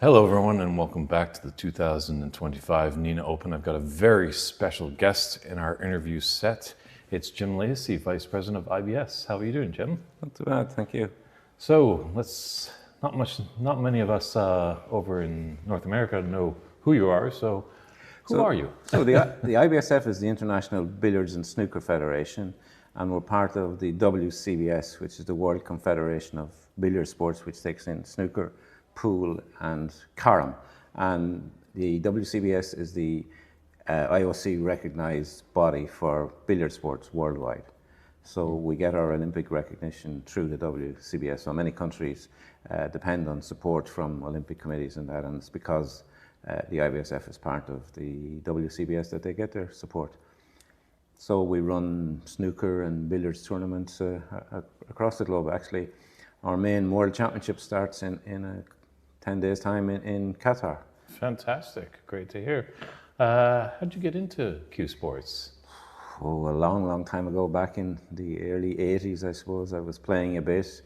Hello everyone and welcome back to the 2025 Nenagh Open. I've got a very special guest in our interview set. It's Jim Leacy, Vice President of IBS. How are you doing, Jim? Not too bad, thank you. So not many of us over in North America know who you are, so who are you? So the IBSF is the International Billiards and Snooker Federation, and we're part of the WCBS, which is the World Confederation of Billiard Sports, which takes in snooker, pool and carom. And the WCBS is the IOC recognised body for billiard sports worldwide. So we get our Olympic recognition through the WCBS. So many countries depend on support from Olympic committees and that, and it's because the IBSF is part of the WCBS that they get their support. So we run snooker and billiards tournaments across the globe. Actually, our main World Championship starts in 10 days' time in Qatar. Fantastic, great to hear. How did you get into cue sports? Oh, a long time ago, back in the early 80s, I suppose. I was playing a bit,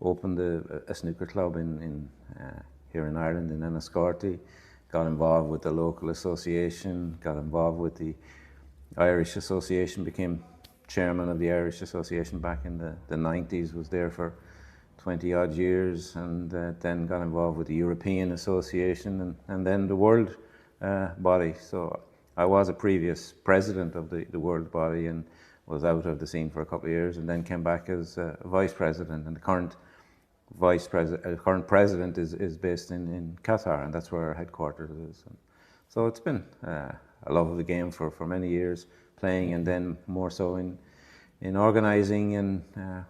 opened a snooker club here in Ireland, in Nenagh, got involved with the local association, got involved with the Irish Association, became chairman of the Irish Association back in the 90s, was there for 20 odd years, and then got involved with the European Association and then the World body. So I was a previous president of the World body and was out of the scene for a couple of years, and then came back as vice president, and the current president is based in Qatar, and that's where our headquarters is. And so it's been a love of the game for many years, playing, and then more so in organising and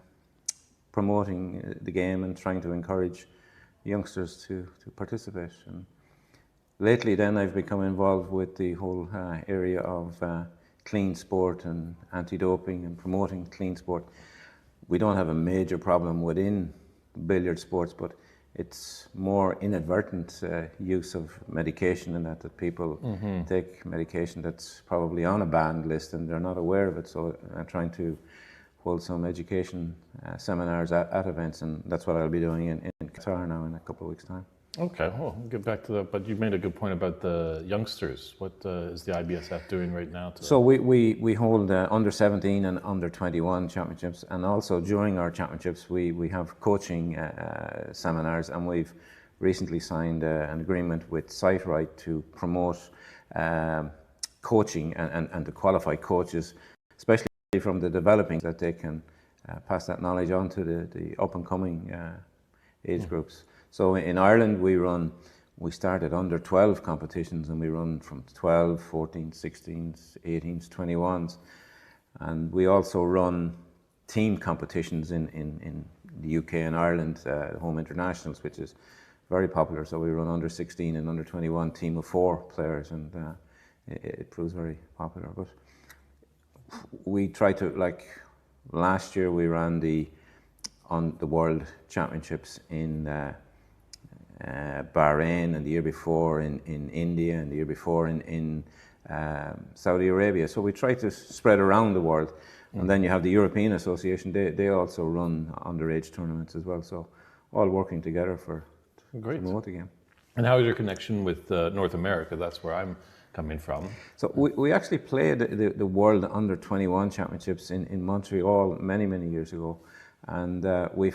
promoting the game and trying to encourage youngsters to participate. And lately then I've become involved with the whole area of clean sport and anti-doping and promoting clean sport. We don't have a major problem within billiard sports, but it's more inadvertent use of medication, and that people take medication that's probably on a banned list and they're not aware of it. So I'm trying to hold some education seminars at events, and that's what I'll be doing in Qatar now in a couple of weeks' time. Okay, well, we'll get back to that, but you made a good point about the youngsters. What is the IBSF doing right now? So we hold under 17 and under 21 championships, and also during our championships we have coaching seminars, and we've recently signed an agreement with SiteRight to promote coaching and to qualify coaches, especially from the developing, that they can pass that knowledge on to the up-and-coming age groups. So in Ireland we started under 12 competitions, and we run from 12, 14, 16s, 18s, 21s. And we also run team competitions in the UK and Ireland, home internationals, which is very popular. So we run under 16 and under 21 team of 4 players, and it proves very popular. But we try to, like last year we ran the World Championships in Bahrain, and the year before in India, and the year before in Saudi Arabia. So we try to spread around the world. And then you have the European Association, they also run underage tournaments as well. So all working together to promote the game. And how is your connection with North America? That's where I'm coming from. So we actually played the World Under 21 Championships in Montreal many years ago, and we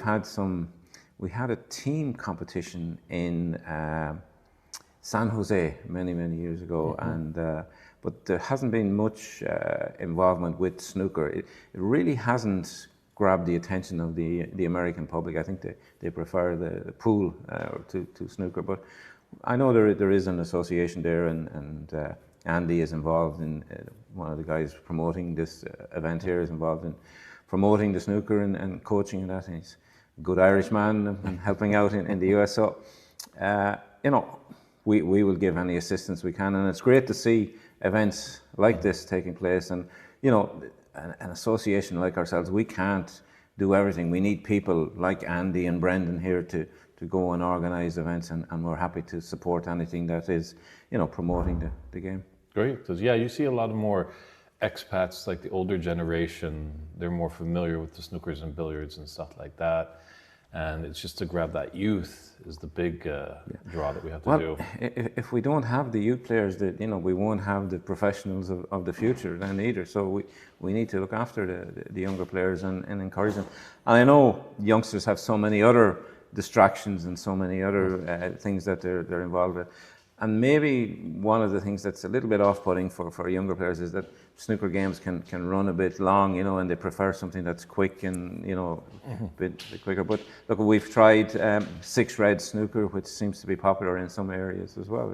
had a team competition in San Jose many years ago, and but there hasn't been much involvement with snooker. It really hasn't grabbed the attention of the American public. I think they prefer the pool to snooker, but I know there is an association there, and Andy is involved in, one of the guys promoting this event here is involved in promoting the snooker and coaching and that. And he's a good Irishman and helping out in the US. So, we will give any assistance we can, and it's great to see events like this taking place. And, an association like ourselves, we can't do everything. We need people like Andy and Brendan here to go and organise events, and we're happy to support anything that is, promoting the game. Great, because you see a lot more expats, like the older generation. They're more familiar with the snookers and billiards and stuff like that. And it's just to grab that youth is the big draw that we have to Well, do. if we don't have the youth players, that we won't have the professionals of the future then either. So we need to look after the younger players and encourage them. And I know youngsters have so many other distractions and so many other things that they're involved with. And maybe one of the things that's a little bit off-putting for younger players is that snooker games can run a bit long, and they prefer something that's quick and, a bit quicker. But look, we've tried 6-red snooker, which seems to be popular in some areas as well,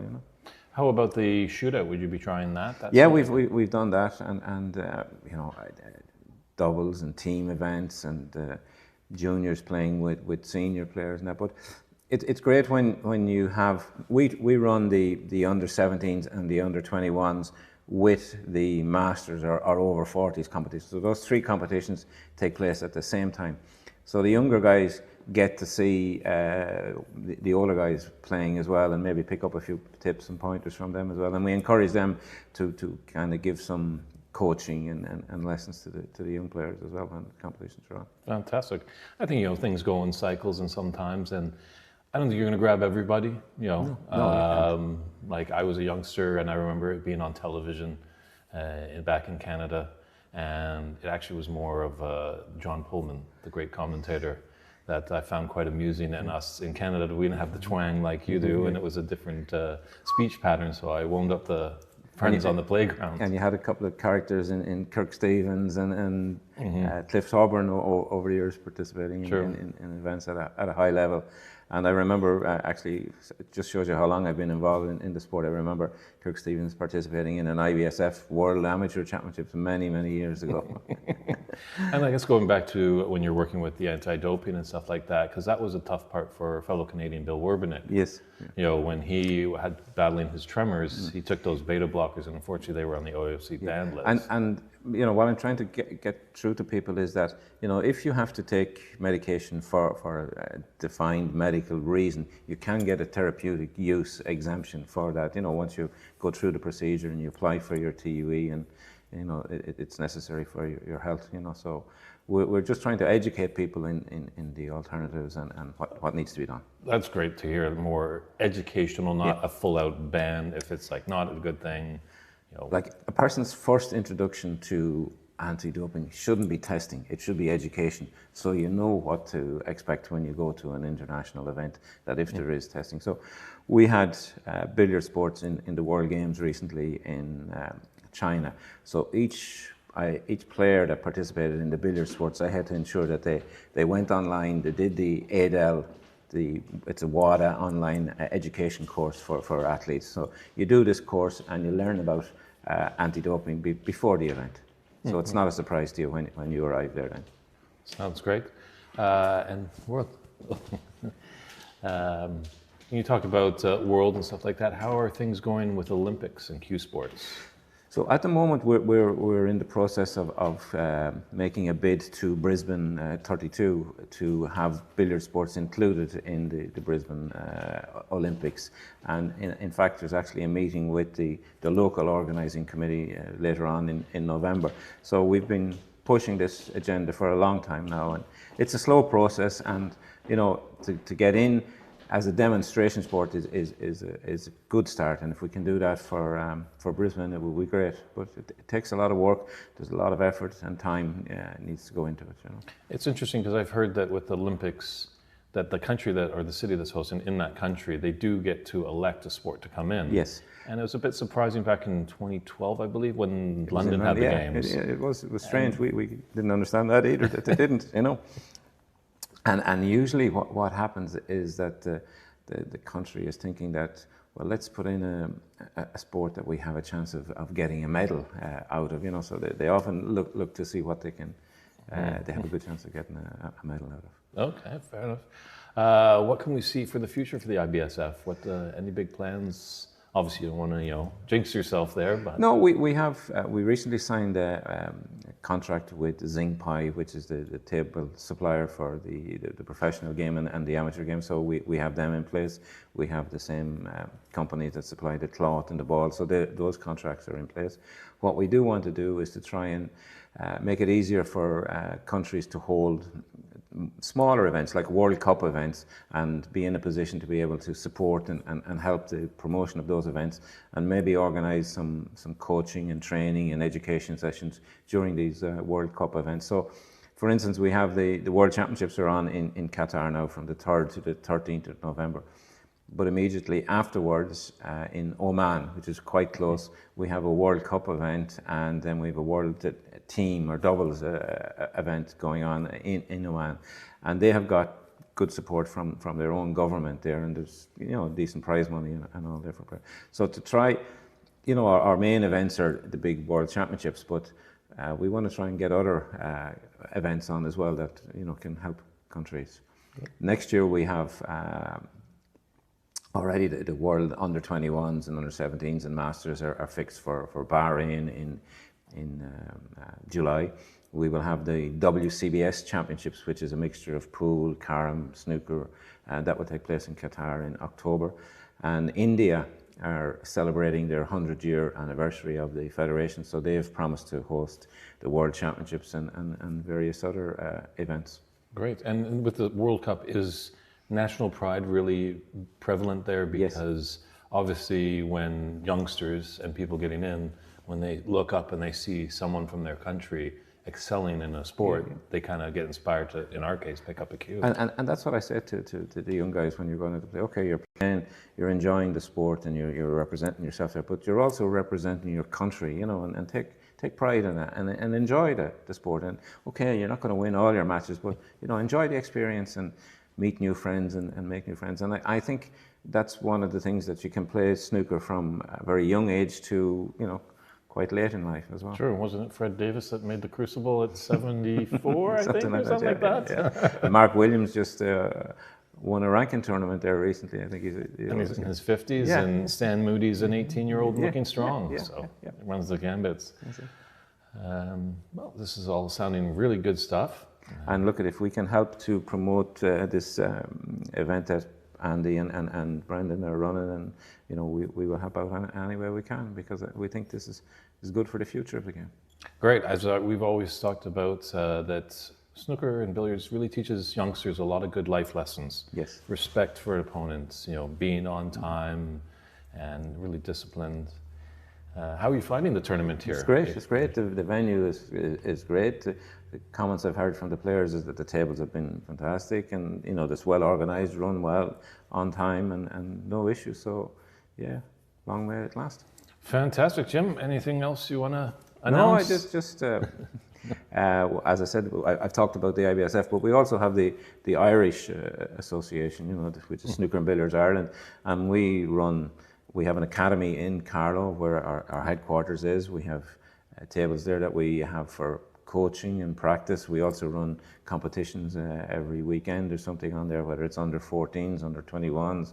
How about the shootout? Would you be trying that? Yeah, we've done that, and doubles and team events and juniors playing with senior players and that. But it's great when you have we run the under 17s and the under 21s with the masters or over 40s competitions. So those 3 competitions take place at the same time. So the younger guys get to see the older guys playing as well, and maybe pick up a few tips and pointers from them as well. And we encourage them to kind of give some coaching and lessons to the young players as well when the competitions are on. Fantastic. I think things go in cycles, and sometimes, and I don't think you're going to grab everybody. No, Like I was a youngster, and I remember it being on television back in Canada, and it actually was more of John Pullman, the great commentator, that I found quite amusing. And us in Canada, we didn't have the twang like you do, and it was a different speech pattern. So I wound up the friends on the playground. And you had a couple of characters in Kirk Stevens and Cliff Thorburn over the years participating in events at a high level. And I remember, actually, it just shows you how long I've been involved in the sport. I remember Kirk Stevens participating in an IBSF World Amateur Championships many, many years ago. And I guess going back to when you're working with the anti-doping and stuff like that, because that was a tough part for fellow Canadian Bill Werbeniuk. Yes. When he had battling his tremors, he took those beta blockers, and unfortunately they were on the OFC ban list. And what I'm trying to get through to people is that, if you have to take medication for a defined medical reason, you can get a therapeutic use exemption for that, once you go through the procedure and you apply for your TUE, and it's necessary for your health, so we're just trying to educate people in the alternatives and what needs to be done. That's great to hear. More educational, not a full-out ban if it's like not a good thing. Like a person's first introduction to anti-doping shouldn't be testing, it should be education. So you know what to expect when you go to an international event, that if there is testing. So we had billiard sports in the World Games recently in China. So each player that participated in the billiard sports, I had to ensure that they went online, they did the ADL, it's a WADA online education course for athletes. So you do this course and you learn about anti-doping before the event. So it's not a surprise to you when you arrive there then. Sounds great. And World, you talk about World and stuff like that. How are things going with Olympics and Q Sports? So at the moment we're in the process of making a bid to Brisbane 32 to have billiard sports included in the Brisbane Olympics. And in fact there's actually a meeting with the local organising committee later on in November. So we've been pushing this agenda for a long time now, and it's a slow process, and to get in as a demonstration sport is a good start, and if we can do that for Brisbane, it will be great. But it takes a lot of work. There's a lot of effort and time needs to go into it. It's interesting because I've heard that with the Olympics, that the country or the city that's hosting in that country, they do get to elect a sport to come in. Yes. And it was a bit surprising back in 2012, I believe, when London had the games. It was strange. We didn't understand that either, that they didn't. And usually what happens is that the country is thinking that, well, let's put in a sport that we have a chance of getting a medal out of, so they often look to see what they can, they have a good chance of getting a medal out of. Okay, fair enough. What can we see for the future for the IBSF? Any big plans? Obviously, you don't want to, jinx yourself there, but... No, we recently signed a contract with Zingpai, which is the table supplier for the professional game and the amateur game. So we have them in place. We have the same company that supply the cloth and the ball. So those contracts are in place. What we do want to do is to try and make it easier for countries to hold smaller events like World Cup events and be in a position to be able to support and help the promotion of those events, and maybe organise some coaching and training and education sessions during these World Cup events. So, for instance, we have the World Championships are on in Qatar now from the 3rd to the 13th of November. But immediately afterwards, in Oman, which is quite close, we have a World Cup event, and then we have a World Team or Doubles event going on in Oman. And they have got good support from their own government there, and there's decent prize money and all there for players. So to try, our main events are the big World Championships, but we want to try and get other events on as well that can help countries. Next year we have already the World Under 21s and Under 17s and Masters are fixed for Bahrain in July. We will have the WCBS Championships, which is a mixture of pool, carom, snooker, and that will take place in Qatar in October. And India are celebrating their 100-year anniversary of the federation, so they have promised to host the World Championships and various other events. Great. And with the World Cup, is national pride really prevalent there? Because obviously when youngsters and people getting in, when they look up and they see someone from their country excelling in a sport, they kind of get inspired to, in our case, pick up a cue. And that's what I said to the young guys when you're going to play. Okay, you're playing, you're enjoying the sport and you're representing yourself there, but you're also representing your country, and take pride in that and enjoy the sport. And okay, you're not going to win all your matches, but enjoy the experience and meet new friends and make new friends. And I think that's one of the things that you can play snooker from a very young age to, quite late in life as well. Sure, wasn't it Fred Davis that made the Crucible at 74, I think, or something like that? Yeah. Mark Williams just won a ranking tournament there recently. I think he's in his 50s, and Stan Moody's an 18-year-old looking strong, so runs the gambits. Well, this is all sounding really good stuff. And look at if we can help to promote this event that Andy and Brendan are running, and we will help out any way we can, because we think this is good for the future of the game. Great. As we've always talked about, that snooker and billiards really teaches youngsters a lot of good life lessons. Yes. Respect for opponents, being on time, and really disciplined. How are you finding the tournament here? It's great. It's great. The venue is great. The comments I've heard from the players is that the tables have been fantastic, and it's well organised, run well, on time, and no issues. So, yeah, long way at last. Fantastic, Jim. Anything else you want to announce? No, I just as I said, I've talked about the IBSF, but we also have the Irish Association, which is Snooker and Billiards Ireland, and we have an academy in Carlow where our headquarters is. We have tables there that we have for coaching and practice. We also run competitions every weekend. There's something on there, whether it's under 14s, under 21s,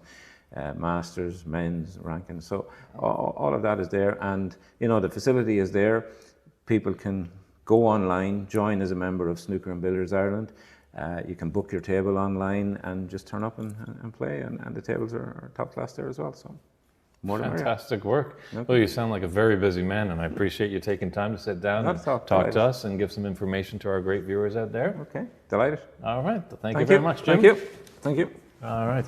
masters, men's ranking. So all of that is there, and the facility is there. People can go online, join as a member of Snooker and Billiards Ireland. You can book your table online and just turn up and play, and the tables are top class there as well. So. Fantastic work. Okay. Well, you sound like a very busy man, and I appreciate you taking time to sit down and talk to us and give some information to our great viewers out there. Okay, delighted. All right, thank you very much, Jim. Thank you. All right,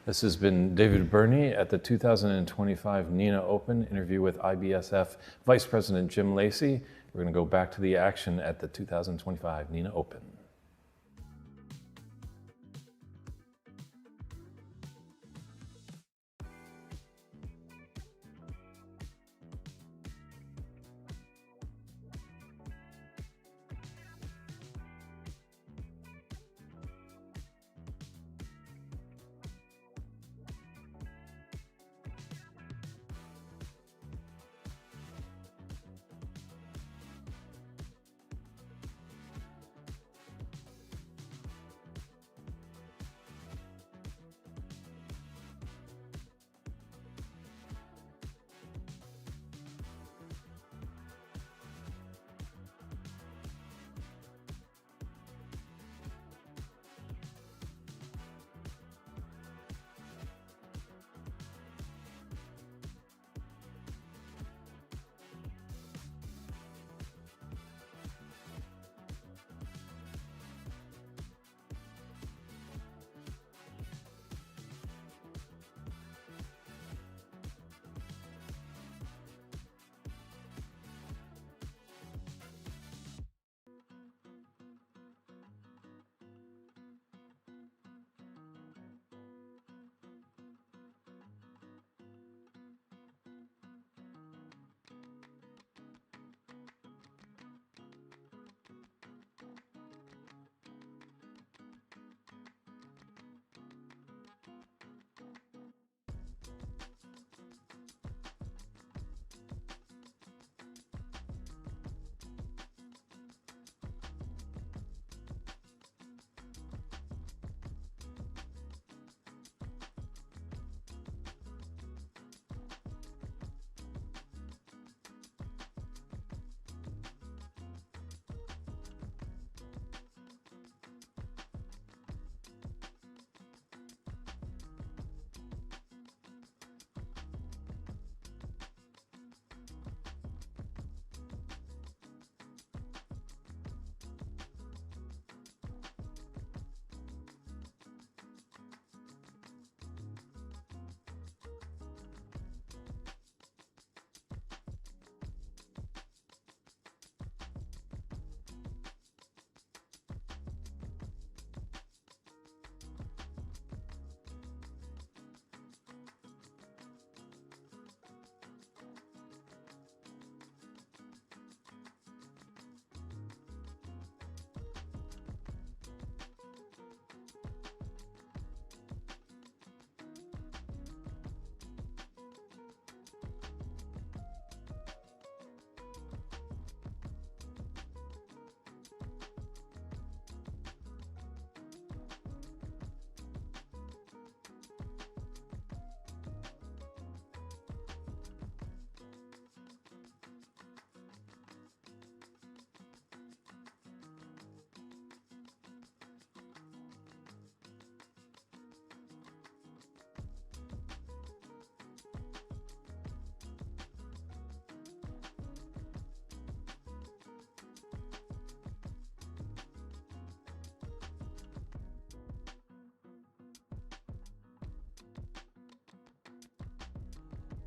this has been David Burney at the 2025 Nenagh Open, interview with IBSF Vice President Jim Leacy. We're going to go back to the action at the 2025 Nenagh Open.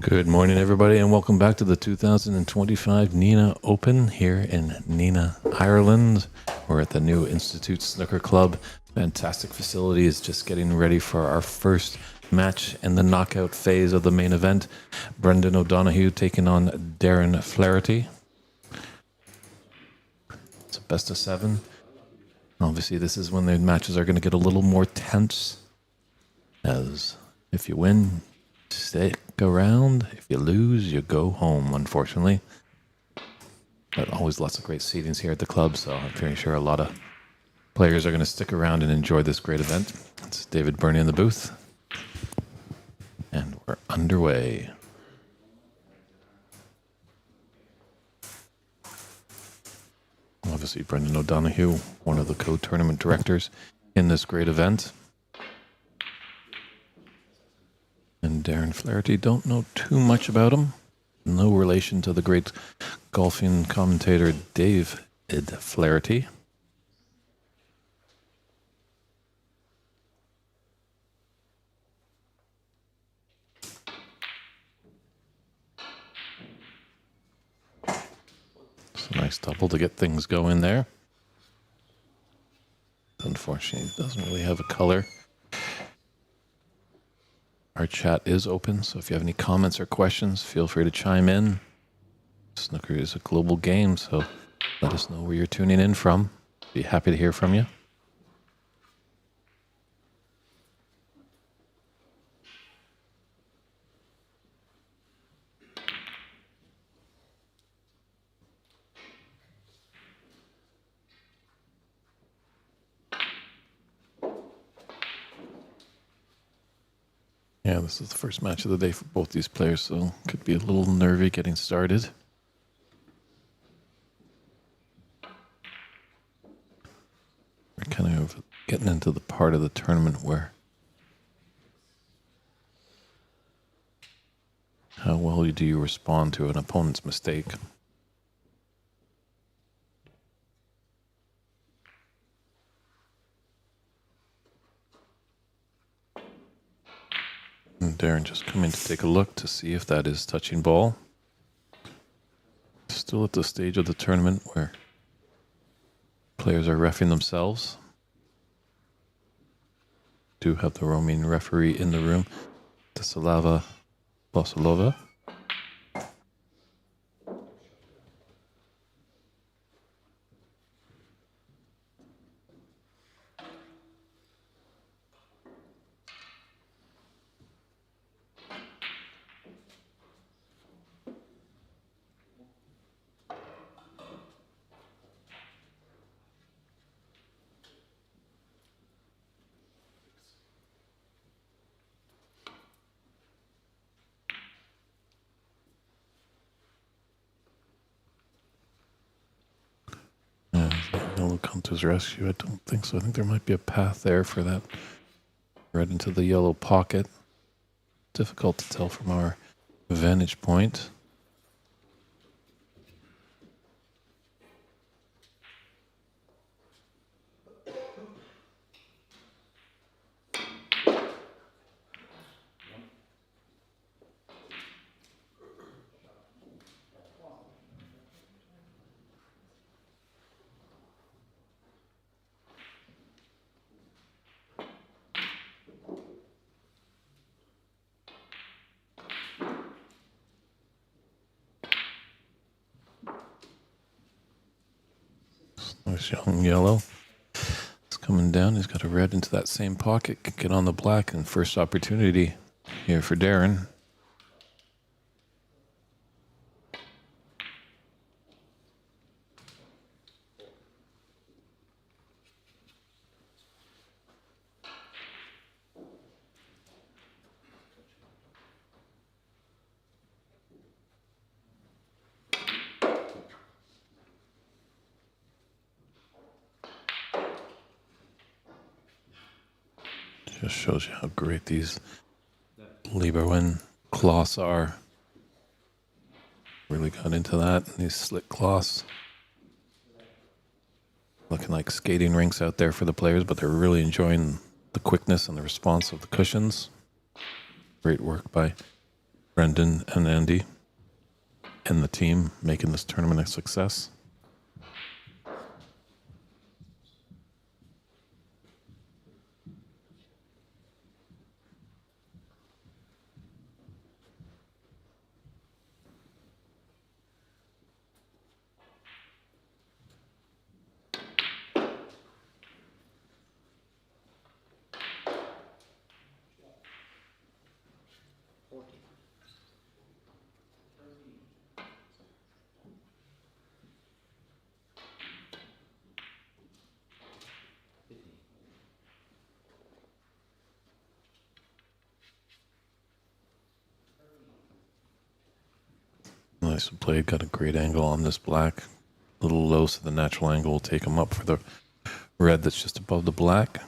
Good morning, everybody, and welcome back to the 2025 Nenagh Open here in Nenagh, Ireland. We're at the new Institute Snooker Club. Fantastic facilities, just getting ready for our first match in the knockout phase of the main event. Brendan O'Donoghue taking on Darren Flaherty. It's a best of 7. Obviously, this is when the matches are going to get a little more tense, as if you win, stick around. If you lose, you go home, unfortunately. But always lots of great seatings here at the club, so I'm pretty sure a lot of players are going to stick around and enjoy this great event. It's David Burney in the booth. And we're underway. Obviously, Brendan O'Donoghue, one of the co-tournament directors in this great event. And Darren Flaherty, don't know too much about him. No relation to the great golfing commentator David Flaherty. It's a nice double to get things going there. Unfortunately, it doesn't really have a color. Our chat is open, so if you have any comments or questions, feel free to chime in. Snooker is a global game, so let us know where you're tuning in from. Be happy to hear from you. Yeah, this is the first match of the day for both these players, so could be a little nervy getting started. We're kind of getting into the part of the tournament where how well do you respond to an opponent's mistake? And Darren just coming to take a look to see if that is touching ball. Still at the stage of the tournament where players are reffing themselves. Do have the roaming referee in the room, Desislava Boszhilova. Yellow come to his rescue. I don't think so. I think there might be a path there for that right into the yellow pocket. Difficult to tell from our vantage point. Nice young yellow. It's coming down. He's got a red into that same pocket. Can get on the black, and first opportunity here for Darren. Just shows you how great these Lieberwin cloths are. Really got into that. These slick cloths. Looking like skating rinks out there for the players, but they're really enjoying the quickness and the response of the cushions. Great work by Brendan and Andy and the team making this tournament a success. Nice played. Got a great angle on this black. A little low, so the natural angle will take him up for the red that's just above the black.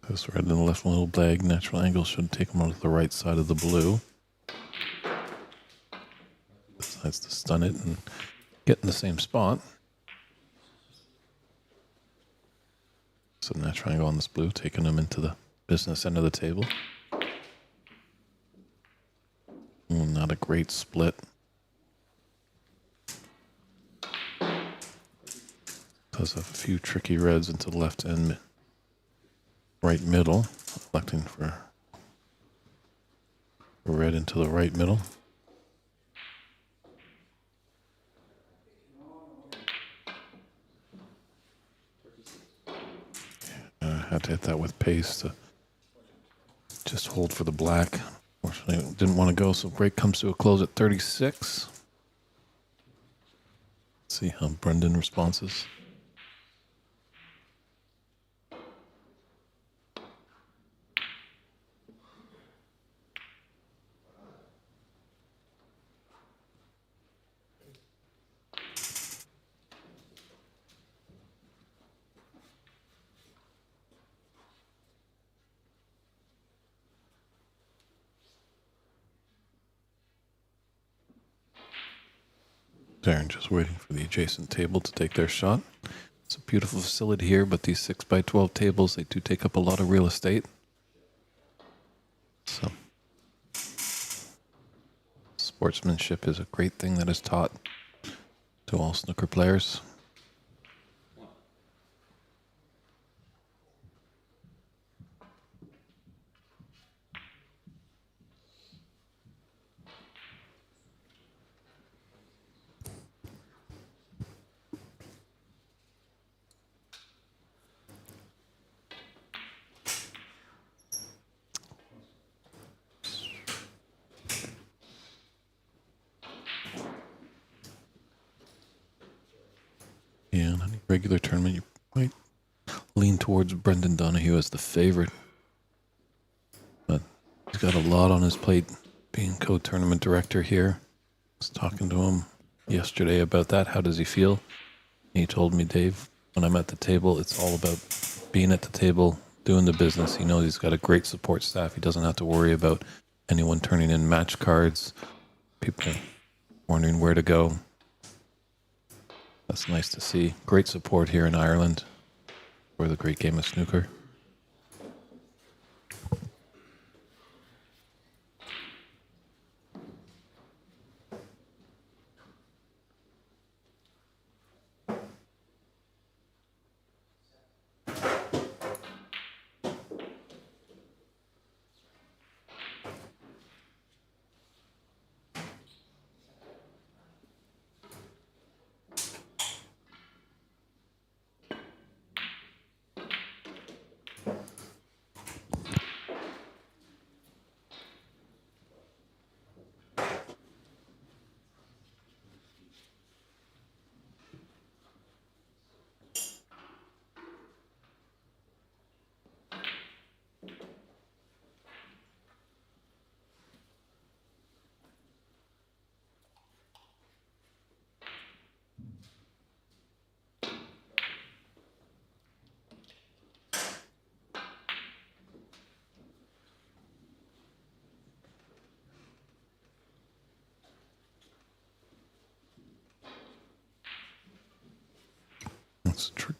This red in the left little bag, natural angle should take him onto the right side of the blue. Decides to stun it and get in the same spot. So natural angle on this blue, taking him into the business end of the table. Ooh, not a great split. Does have a few tricky reds into the left end. Right middle, electing for red into the right middle. Had to hit that with pace to just hold for the black. Unfortunately, didn't want to go, so break comes to a close at 36. Let's see how Brendan responds. Darren just waiting for the adjacent table to take their shot. It's a beautiful facility here, but these 6x12 tables, they do take up a lot of real estate. So, sportsmanship is a great thing that is taught to all snooker players. Yeah, in any regular tournament, you might lean towards Brendan Donahue as the favorite. But he's got a lot on his plate being co-tournament director here. I was talking to him yesterday about that. How does he feel? He told me, Dave, when I'm at the table, it's all about being at the table, doing the business. He knows he's got a great support staff. He doesn't have to worry about anyone turning in match cards, people wondering where to go. That's nice to see. Great support here in Ireland for the great game of snooker.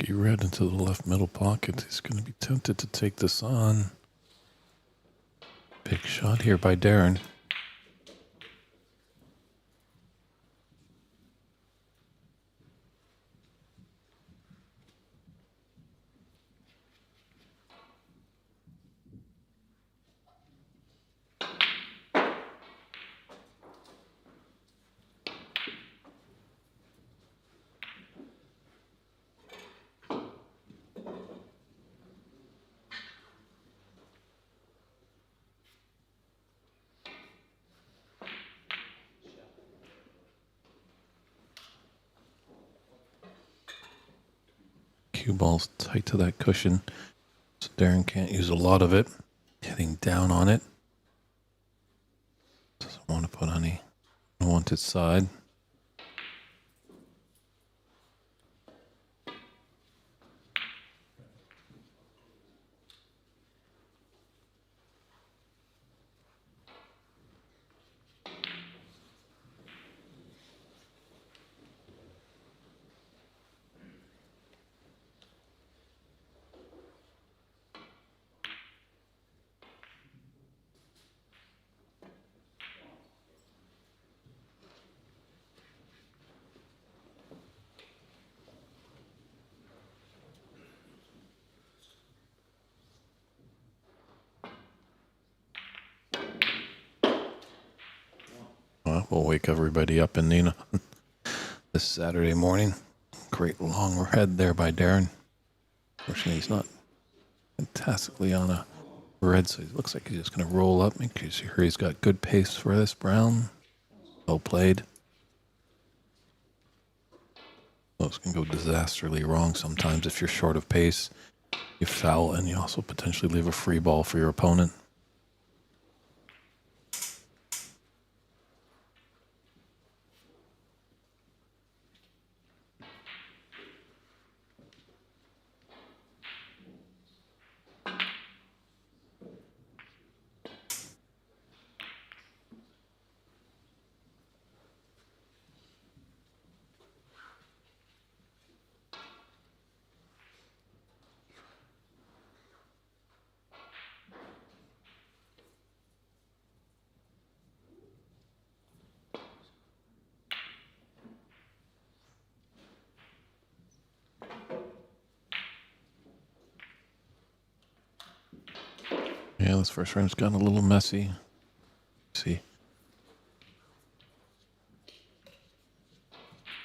McCloskey red into the left middle pocket. He's going to be tempted to take this on. Big shot here by Darren. Cue ball's tight to that cushion, so Darren can't use a lot of it. Hitting down on it. Doesn't want to put any unwanted side. Well, we'll wake everybody up in Nenagh this Saturday morning. Great long red there by Darren. Unfortunately, he's not fantastically on a red, so it looks like he's just going to roll up. Make sure he's got good pace for this brown. Well played. Those can go disastrously wrong sometimes. If you're short of pace, you foul, and you also potentially leave a free ball for your opponent. Yeah, this first round's gotten a little messy. See.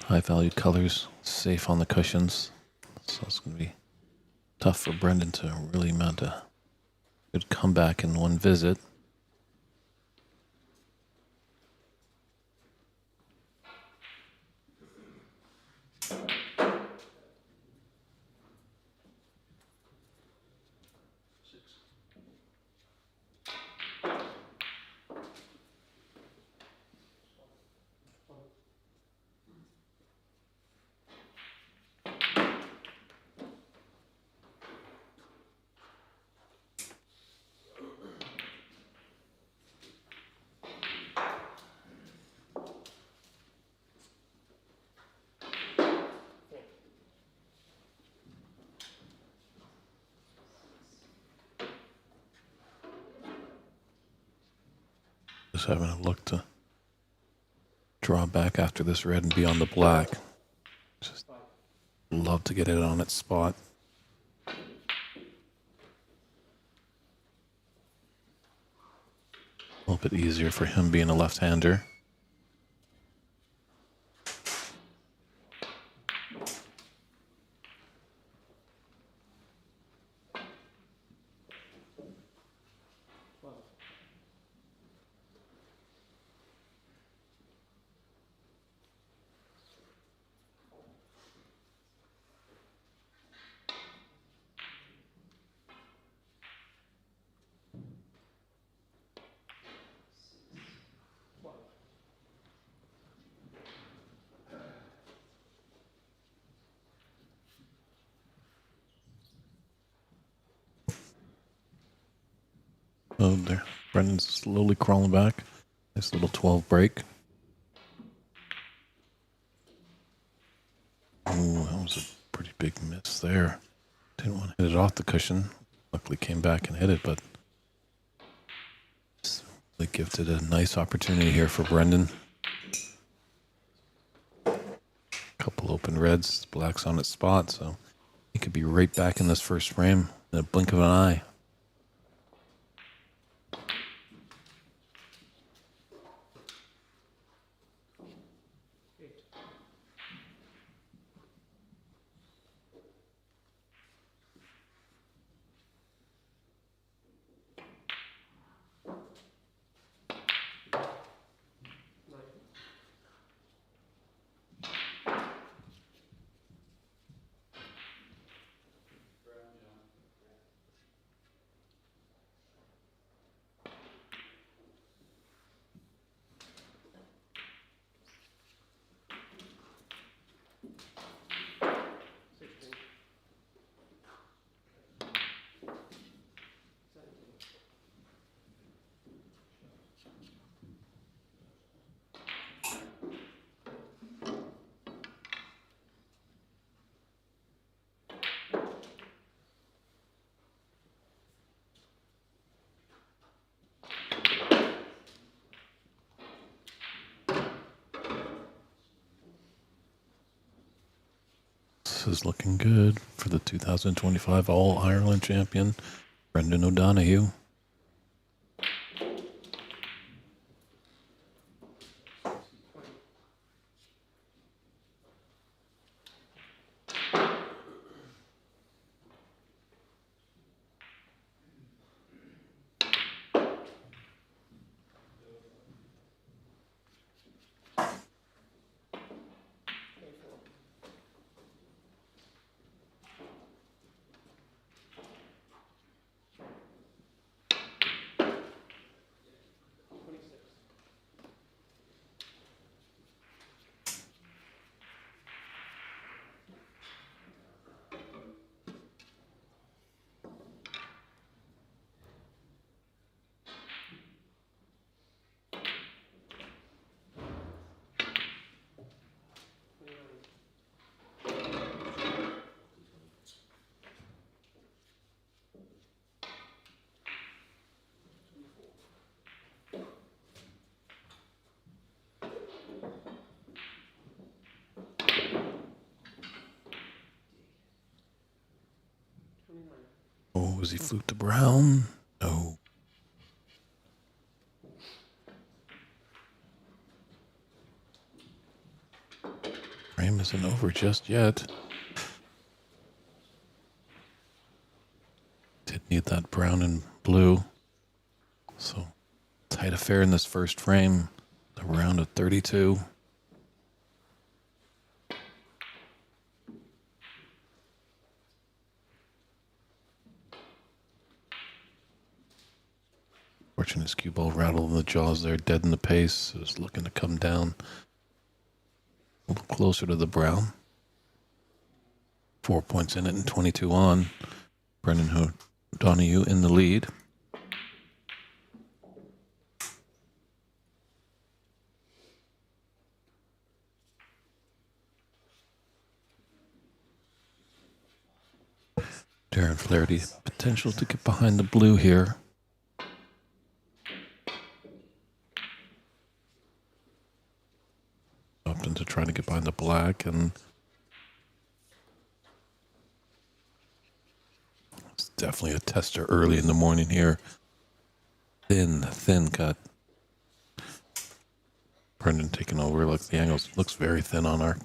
High value colors, safe on the cushions. So it's going to be tough for Brendan to really mount a good comeback in one visit. Just having a look to draw back after this red and be on the black. Just love to get it on its spot. A little bit easier for him being a left-hander. Oh, there. Brendan's slowly crawling back. Nice little 12 break. Oh, that was a pretty big miss there. Didn't want to hit it off the cushion. Luckily came back and hit it, but they gifted a nice opportunity here for Brendan. Couple open reds, black's on its spot, so he could be right back in this first frame in a blink of an eye. This is looking good for the 2025 All-Ireland champion, Brendan O'Donoghue. Oh, was he flute to brown? No. Frame isn't over just yet. Did need that brown and blue. So, tight affair in this first frame. A round of 32. Fortunate his cue ball rattled in the jaws there, dead in the pace. It was looking to come down a little closer to the brown. 4 points in it and 22 on. Brendan O'Donoghue in the lead. Darren Flaherty, potential to get behind the blue here. Opting to try to get behind the black, and it's definitely a tester early in the morning here. Thin cut. Brendan taking over. Look, the angle looks very thin on our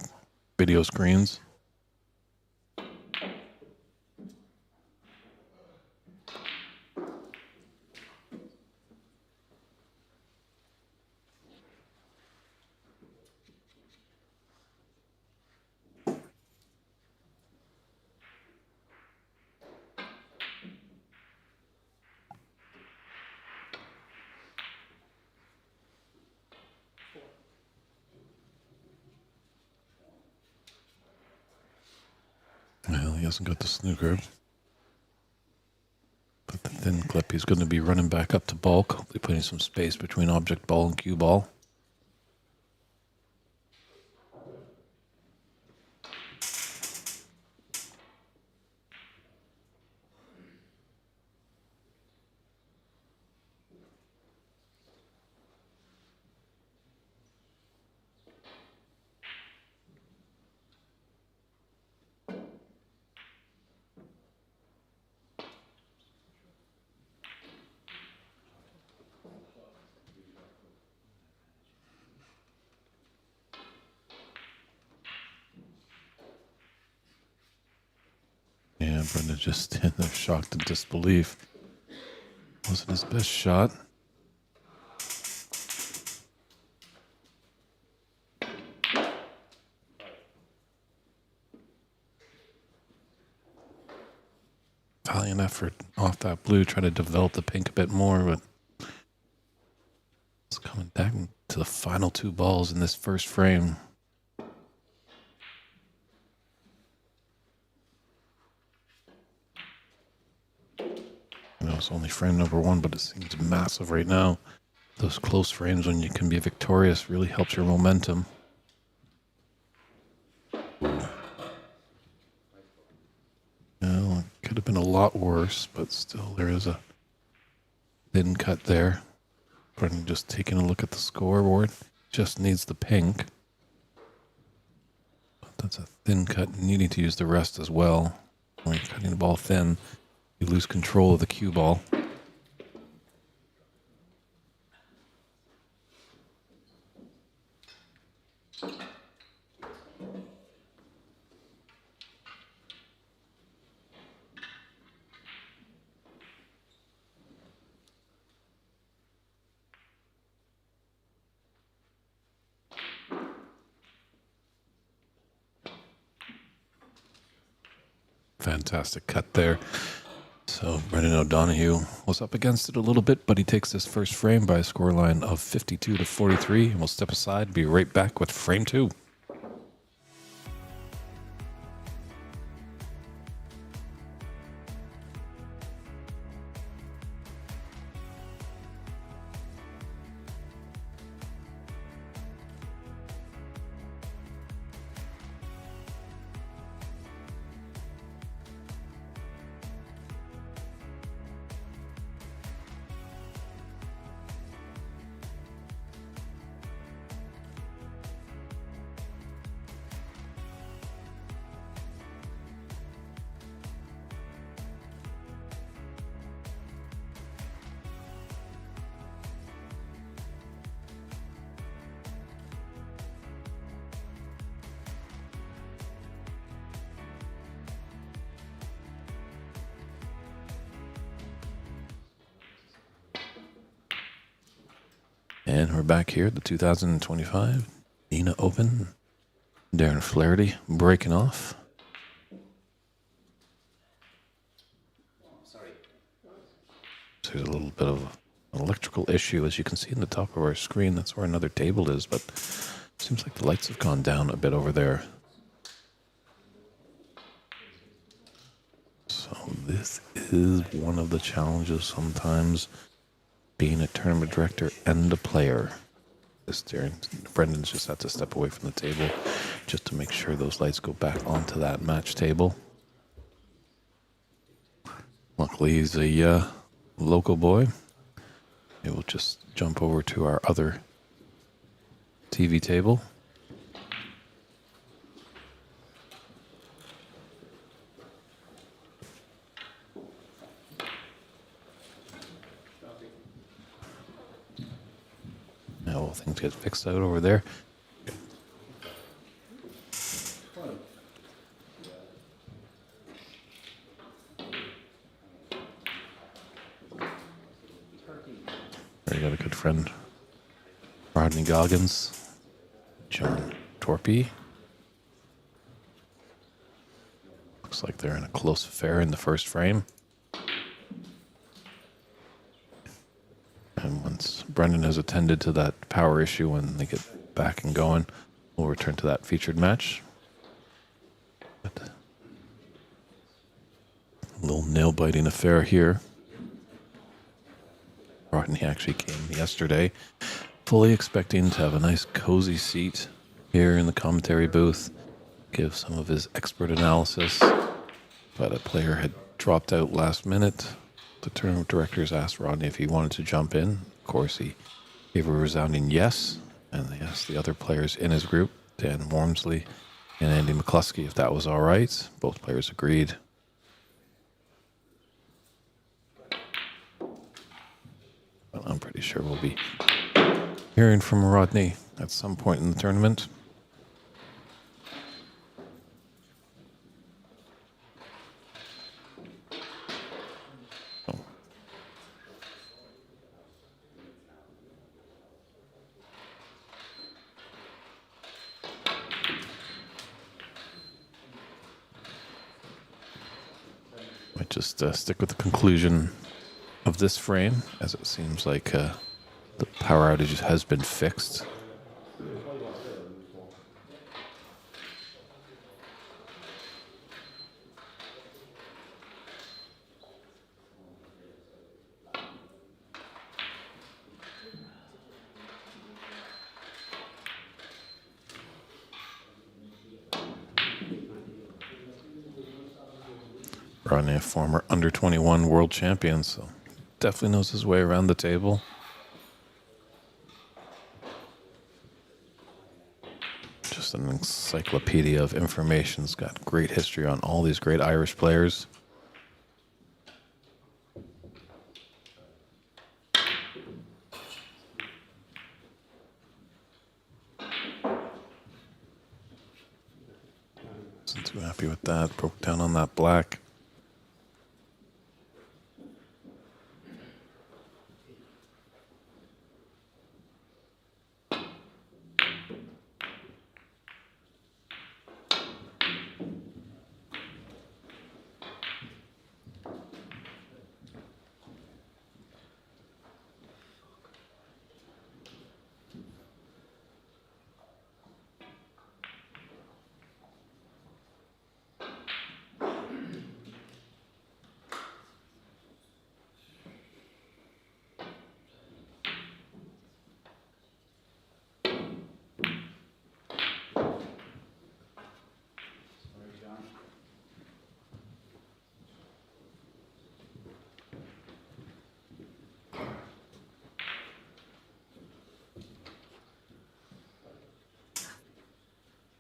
video screens. Well, he hasn't got the snooker. But the thin clip, he's going to be running back up to bulk, hopefully putting some space between object ball and cue ball. Brendan just standing there shocked in disbelief. Wasn't his best shot. Valiant effort off that blue, trying to develop the pink a bit more, but it's coming back to the final 2 balls in this first frame. I know it's only frame number 1, but it seems massive right now. Those close frames when you can be victorious really helps your momentum. Well, it could have been a lot worse, but still there is a thin cut there. Brendan just taking a look at the scoreboard. Just needs the pink. But that's a thin cut, needing to use the rest as well. When you're cutting the ball thin, you lose control of the cue ball. Fantastic cut there. So Brendan O'Donoghue was up against it a little bit, but he takes this first frame by a scoreline of 52-43, and we'll step aside, be right back with frame 2. And we're back here at the 2025 Nenagh Open. Darren Flaherty breaking off. So there's a little bit of an electrical issue, as you can see in the top of our screen. That's where another table is, but it seems like the lights have gone down a bit over there. So this is one of the challenges sometimes, being a tournament director and a player. Brendan's just had to step away from the table just to make sure those lights go back onto that match table. Luckily, he's a local boy. He will just jump over to our other TV table. Now all things get fixed out over there. There you got a good friend, Rodney Goggins, John Torpy. Looks like they're in a close affair in the first frame. And once Brendan has attended to that power issue, when they get back and going, we'll return to that featured match. But a little nail-biting affair here. Rodney actually came yesterday, fully expecting to have a nice cozy seat here in the commentary booth, give some of his expert analysis, but a player had dropped out last minute. The tournament directors asked Rodney if he wanted to jump in. Of course, he gave a resounding yes, and they asked the other players in his group, Dan Wormsley and Andy McCloskey, if that was all right. Both players agreed. Well, I'm pretty sure we'll be hearing from Rodney at some point in the tournament. just stick with the conclusion of this frame, as it seems like the power outage has been fixed. Rodney, a former under-21 world champion, so definitely knows his way around the table. Just an encyclopedia of information. He's got great history on all these great Irish players. Wasn't too happy with that. Broke down on that black.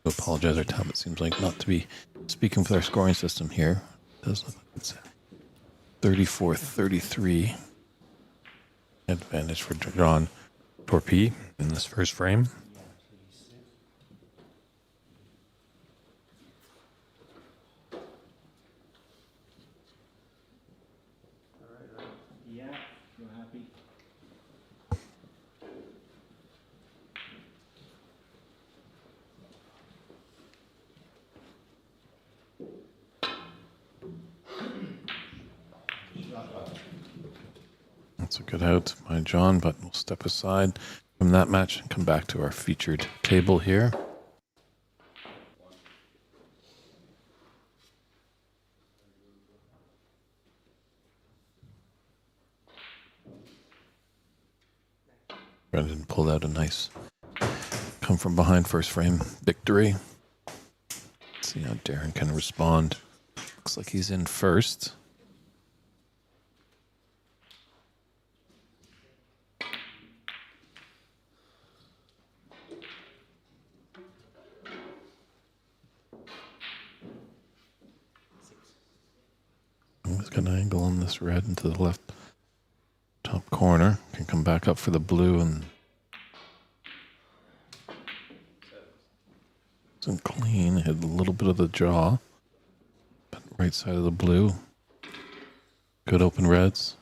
I apologize, our tablet seems like not to be speaking with our scoring system here. It does look like it's 34-33 advantage for John Torpey in this first frame. Yeah, you're happy. That's a good out by John, but we'll step aside from that match and come back to our featured table here. Brendan pulled out a nice come from behind first frame victory. Let's see how Darren can respond. Looks like he's in first. He's got an angle on this red into the left top corner. Can come back up for the blue and isn't clean. Hit a little bit of the jaw. But right side of the blue. Good open reds.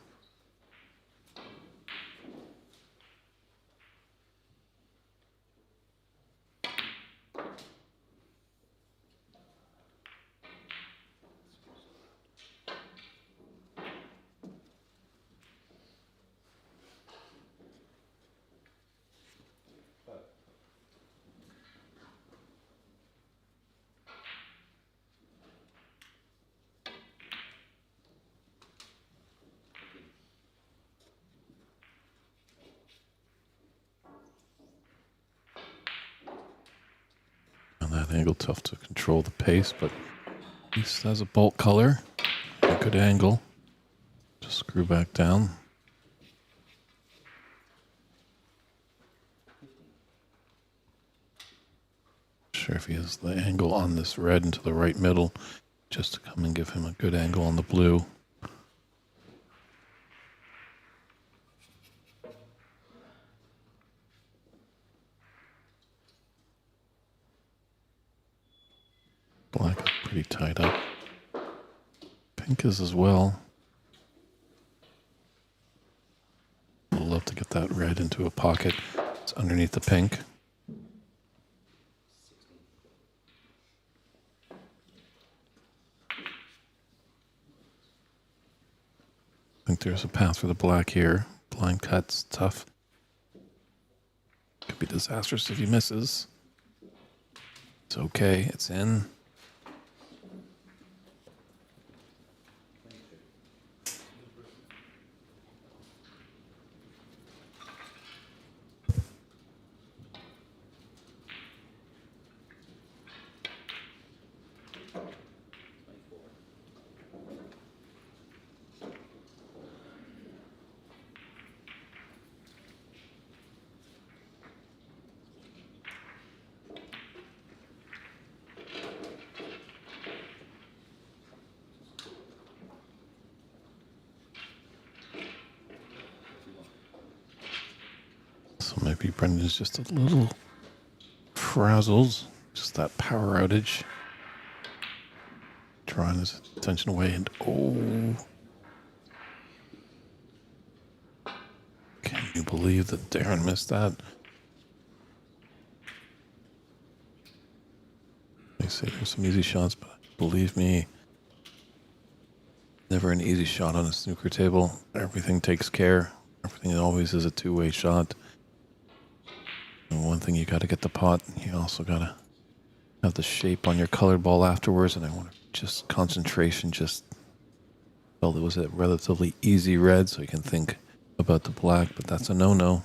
That angle tough to control the pace, but at least has a bolt color, a good angle. Just screw back down. Sure if he has the angle on this red into the right middle, just to come and give him a good angle on the blue. Black is pretty tied up. Pink is as well. I'd love to get that red into a pocket. It's underneath the pink. there's a path for the black here. Blind cut's tough. Could be disastrous if he misses. It's okay. It's in. So maybe Brendan's just a little frazzled. Just that power outage. Drawing his attention away and oh. Can you believe that Darren missed that? They say there's some easy shots, but believe me, never an easy shot on a snooker table. Everything takes care. Everything always is a two-way shot. And one thing, you got to get the pot. You also got to have the shape on your colored ball afterwards. And I want to just concentration. Just felt it was a relatively easy red, so you can think about the black. But that's a no-no.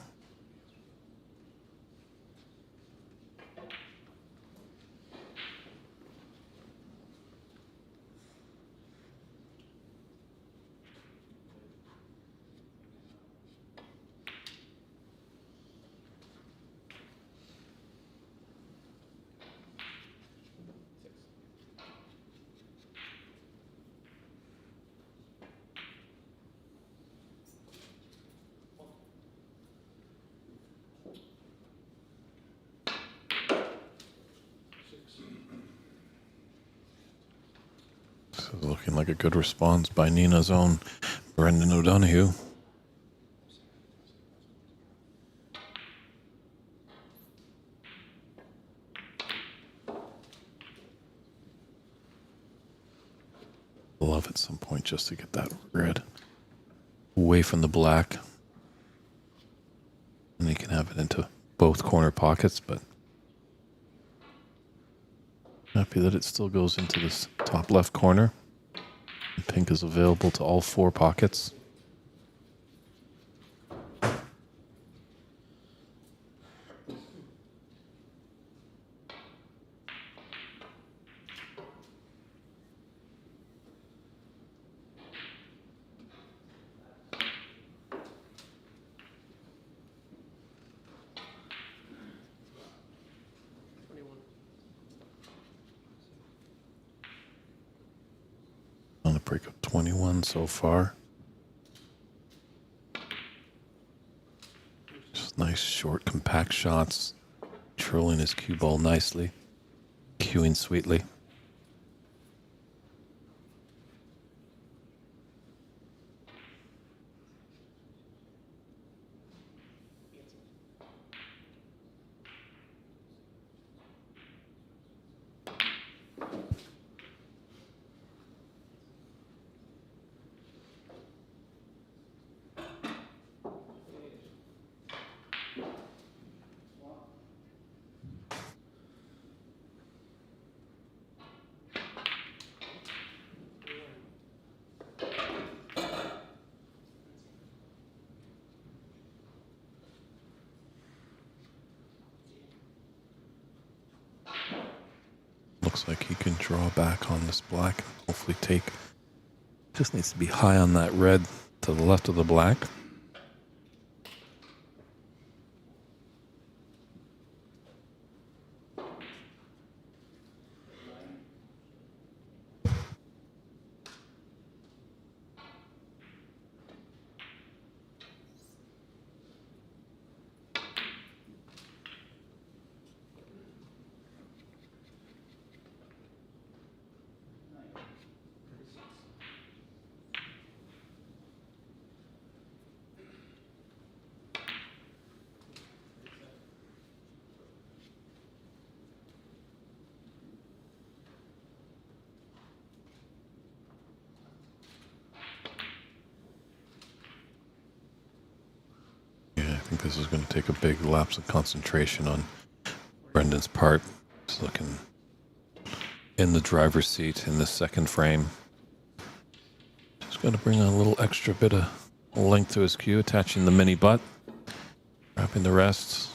This is looking like a good response by Nina's own Brendan O'Donoghue. Love at some point just to get that red away from the black. And you can have it into both corner pockets, but happy that it still goes into this top left corner. And pink is available to all four pockets. On a break of 21 so far. Just nice short compact shots. Trolling his cue ball nicely. Cueing sweetly. Looks like he can draw back on this black. Hopefully take. Just needs to be high on that red to the left of the black. think this is going to take a big lapse of concentration on Brendan's part. He's looking in the driver's seat in the second frame. Just got to bring a little extra bit of length to his cue, attaching the mini butt, wrapping the rests.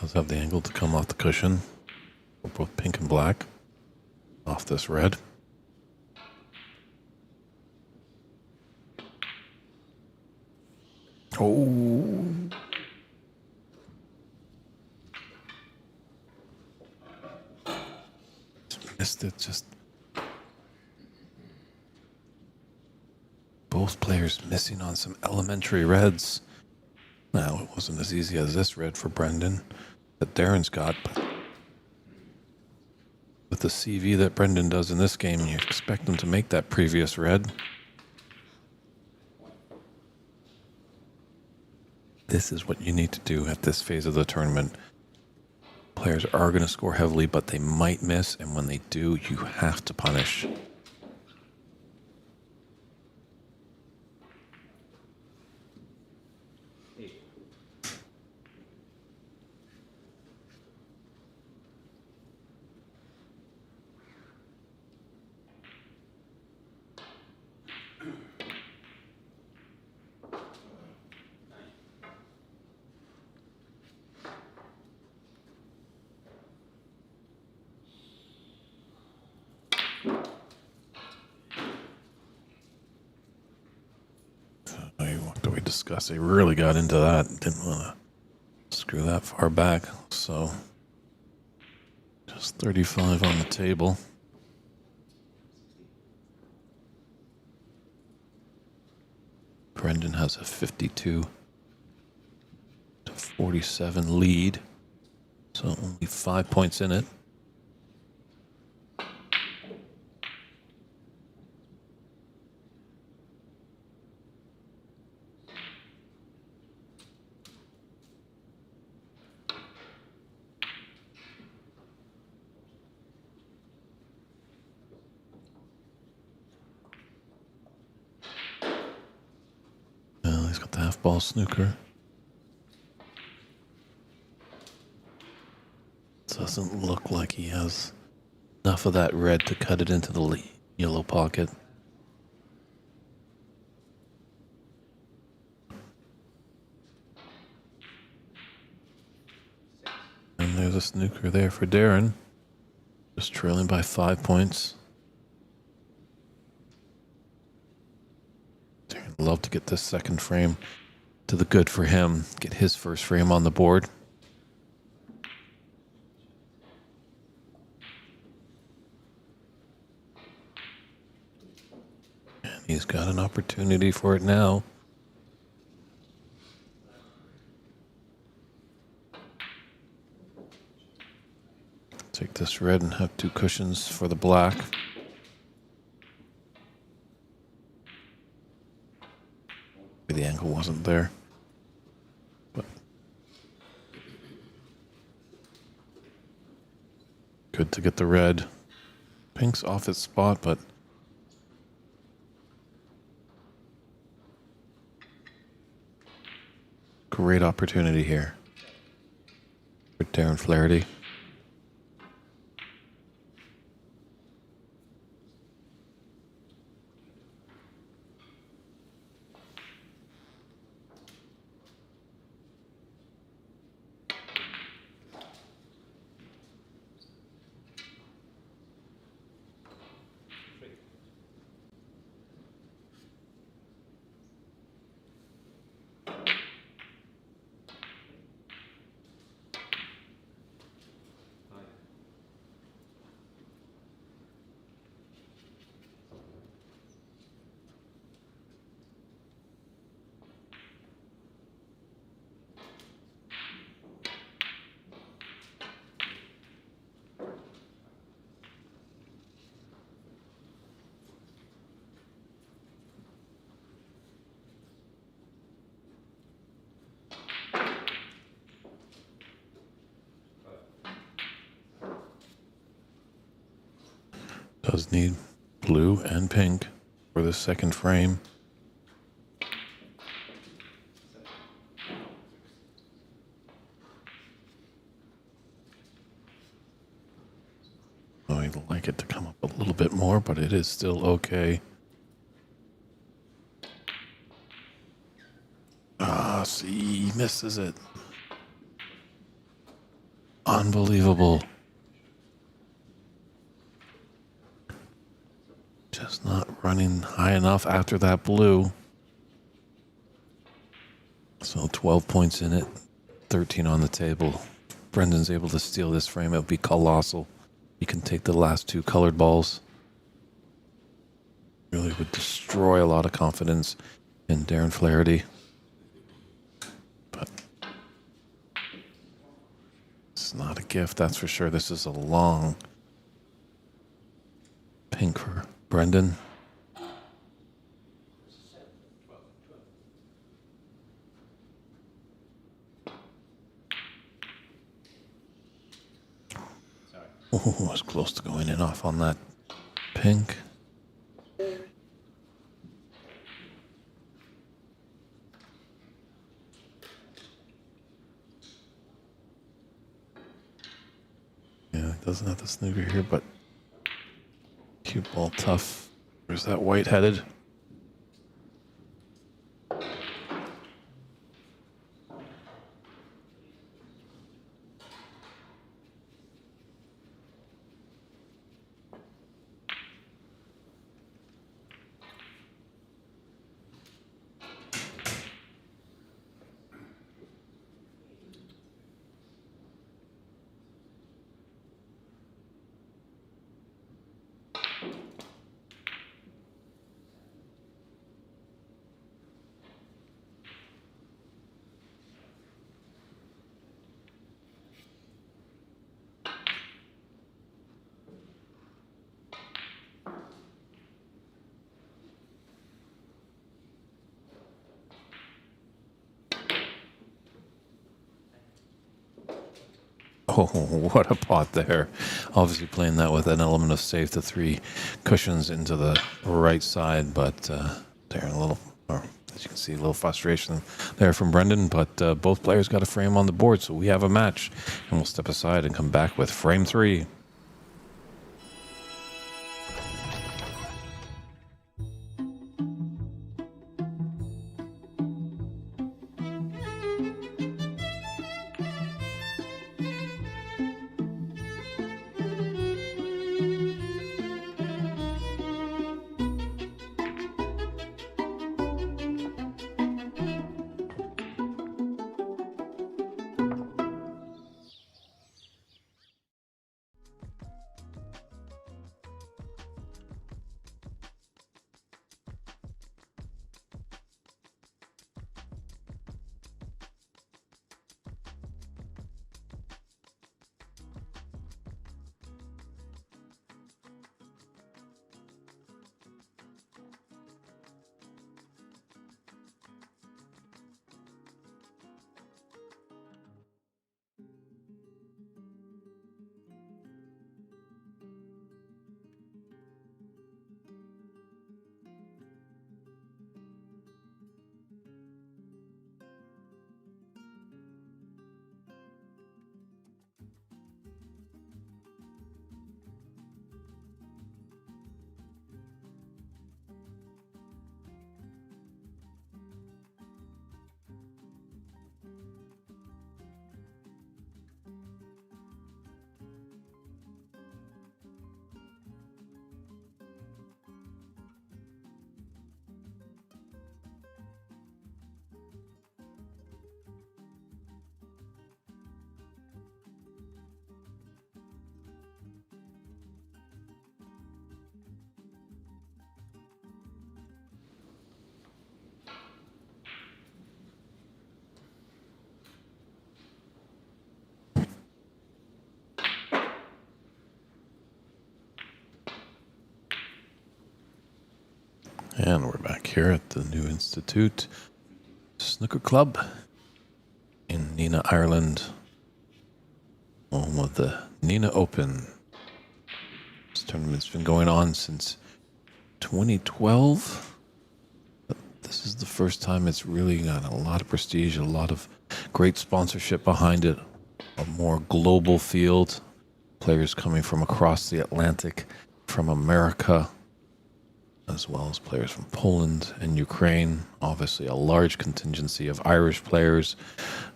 Does have the angle to come off the cushion. We're both pink and black. Off this red. Oh. Just missed it. Just both players missing on some elementary reds. Now, it wasn't as easy as this red for Brendan that Darren's got, but with the CV that Brendan does in this game, you expect him to make that previous red. This is what you need to do at this phase of the tournament. Players are going to score heavily, but they might miss, and when they do, you have to punish. They really got into that. Didn't want to screw that far back. So just 35 on the table. Brendan has a 52 to 47 lead. So only 5 points in it. He's got the half-ball snooker. Doesn't look like he has enough of that red to cut it into the yellow pocket. And there's a snooker there for Darren. Just trailing by 5 points. Darren would love to get this second frame to the good for him. Get his first frame on the board. And he's got an opportunity for it now. Take this red and have two cushions for the black. Maybe the angle wasn't there. But good to get the red. Pink's off its spot, but great opportunity here for Darren Flaherty. Does need blue and pink for the second frame. I'd like it to come up a little bit more, but it is still okay. Ah, see, he misses it. Unbelievable. Just not running high enough after that blue. So 12 points in it, 13 on the table. Brendan's able to steal this frame. It'll be colossal. He can take the last two colored balls. Really would destroy a lot of confidence in Darren Flaherty. But it's not a gift, that's for sure. This is a long pink for Brendan. Oh, I was close to going in off on that pink. Yeah, it doesn't have the snooker here, but cue ball tough. Where's that white headed? Oh, what a pot there. Obviously playing that with an element of save to 3 cushions into the right side, but Darren, a little, or as you can see, a little frustration there from Brendan, but both players got a frame on the board, so we have a match, and we'll step aside and come back with frame 3. And we're back here at the New Institute Snooker Club in Nenagh, Ireland, home of the Nenagh Open. It's tournament's been going on since 2012. But this is the first time it's really got a lot of prestige, a lot of great sponsorship behind it, a more global field, players coming from across the Atlantic, from America, as well as players from Poland and Ukraine. Obviously, a large contingency of Irish players,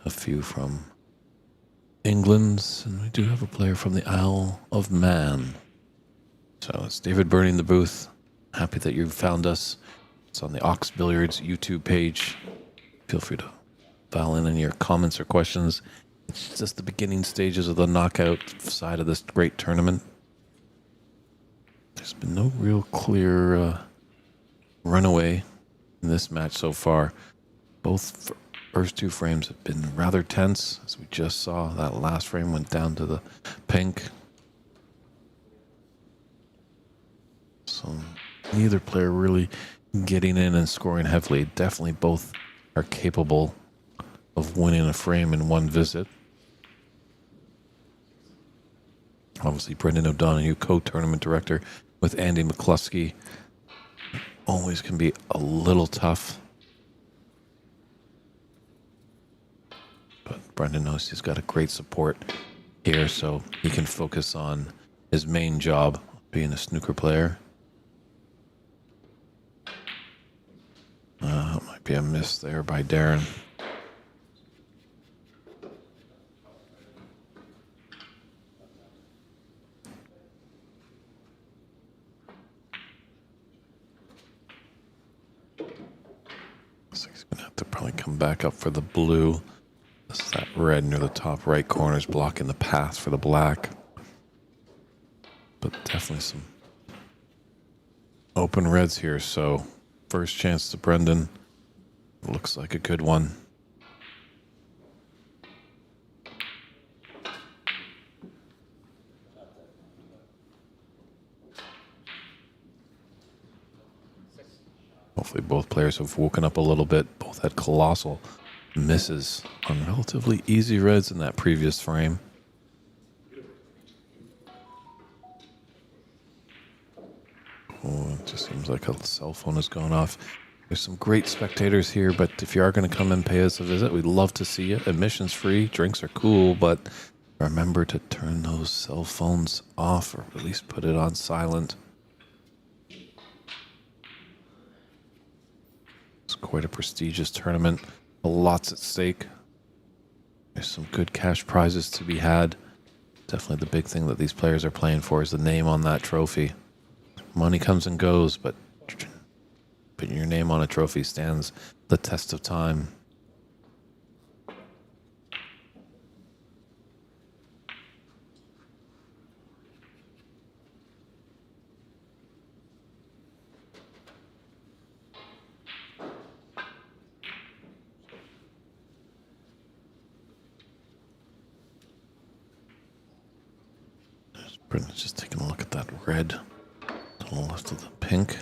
a few from England, and we do have a player from the Isle of Man. So it's David Burney in the booth. Happy that you found us. It's on the Ox Billiards YouTube page. Feel free to dial in any of your comments or questions. It's just the beginning stages of the knockout side of this great tournament. There's been no real clear runaway in this match so far. Both first two frames have been rather tense, as we just saw. That last frame went down to the pink. So neither player really getting in and scoring heavily. Definitely both are capable of winning a frame in one visit. Obviously, Brendan O'Donoghue, co-tournament director with Andy McCloskey, always can be a little tough. But Brendan knows he's got a great support here, so he can focus on his main job, being a snooker player. Might be a miss there by Darren. So he's going to have to probably come back up for the blue. This is that red near the top right corner is blocking the path for the black. But definitely some open reds here, so first chance to Brendan. Looks like a good one. Hopefully both players have woken up a little bit. Both had colossal misses on relatively easy reds in that previous frame. Oh, it just seems like a cell phone has gone off. There's some great spectators here, but if you are going to come and pay us a visit, we'd love to see you. Admission's free, drinks are cool, but remember to turn those cell phones off, or at least put it on silent. It's quite a prestigious tournament. Lots at stake. There's some good cash prizes to be had. Definitely the big thing that these players are playing for is the name on that trophy. Money comes and goes, but putting your name on a trophy stands the test of time. Brendan's just taking a look at that red to the left of the pink.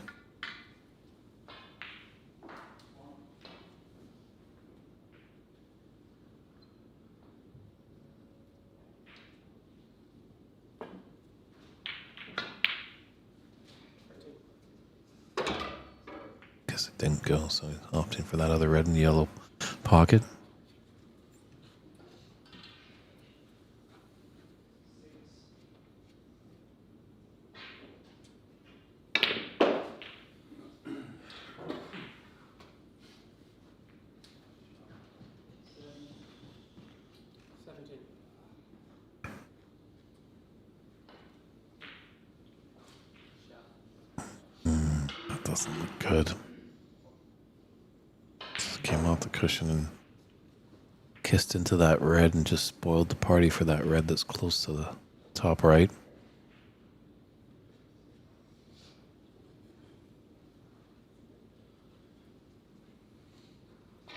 Guess it didn't go, so he's opting for that other red and yellow pocket. That doesn't look good. Just came off the cushion and kissed into that red and just spoiled the party for that red that's close to the top right.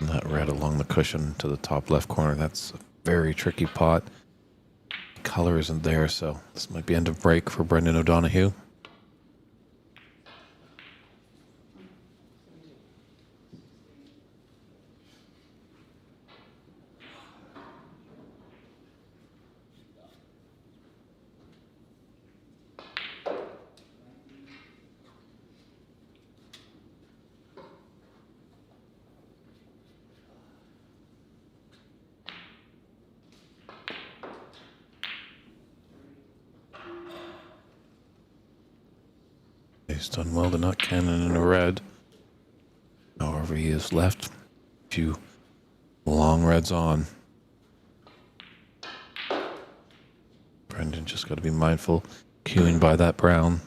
And that red along the cushion to the top left corner, that's a very tricky pot. Color isn't there, so this might be end of break for Brendan O'Donoghue. He's done well to not cannon in a red. However, he has left a few long reds on. Brendan just got to be mindful, queuing by that brown.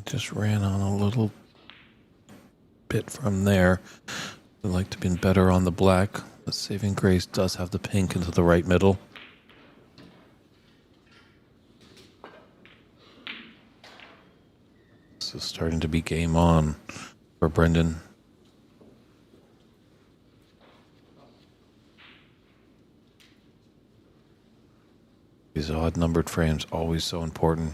Just ran on a little bit from there. I'd like to be better on the black. The saving grace does have the pink into the right middle. This is starting to be game on for Brendan. These odd numbered frames always so important.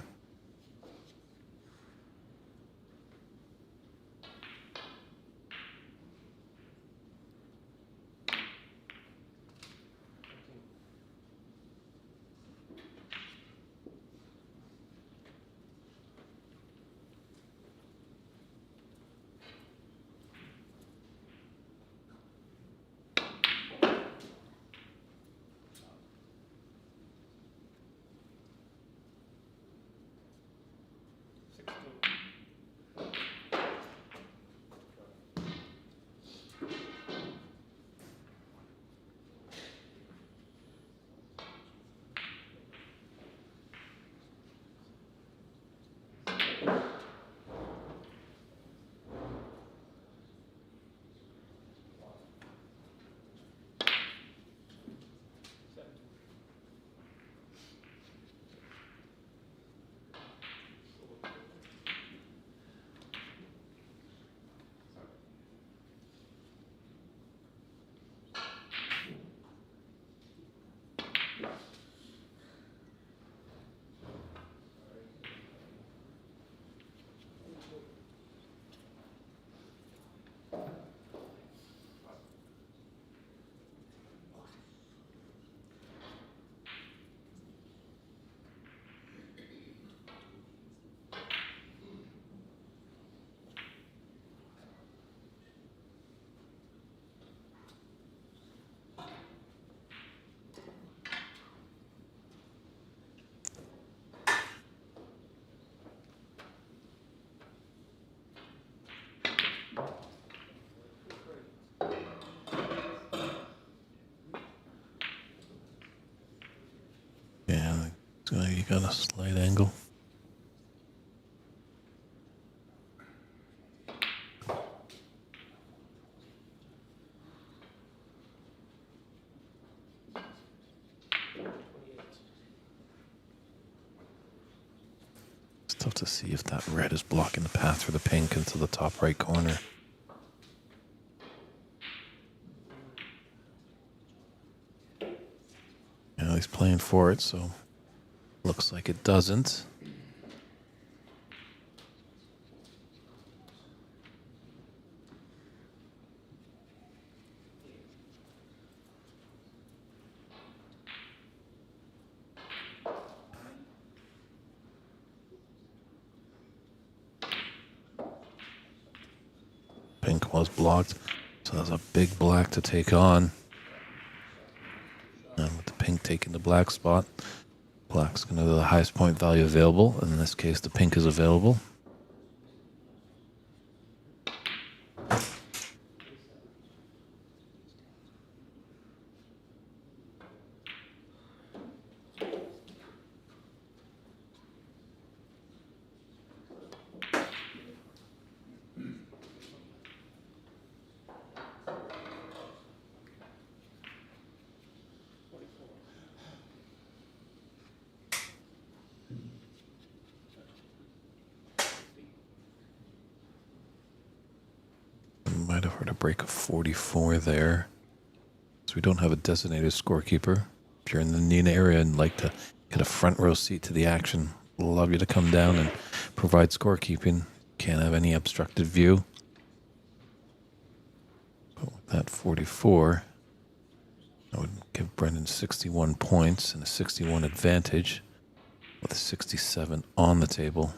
Yeah, so you got a slight angle. It's tough to see if that red is blocking the path for the pink into the top right corner. Yeah, he's playing for it, so looks like it doesn't. Pink was blocked, so that's a big black to take on. And with the pink taking the black spot, black's going to do the highest point value available. In this case, the pink is available. for a break of 44 there. So we don't have a designated scorekeeper. If you're in the Nenagh area and like to get a front row seat to the action, we'd love you to come down and provide scorekeeping. Can't have any obstructed view. But with that 44, I would give Brendan 61 points and a 61 advantage with a 67 on the table.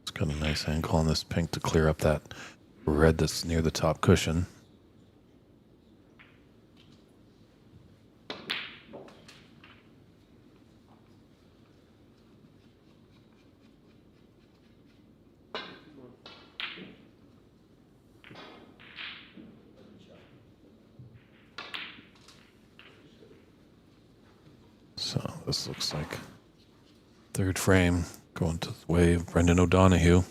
It's got a nice angle on this pink to clear up that red that's near the top cushion. So this looks like third frame going to the way of Brendan O'Donoghue.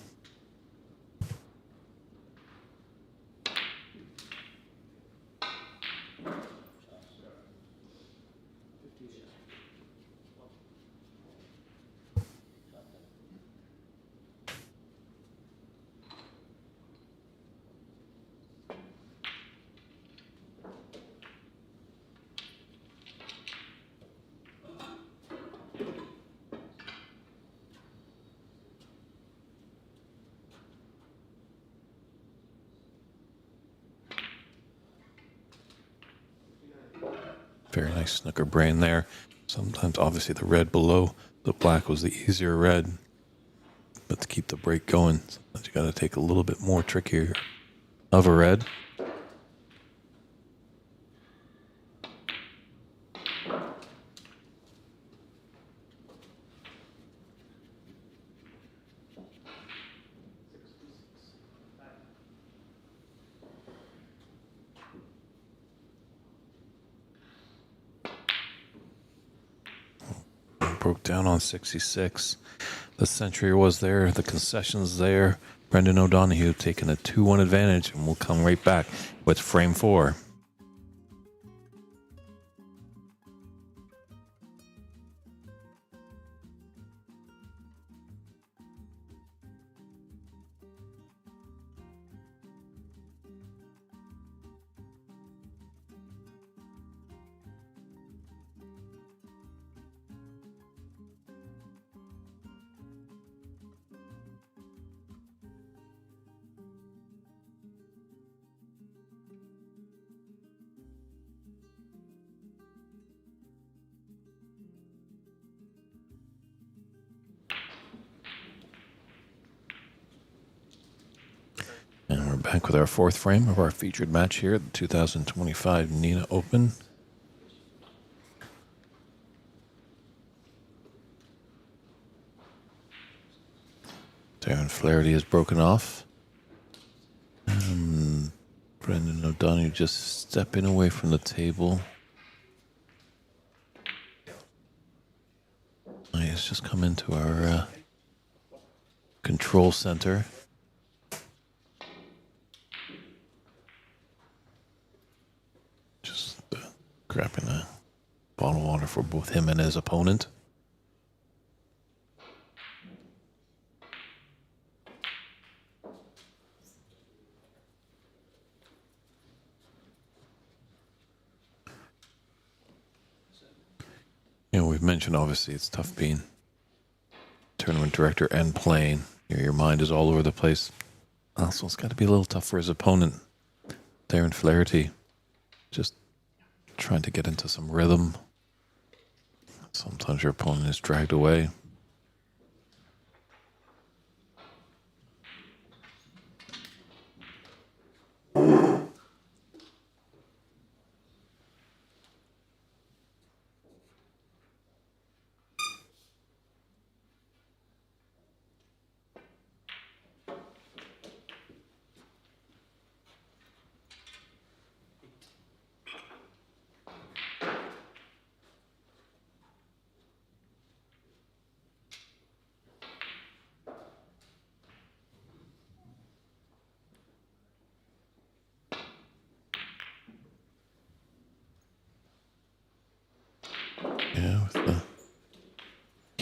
Very nice snooker brain there. Sometimes, obviously, the red below the black was the easier red. But to keep the break going, sometimes you got to take a little bit more trickier of a red. Broke down on 66. The century was there, the concessions there. Brendan O'Donoghue taking a 2-1 advantage, and we'll come right back with frame 4. And we're back with our fourth frame of our featured match here at the 2025 Nenagh Open. Darren Flaherty has broken off. Brendan O'Donoghue just stepping away from the table. He's just come into our control center. Just grabbing a bottle of water for both him and his opponent. You know, we've mentioned obviously it's tough being tournament director and playing. Your mind is all over the place. Also, it's got to be a little tough for his opponent, Darren Flaherty. Just trying to get into some rhythm. Sometimes your opponent is dragged away.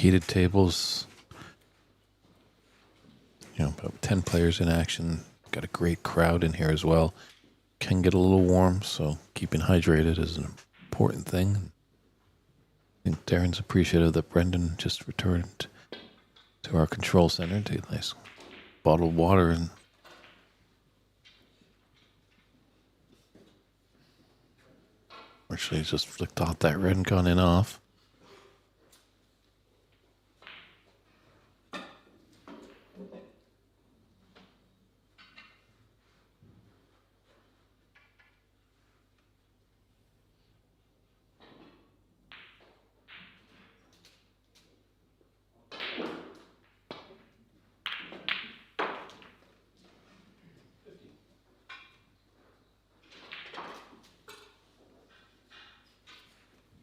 heated tables. You know, about 10 players in action. Got a great crowd in here as well. Can get a little warm, so keeping hydrated is an important thing. I think Darren's appreciative that Brendan just returned to our control center to get a nice bottle of water. And fortunately, he's just flicked off that red and gone in off.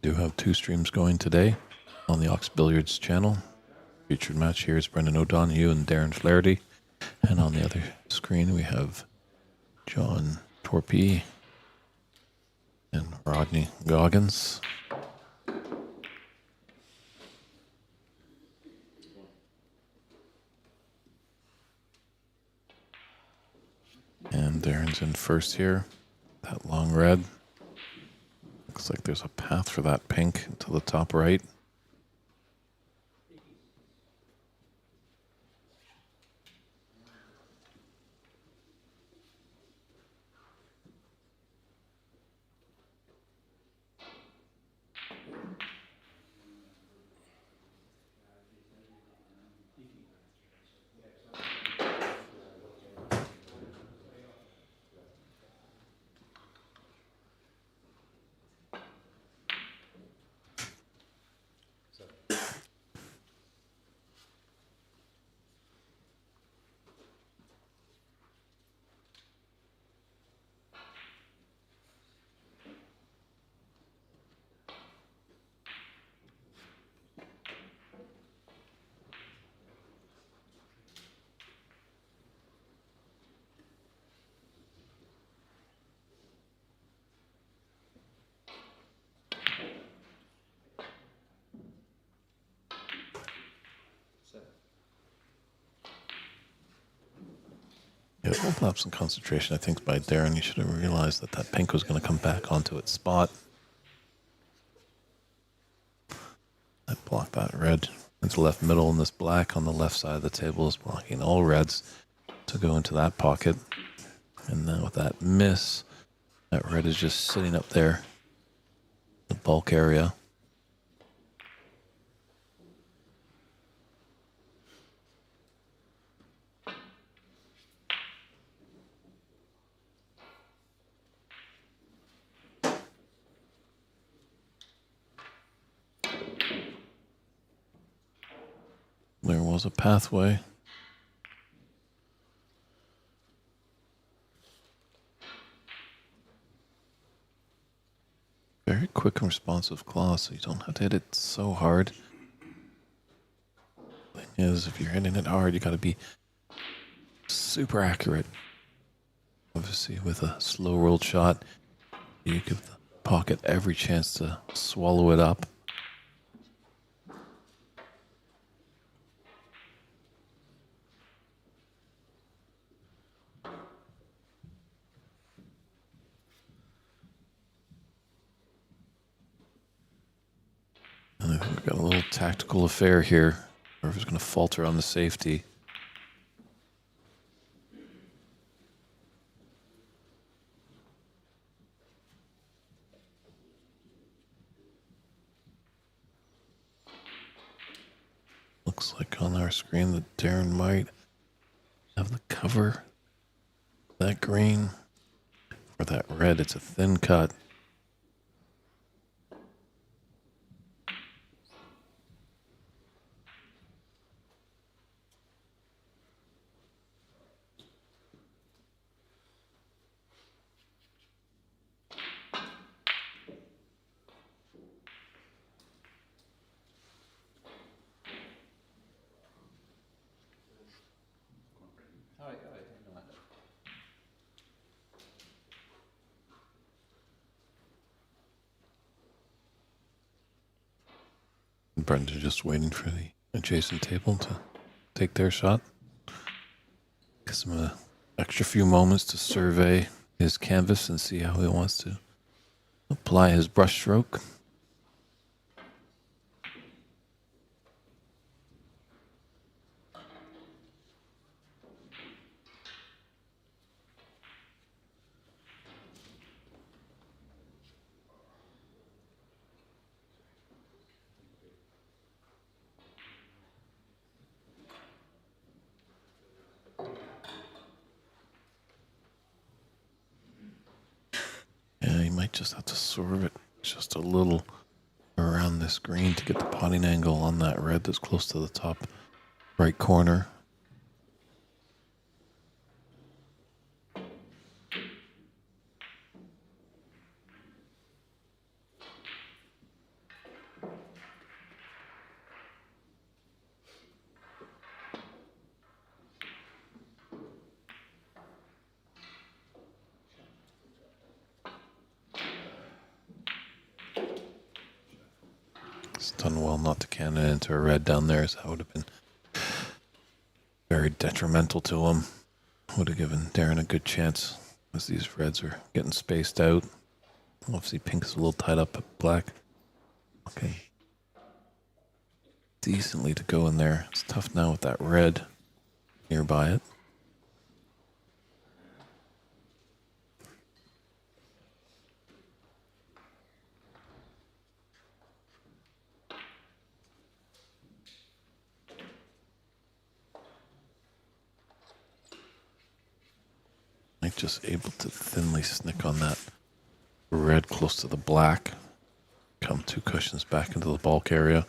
Do have 2 streams going today on the Ox Billiards channel. Featured match here is Brendan O'Donoghue and Darren Flaherty. And on the other screen we have John Torpey and Rodney Goggins. And Darren's in first here. That long red. Looks like there's a path for that pink to the top right. Yeah, a little lapse in concentration, I think, by Darren. You should have realized that that pink was going to come back onto its spot. I blocked that red into left middle, and this black on the left side of the table is blocking all reds to go into that pocket. And then with that miss, that red is just sitting up there, the bulk area. There was a pathway. Very quick and responsive claw, so you don't have to hit it so hard. Thing is, if you're hitting it hard, you got to be super accurate. Obviously, with a slow rolled shot, you give the pocket every chance to swallow it up. And I think we've got a little tactical affair here. Whoever's going to falter on the safety. Looks like on our screen that Darren might have the cover. That green. For that red, it's a thin cut. Burney just waiting for the adjacent table to take their shot. Gives him an extra few moments to survey his canvas and see how he wants to apply his brush stroke. Yeah, you might just have to swerve it just a little around this green to get the potting angle on that red that's close to the top right corner. It's done well not to can it into a red down there, so that would have been very detrimental to him. Would have given Darren a good chance as these reds are getting spaced out. Obviously, pink's a little tied up at black. Okay. Decently to go in there. It's tough now with that red nearby it. Like just able to thinly snick on that red close to the black. Come 2 cushions back into the bulk area.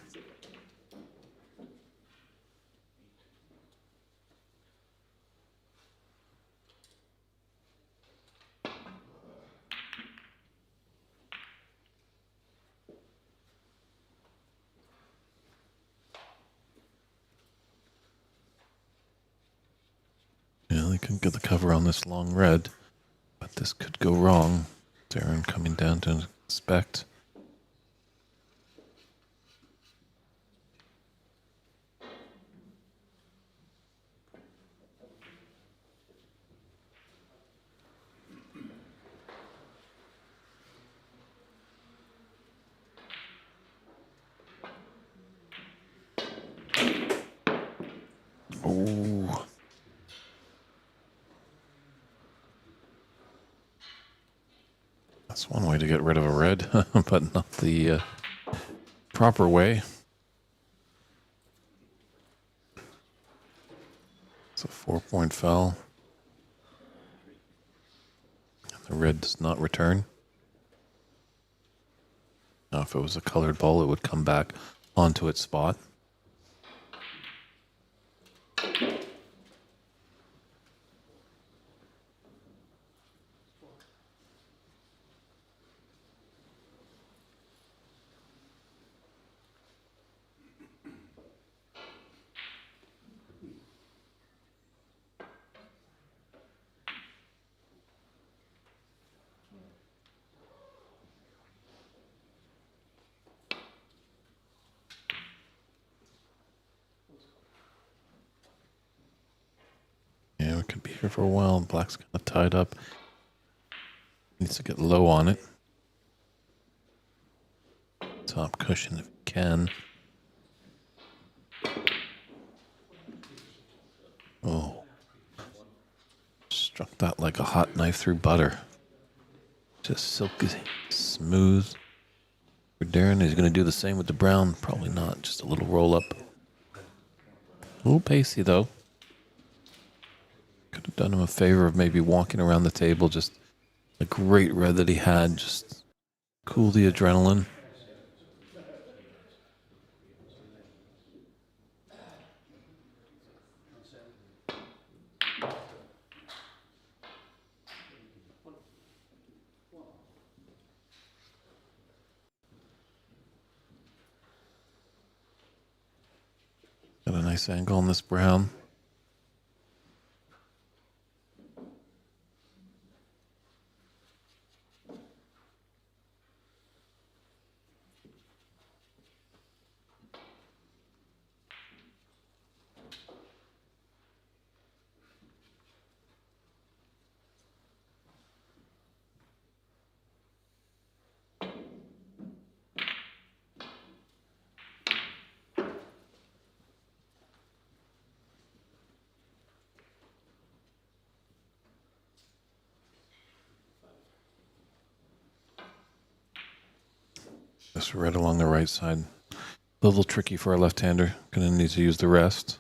Yeah, they couldn't get the cover on this long red, but this could go wrong. Darren coming down to inspect. Oh. That's one way to get rid of a red, but not the proper way. It's a 4-point foul. And the red does not return. Now, if it was a colored ball, it would come back onto its spot. Yeah, we could be here for a while. Black's kind of tied up. Needs to get low on it. Top cushion if you can. Oh. Struck that like a hot knife through butter. Just silky smooth. For Darren, he's going to do the same with the brown. Probably not. Just a little roll up. A little pacey, though. Could have done him a favor of maybe walking around the table. Just a great red that he had. Just cool the adrenaline. Got a nice angle on this brown. Just red along the right side. A little tricky for a left-hander. Gonna need to use the rest.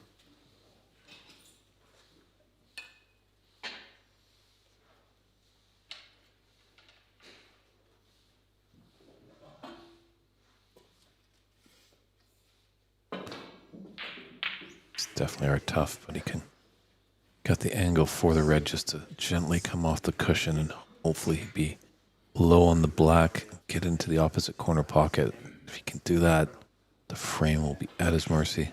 It's definitely are tough, but he can got the angle for the red just to gently come off the cushion and hopefully be low on the black, get into the opposite corner pocket. If he can do that, the frame will be at his mercy.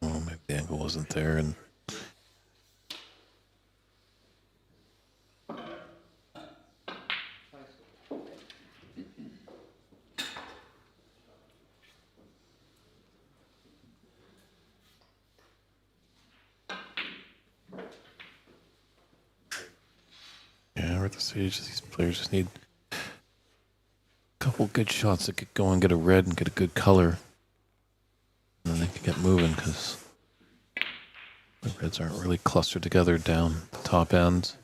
Oh, maybe the angle wasn't there, and yeah, we're at the stage these players just need a couple good shots that get going, get a red and get a good color, and then they can get moving because the reds aren't really clustered together down the top ends.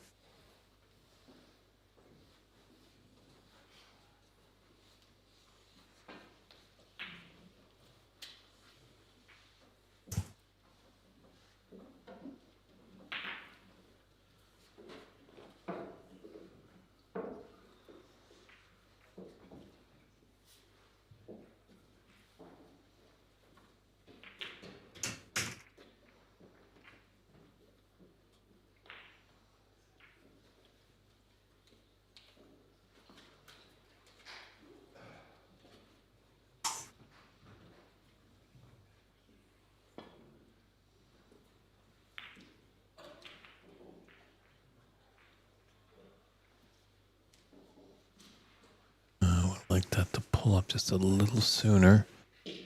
I would like that to pull up just a little sooner. It's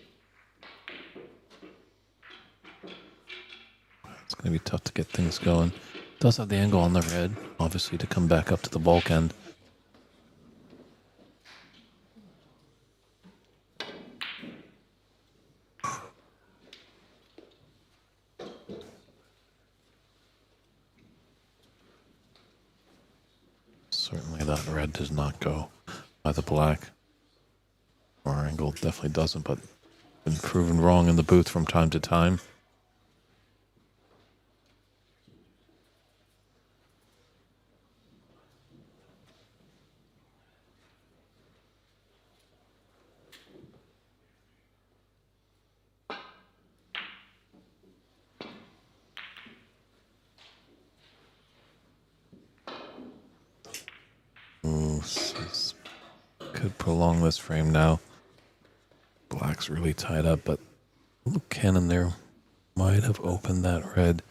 going to be tough to get things going. Does have the angle on the red, obviously, to come back up to the bulk end. Certainly that red does not go by the black. Our angle definitely doesn't, but been proven wrong in the booth from time to time. Ooh, could prolong this frame now. Black's really tied up, but a little cannon there might have opened that red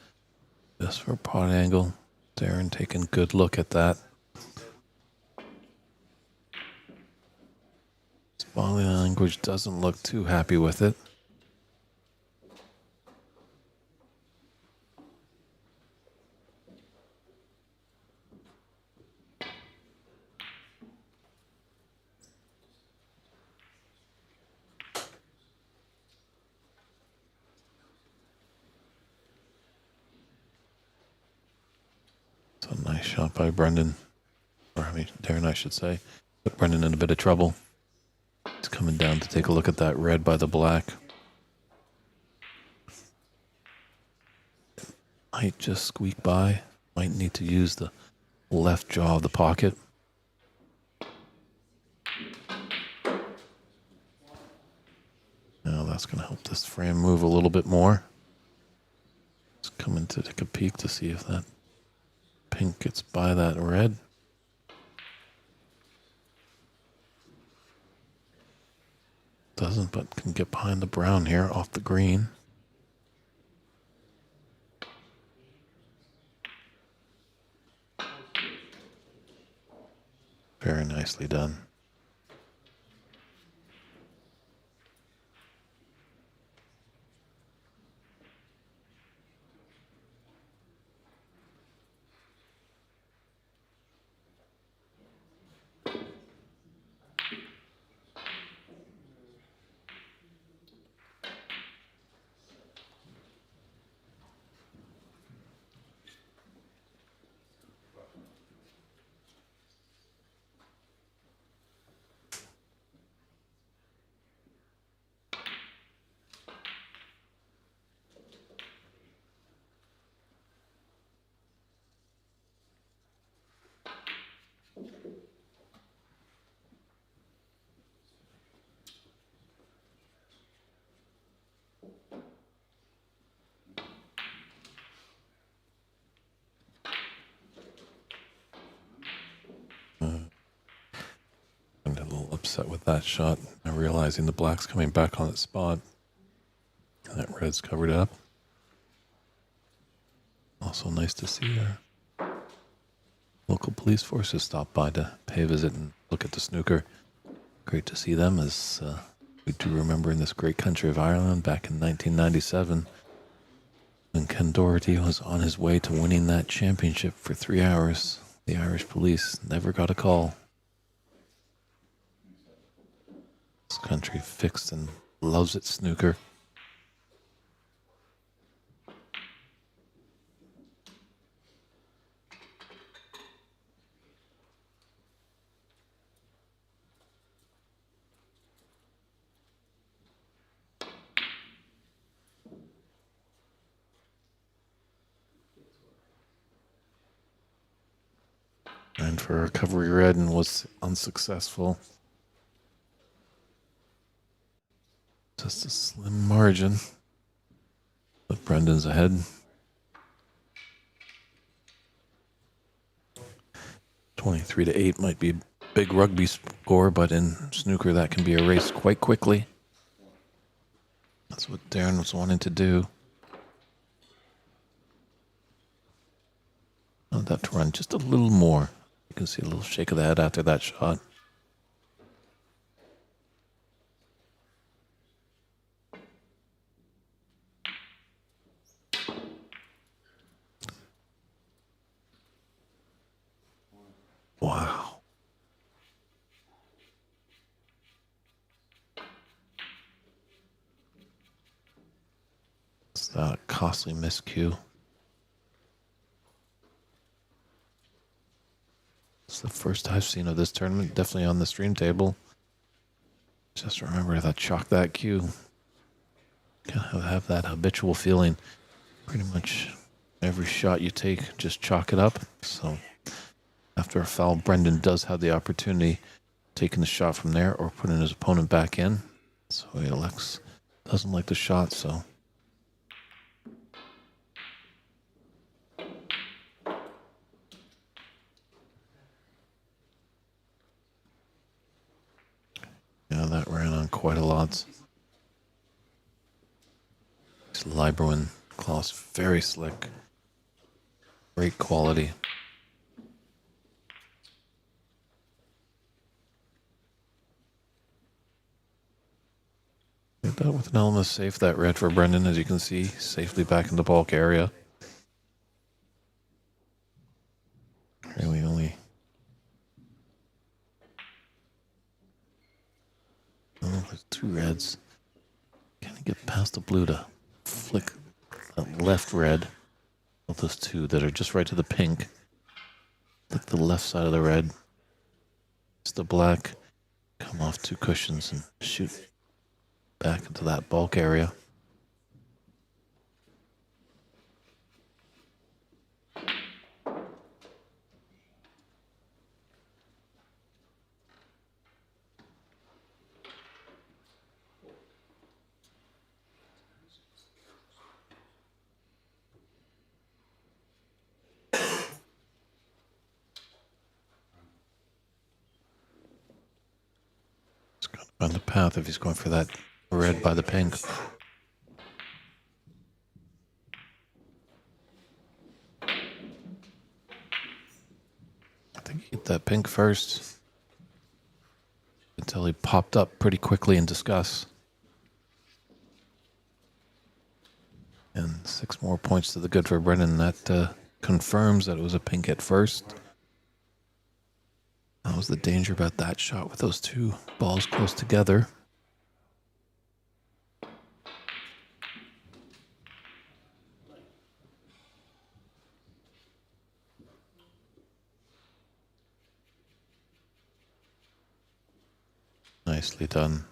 just for a pot angle. Darren taking a good look at that. His body language doesn't look too happy with it. It's a nice shot by Brendan. Or, I mean, Darren, I should say. Put Brendan in a bit of trouble. He's coming down to take a look at that red by the black. Might just squeak by. Might need to use the left jaw of the pocket. Now that's going to help this frame move a little bit more. Just coming to take a peek to see if that pink gets by that red. Doesn't, but can get behind the brown here off the green. Very nicely done. upset with that shot. And realizing the black's coming back on its spot. And that red's covered up. Also nice to see our local police forces stop by to pay a visit and look at the snooker. Great to see them, as we do remember in this great country of Ireland back in 1997 when Ken Doherty was on his way to winning that championship for 3 hours. The Irish police never got a call. This country fixed and loves its snooker. And for recovery, Redden was unsuccessful. Just a slim margin. But Brendan's ahead. 23-8 might be a big rugby score, but in snooker that can be erased quite quickly. That's what Darren was wanting to do. I want that to run just a little more. You can see a little shake of the head after that shot. Wow. It's that costly miscue. It's the first I've seen of this tournament, definitely on the stream table. Just remember that chalk that cue. Kind of have that habitual feeling. Pretty much every shot you take, just chalk it up. So after a foul, Brendan does have the opportunity taking the shot from there or putting his opponent back in. So he elects, doesn't like the shot, so. Yeah, that ran on quite a lot. Libro and Klaus, very slick. Great quality. Did that with an element of safe, that red for Brendan, as you can see, safely back in the bulk area. Really only... Oh, there's two reds. Can you get past the blue to flick that left red? Of those two that are just right to the pink. Flick the left side of the red. It's the black. Come off two cushions and shoot back into that bulk area. On the path if he's going for that red by the pink. I think he hit that pink first until he popped up pretty quickly in disgust. And 6 more points to the good for Brennan. That confirms that it was a pink at first. That was the danger about that shot with those two balls close together. Nicely done.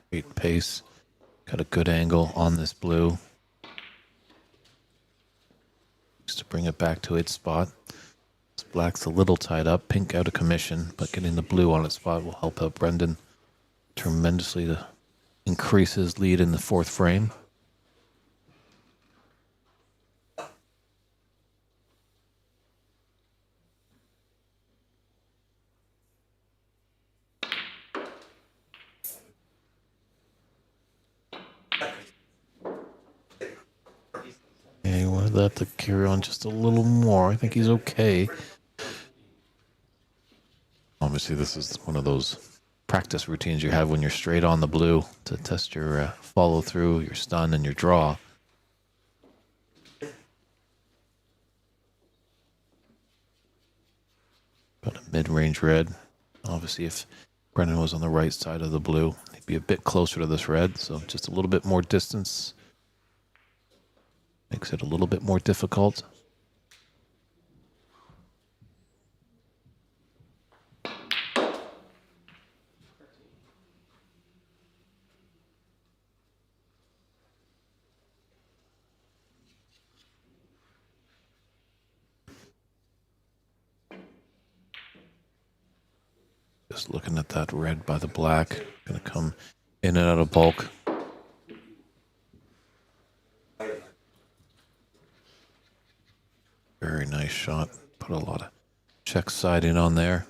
Great pace. Got a good angle on this blue. Just to bring it back to its spot. Black's a little tied up, pink out of commission, but getting the blue on its spot will help out Brendan tremendously to increase his lead in the 4th frame. that to carry on just a little more. I think he's okay. Obviously, this is one of those practice routines you have when you're straight on the blue to test your follow through, your stun, and your draw. Got a mid-range red. Obviously, if Brennan was on the right side of the blue, he'd be a bit closer to this red, so just a little bit more distance makes it a little bit more difficult. Just looking at that red by the black. Going to come in and out of bulk. Very nice shot. Put a lot of check siding on there.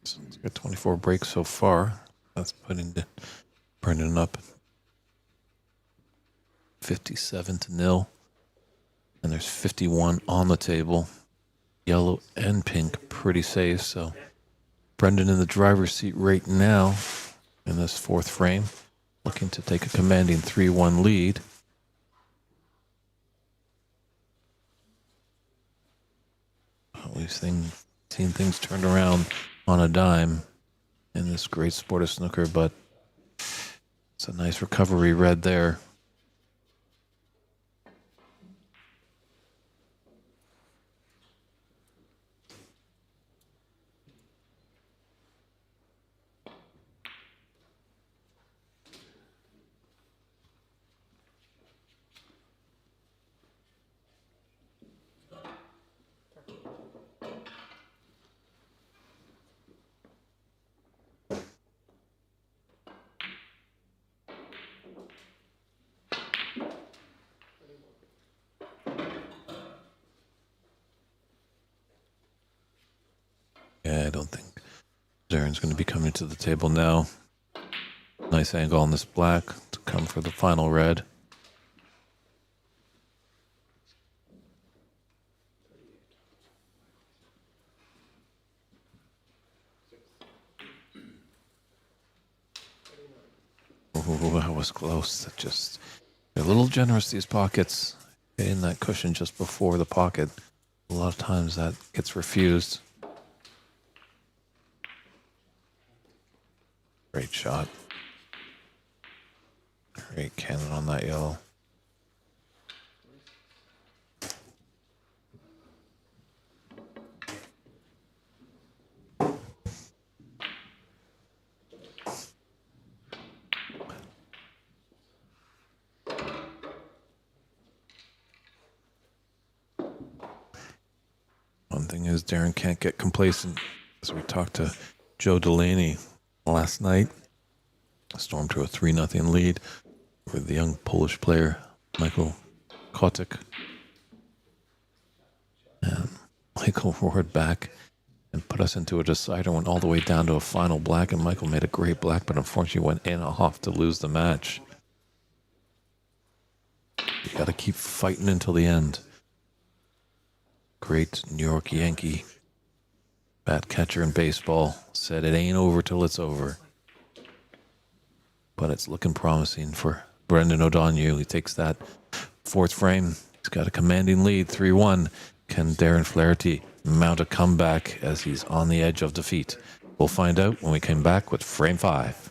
So it's got 24 breaks so far. That's putting Brendan up 57-0. And there's 51 on the table. Yellow and pink pretty safe. So Brendan in the driver's seat right now in this fourth frame, looking to take a commanding 3-1 lead. We've seen things turned around on a dime in this great sport of snooker, but it's a nice recovery red there. Yeah, I don't think Zaren's going to be coming to the table now. Nice angle on this black to come for the final red. Oh, that was close. That just, they're a little generous, these pockets. Getting that cushion just before the pocket. A lot of times that gets refused. Great shot. Great cannon on that yellow. One thing is Darren can't get complacent. As we talked to Joe Delaney last night, stormed to a 3-0 lead over the young Polish player Michael Kotek. And Michael roared back and put us into a decider, went all the way down to a final black, and Michael made a great black, but unfortunately went in off to lose the match. You got to keep fighting until the end. Great New York Yankee bat catcher in baseball said it ain't over till it's over. But it's looking promising for Brendan O'Donoghue. He takes that fourth frame. He's got a commanding lead, 3-1. Can Darren Flaherty mount a comeback as he's on the edge of defeat? We'll find out when we come back with frame 5.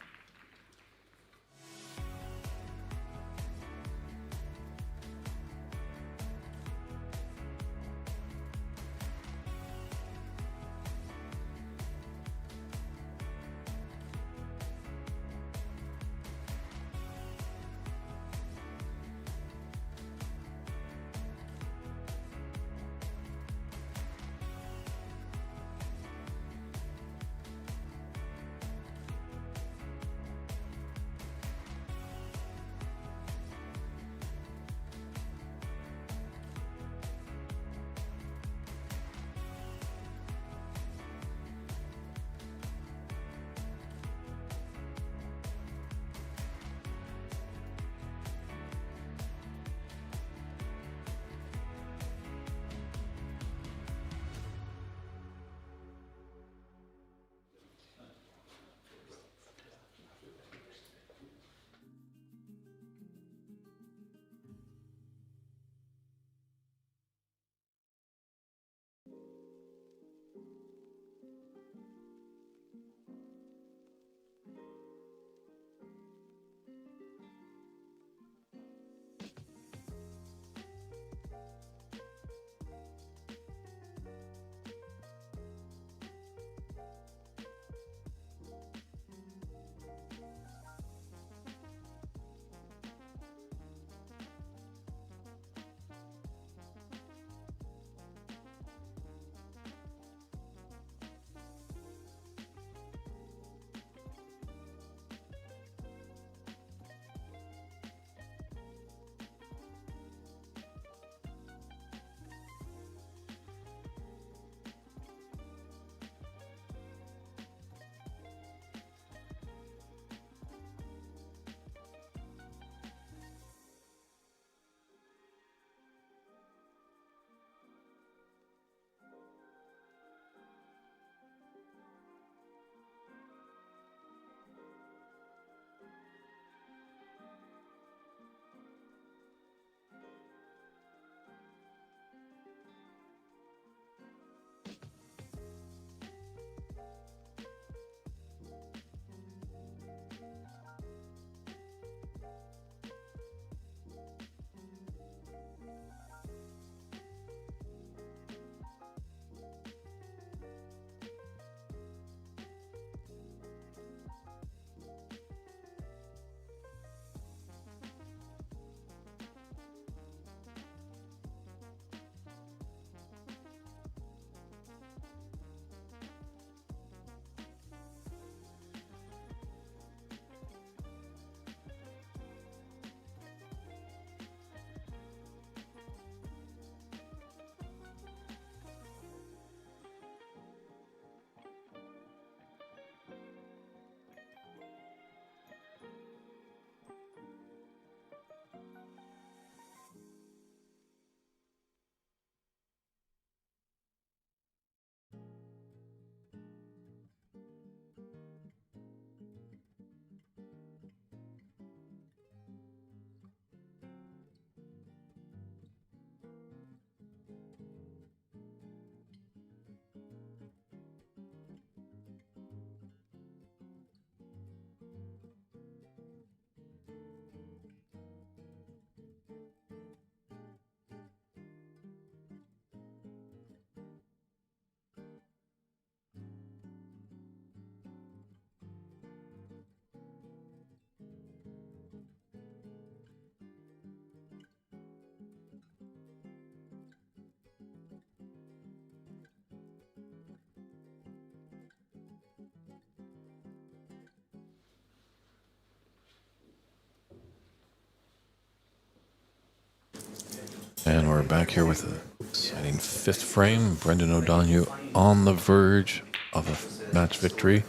And we're back here with an exciting fifth frame. Brendan O'Donoghue on the verge of a match victory.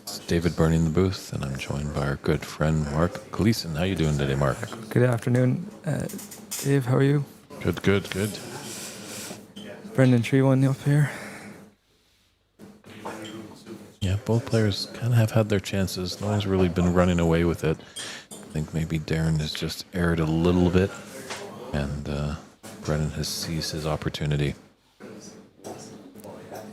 It's David Burney in the booth, and I'm joined by our good friend Mark Gleason. How you doing today, Mark? Good afternoon. Dave, how are you? Good, good, good. Brendan 3-1 up here. Yeah, both players kind of have had their chances. No one's really been running away with it. I think maybe Darren has just erred a little bit, and Brendan has seized his opportunity.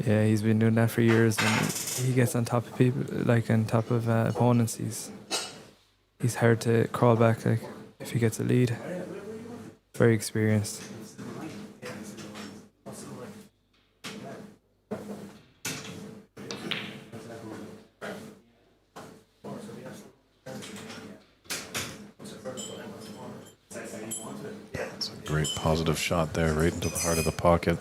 Yeah, he's been doing that for years, and he gets on top of people, like on top of opponents. He's hard to crawl back, like if he gets a lead. Very experienced. It's a great positive shot there, right into the heart of the pocket.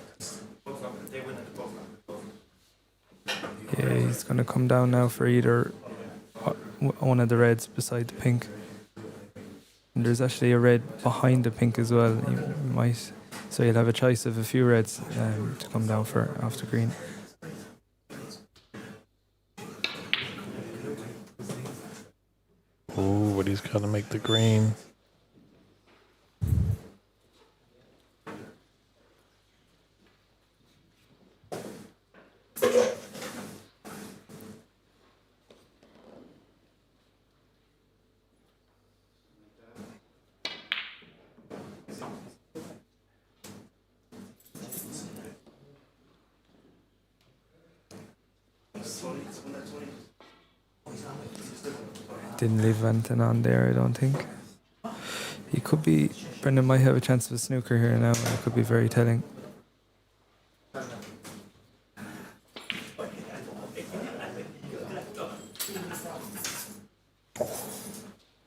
Yeah, he's going to come down now for either one of the reds beside the pink. And there's actually a red behind the pink as well. You might, so you'll have a choice of a few reds to come down for off the green. Oh, but he's got to make the green. Didn't leave anything on there, I don't think. He could be, Brendan might have a chance of a snooker here now, and it could be very telling.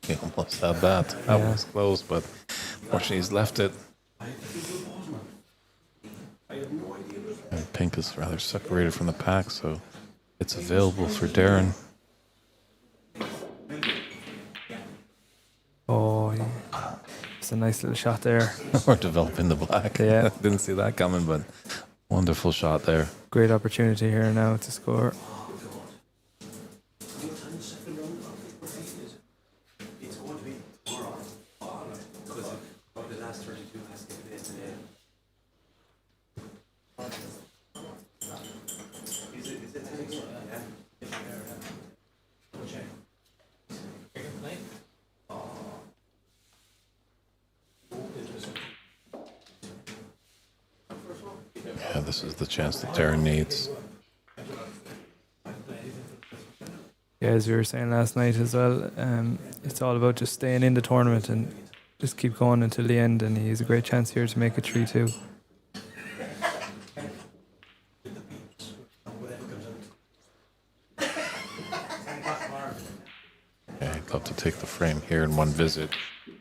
He almost had that. That was close, but unfortunately he's left it. And pink is rather separated from the pack, so it's available for Darren. Oh, yeah. It's a nice little shot there. We're developing the black. Yeah. Didn't see that coming, but wonderful shot there. Great opportunity here now to score. Yeah, this is the chance that Darren needs. Yeah, as we were saying last night as well, it's all about just staying in the tournament and just keep going until the end, and he has a great chance here to make it 3-2. Yeah, he'd love to take the frame here in one visit.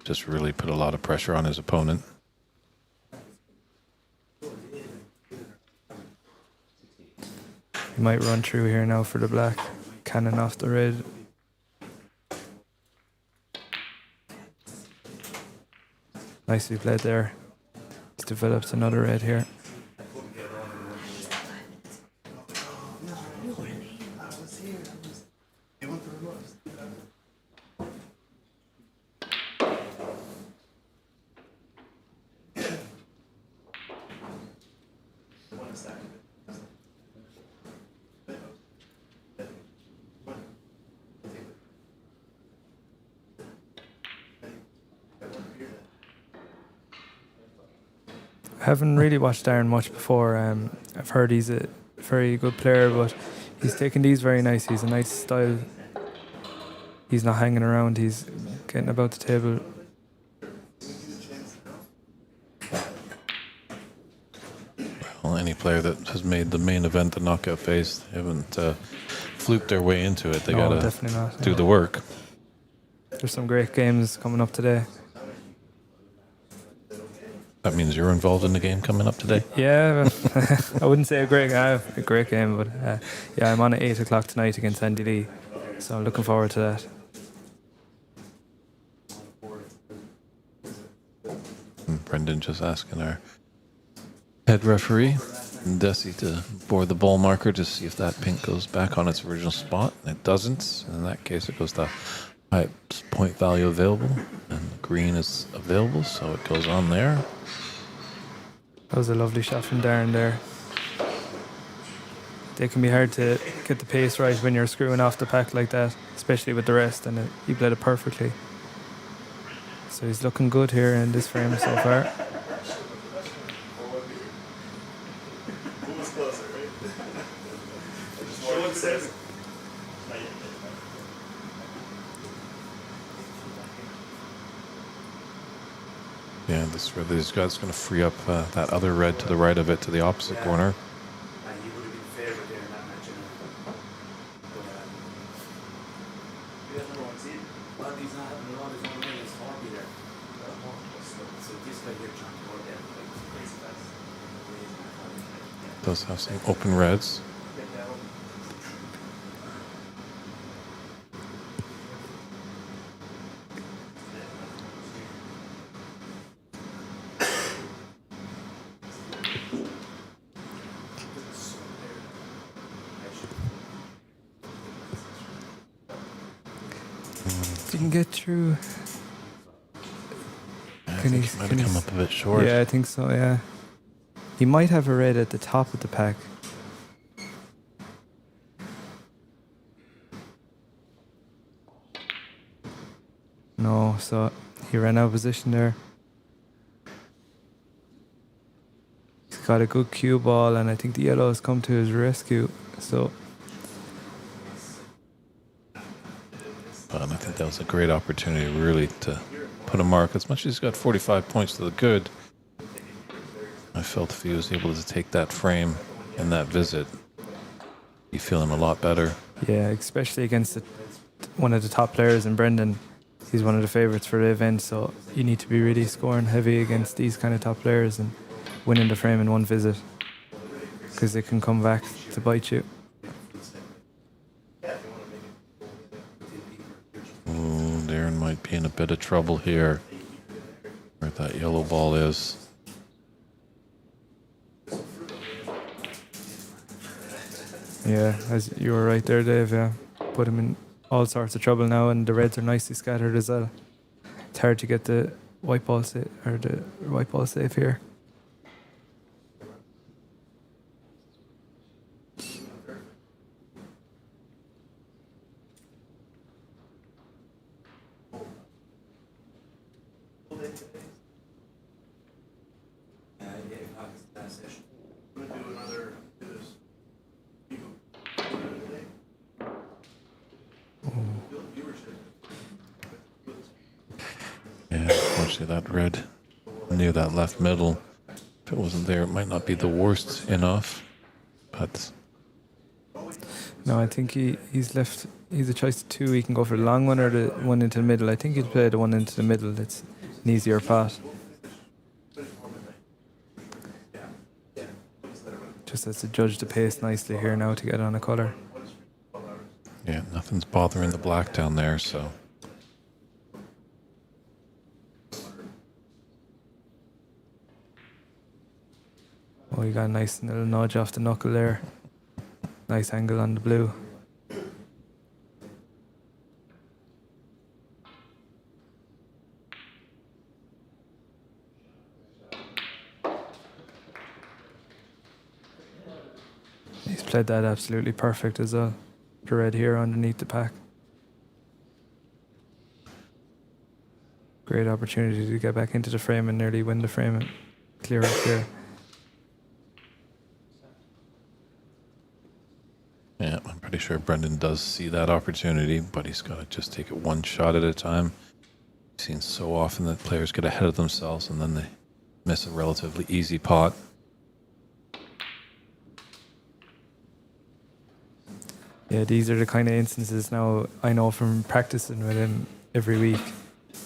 Just really put a lot of pressure on his opponent. He might run through here now for the black. Cannon off the red. Nicely played there. He's developed another red here. I haven't really watched Darren much before. I've heard he's a very good player, but he's taking these very nice. He's a nice style. He's not hanging around. He's getting about the table. Well, any player that has made the main event the knockout phase, they haven't fluked their way into it. They No, gotta definitely not. do the work. There's some great games coming up today. That means you're involved in the game coming up today. Yeah, I wouldn't say a great game, but yeah, I'm on at 8 o'clock tonight against Andy Lee, so I'm looking forward to that. Brendan just asking our head referee, Desi, to board the ball marker to see if that pink goes back on its original spot. It doesn't. In that case, it goes to highest point value available, and the green is available, so it goes on there. That was a lovely shot from Darren there. They can be hard to get the pace right when you're screwing off the pack like that, especially with the rest, and he played it perfectly. So he's looking good here in this frame so far. Yeah, this red is going to free up that other red to the right of it, to the opposite corner. He would have been favourite there in that match, you guys number one seed? Well, he's not having a lot of fun there. It's hard to be there. So this guy here trying to work out like crazy fast. Does have some open reds. If you can get through. I think he might have come up a bit short. Yeah, I think so, yeah. He might have a red at the top of the pack. No, so he ran out of position there. He's got a good cue ball, and I think the yellow has come to his rescue. So And I think that was a great opportunity, really, to put a mark. As much as he's got 45 points to the good, I felt if he was able to take that frame in that visit, he'd be feeling a lot better. yeah, especially against one of the top players in Brendan. He's one of the favourites for the event, so you need to be really scoring heavy against these kind of top players and winning the frame in one visit, because they can come back to bite you. Ooh, Darren might be in a bit of trouble here, where that yellow ball is. Yeah, as you were right there, Dave. Yeah, put him in all sorts of trouble now, and the reds are nicely scattered as well. It's hard to get the white ball safe here. Yeah, unfortunately that red near that left middle, if it wasn't there, it might not be the worst enough, but No, I think he's a choice of two. He can go for the long one or the one into the middle. I think he'll play the one into the middle. It's an easier path. Just has to judge the pace nicely here now to get on a colour. yeah, nothing's bothering the black down there, so. Oh, you got a nice little nudge off the knuckle there. Nice angle on the blue. He's played that absolutely perfect as well. The red here underneath the pack. Great opportunity to get back into the frame and nearly win the frame and clear up there. Yeah, I'm pretty sure Brendan does see that opportunity, but he's got to just take it one shot at a time. I've seen so often that players get ahead of themselves and then they miss a relatively easy pot. Yeah, these are the kind of instances now I know from practicing with him every week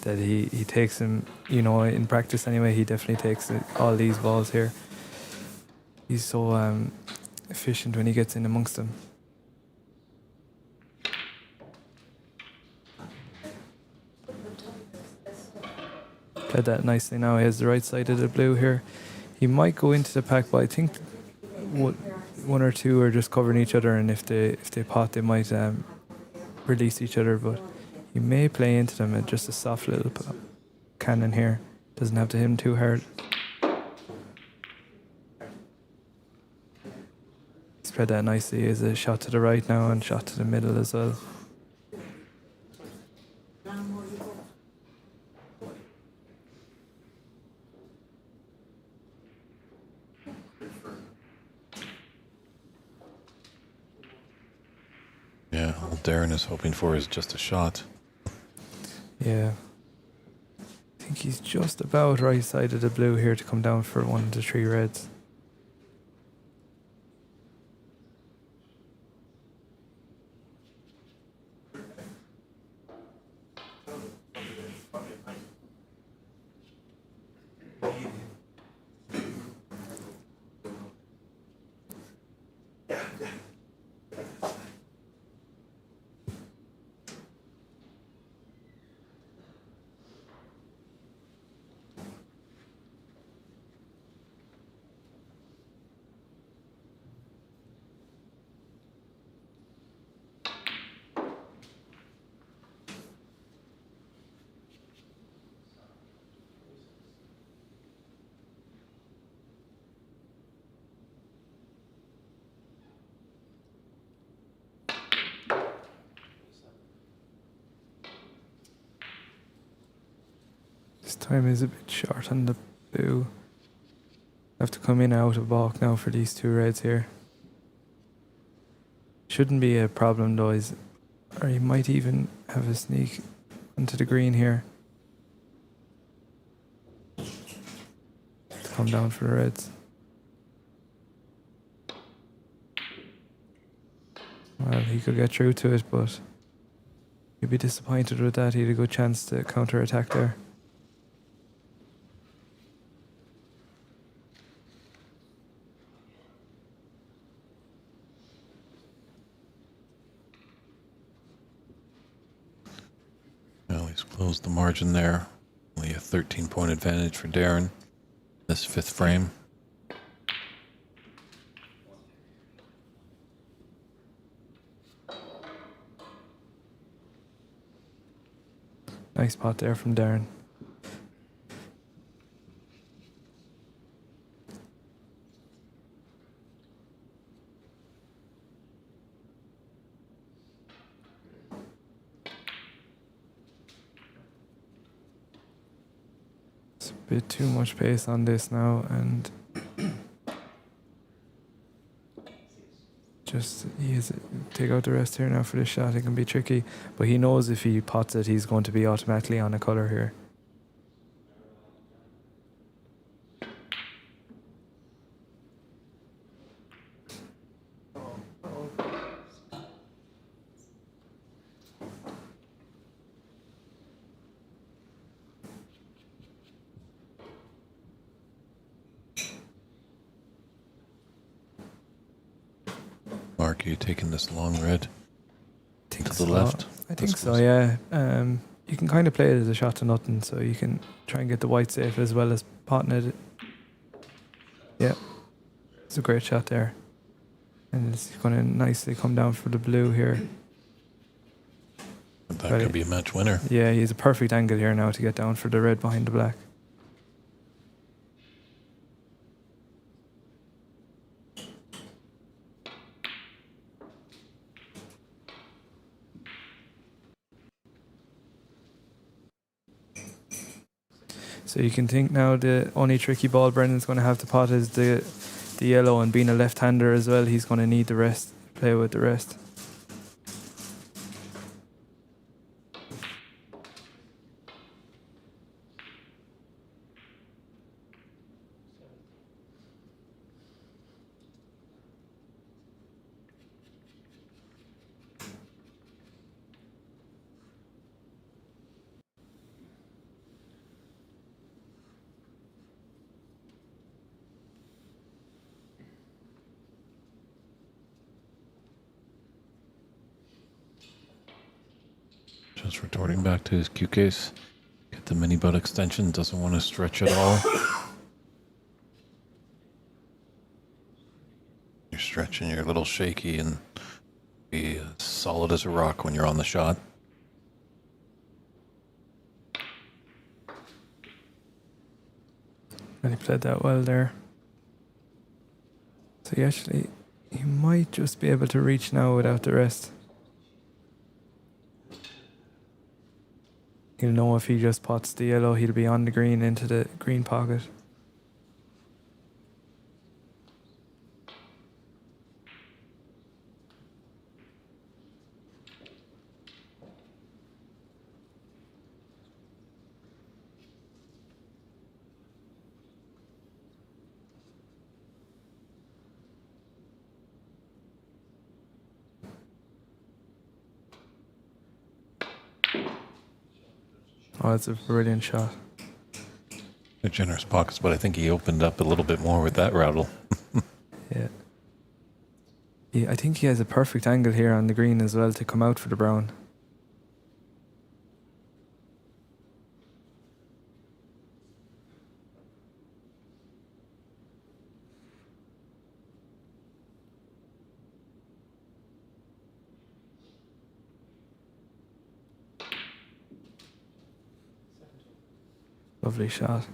that he takes them, you know, in practice anyway, he definitely takes all these balls here. He's so efficient when he gets in amongst them. played that nicely now. He has the right side of the blue here. He might go into the pack, but I think one or two are just covering each other, and if they pot, they might release each other. But he may play into them at just a soft little cannon here. Doesn't have to hit him too hard. Spread that nicely. Is a shot to the right now and shot to the middle as well. Yeah, all Darren is hoping for is just a shot. Yeah. I think he's just about right side of the blue here to come down for one of the three reds. This time is a bit short on the blue. Have to come in out of balk now for these two reds here. Shouldn't be a problem though, or he might even have a sneak onto the green here. Come down for the reds. Well, he could get through to it, but he'd be disappointed with that. He had a good chance to counter-attack there. Well, he's closed the margin there. Only a 13-point advantage for Darren. This fifth frame. Nice pot there from Darren. It's a bit too much pace on this now, and just take out the rest here now for this shot. It can be tricky, but he knows if he pots it, he's going to be automatically on a colour here. Mark, are you taking this long red to the So, left? I think so, yeah. You can kind of play it as a shot to nothing, so you can try and get the white safe as well as potting it. Yeah, it's a great shot there. And it's going to nicely come down for the blue here. That could be a match winner. Yeah, he has a perfect angle here now to get down for the red behind the black. So you can think now the only tricky ball Brendan's going to have to pot is the yellow, and being a left-hander as well, he's going to need the rest, play with the rest. Just retorting back to his cue case. Get the mini butt extension, doesn't want to stretch at all. You're stretching, you're a little shaky and be as solid as a rock when you're on the shot. And he played that well there. So he might just be able to reach now without the rest. He'll know if he just pots the yellow, he'll be on the green into the green pocket. Oh, that's a brilliant shot. They're generous pockets, but I think he opened up a little bit more with that rattle. Yeah, I think he has a perfect angle here on the green as well to come out for the brown. Lovely shot.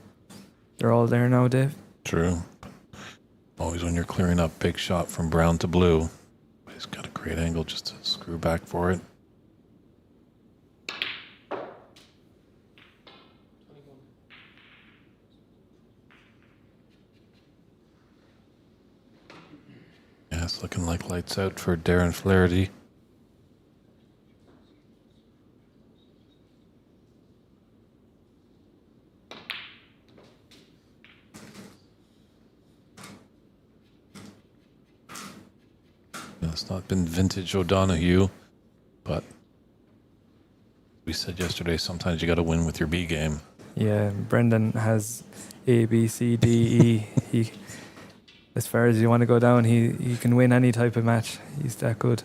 They're all there now, Dave. True. Always when you're clearing up, big shot from brown to blue. He's got a great angle just to screw back for it. Yeah, it's looking like lights out for Darren Flaherty. It's not been vintage O'Donoghue, but we said yesterday sometimes you got to win with your B game. Yeah, Brendan has A, B, C, D, E. As far as you want to go down, he can win any type of match. He's that good.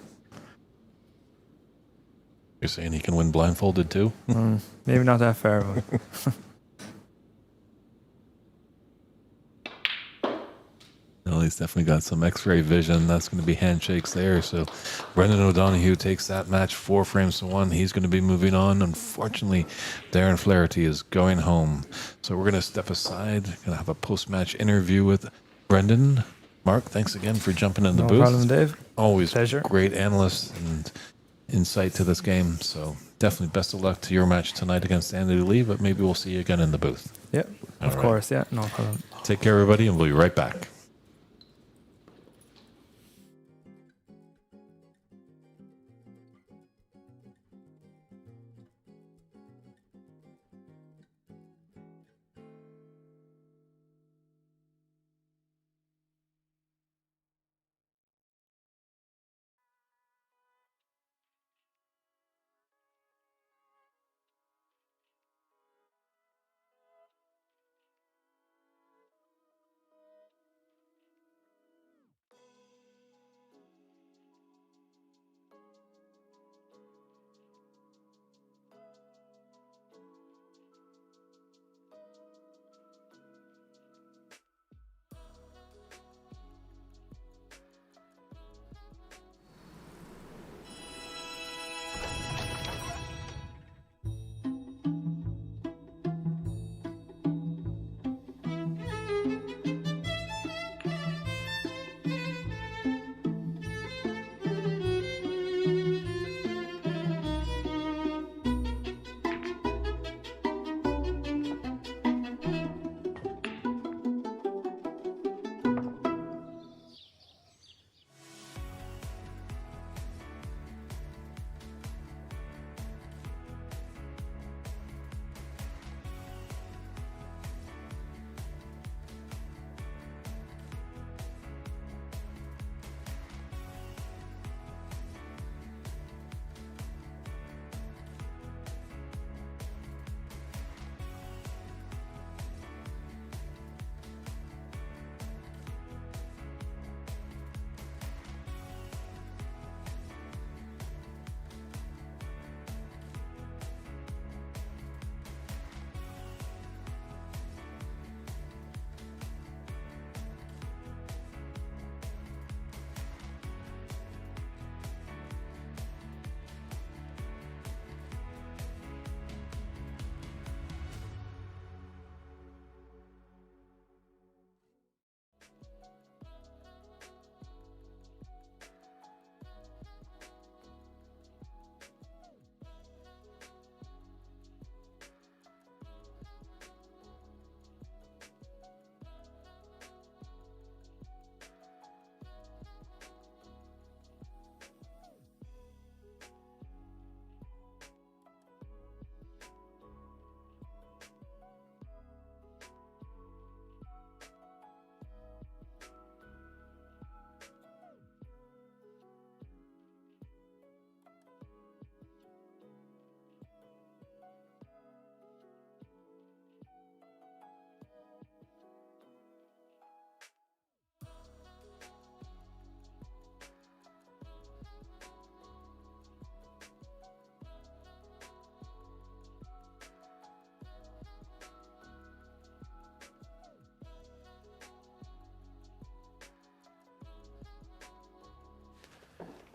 You're saying he can win blindfolded too? Maybe not that far, but Well, he's definitely got some X-ray vision. That's going to be handshakes there. So Brendan O'Donoghue takes that match 4 frames to 1. He's going to be moving on. Unfortunately, Darren Flaherty is going home. So we're going to step aside. Going to have a post-match interview with Brendan. Mark, thanks again for jumping in the booth. No problem, Dave. Always Pleasure. Great analyst and insight to this game. So definitely best of luck to your match tonight against Andy Lee, but maybe we'll see you again in the booth. Yeah, of course. Yeah, no problem. Take care, everybody, and we'll be right back.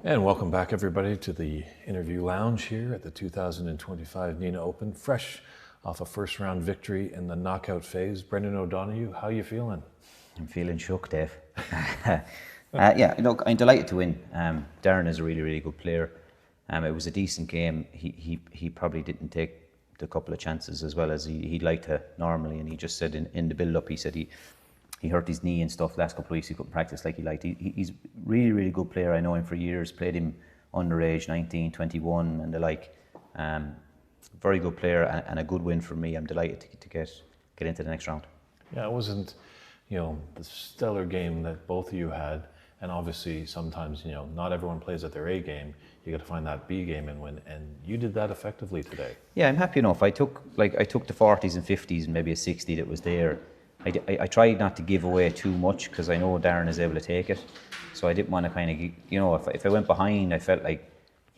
And welcome back, everybody, to the interview lounge here at the 2025 Nenagh Open, fresh off a first-round victory in the knockout phase. Brendan O'Donoghue, how you feeling? I'm feeling shook, Dave. Yeah, look, I'm delighted to win. Darren is a really, really good player. It was a decent game. He probably didn't take the couple of chances as well as he'd like to normally, and he just said in the build-up, he said he hurt his knee and stuff last couple of weeks. He couldn't practice like he liked. He's really, really good player. I know him for years. Played him underage, 19, 21 and the like. Very good player and a good win for me. I'm delighted to get into the next round. Yeah, it wasn't, the stellar game that both of you had. And obviously sometimes, not everyone plays at their A game. You got to find that B game and win. And you did that effectively today. Yeah, I'm happy enough. I took the 40s and 50s and maybe a 60 that was there. I tried not to give away too much because I know Darren is able to take it. So I didn't want to kind of, if I went behind, I felt like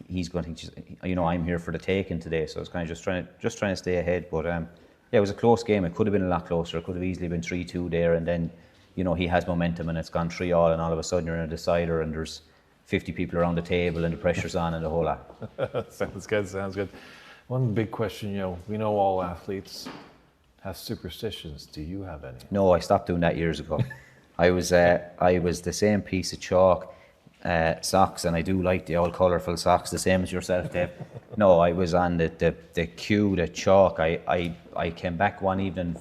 he's going to, I'm here for the taking today. So I was kind of just trying to stay ahead. But yeah, it was a close game. It could have been a lot closer. It could have easily been 3-2 there. And then, he has momentum and it's gone 3-all and all of a sudden you're in a decider and there's 50 people around the table and the pressure's on and the whole lot. Sounds good. One big question, we know all athletes have superstitions. Do you have any? No, I stopped doing that years ago. I was the same piece of chalk, socks, and I do like the old colourful socks, the same as yourself, Dave. No, I was on the cue, the chalk. I came back one evening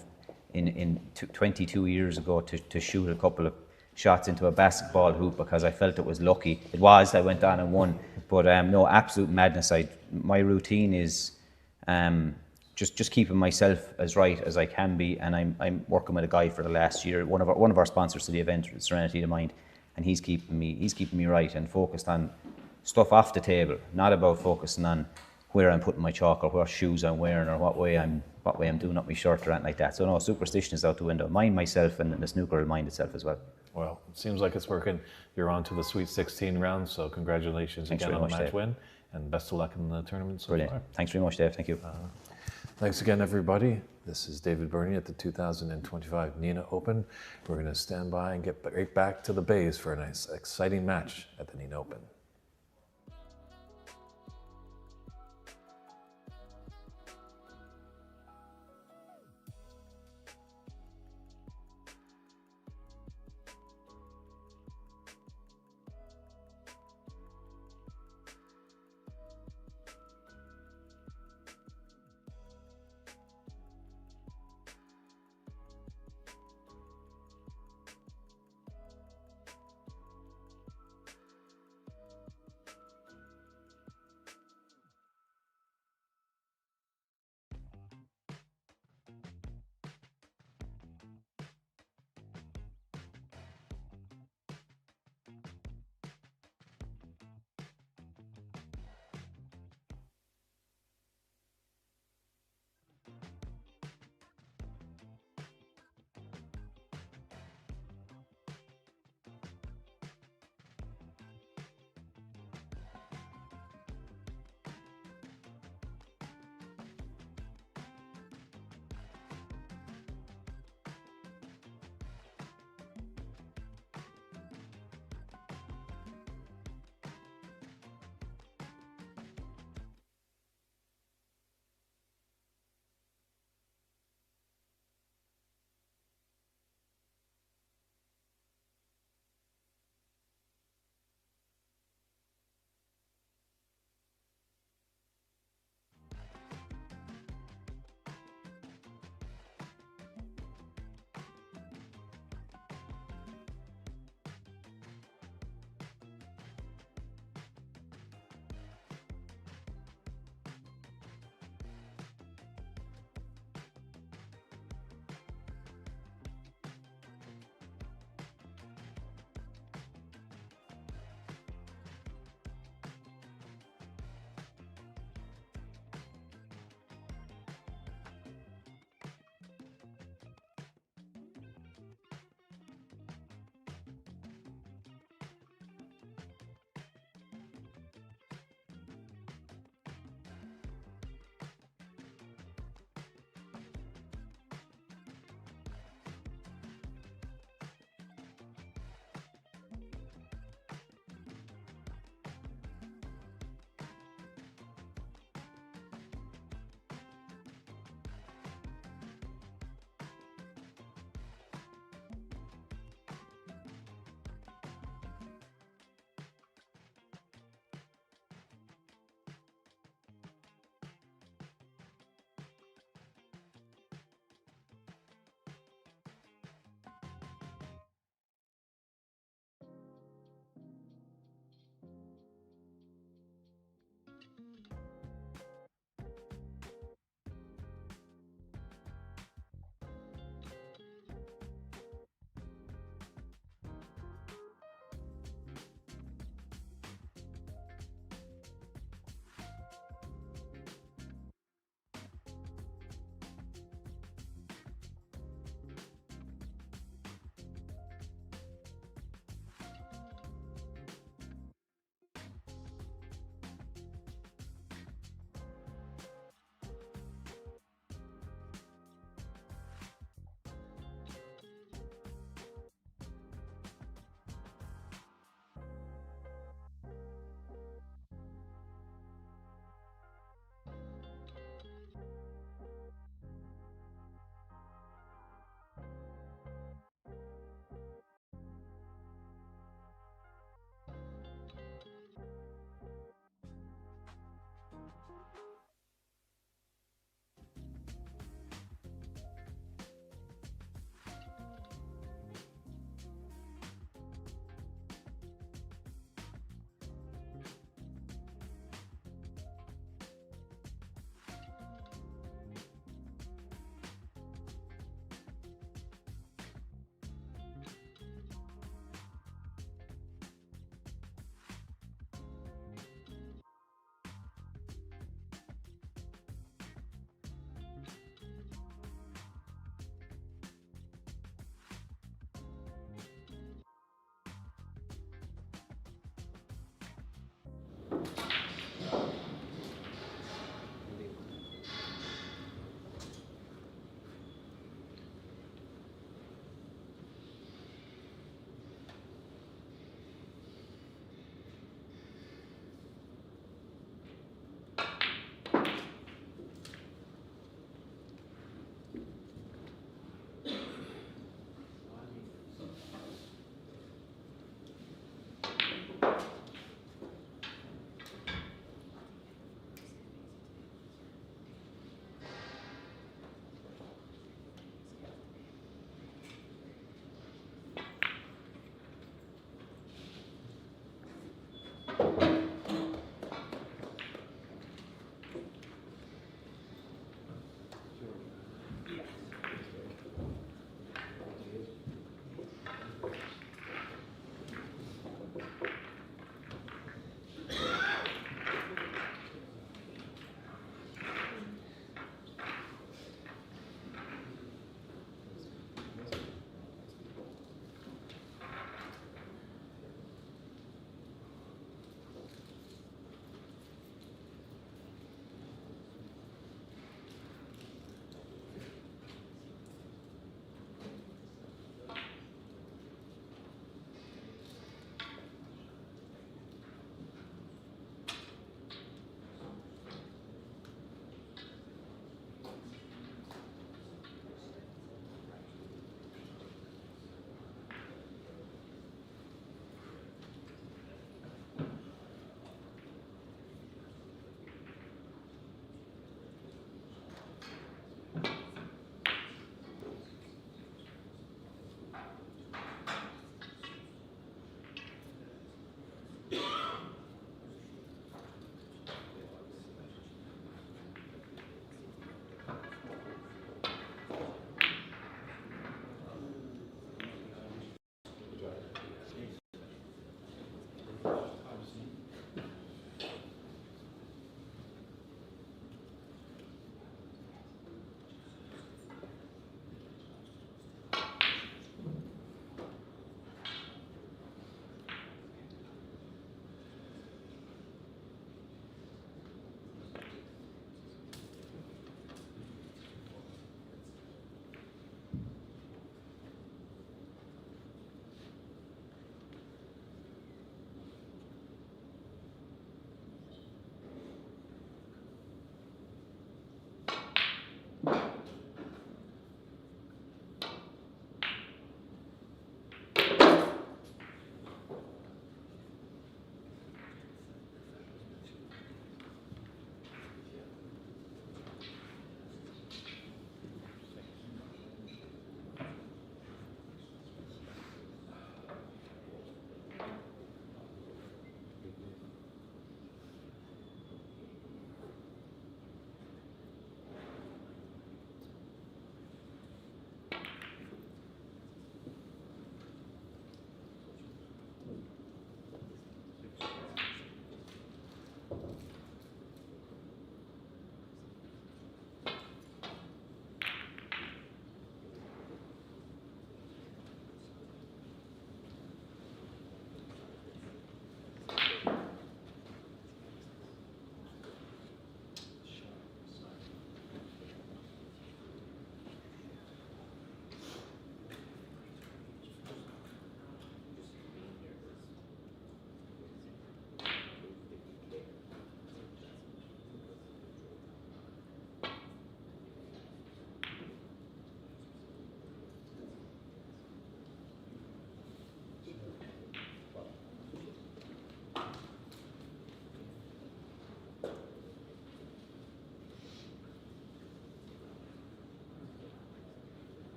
in 22 years ago to shoot a couple of shots into a basketball hoop because I felt it was lucky. It was. I went on and won, but no, absolute madness. My routine is just keeping myself as right as I can be, and I'm working with a guy for the last year. One of our sponsors to the event, Serenity of Mind, and he's keeping me right and focused on stuff off the table, not about focusing on where I'm putting my chalk or what shoes I'm wearing or what way I'm doing up my shirt or anything like that. So no, superstition is out the window. Mind myself, and the snooker will mind itself as well. Well, it seems like it's working. You're on to the Sweet 16 round, so congratulations again on the match win, and best of luck in the tournament so far. Thanks very much, Dave. Thank you. Thanks again, everybody. This is David Burney at the 2025 Nenagh Open. We're going to stand by and get right back to the bays for a nice, exciting match at the Nenagh Open.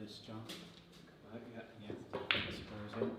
this, John. Yeah. Spurs in.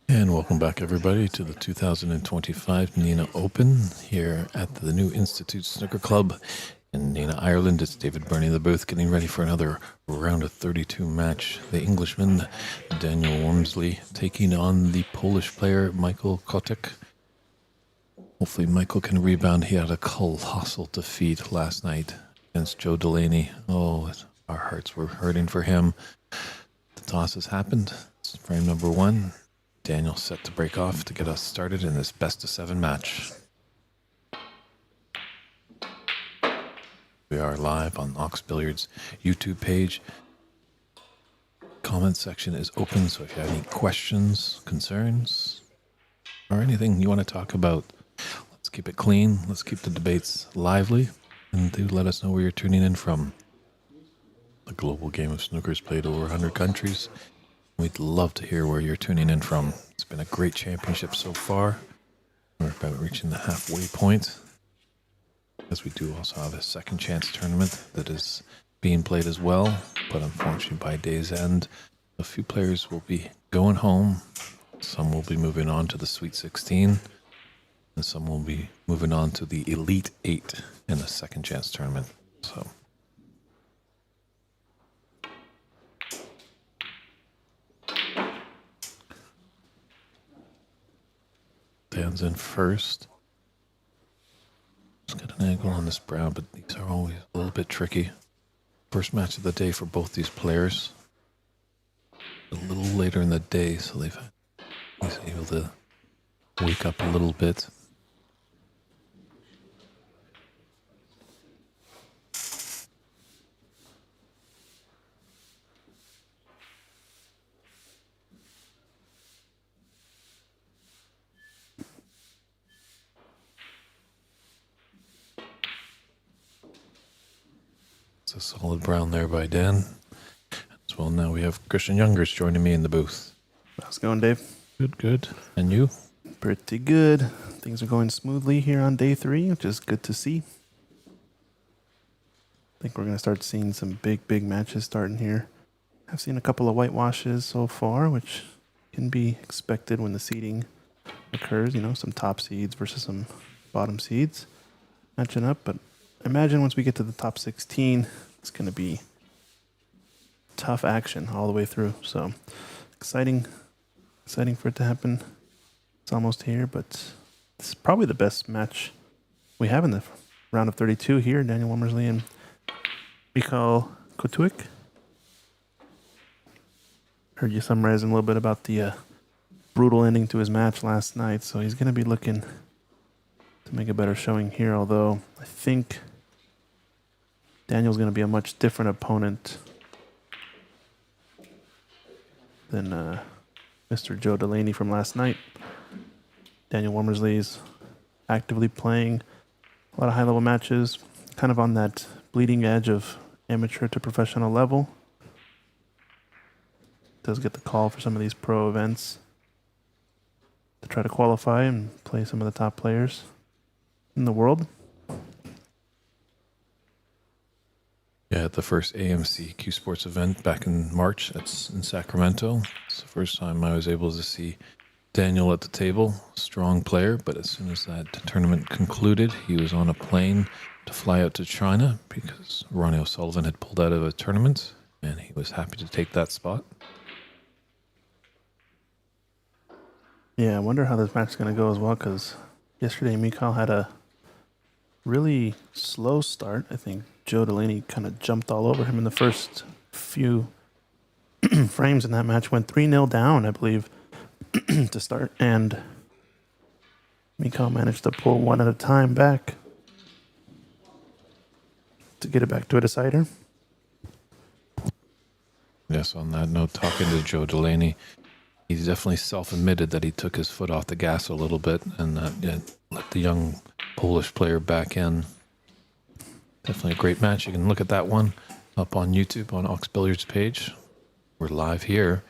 And welcome back, everybody, to the 2025 Nenagh Open here at the New Institute Snooker Club in Nenagh, Ireland. It's David Burney in the booth getting ready for another round of 32 match. The Englishman, Daniel Wormsley, taking on the Polish player, Michael Kotek. Hopefully Michael can rebound. He had a colossal defeat last night against Joe Delaney. Oh, our hearts were hurting for him. The toss has happened. It's frame number one. Daniel set to break off to get us started in this best of 7 match. We are live on Ox Billiards YouTube page. Comment section is open, so if you have any questions, concerns, or anything you want to talk about, let's keep it clean. Let's keep the debates lively, and do let us know where you're tuning in from. The global game of snooker is played over 100 countries. We'd love to hear where you're tuning in from. It's been a great championship so far. We're about reaching the halfway point, as we do also have a second chance tournament that is being played as well. But unfortunately, by day's end, a few players will be going home. Some will be moving on to the Sweet 16, and some will be moving on to the Elite 8 in the second chance tournament. So Dan's in first. Just got an angle on this brown, but these are always a little bit tricky. First match of the day for both these players. A little later in the day, so he's able to wake up a little bit. It's a solid brown there by Dan. As well, now we have Christian Youngers joining me in the booth. How's it going, Dave? Good, good. And you? Pretty good. Things are going smoothly here on day 3, which is good to see. I think we're going to start seeing some big matches starting here. I've seen a couple of whitewashes so far, which can be expected when the seeding occurs. You know, some top seeds versus some bottom seeds matching up. But I imagine once we get to the top 16, it's going to be tough action all the way through. So exciting for it to happen. It's almost here, but it's probably the best match we have in the round of 32 here. Daniel Wormsley and Michal Kotek. Heard you summarizing a little bit about the brutal ending to his match last night, so he's going to be looking to make a better showing here, although I think Daniel's going to be a much different opponent than Mr. Joe Delaney from last night. Daniel Wormersley's actively playing a lot of high-level matches, kind of on that bleeding edge of amateur to professional level. Does get the call for some of these pro events to try to qualify and play some of the top players in the world. Yeah, at the first AMC Q Sports event back in March, that's in Sacramento. It's the first time I was able to see Daniel at the table. Strong player, but as soon as that tournament concluded, he was on a plane to fly out to China because Ronnie O'Sullivan had pulled out of a tournament, and he was happy to take that spot. Yeah, I wonder how this match is going to go as well, because yesterday Mikhail had a really slow start. I think Joe Delaney kind of jumped all over him in the first few frames in that match. Went 3-0 down, I believe, to start. And Mikhail managed to pull one at a time back to get it back to a decider. Yes, on that note, talking to Joe Delaney, he definitely self-admitted that he took his foot off the gas a little bit and let the young Polish player back in. Definitely a great match. You can look at that one up on YouTube on Ox Billiards page. We're live here,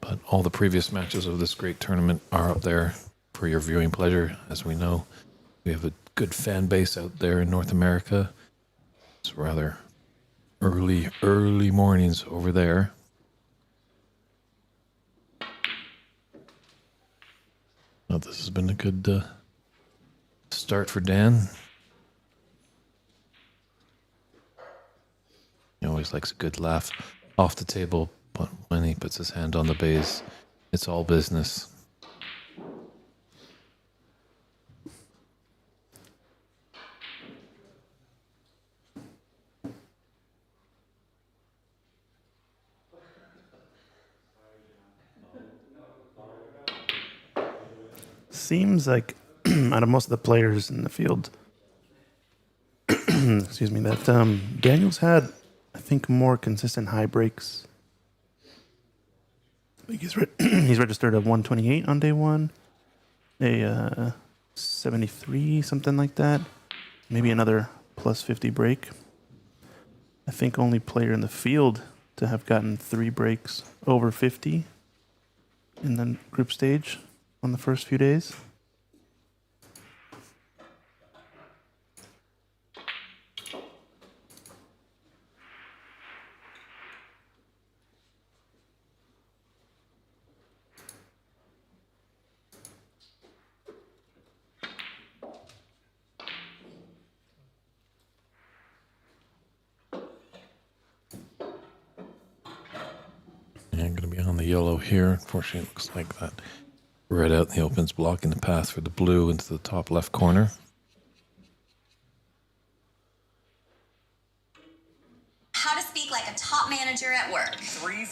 but all the previous matches of this great tournament are up there for your viewing pleasure. As we know, we have a good fan base out there in North America. It's rather early mornings over there. Well, this has been a good start for Dan. He always likes a good laugh off the table, but when he puts his hand on the base, it's all business. Seems like out of most of the players in the field, excuse me, that Daniel's had, I think, more consistent high breaks. I think he's registered a 128 on day one, a 73, something like that, maybe another plus 50 break. I think only player in the field to have gotten 3 breaks over 50 in the group stage on the first few days. Yeah, I'm going to be on the yellow here. Unfortunately, it looks like that red out in the open's blocking the path for the blue into the top left corner. How to speak like a top manager at work. Sorry.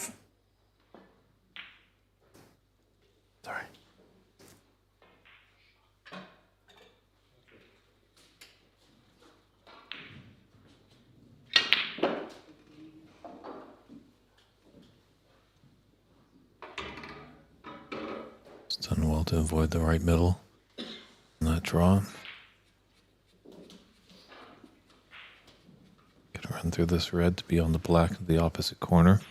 It's done well to avoid the right middle in that draw. Gonna run through this red to be on the black of the opposite corner.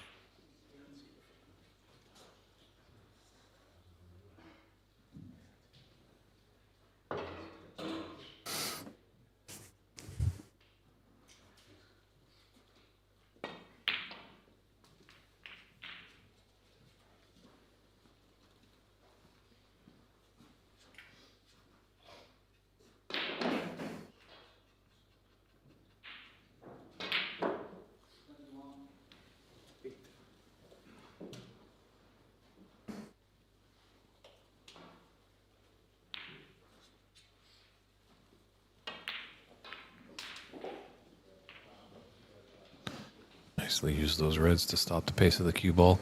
Nicely use those reds to stop the pace of the cue ball.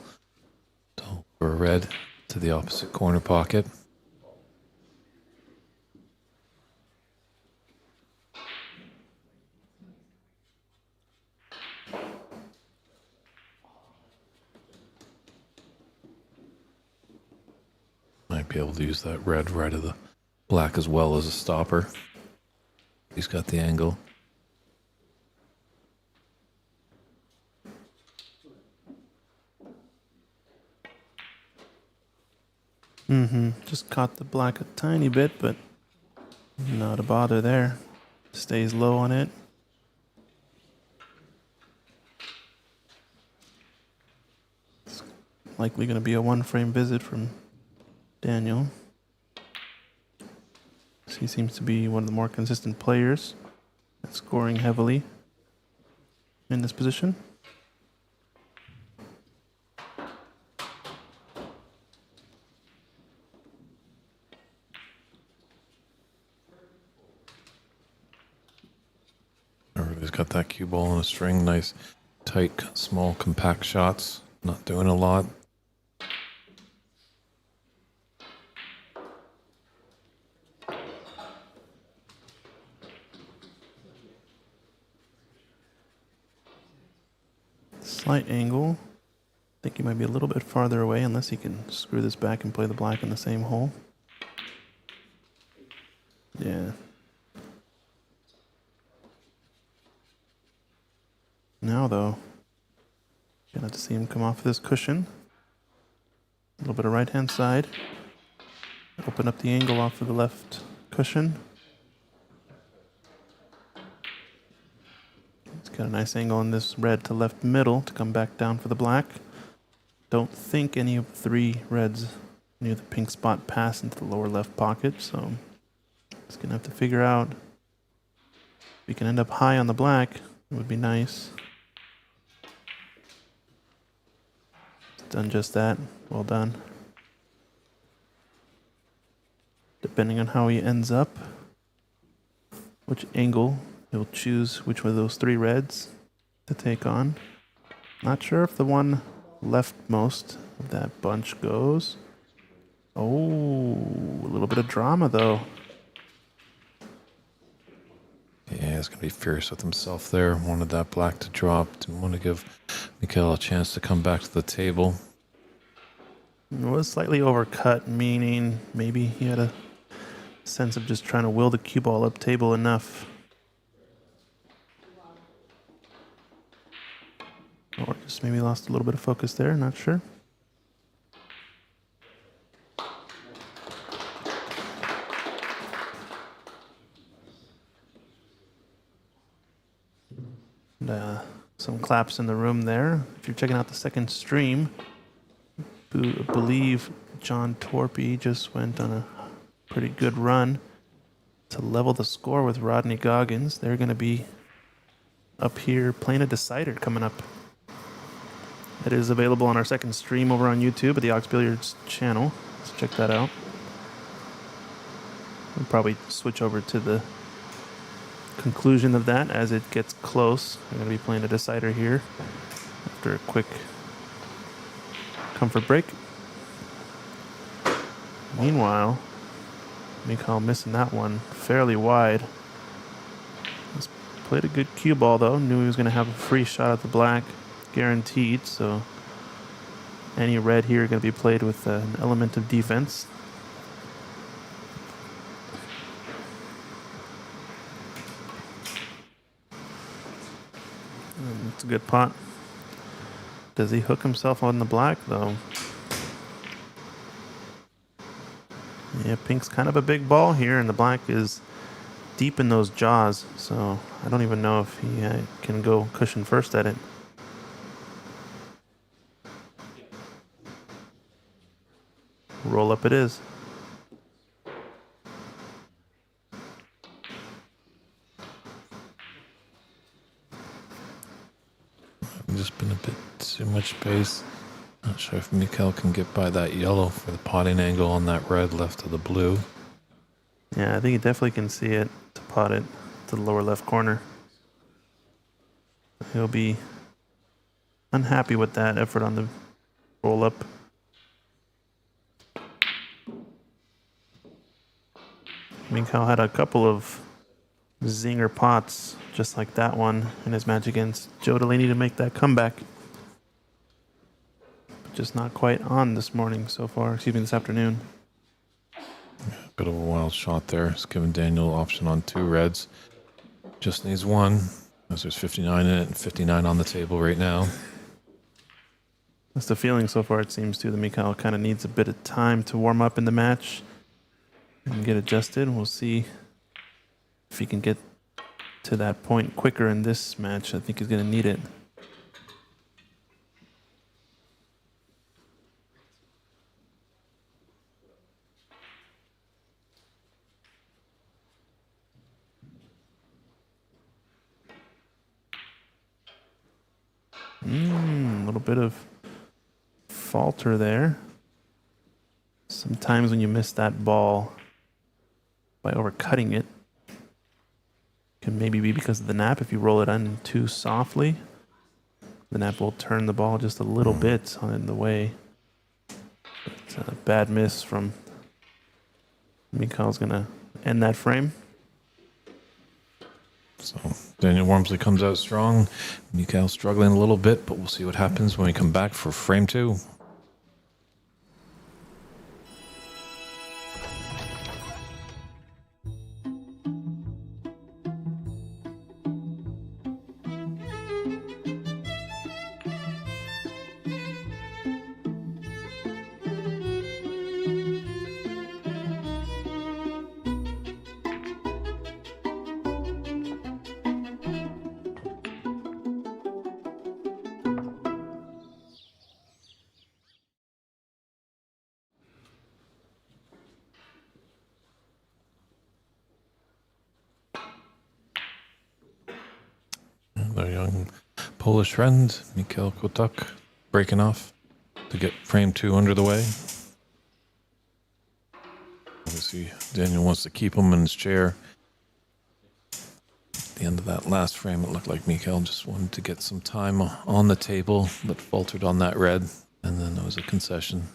So for a red to the opposite corner pocket. be able to use that red right of the black as well as a stopper. He's got the angle. Just caught the black a tiny bit, but not a bother there. Stays low on it. It's likely going to be a one-frame visit from Daniel. He seems to be one of the more consistent players, scoring heavily in this position. Everybody's got that cue ball on a string. Nice, tight, small, compact shots. Not doing a lot. Slight angle. I think he might be a little bit farther away unless he can screw this back and play the black in the same hole. Yeah. Now, though, gonna have to see him come off this cushion. A little bit of right-hand side. Open up the angle off of the left cushion. It's got a nice angle on this red to left middle to come back down for the black. Don't think any of the three reds near the pink spot pass into the lower left pocket, so it's gonna have to figure out if we can end up high on the black. It would be nice. Done just that. Well done. Depending on how he ends up, which angle he'll choose, which one of those three reds to take on. Not sure if the one leftmost of that bunch goes. Oh, a little bit of drama though. Yeah, he's going to be fierce with himself there. Wanted that black to drop. Didn't want to give Mikhail a chance to come back to the table. It was slightly overcut, meaning maybe he had a sense of just trying to will the cue ball up table enough. Or just maybe lost a little bit of focus there, not sure. And, some claps in the room there. If you're checking out the second stream, I believe John Torpy just went on a pretty good run to level the score with Rodney Goggins. They're going to be up here playing a decider coming up. It is available on our second stream over on YouTube at the Ox Billiards channel. Let's check that out. We'll probably switch over to the conclusion of that as it gets close. We're going to be playing a decider here after a quick comfort break. Meanwhile, Mikhail missing that one fairly wide. He's played a good cue ball though. Knew he was going to have a free shot at the black, guaranteed. So any red here going to be played with an element of defense. It's a good pot. Does he hook himself on the black though? Yeah, pink's kind of a big ball here, and the black is deep in those jaws, so I don't even know if he can go cushion first at it. Roll up it is. Just been a bit too much space. Not sure if Mikhail can get by that yellow for the potting angle on that red left of the blue. Yeah, I think he definitely can see it to pot it to the lower left corner. He'll be unhappy with that effort on the roll up. Mikhail had a couple of zinger pots just like that one in his match against Joe Delaney to make that comeback. Just not quite on this morning so far, this afternoon. Bit of a wild shot there. It's giving Daniel option on 2 reds. Just needs 1, as there's 59 in it and 59 on the table right now. That's the feeling so far, it seems, too. That Mikhail kind of needs a bit of time to warm up in the match and get adjusted. We'll see if he can get to that point quicker in this match. I think he's going to need it. A little bit of falter there. Sometimes when you miss that ball by overcutting it, can maybe be because of the nap. If you roll it in too softly, the nap will turn the ball just a little bit on in the way. It's a bad miss from Mikhail's going to end that frame. So Daniel Wormsley comes out strong. Mikhail struggling a little bit, but we'll see what happens when we come back for frame 2. Their young Polish friend, Mikhail Kotuk, breaking off to get frame 2 under the way. Obviously, Daniel wants to keep him in his chair. At the end of that last frame, it looked like Mikhail just wanted to get some time on the table, but faltered on that red, and then there was a concession.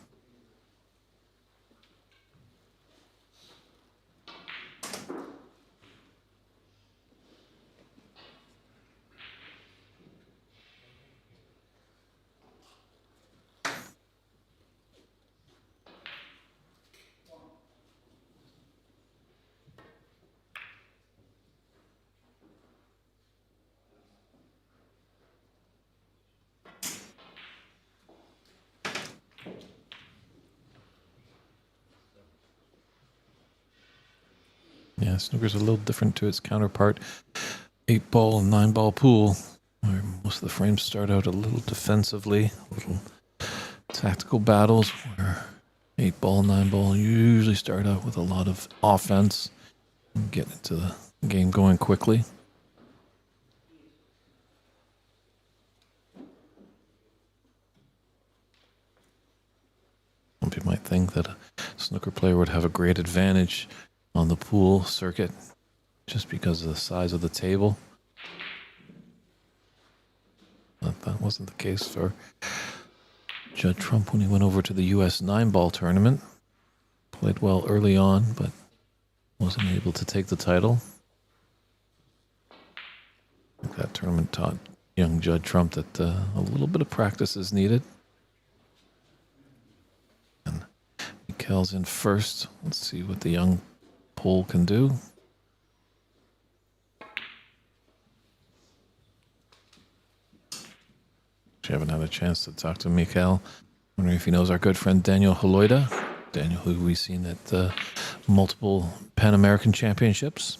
Yeah, snooker's a little different to its counterpart. 8-ball and 9-ball pool, where most of the frames start out a little defensively, little tactical battles, where 8-ball, 9-ball usually start out with a lot of offense and get into the game going quickly. Some people might think that a snooker player would have a great advantage on the pool circuit just because of the size of the table. But that wasn't the case for Judd Trump when he went over to the U.S. 9-ball tournament. Played well early on, but wasn't able to take the title. I think that tournament taught young Judd Trump that a little bit of practice is needed. And Mikhail's in first. Let's see what the young Pole can do. I haven't had a chance to talk to Mikhail. Wondering if he knows our good friend Daniel Holoida. Daniel, who we've seen at multiple Pan American Championships.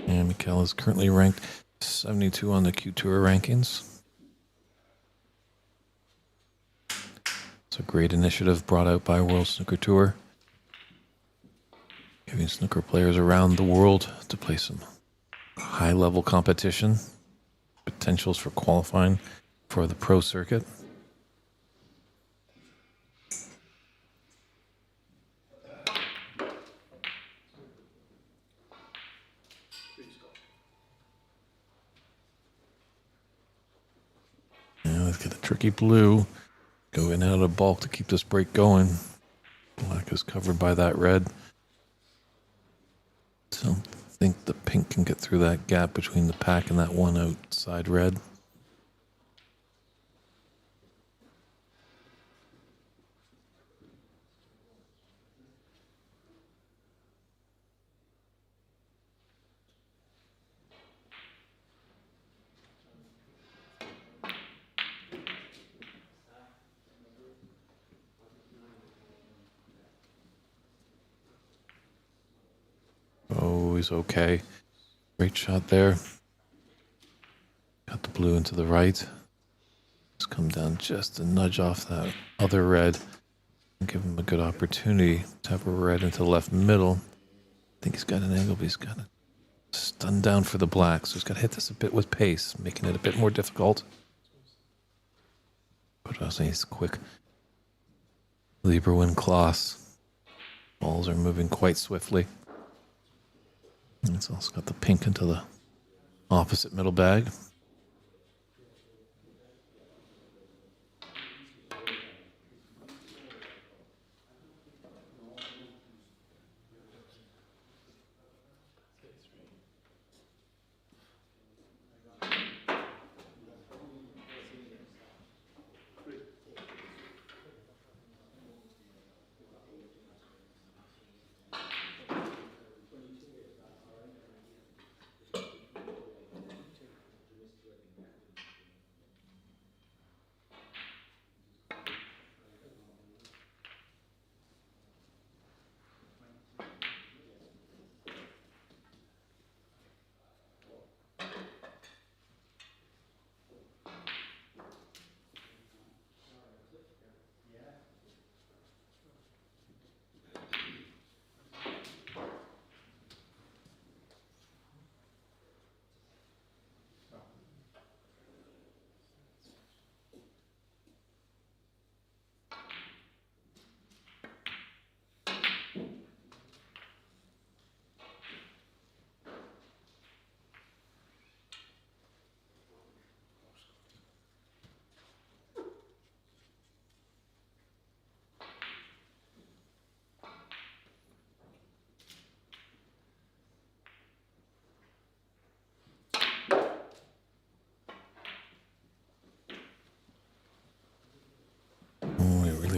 And Mikhail is currently ranked 72 on the Q Tour rankings. It's a great initiative brought out by World Snooker Tour, giving snooker players around the world to play some high-level competition. potentials for qualifying for the pro circuit. Now let's get a tricky blue. Go in and out of bulk to keep this break going. Black is covered by that red. Don't think the pink can get through that gap between the pack and that one outside red. Oh, he's okay. Great shot there. Got the blue into the right. Just come down just a nudge off that other red and give him a good opportunity to have a red into the left middle. I think he's got an angle, but he's got to stun down for the black. So he's got to hit this a bit with pace, making it a bit more difficult. But I think he's quick. Lieberwin Kloss. Balls are moving quite swiftly. And it's also got the pink into the opposite middle bag.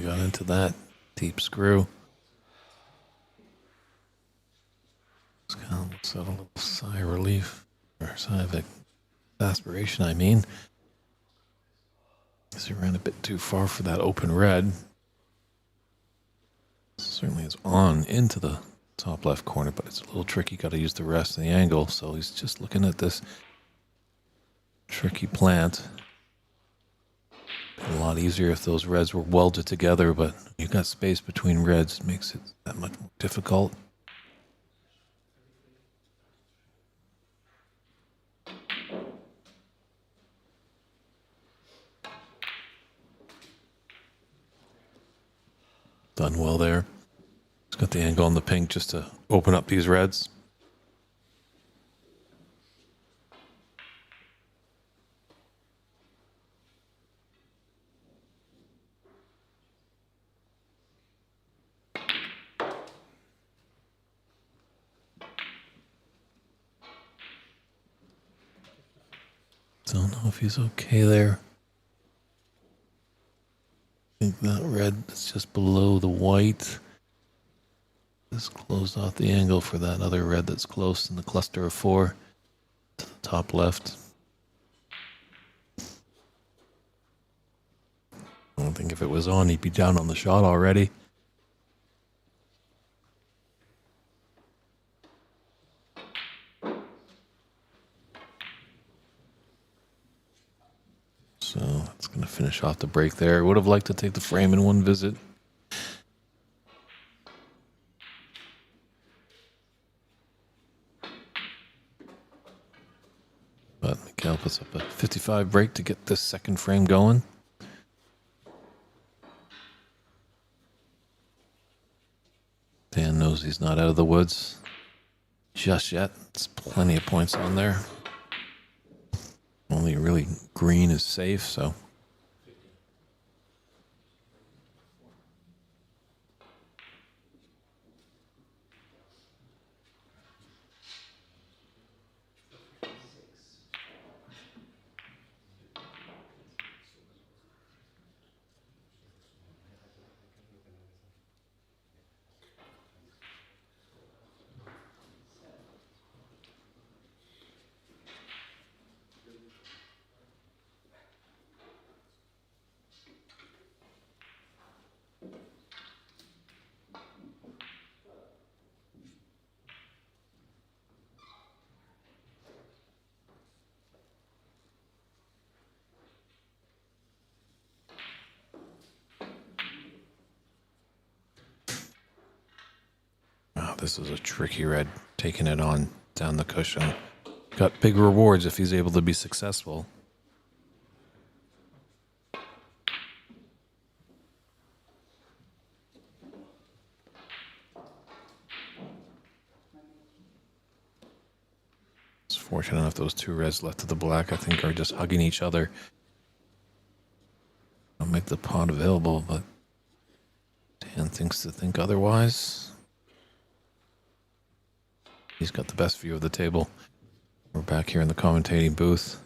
Got into that deep screw. Just kind of looks like a little sigh of relief, or sigh of exasperation, I mean. Because he ran a bit too far for that open red. Certainly is on into the top left corner, but it's a little tricky. Got to use the rest of the angle, so he's just looking at this tricky plant. A lot easier if those reds were welded together, but you've got space between reds. It makes it that much more difficult. Done well there. He's got the angle on the pink just to open up these reds. Don't know if he's okay there. I think that red is just below the white. Just closed off the angle for that other red that's close in the cluster of four to the top left. I don't think if it was on, he'd be down on the shot already. So that's going to finish off the break there. Would have liked to take the frame in one visit. But Cal puts up a 55 break to get this second frame going. Dan knows he's not out of the woods just yet. There's plenty of points on there. Only really green is safe, so. Oh, this is a tricky red, taking it on down the cushion. Got big rewards if he's able to be successful. It's fortunate enough those two reds left of the black, I think, are just hugging each other. Don't make the pot available, but Dan thinks to think otherwise. He's got the best view of the table. We're back here in the commentating booth.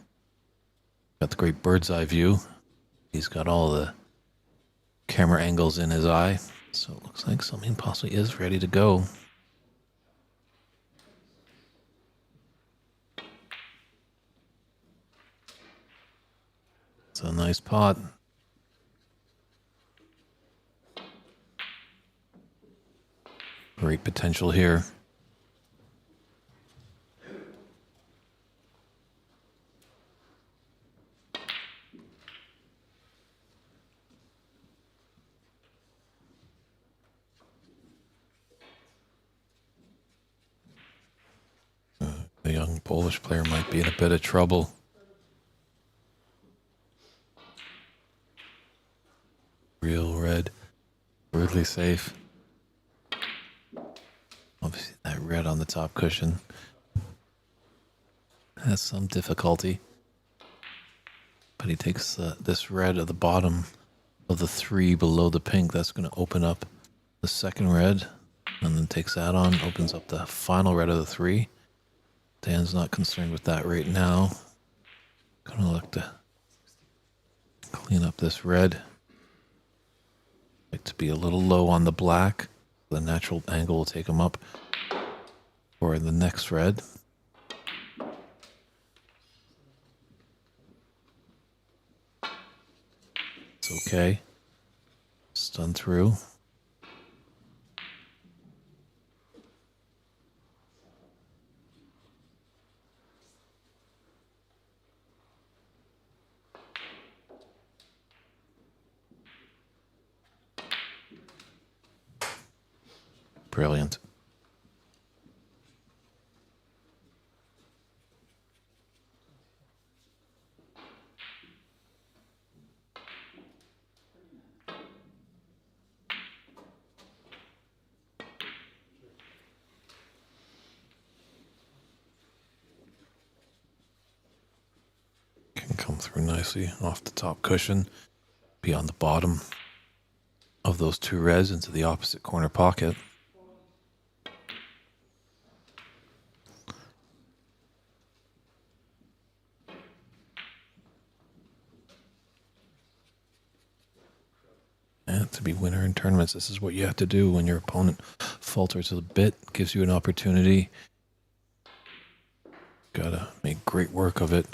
Got the great bird's eye view. He's got all the camera angles in his eye. So it looks like something possibly is ready to go. It's a nice pot. Great potential here. The young Polish player might be in a bit of trouble. Real red, weirdly safe. Obviously, that red on the top cushion has some difficulty. But he takes this red at the bottom of the three below the pink. That's going to open up the second red. And then takes that on, opens up the final red of the three. Dan's not concerned with that right now. Gonna look to clean up this red. Like to be a little low on the black. The natural angle will take him up for the next red. It's okay. Stun through. Brilliant. Can come through nicely off the top cushion, be on the bottom of those two reds into the opposite corner pocket. And to be winner in tournaments, this is what you have to do when your opponent falters a bit, gives you an opportunity. Gotta make great work of it.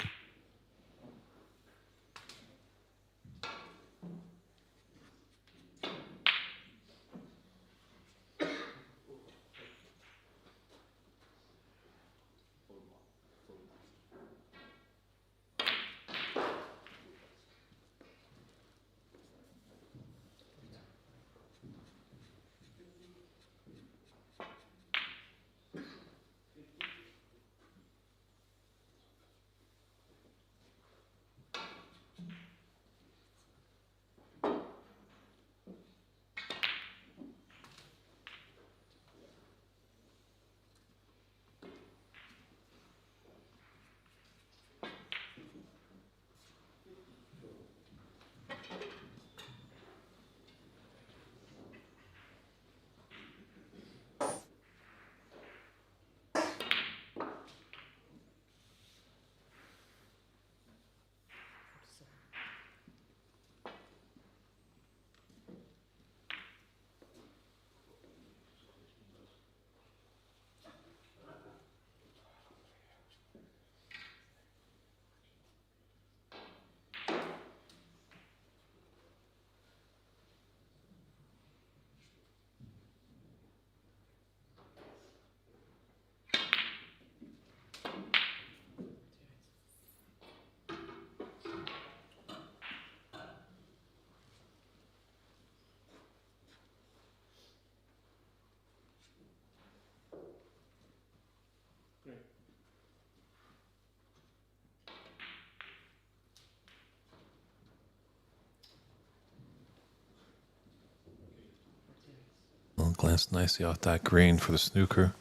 That's nicely off that green for the snooker.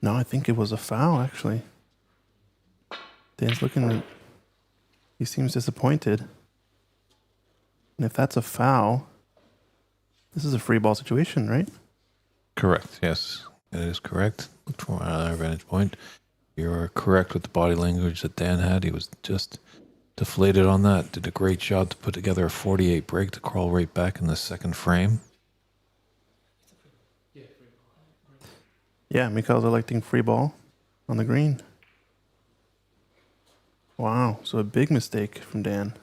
No, I think it was a foul, actually. Dan's looking... He seems disappointed. And if that's a foul, this is a free ball situation, right? Correct, yes. It is correct. Look from our vantage point. You're correct with the body language that Dan had. He was just deflated on that. Did a great job to put together a 48 break to crawl right back in the second frame. Yeah, Mikhail's electing free ball on the green. Wow, so a big mistake from Dan.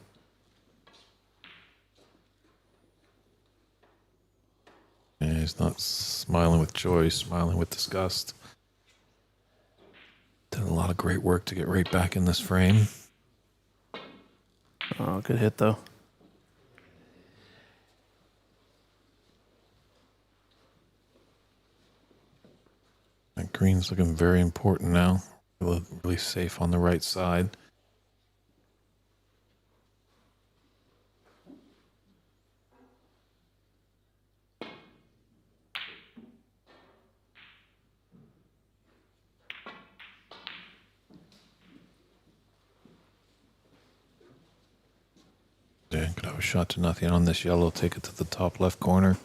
And he's not smiling with joy, he's smiling with disgust. Did a lot of great work to get right back in this frame. Oh, good hit, though. That green's looking very important now. Really safe on the right side. Yeah, could have a shot to nothing on this yellow. Take it to the top left corner.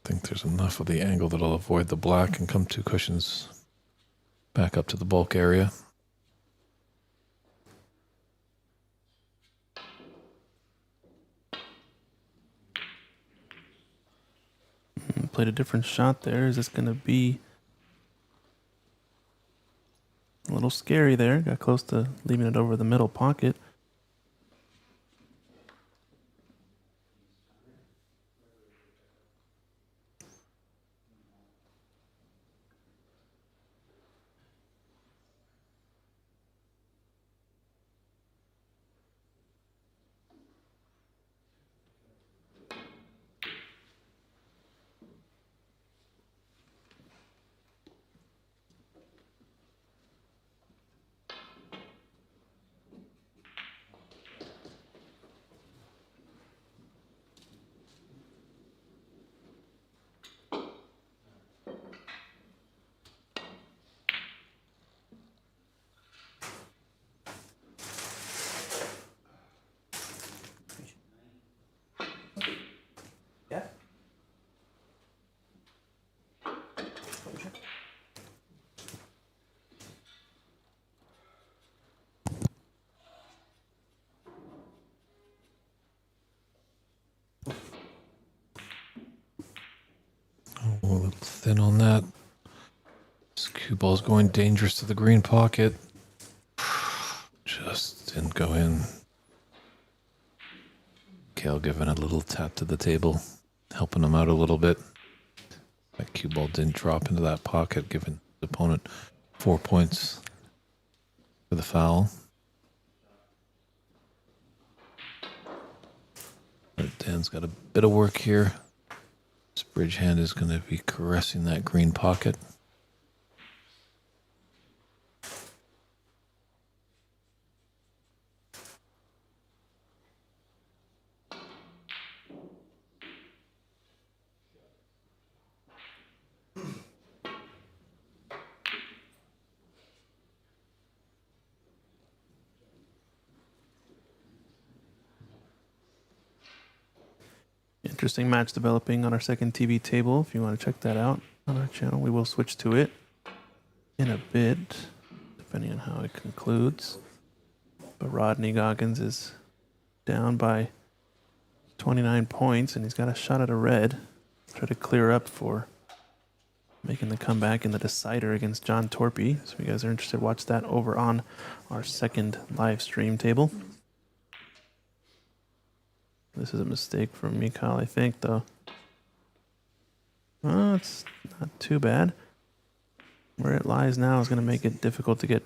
I think there's enough of the angle that'll avoid the black and come 2 cushions back up to the bulk area. Played a different shot there. Is this going to be a little scary there? Got close to leaving it over the middle pocket. A little thin on that. This cue ball's going dangerous to the green pocket. Just didn't go in. Kale giving a little tap to the table, helping him out a little bit. That cue ball didn't drop into that pocket, giving the opponent 4 points for the foul. But Dan's got a bit of work here. This bridge hand is going to be caressing that green pocket. Interesting match developing on our second TV table. If you want to check that out on our channel, we will switch to it in a bit, depending on how it concludes. But Rodney Goggins is down by 29 points, and he's got a shot at a red. Try to clear up for making the comeback in the decider against John Torpy. So if you guys are interested, watch that over on our second live stream table. This is a mistake from Mikhail, I think, though. Well, it's not too bad. Where it lies now is going to make it difficult to get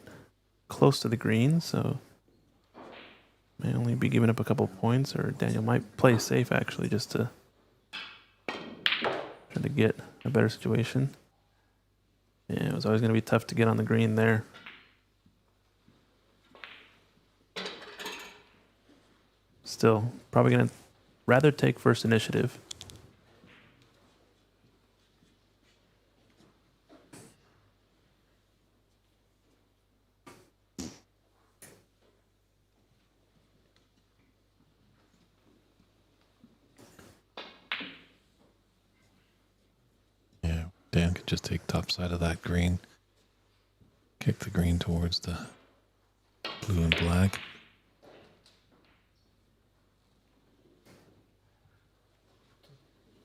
close to the green, so may only be giving up a couple points, or Daniel might play safe, actually, just to try to get a better situation. Yeah, it was always going to be tough to get on the green there. Still, probably going to rather take first initiative. Dan could just take top side of that green. Kick the green towards the blue and black.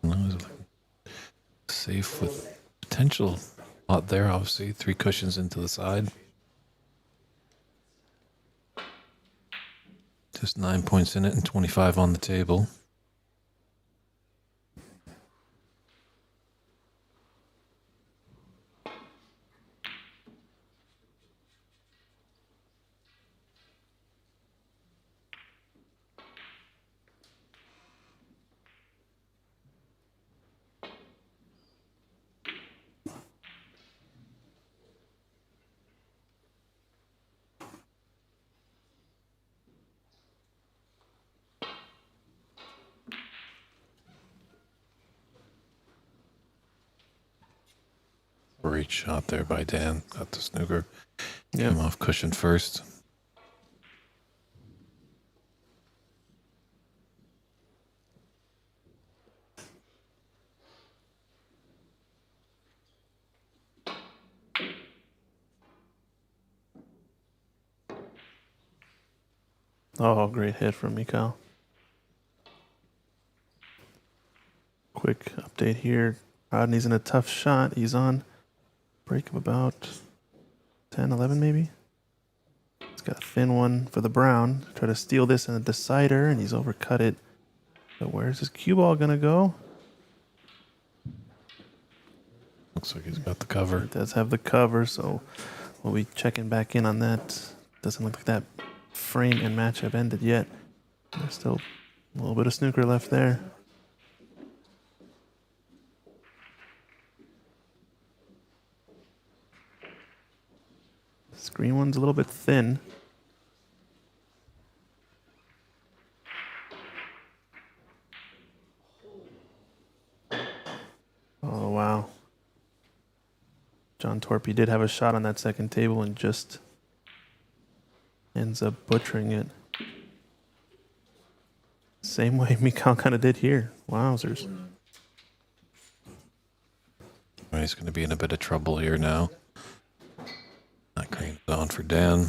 No, it's like safe with potential lot there, obviously. 3 cushions into the side. Just 9 points in it and 25 on the table. Great shot there by Dan. Got the snooker. Came off cushion first. Oh, great hit from Mikhail. Quick update here. Rodney's in a tough shot. He's on break of about 10, 11 maybe. He's got a thin one for the brown. Try to steal this in the decider, and he's overcut it. But where's his cue ball going to go? Looks like he's got the cover. He does have the cover, so we'll be checking back in on that. Doesn't look like that frame and matchup ended yet. There's still a little bit of snooker left there. This green one's a little bit thin. Oh, wow. John Torpy did have a shot on that second table and just ends up butchering it. Same way Mikhail kind of did here. Wowzers. He's going to be in a bit of trouble here now. That green is on for Dan.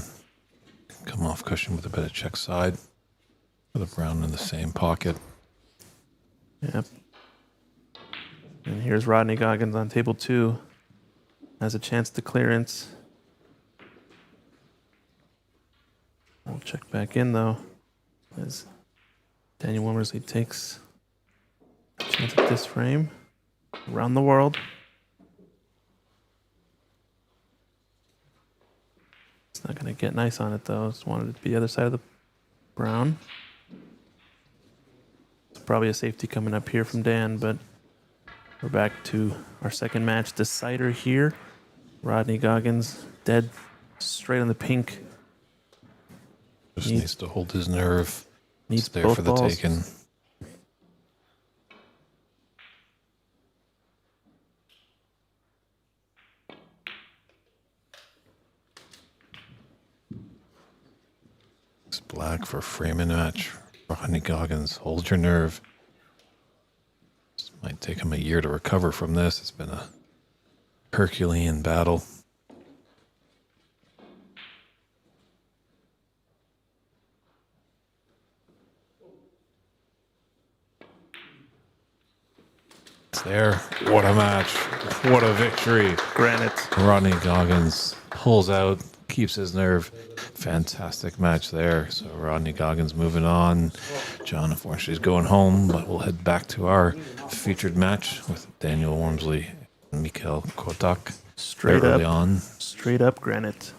Come off cushion with a bit of check side. With a brown in the same pocket. Yep. And here's Rodney Goggins on table 2. Has a chance to clearance. We'll check back in though, as Daniel Wilmersley takes a chance at this frame. Around the world. It's not going to get nice on it though. Just wanted it to be the other side of the brown. It's probably a safety coming up here from Dan, but we're back to our second match decider here. Rodney Goggins dead straight on the pink. Just needs to hold his nerve. Needs it's there both for the balls. taking. It's black for frame and match. Rodney Goggins, hold your nerve. This might take him a year to recover from this. It's been a Herculean battle. It's there. What a match. What a victory. Granite. Rodney Goggins pulls out, keeps his nerve. Fantastic match there. So Rodney Goggins moving on. John, unfortunately, is going home, but we'll head back to our featured match with Daniel Wormsley and Mikhail Kotak. Straight early up. on. Straight up granite.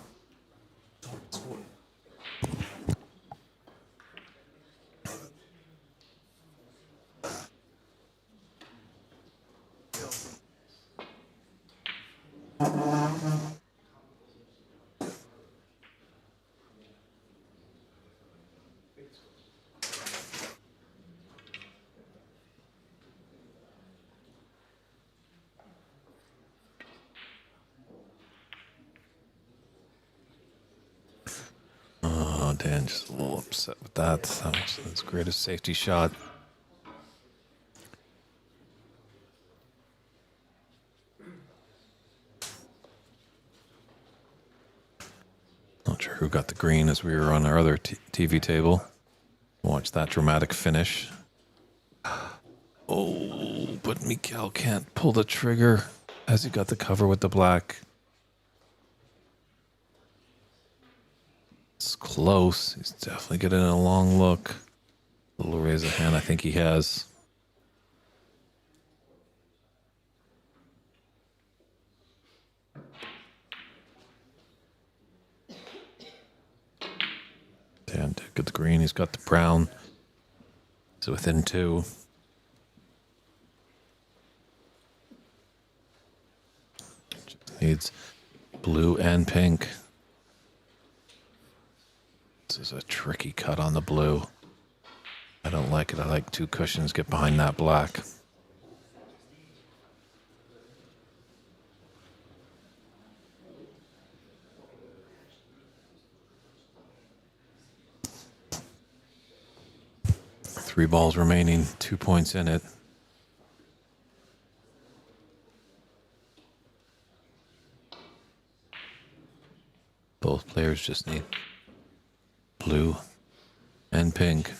Dan just a little upset with that. That was his greatest safety shot. Not sure who got the green as we were on our other TV table. Watch that dramatic finish. Oh, but Mikkel can't pull the trigger as he got the cover with the black. It's close. He's definitely getting a long look. A little raise of hand, I think he has. Dan did get the green. He's got the brown. He's within 2. Just needs blue and pink. This is a tricky cut on the blue. I don't like it. I like 2 cushions. Get behind that black. Three balls remaining, 2 points in it. Both players just need blue and pink.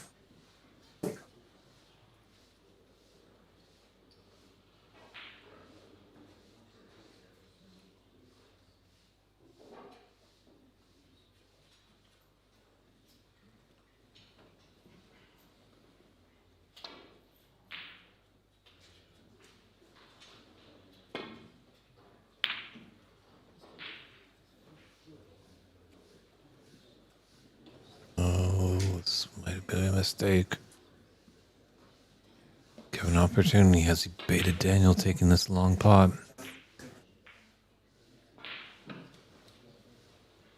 Mistake. Give an opportunity. Has he baited Daniel taking this long pot?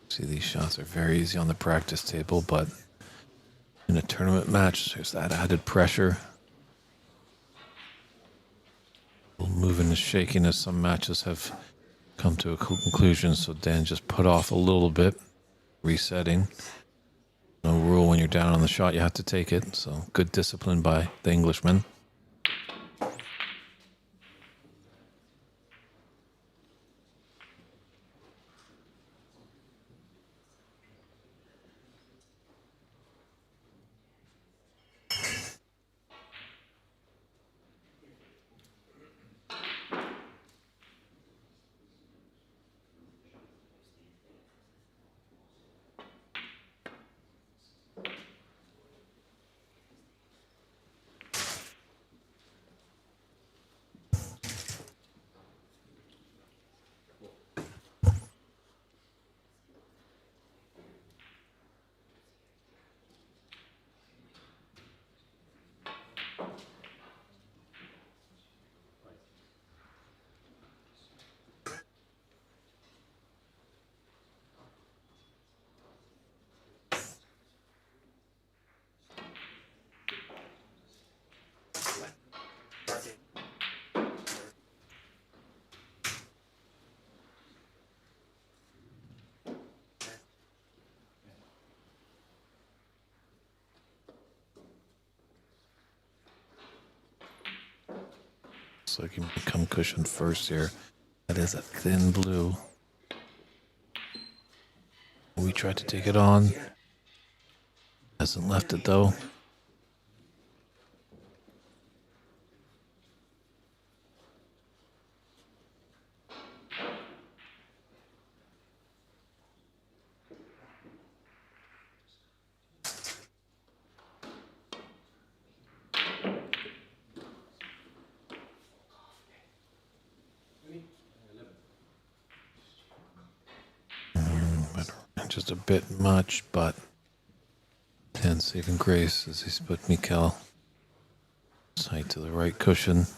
See, these shots are very easy on the practice table, but in a tournament match, there's that added pressure. A little moving and shaking as some matches have come to a conclusion, so Dan just put off a little bit, resetting. No rule when you're down on the shot, you have to take it. So good discipline by the Englishman. Looks like he might come cushioned first here. That is a thin blue. We tried to take it on. Hasn't left it though. Just a bit much, but 10 saving grace as he split Mikkel. Side to the right cushion.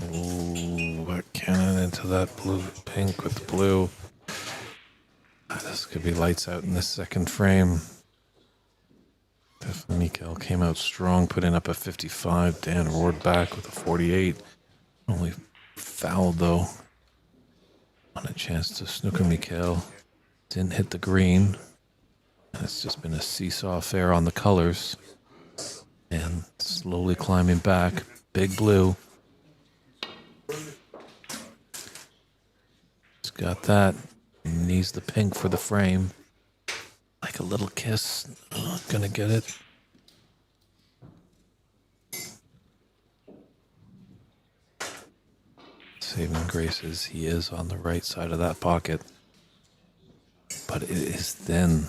Ooh, what cannon into that blue pink with the blue. This could be lights out in this second frame. Definitely Mikkel came out strong, putting up a 55. Dan roared back with a 48. Only fouled though. On a chance to snooker Mikkel. Didn't hit the green. It's just been a seesaw affair on the colors. And slowly climbing back. Big blue. He's got that. He needs the pink for the frame. Like a little kiss. Not gonna get it. Saving graces. He is on the right side of that pocket. But it is thin.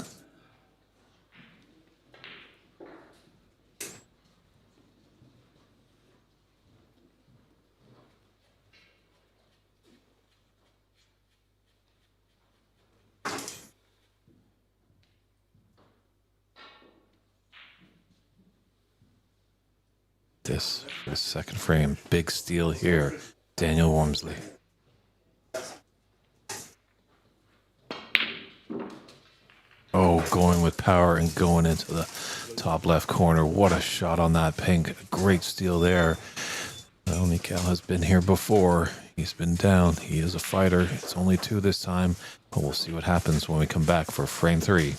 This for the second frame. Big steal here. Daniel Wormsley. Oh, going with power and going into the top left corner. What a shot on that pink. Great steal there. Well, Mikhail has been here before. He's been down. He is a fighter. It's only 2 this time, but we'll see what happens when we come back for frame 3.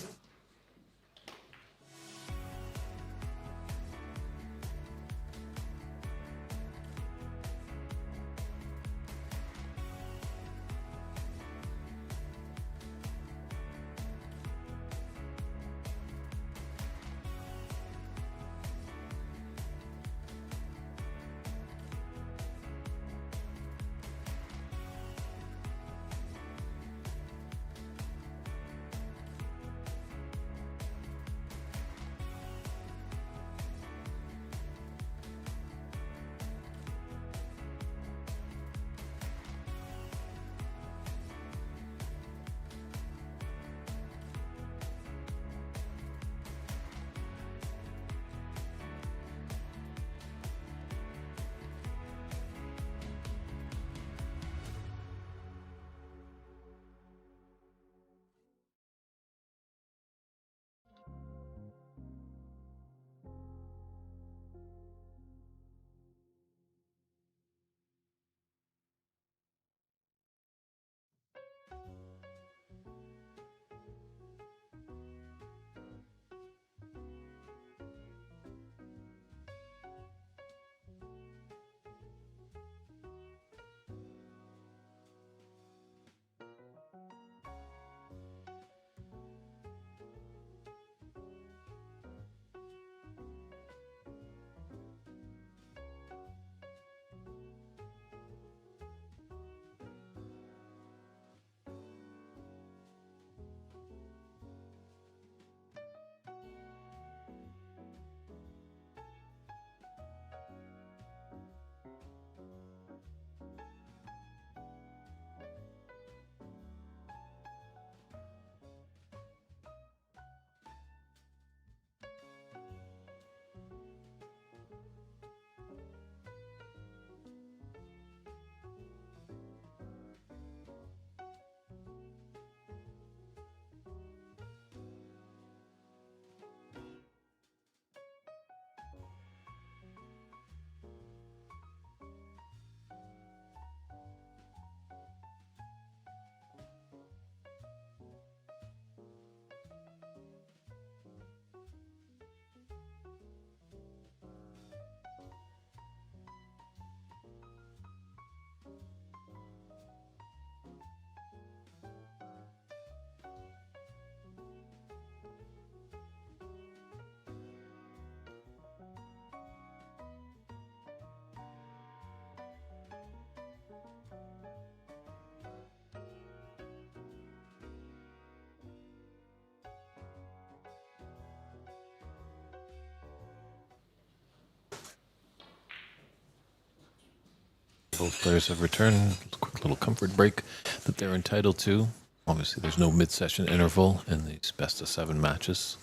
Both players have returned. A quick little comfort break that they're entitled to. Obviously, there's no mid-session interval in these best-of-7 matches.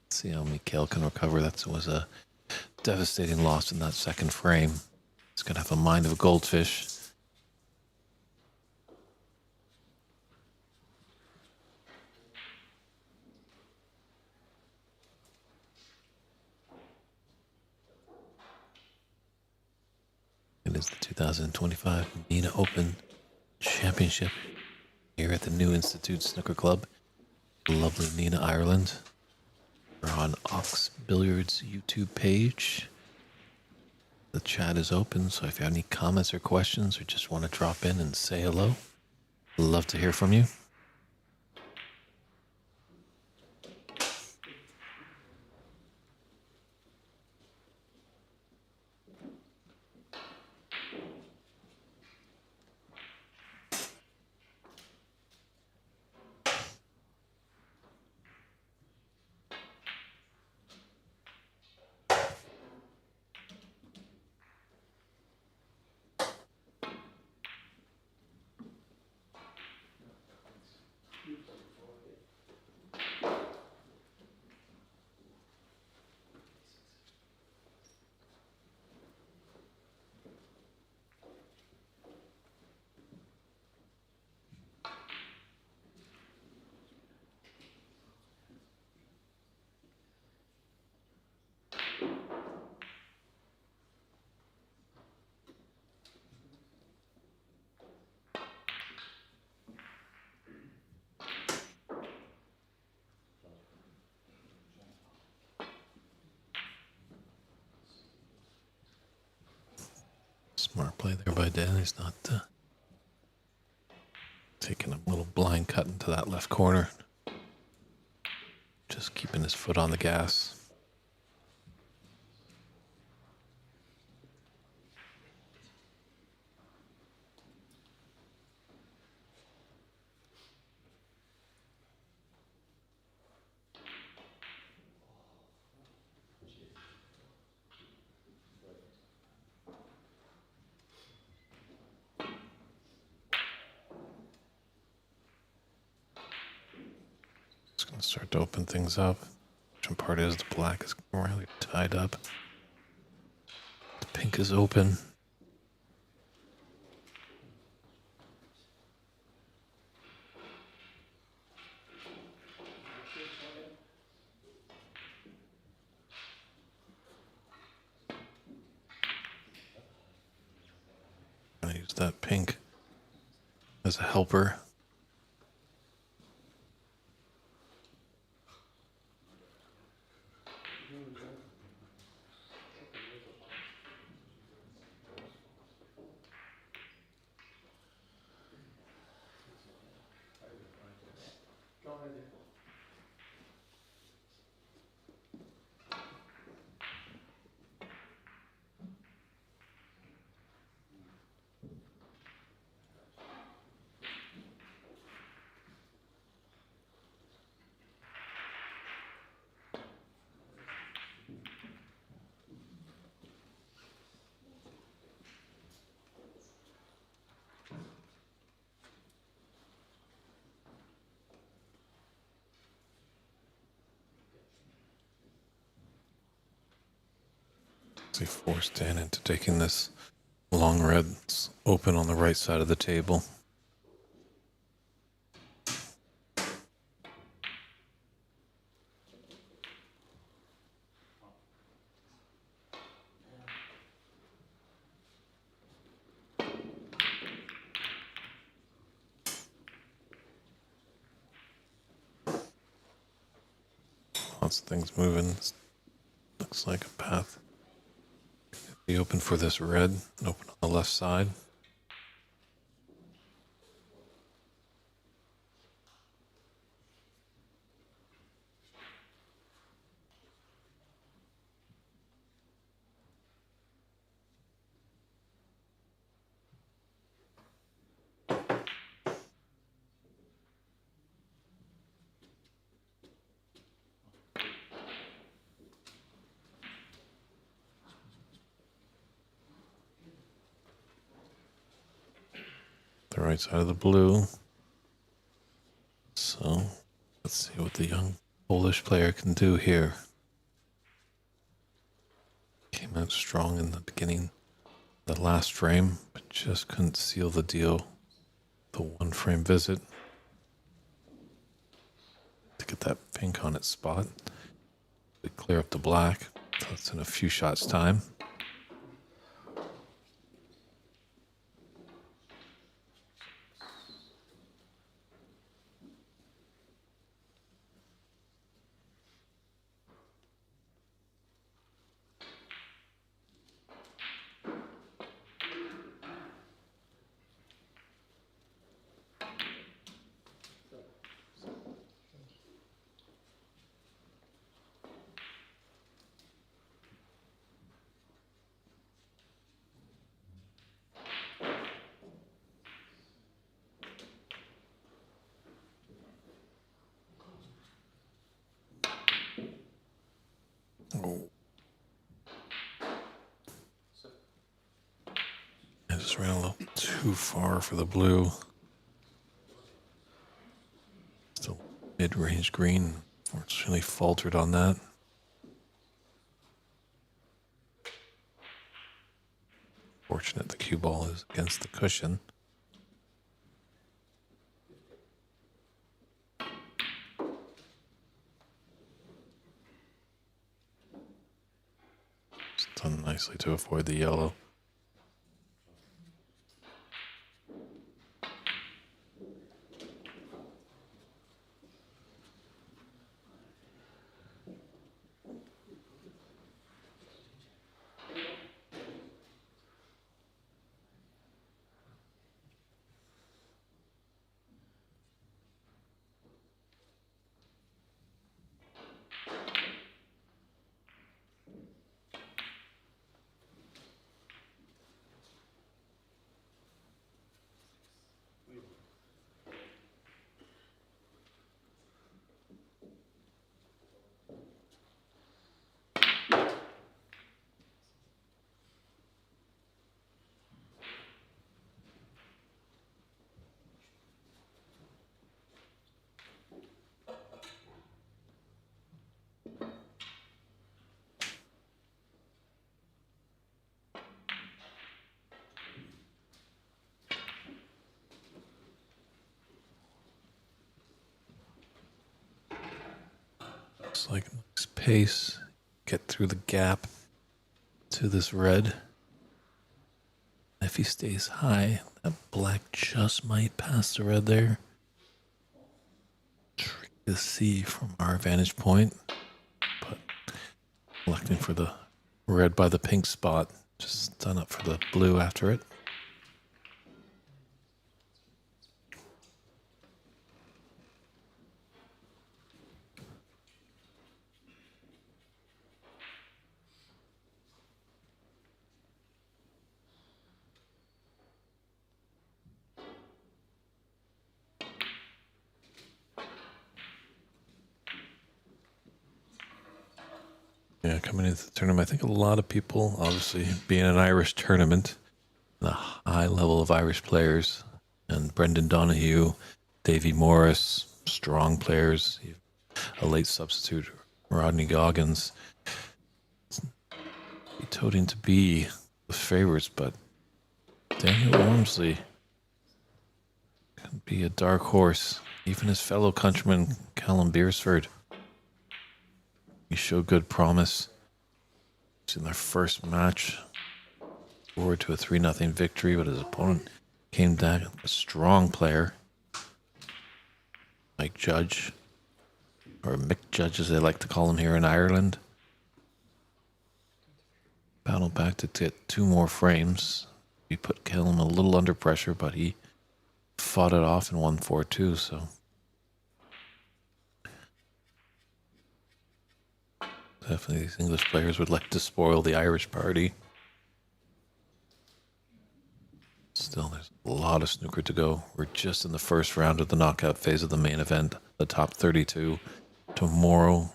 Let's see how Mikhail can recover. That was a devastating loss in that second frame. He's going to have a mind of a goldfish. It is the 2025 Nenagh Open Championship here at the New Institute Snooker Club. Lovely Nenagh, Ireland. We're on Ox Billiards YouTube page. The chat is open, so if you have any comments or questions or just want to drop in and say hello, love to hear from you. Smart play there by Dan. He's not taking a little blind cut into that left corner. Just keeping his foot on the gas. Going to start to open things up. Which part is the black is really tied up. The pink is open. I'm going to use that pink as a helper. He forced Dan into taking this long red open on the right side of the table. Lots of things moving. Looks like a path. Be open for this red, open on the left side. The right side of the blue. So let's see what the young Polish player can do here. Came out strong in the beginning, the last frame, but just couldn't seal the deal. The one frame visit to get that pink on its spot. We clear up the black. That's in a few shots time. Just ran a little too far for the blue. Still mid-range green. Fortunately faltered on that. Fortunate the cue ball is against the cushion. It's done nicely to avoid the yellow. Looks like nice pace. Get through the gap to this red. If he stays high, that black just might pass the red there. Tricky to see from our vantage point, but electing for the red by the pink spot. Just done up for the blue after it. Yeah, coming into the tournament, I think a lot of people, obviously, being an Irish tournament, and a high level of Irish players, and Brendan Donoghue, Davy Morris, strong players, a late substitute, Rodney Goggins, toting to be the favorites, but Daniel Ormsley can be a dark horse. Even his fellow countryman, Callum Beersford, he showed good promise. In their first match, forward to a 3-0 victory, but his opponent came down a strong player, Mike Judge, or Mick Judge as they like to call him here in Ireland. Battled back to get 2 more frames. We put Callum a little under pressure, but he fought it off and won 4-2, so definitely these English players would like to spoil the Irish party. Still, there's a lot of snooker to go. We're just in the first round of the knockout phase of the main event, the top 32. Tomorrow,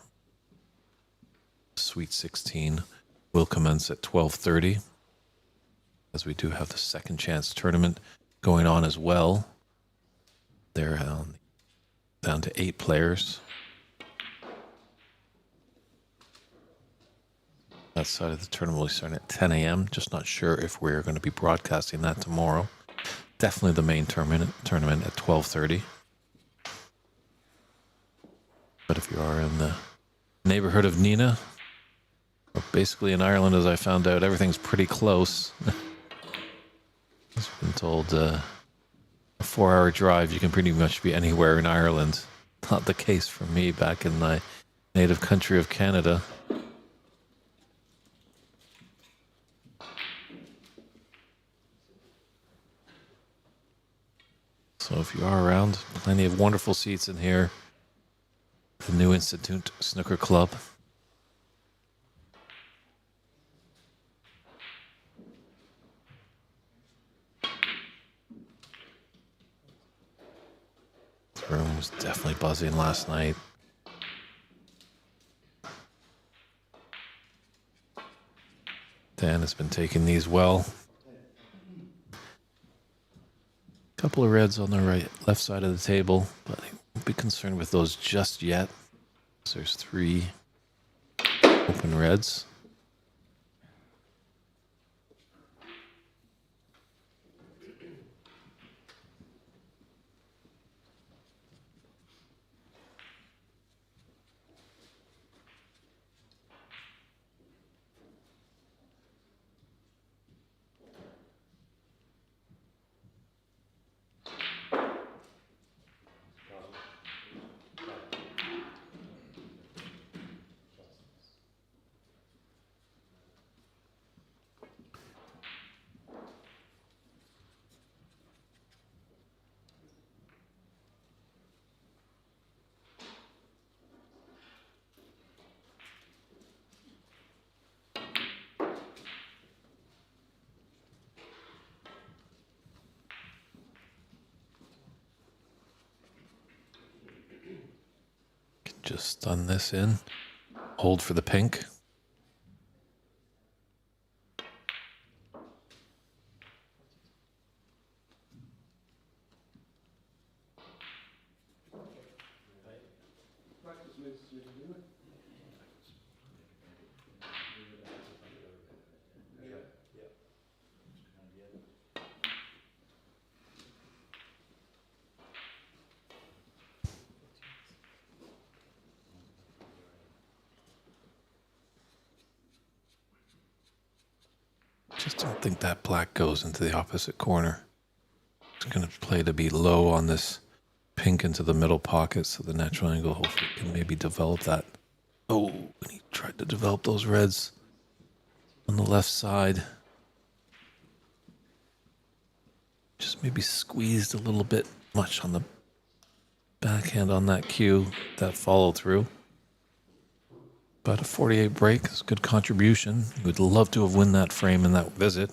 Sweet 16 will commence at 12:30, as we do have the second chance tournament going on as well. They're down to 8 players. That side of the tournament will be starting at 10 a.m. Just not sure if we're going to be broadcasting that tomorrow. Definitely the main tournament at 12:30. But if you are in the neighborhood of Nenagh, or basically in Ireland, as I found out, everything's pretty close. I've been told a 4-hour drive, you can pretty much be anywhere in Ireland. Not the case for me back in my native country of Canada. So if you are around, plenty of wonderful seats in here. The New Institute Snooker Club. The room was definitely buzzing last night. Dan has been taking these well. Couple of reds on the left side of the table, but I won't be concerned with those just yet. So there's 3 open reds. Just stun this in. Hold for the pink. Just don't think that black goes into the opposite corner. It's going to play to be low on this pink into the middle pocket, so the natural angle hopefully can maybe develop that. Oh, and he tried to develop those reds on the left side. Just maybe squeezed a little bit much on the backhand on that cue, that follow through. But a 48 break is a good contribution. We'd love to have won that frame in that visit.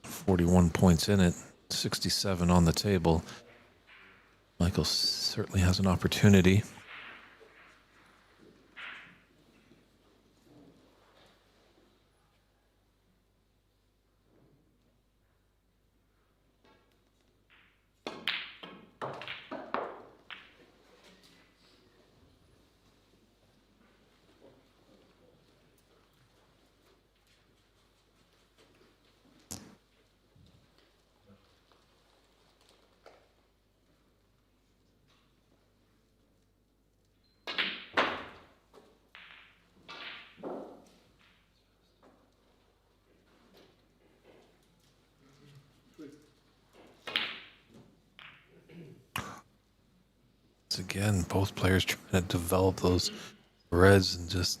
41 points in it, 67 on the table. Michael certainly has an opportunity. Again, both players trying to develop those reds and just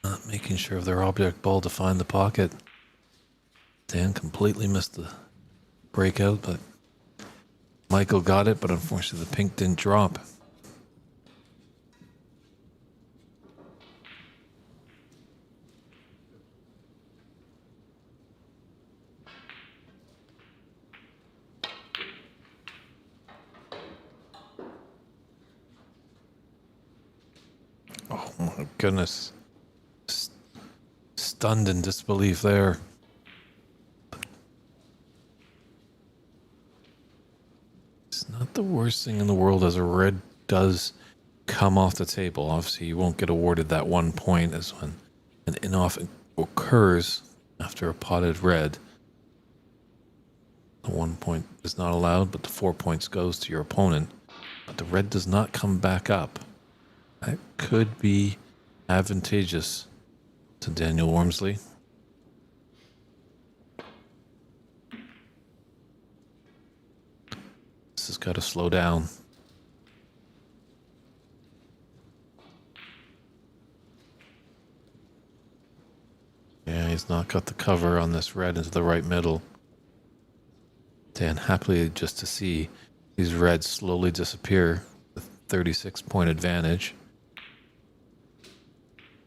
not making sure of their object ball to find the pocket. Dan completely missed the breakout, but Michael got it, but unfortunately the pink didn't drop. Oh my goodness. Stunned in disbelief there. It's not the worst thing in the world as a red does come off the table. Obviously, you won't get awarded that 1 point as when an in-off occurs after a potted red. The 1 point is not allowed, but the 4 points goes to your opponent. But the red does not come back up. That could be advantageous to Daniel Wormsley. This has got to slow down. Yeah, he's not got the cover on this red into the right middle. Dan happily just to see these reds slowly disappear. The 36-point advantage.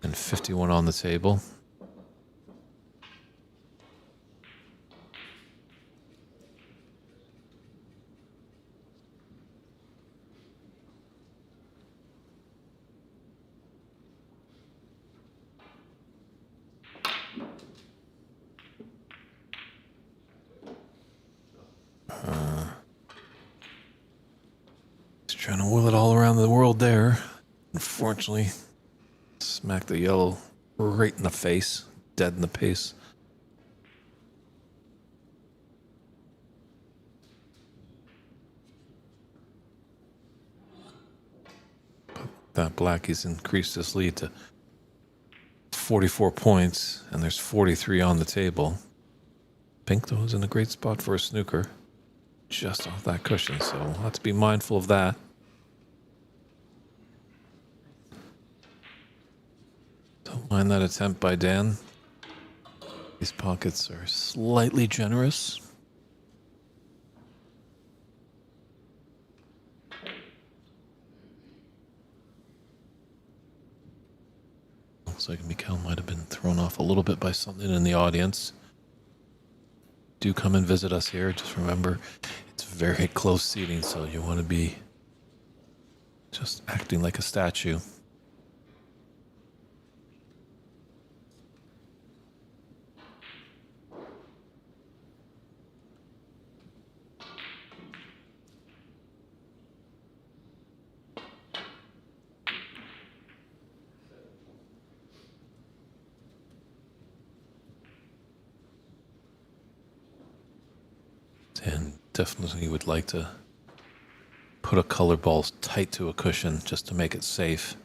And 51 on the table. He's trying to will it all around the world there. Unfortunately, smacked the yellow right in the face, dead in the pace. But that black, he's increased his lead to 44 points, and there's 43 on the table. Pink, though, is in a great spot for a snooker, just off that cushion, so we'll have to be mindful of that. Don't mind that attempt by Dan. These pockets are slightly generous. Looks like Mikhail might have been thrown off a little bit by something in the audience. Do come and visit us here. Just remember, it's very close seating, so you want to be just acting like a statue. And definitely would like to put a color ball tight to a cushion just to make it safe.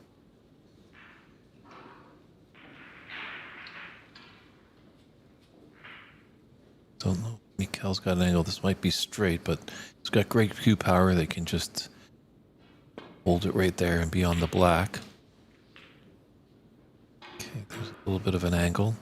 Don't know. Mikhail's got an angle. This might be straight, but it's got great cue power. They can just hold it right there and be on the black. Okay, there's a little bit of an angle.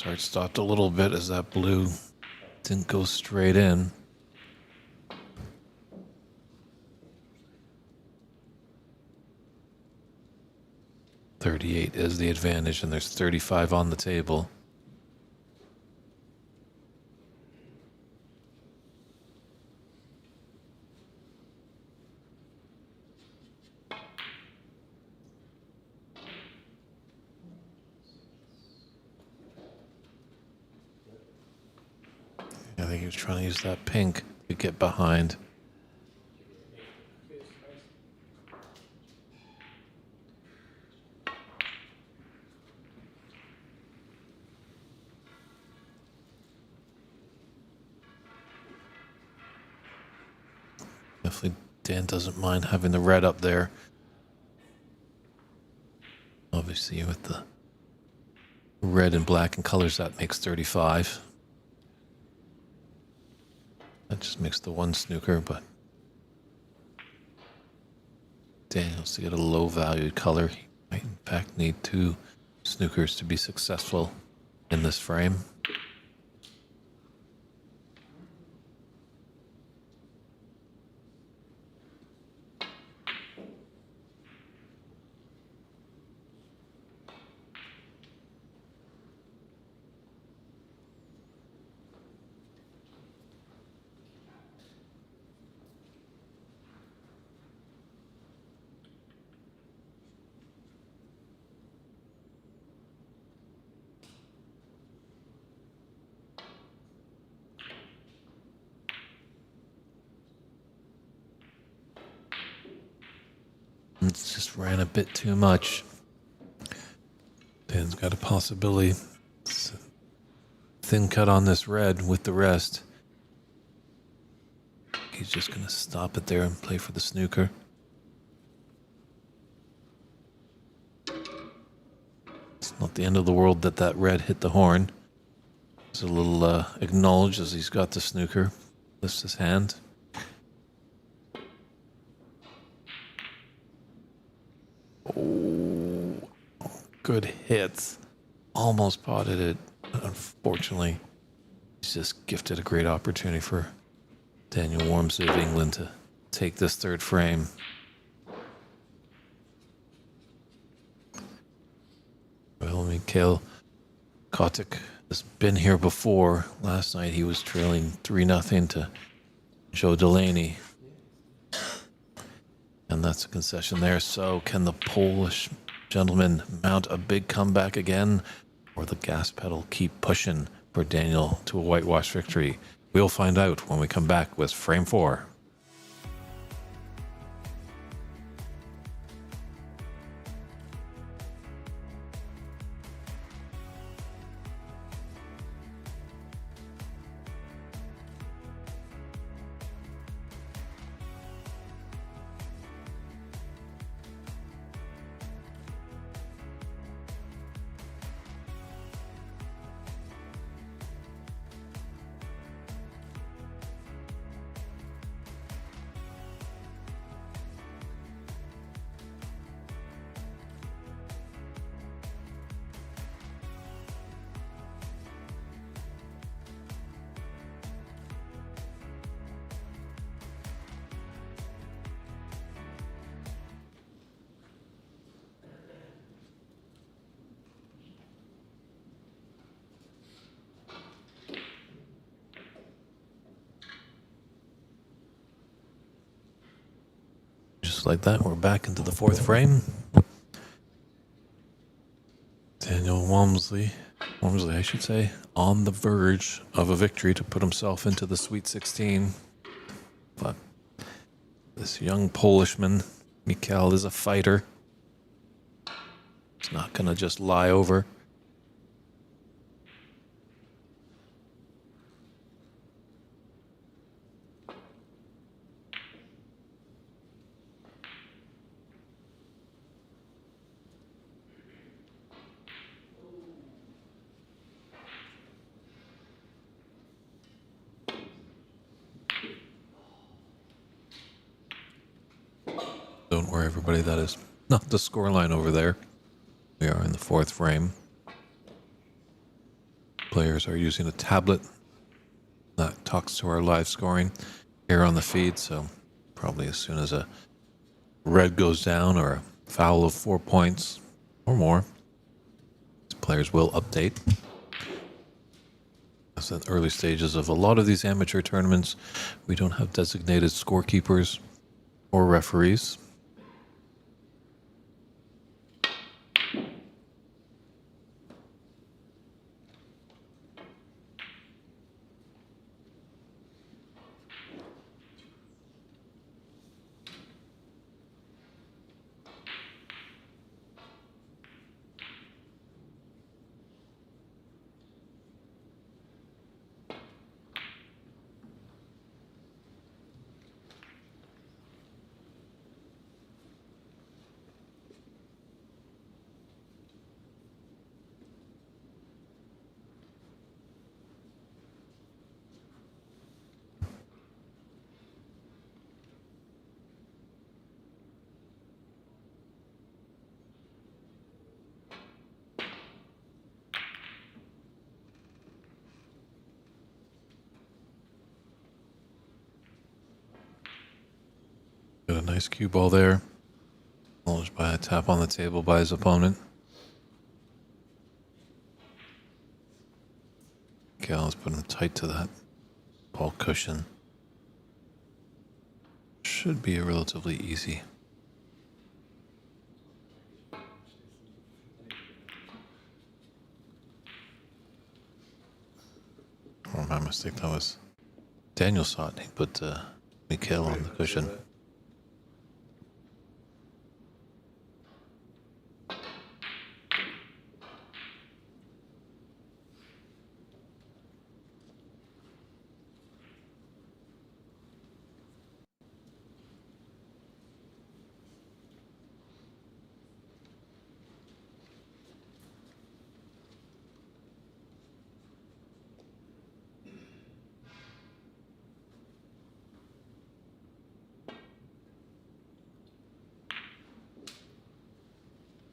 Heart stopped a little bit as that blue didn't go straight in. .38 is the advantage, and there's 35 on the table. I think he was trying to use that pink to get behind. Definitely Dan doesn't mind having the red up there. Obviously with the red and black and colors, that makes 35. That just makes the one snooker, but Dan wants to get a low valued color. He might in fact need 2 snookers to be successful in this frame. It just ran a bit too much. Dan's got a possibility. It's a thin cut on this red with the rest. He's just going to stop it there and play for the snooker. It's not the end of the world that that red hit the horn. He's a little acknowledged as he's got the snooker. Lifts his hand. Oh, good hits. Almost potted it. Unfortunately, he's just gifted a great opportunity for Daniel Wormsley of England to take this third frame. Well, Mikhail Kotic has been here before. Last night he was trailing 3-0 to Joe Delaney. And that's a concession there. So can the Polish gentleman mount a big comeback again? Or the gas pedal keep pushing for Daniel to a whitewash victory? We'll find out when we come back with Frame 4. Just like that, we're back into the fourth frame. Daniel Walmsley, I should say, on the verge of a victory to put himself into the Sweet 16. But this young Polishman, Mikhail, is a fighter. He's not going to just lie over. Don't worry, everybody, that is not the scoreline over there. We are in the fourth frame. Players are using a tablet that talks to our live scoring here on the feed, so probably as soon as a red goes down or a foul of 4 points or more, players will update. As in the early stages of a lot of these amateur tournaments, we don't have designated scorekeepers or referees. Got a nice cue ball there. Acknowledged by a tap on the table by his opponent. Gal put him tight to that ball cushion. Should be a relatively easy. Oh, my mistake. That was Daniel saw it. He put Mikhail on the cushion.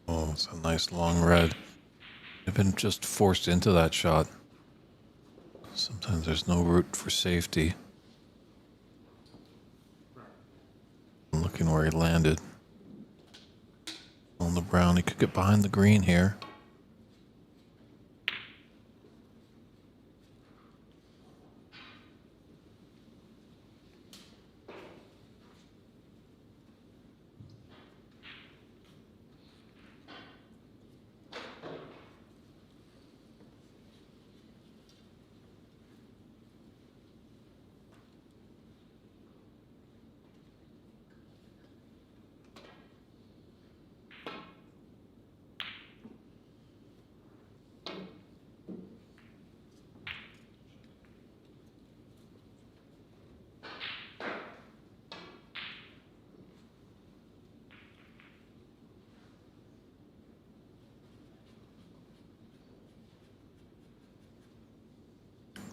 Oh, it's a nice long red. I've been just forced into that shot. Sometimes there's no route for safety. I'm looking where he landed. On the brown, he could get behind the green here.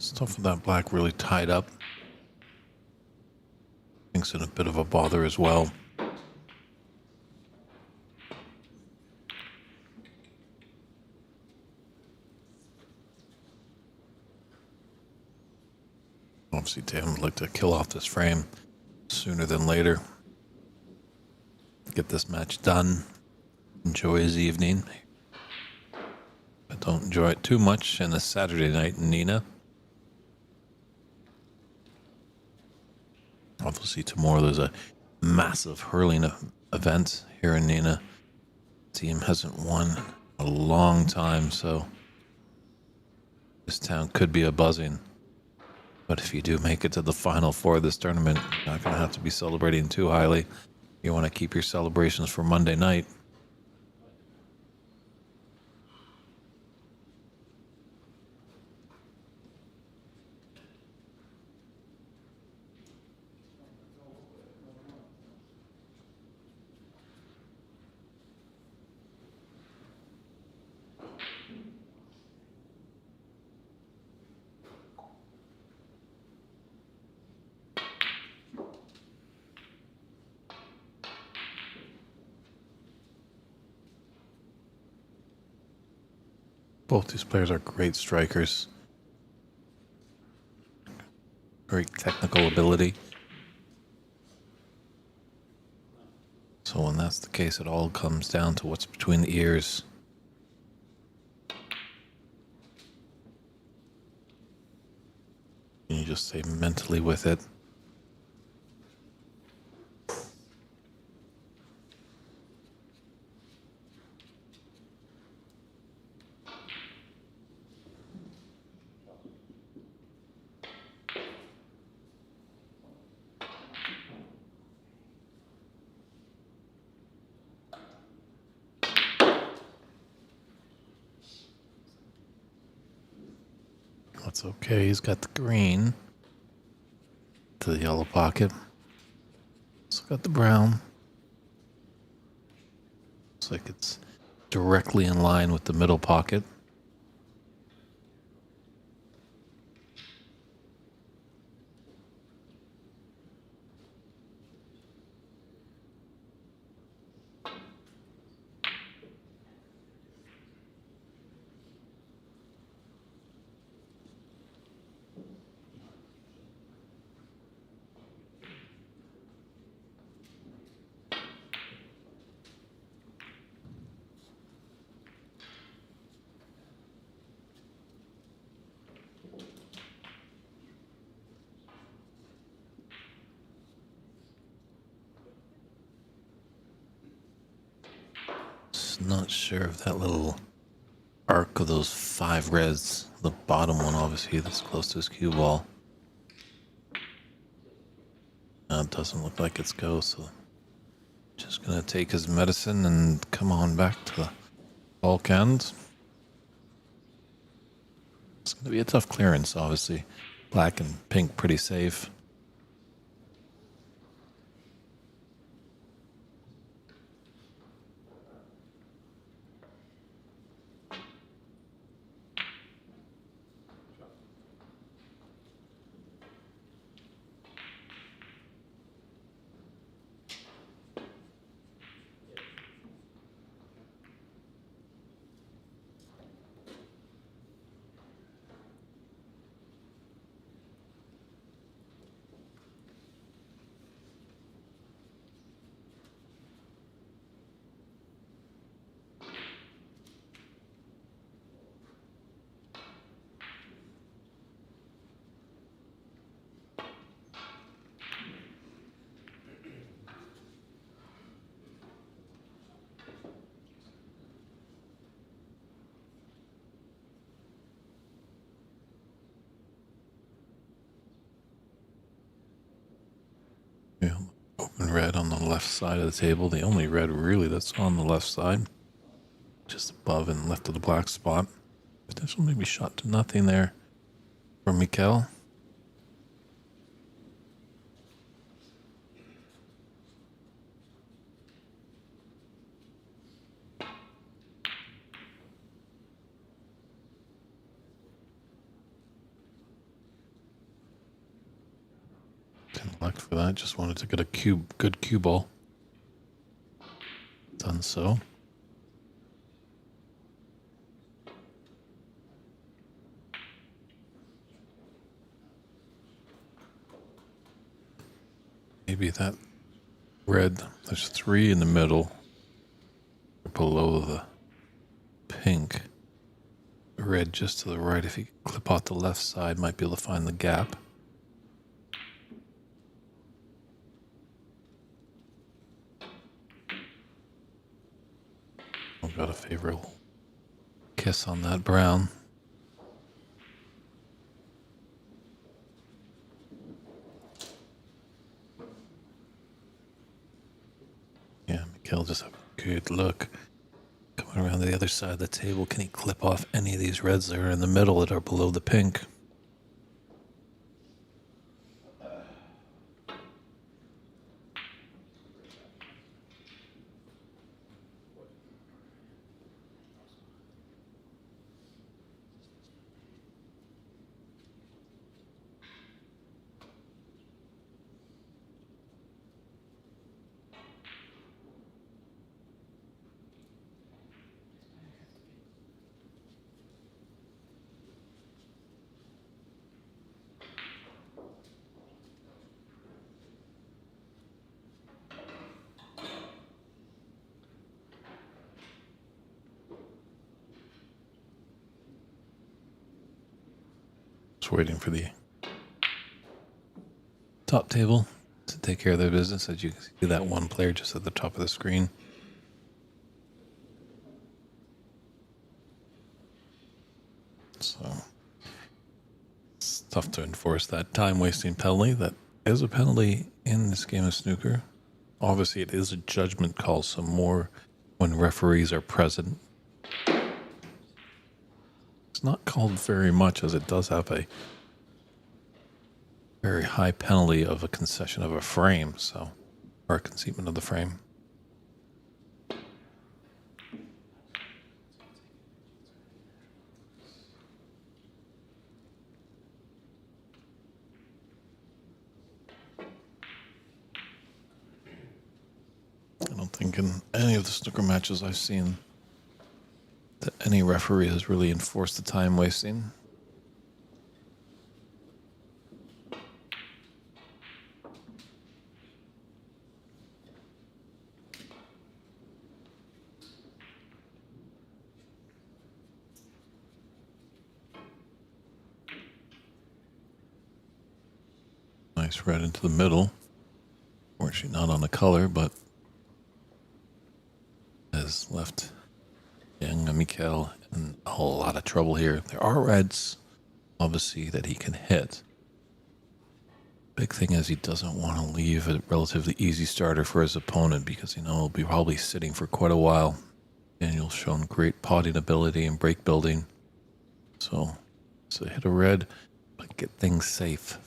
Stuff with that black really tied up. Pink's in a bit of a bother as well. Obviously, Dan would like to kill off this frame sooner than later. Get this match done. Enjoy his evening. But don't enjoy it too much in a Saturday night in Nenagh. Obviously, tomorrow there's a massive hurling event here in Nenagh. Team hasn't won a long time, so this town could be a buzzing. But if you do make it to the final four of this tournament, you're not going to have to be celebrating too highly. You want to keep your celebrations for Monday night. Both these players are great strikers. Great technical ability. So when that's the case, it all comes down to what's between the ears. And you just stay mentally with it. That's okay. He's got the green to the yellow pocket. Also got the brown. Looks like it's directly in line with the middle pocket. Not sure if that little arc of those 5 reds, the bottom one obviously that's close to his cue ball. It doesn't look like it's go, so just gonna take his medicine and come on back to the bulk end. It's gonna be a tough clearance, obviously. Black and pink pretty safe. Yeah, open red on the left side of the table. The only red really that's on the left side. Just above and left of the black spot. Potential maybe shot to nothing there for Mikkel. luck for that. Just wanted to get a good cue ball. Done so. Maybe that red, there's 3 in the middle, below the pink. The red just to the right, if you clip out the left side, might be able to find the gap. I've got a favorable kiss on that brown. Yeah, Mikhail just have a good look. Coming around the other side of the table, can he clip off any of these reds that are in the middle that are below the pink? Just waiting for the top table to take care of their business. As you can see, that one player just at the top of the screen. So it's tough to enforce that time-wasting penalty. That is a penalty in this game of snooker. Obviously, it is a judgment call, so more when referees are present. It's not called very much, as it does have a very high penalty of a concession of a frame, so, or a concedement of the frame. I don't think in any of the snooker matches I've seen that any referee has really enforced the time wasting. Nice red into the middle. Fortunately not on the color, but has left young Mikhail in a whole lot of trouble here. There are reds, obviously, that he can hit. Big thing is he doesn't want to leave a relatively easy starter for his opponent because, he'll be probably sitting for quite a while. Daniel's shown great potting ability and break building. So hit a red, but get things safe.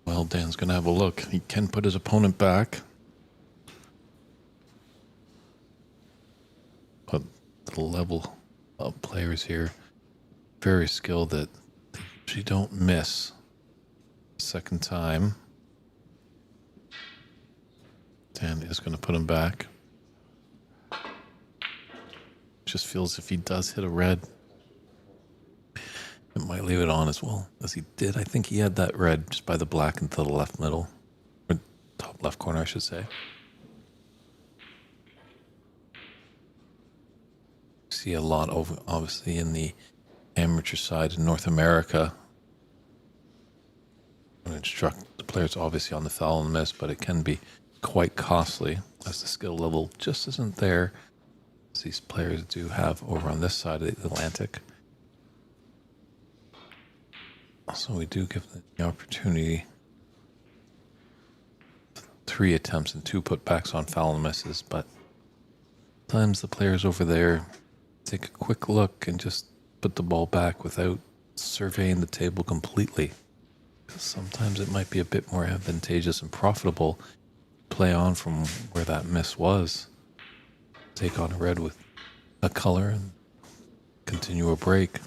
Well, Dan's going to have a look. He can put his opponent back. But the level of players here, very skilled that they usually don't miss second time. Dan is going to put him back. Just feels if he does hit a red, it might leave it on as well as he did. I think he had that red just by the black into the left middle, or top left corner, I should say. See a lot of, obviously, in the amateur side in North America. And instruct the players obviously on the foul and miss, but it can be quite costly as the skill level just isn't there as these players do have over on this side of the Atlantic. So we do give them the opportunity. 3 attempts and 2 putbacks on foul and misses, but sometimes the players over there take a quick look and just put the ball back without surveying the table completely. Because sometimes it might be a bit more advantageous and profitable to play on from where that miss was. take on a red with a color and continue a break.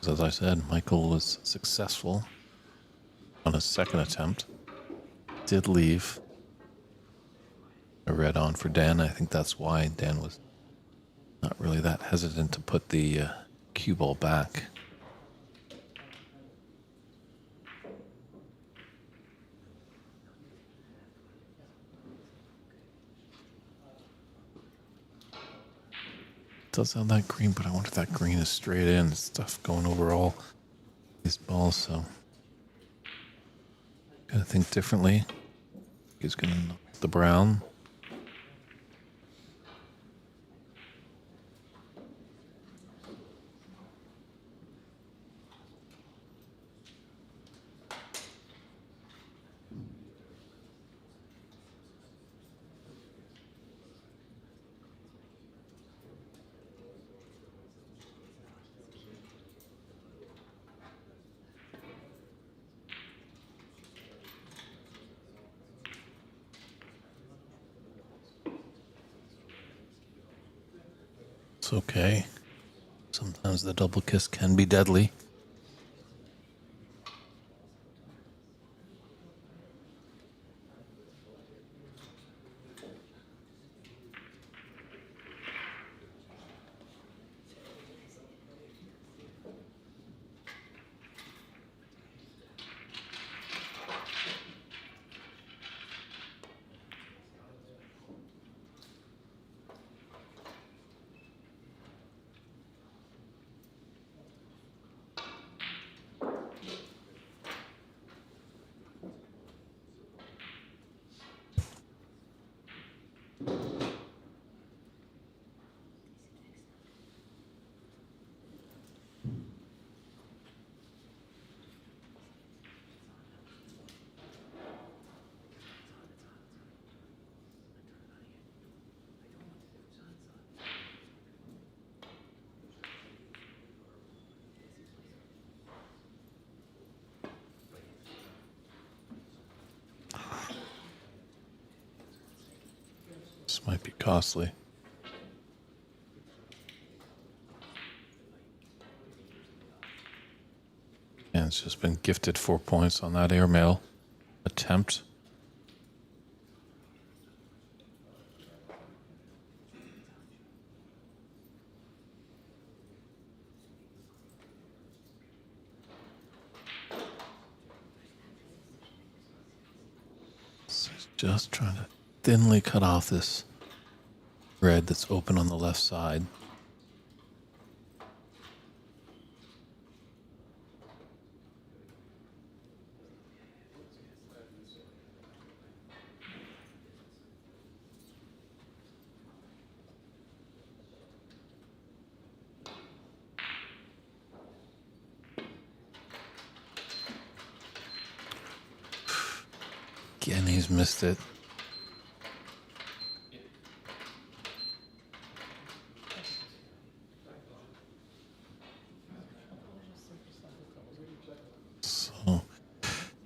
As I said, Michael was successful on his second attempt. Did leave a red on for Dan. I think that's why Dan was not really that hesitant to put the cue ball back. Does sound that green, but I wonder if that green is straight in. Stuff going over all these balls, so gotta think differently. He's gonna knock the brown. It's okay. Sometimes the double kiss can be deadly. This might be costly. And it's just been gifted 4 points on that airmail attempt. So he's just trying to thinly cut off this red that's open on the left side. Again, he's missed it.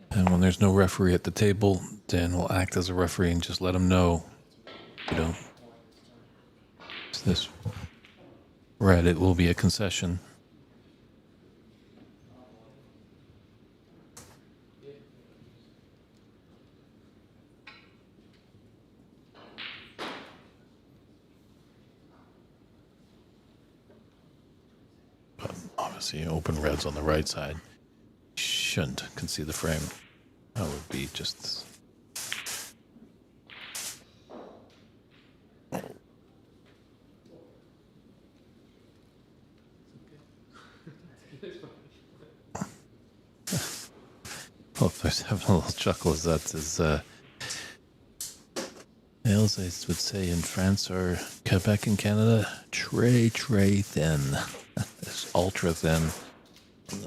And when there's no referee at the table, Dan will act as a referee and just let him know, you know, it's this red, it will be a concession. But obviously, open reds on the right side shouldn't concede the frame. That would be just... Well, if there's having a little chuckle, as that is... Nails, I would say, in France or Quebec in Canada, très thin. It's ultra thin.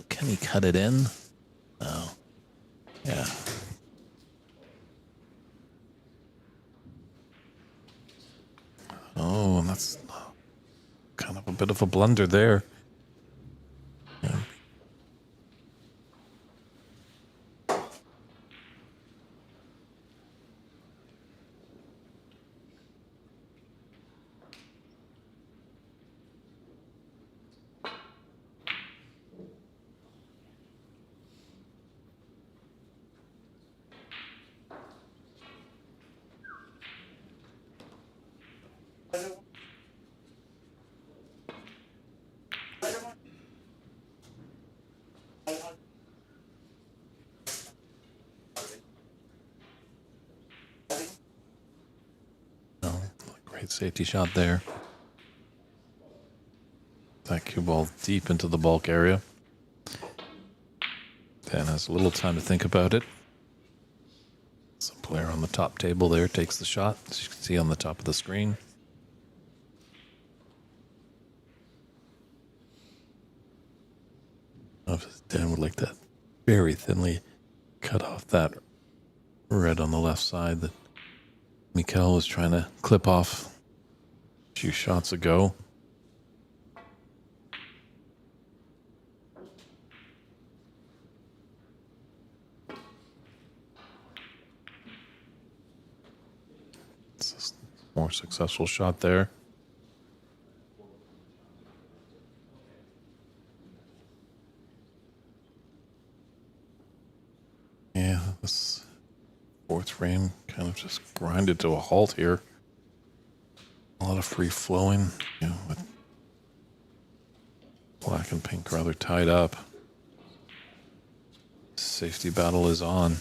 Can he cut it in? No. Yeah. Oh, and that's kind of a bit of a blunder there. Great safety shot there. That cue ball deep into the bulk area. Dan has a little time to think about it. Some player on the top table there takes the shot, as you can see on the top of the screen. Dan would like to very thinly cut off that red on the left side that Mikkel was trying to clip off a few shots ago. It's a more successful shot there. Yeah, this fourth frame kind of just grinded to a halt here. A lot of free flowing, with black and pink rather tied up. Safety battle is on.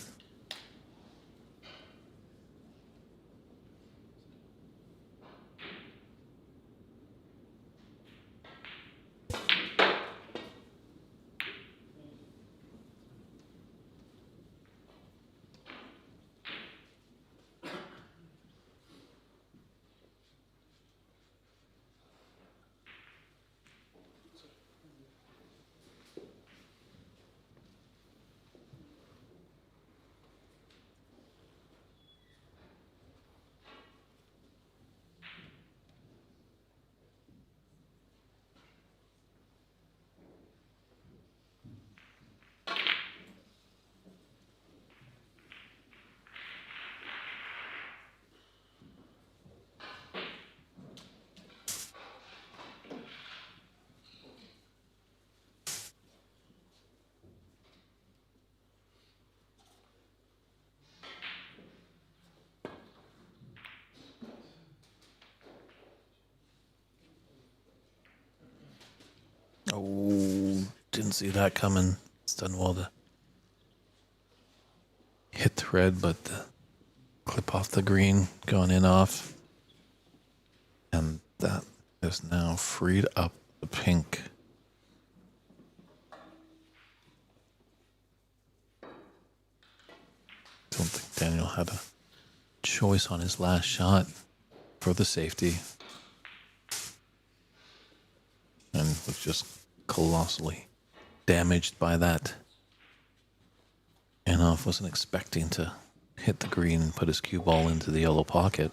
Oh, didn't see that coming. It's done well to hit the red, but the clip off the green, going in off. And that has now freed up the pink. Don't think Daniel had a choice on his last shot for the safety. And was just colossally damaged by that. Enoff wasn't expecting to hit the green and put his cue ball into the yellow pocket.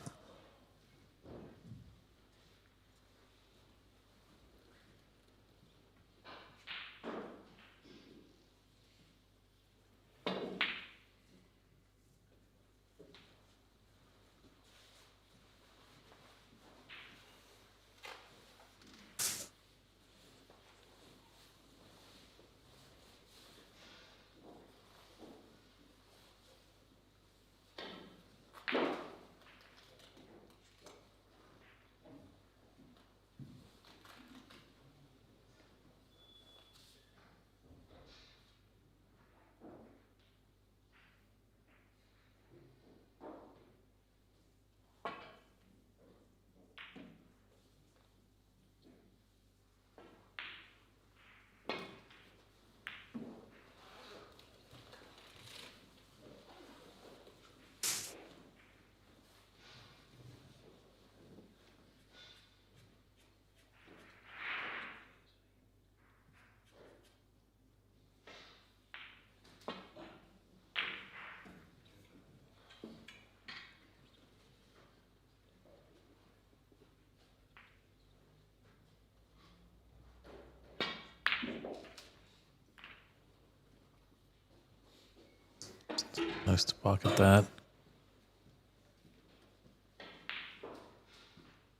Nice to pocket that.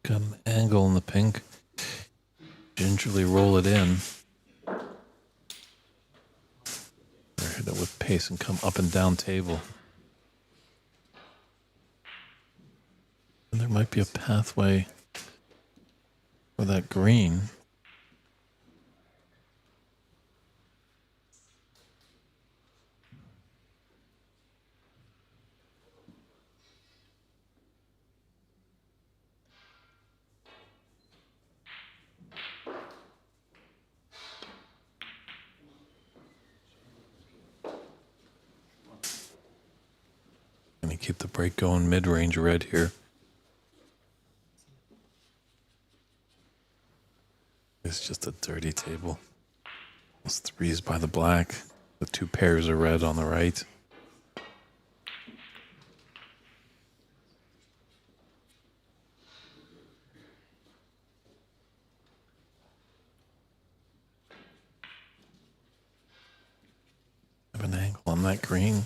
Got an angle in the pink. Gingerly roll it in. Or hit it with pace and come up and down table. And there might be a pathway for that green. keep the break going mid-range red here. It's just a dirty table. Those threes by the black. The two pairs of red on the right. Have an angle on that green.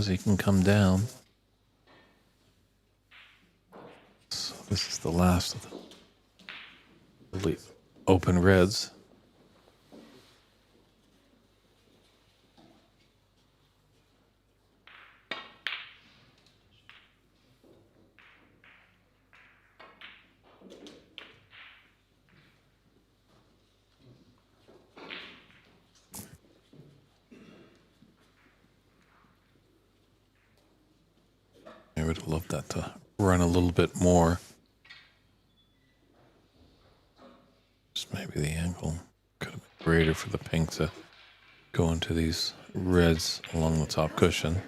He can come down. So this is the last of the open reds. I would have loved that to run a little bit more. Just maybe the angle could have been greater for the pink to go into these reds along the top cushion.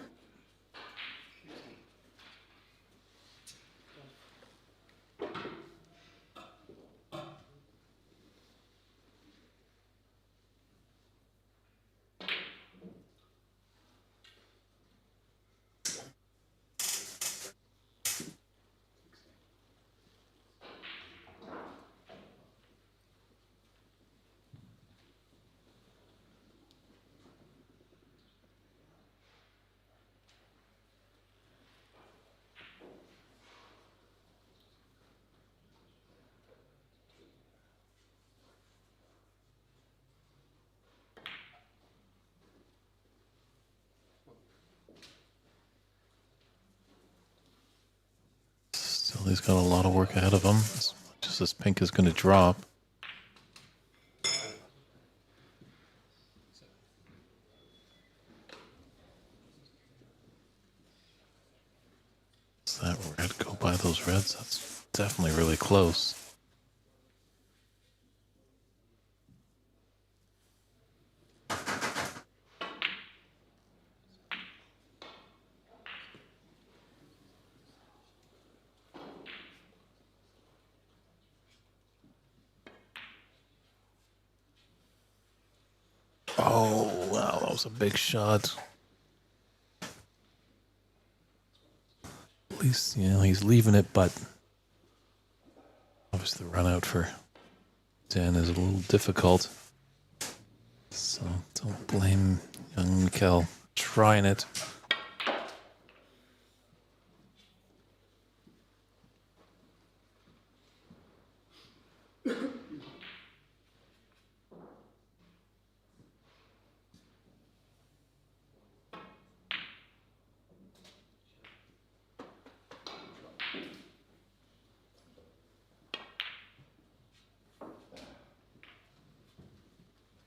Still, he's got a lot of work ahead of him. As much as this pink is going to drop. Does that red go by those reds? That's definitely really close. Oh, wow, that was a big shot. At least, he's leaving it, but obviously the run out for Dan is a little difficult. So don't blame young Mikkel trying it.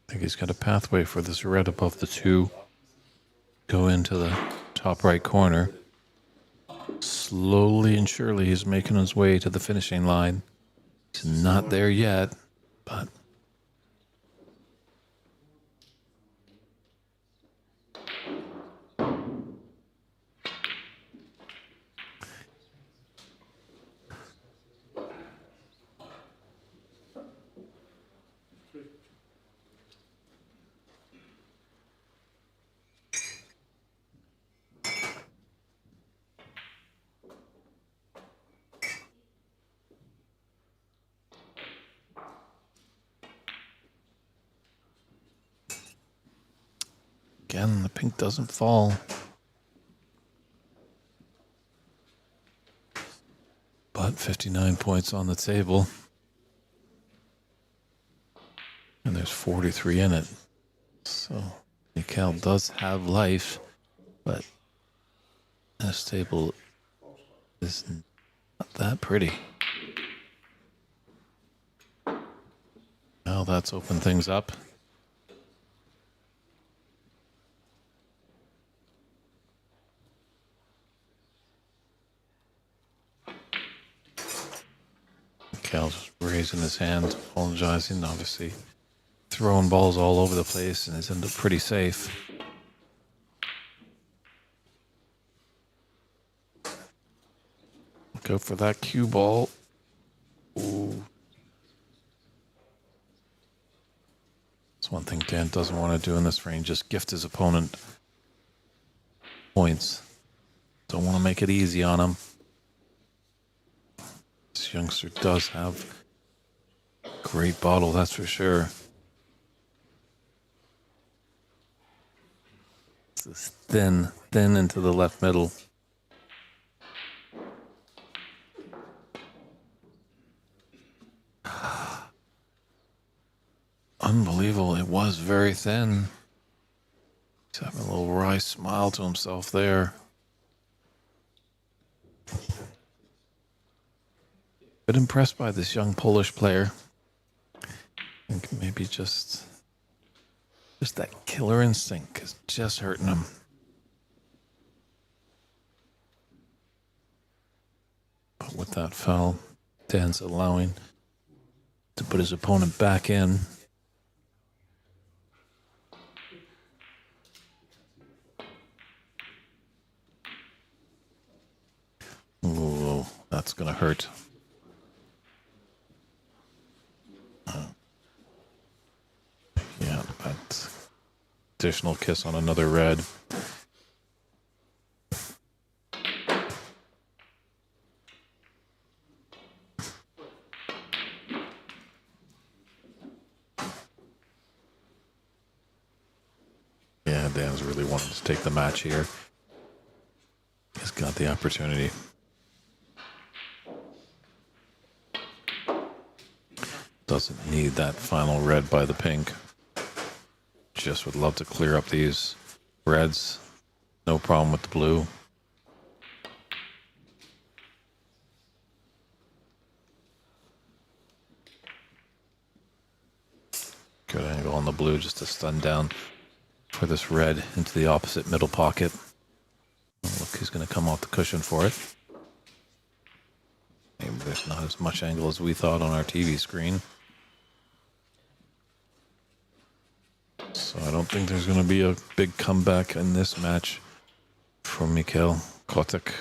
I think he's got a pathway for this red above the two. Go into the top right corner. Slowly and surely he's making his way to the finishing line. He's not there yet, but again, the pink doesn't fall. But 59 points on the table. And there's 43 in it. So Mikkel does have life, but this table is not that pretty. Now that's opened things up. Mikhail just raising his hand, apologizing, obviously throwing balls all over the place, and he's ended up pretty safe. Look out for that cue ball. Ooh. That's one thing Dan doesn't want to do in this range, just gift his opponent points. Don't want to make it easy on him. This youngster does have a great bottle, that's for sure. This is thin into the left middle. Unbelievable. It was very thin. He's having a little wry smile to himself there. Bit impressed by this young Polish player. I think maybe just that killer instinct is just hurting him. But with that foul, Dan's allowing to put his opponent back in. Ooh, that's gonna hurt. Yeah, that additional kiss on another red. Yeah, Dan's really wanting to take the match here. He's got the opportunity. Doesn't need that final red by the pink. Just would love to clear up these reds. No problem with the blue. Good angle on the blue just to stun down for this red into the opposite middle pocket. Look, he's going to come off the cushion for it. Maybe there's not as much angle as we thought on our TV screen. So I don't think there's going to be a big comeback in this match for Mikhail Kotek.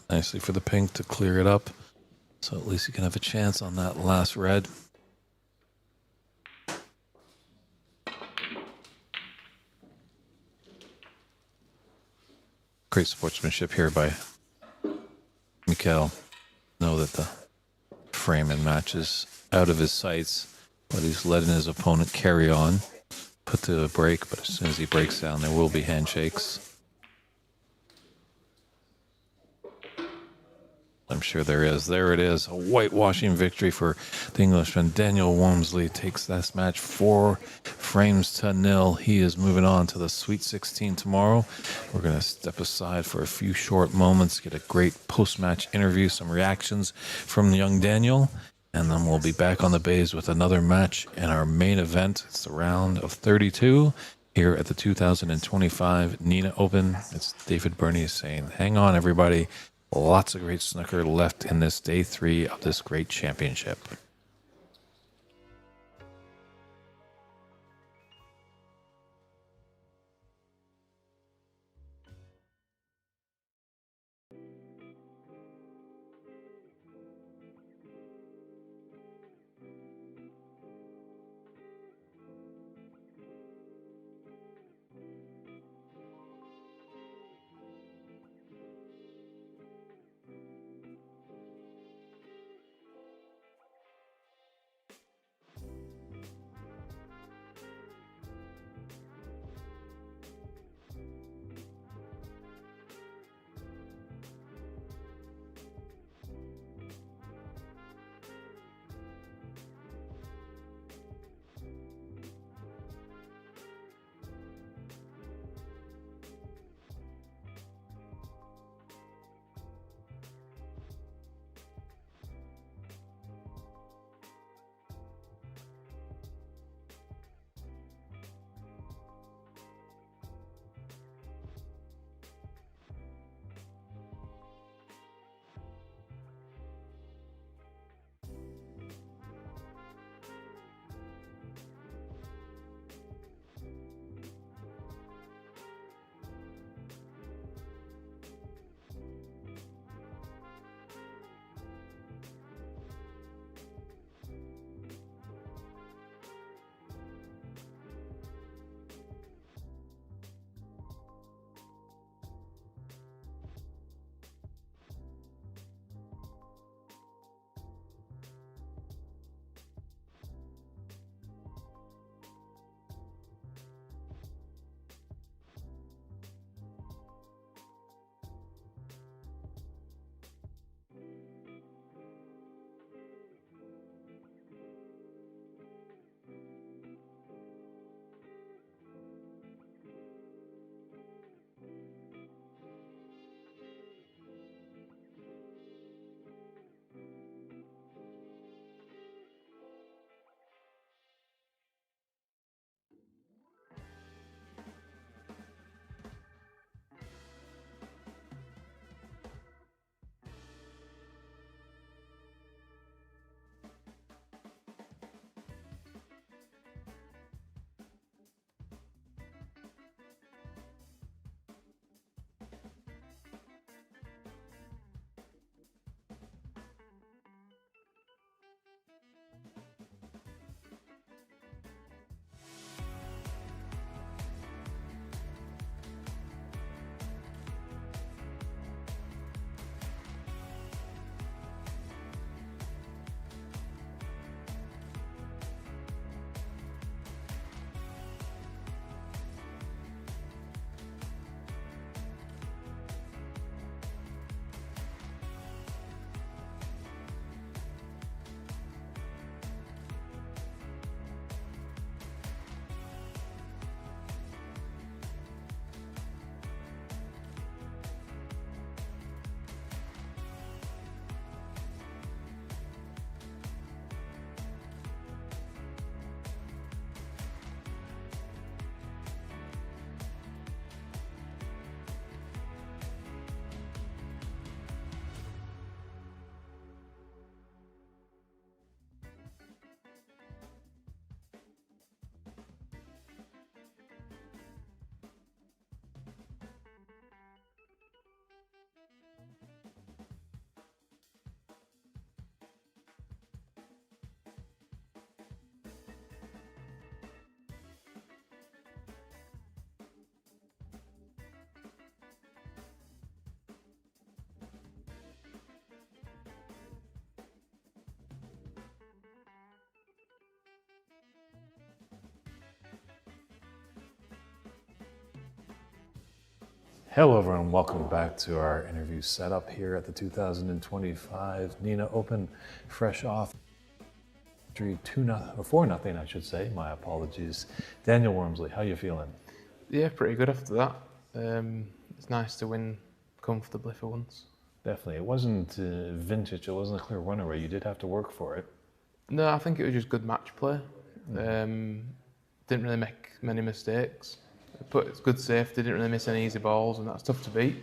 Nicely for the pink to clear it up. So at least you can have a chance on that last red. Great sportsmanship here by Mikhail. Know that the frame and match is out of his sights, but he's letting his opponent carry on. Put to a break, but as soon as he breaks down, there will be handshakes. I'm sure there is. There it is. A whitewashing victory for the Englishman. Daniel Wormsley takes this match 4-0. He is moving on to the Sweet 16 tomorrow. We're going to step aside for a few short moments, get a great post-match interview, some reactions from young Daniel, and then we'll be back on the bays with another match in our main event. It's the round of 32 here at the 2025 Nenagh Open. It's David Burney saying, hang on, everybody. Lots of great snooker left in this day 3 of this great championship. Hello everyone, welcome back to our interview setup here at the 2025 Nenagh Open, fresh off 4-0, I should say, my apologies. Daniel Wormsley, how you feeling? Yeah, pretty good after that. It's nice to win comfortably for once. Definitely, it wasn't vintage, it wasn't a clear runaway, you did have to work for it. No, I think it was just good match play. Didn't really make many mistakes. But it's good safety, didn't really miss any easy balls, and that's tough to beat.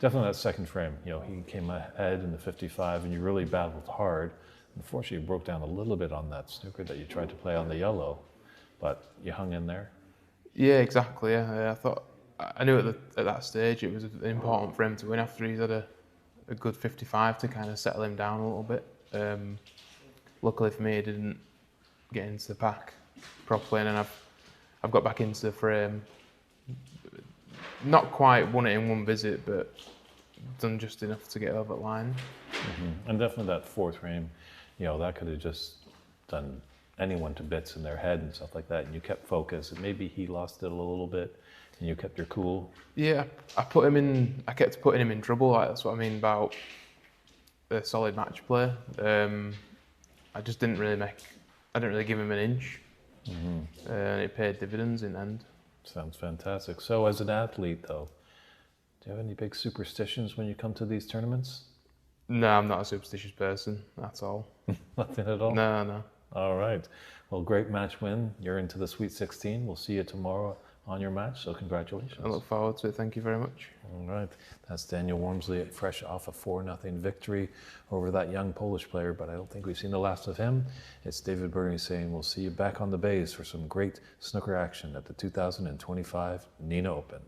Definitely that second frame, you know, he came ahead in the 55 and you really battled hard. Unfortunately, you broke down a little bit on that snooker that you tried to play on the yellow, but you hung in there. Yeah, exactly. Yeah, I knew at that stage it was important for him to win after he's had a good 55 to kind of settle him down a little bit. Luckily for me, he didn't get into the pack properly, and then I've got back into the frame. Not quite won it in one visit, but done just enough to get over the line. And definitely that fourth frame, you know, that could have just done anyone to bits in their head and stuff like that, and you kept focus, and maybe he lost it a little bit, and you kept your cool. Yeah, I kept putting him in trouble. Like, that's what I mean about the solid match play. I just didn't really give him an inch, and it paid dividends in the end. Sounds fantastic. So as an athlete though, do you have any big superstitions when you come to these tournaments? No, I'm not a superstitious person at all. Nothing at all? No. All right. Well, great match win. You're into the Sweet 16. We'll see you tomorrow on your match, so congratulations. I look forward to it. Thank you very much. All right. That's Daniel Wormsley, fresh off a 4-0 victory over that young Polish player, but I don't think we've seen the last of him. It's David Burney saying we'll see you back on the bays for some great snooker action at the 2025 Nenagh Open.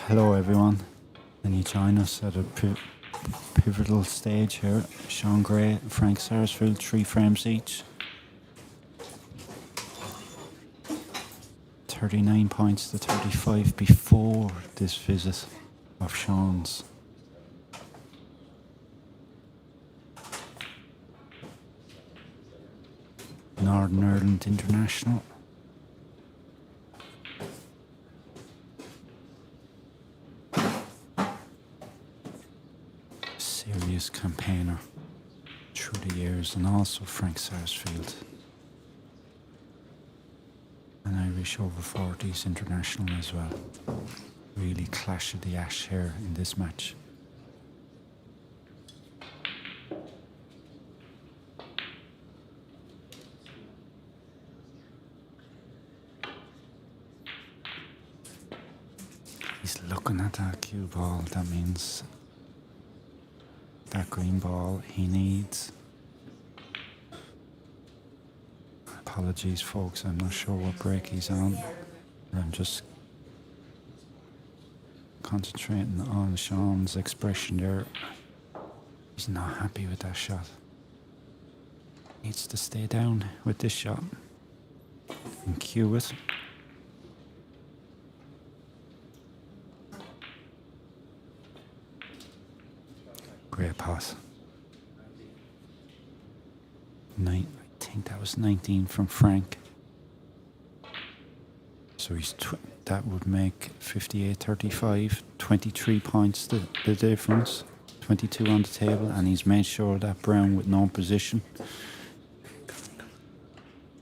Hello everyone. Can you join us at a pivotal stage here? Sean Gray and Frank Sarsfield, 3 frames each. 39 points to 35 before this visit of Sean's. Northern Ireland International. Serious campaigner through the years, and also Frank Sarsfield, an Irish over 40s international as well. Really clash of the ash here in this match. He's looking at that cue ball. That means that green ball he needs. Apologies folks, I'm not sure what break he's on. I'm just concentrating on Sean's expression there. He's not happy with that shot. Needs to stay down with this shot and cue it. Great pass. I think that was 19 from Frank. So he's that would make 58-35, 23 points the difference, 22 on the table, and he's made sure that Brown with no position.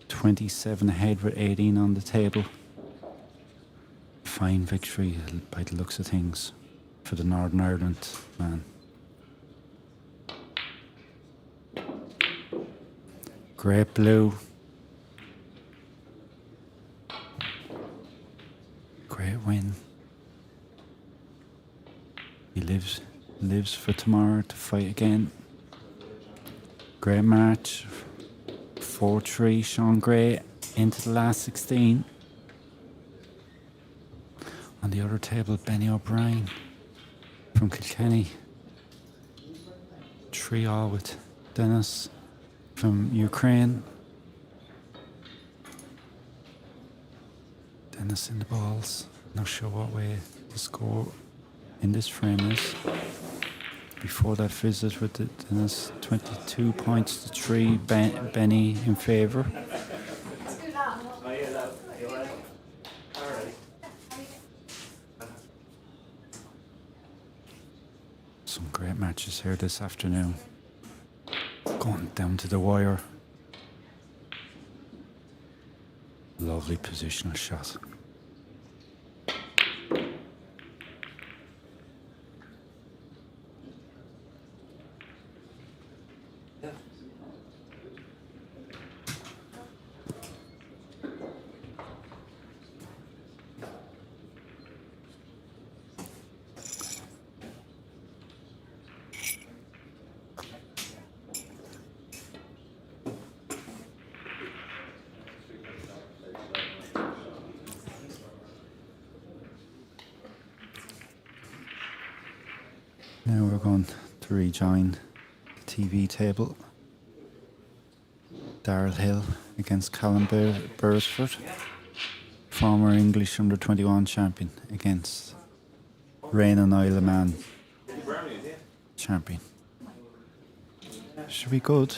27 ahead with 18 on the table. Fine victory by the looks of things for the Northern Ireland man. Great blue. Great win. He lives for tomorrow to fight again. Great match. 4-3 Sean Gray into the last 16. On the other table, Benny O'Brien from Kilkenny. 3-3 with Denis from Ukraine. Denis in the balls. Not sure what way the score in this frame is. Before that visit with the Dennis, 22 points to 3, Benny in favour. Some great matches here this afternoon. Going down to the wire. Lovely positional shot. Now we're going to rejoin the TV table. Darrell Hill against Callum Beresford, former English under-21 champion, against Raina Nileman, champion. Should be good.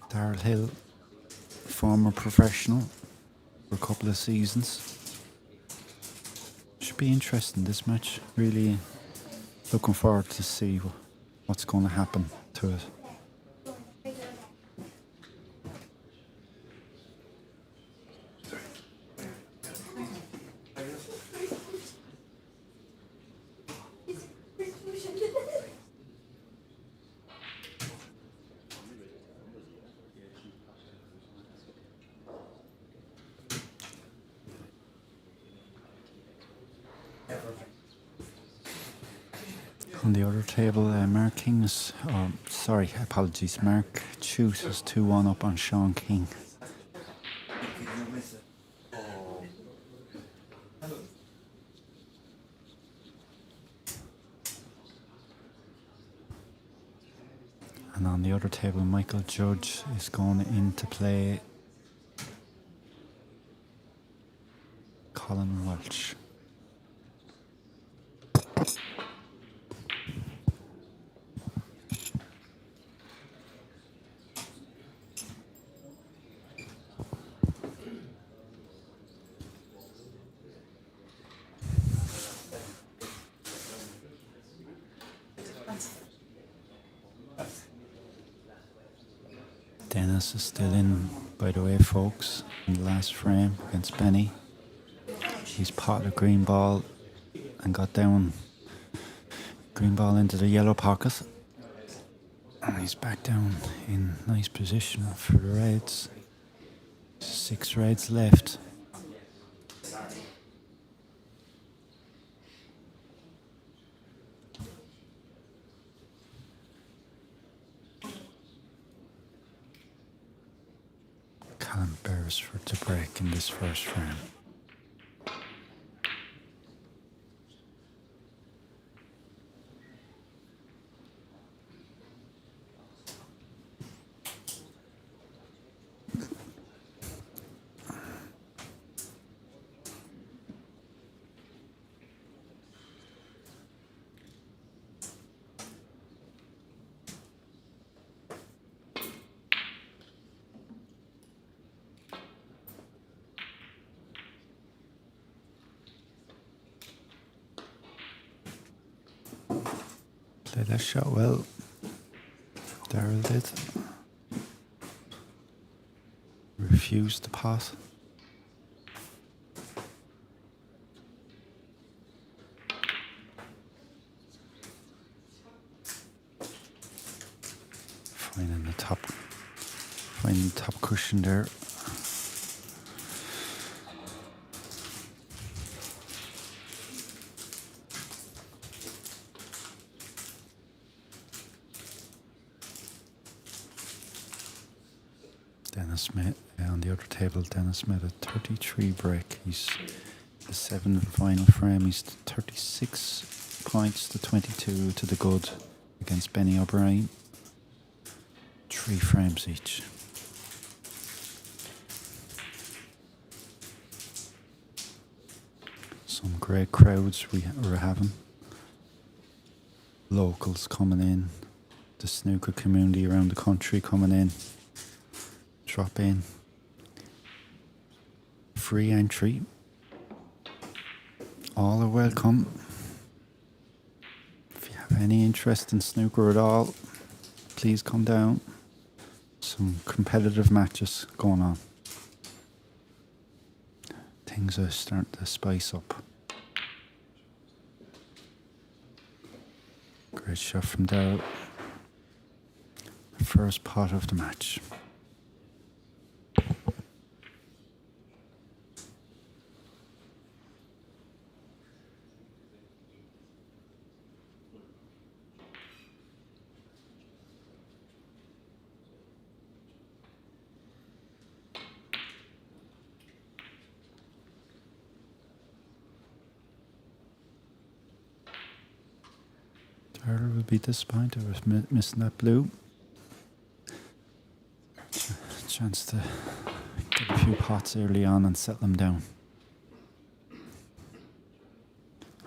Darrell Hill, former professional for a couple of seasons. Should be interesting, this match. Really looking forward to see what's going to happen to it. On the other table, Mark King is, Mark Chute is 2-1 up on Sean King. And on the other table, Michael Judge is going in to play Colin Welch. Dennis is still in, by the way, folks, in the last frame against Benny. He's potted a green ball and got down green ball into the yellow pocket. And he's back down in nice position for the Reds. 6 Reds left. Callum Beresford to break in this first frame. Played that shot well. Darrell did. Refused to pass. Finding the top cushion there. Dennis Smith on the other table. Dennis Smith a 33 break. He's the 7th final frame. He's 36 points to 22 to the good against Benny O'Brien. 3 frames each. Some great crowds we're having. Locals coming in, the snooker community around the country coming in, drop in. Free entry. All are welcome. If you have any interest in snooker at all, please come down. Some competitive matches going on. Things are starting to spice up. Great shot from Darrell. First pot of the match. Darrell will be disappointed with missing that blue. Chance to get a few pots early on and settle them down.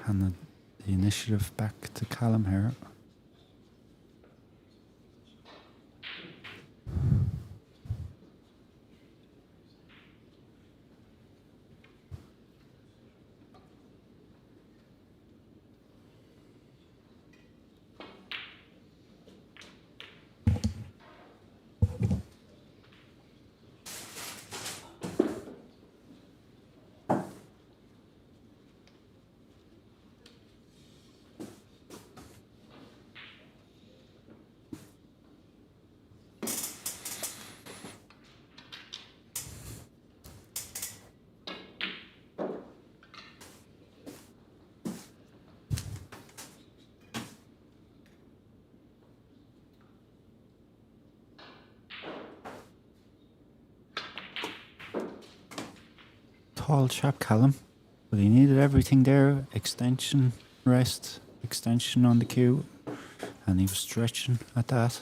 And the initiative back to Callum here. Tall chap Callum, but he needed everything there. Extension, rest, extension on the cue, and he was stretching at that.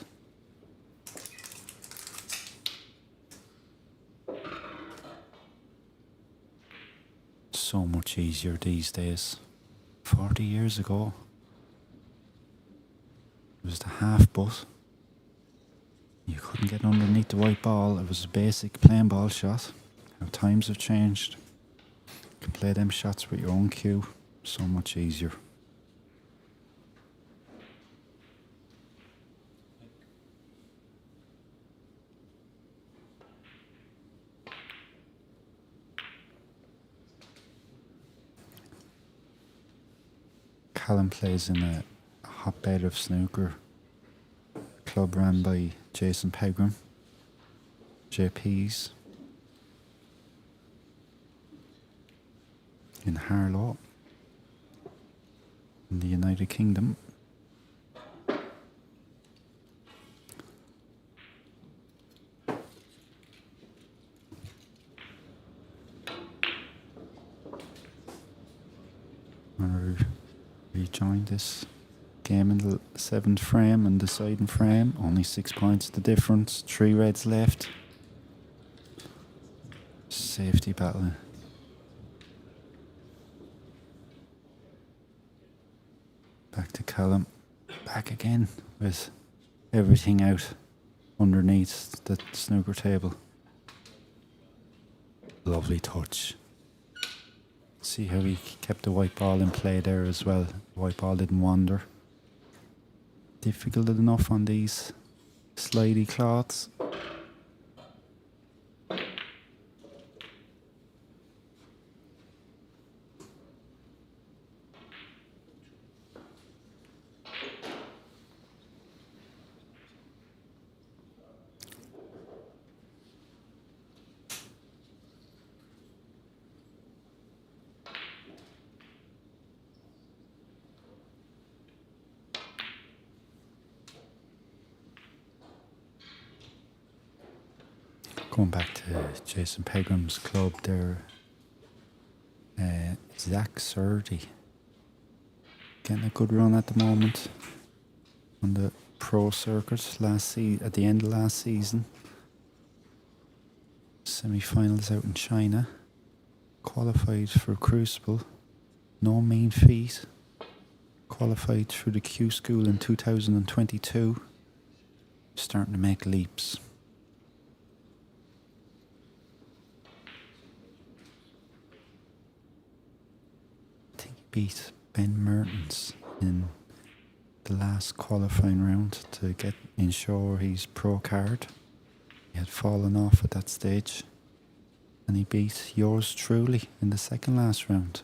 So much easier these days. 40 years ago, it was the half butt. You couldn't get underneath the white ball. It was a basic plain ball shot. Now times have changed. You can play them shots with your own cue. So much easier. Callum plays in a hotbed of snooker. Club ran by Jason Pegram. JP's. In Harlow, in the United Kingdom. We rejoined this game in the 7th frame and deciding frame. Only 6 points the difference. 3 reds left. Safety battle. Back to Callum. Back again with everything out underneath the snooker table. Lovely touch. See how he kept the white ball in play there as well. The white ball didn't wander. Difficult enough on these slidey cloths. Going back to Jason Pegram's club there, Zach Surdy getting a good run at the moment on the pro circuit at the end of last season. Semi-finals out in China, qualified for Crucible No mean feat. Qualified through the Q School in 2022. Starting to make leaps. I think he beat Ben Mertens in the last qualifying round to ensure his pro card. He had fallen off at that stage, and he beat yours truly in the second last round.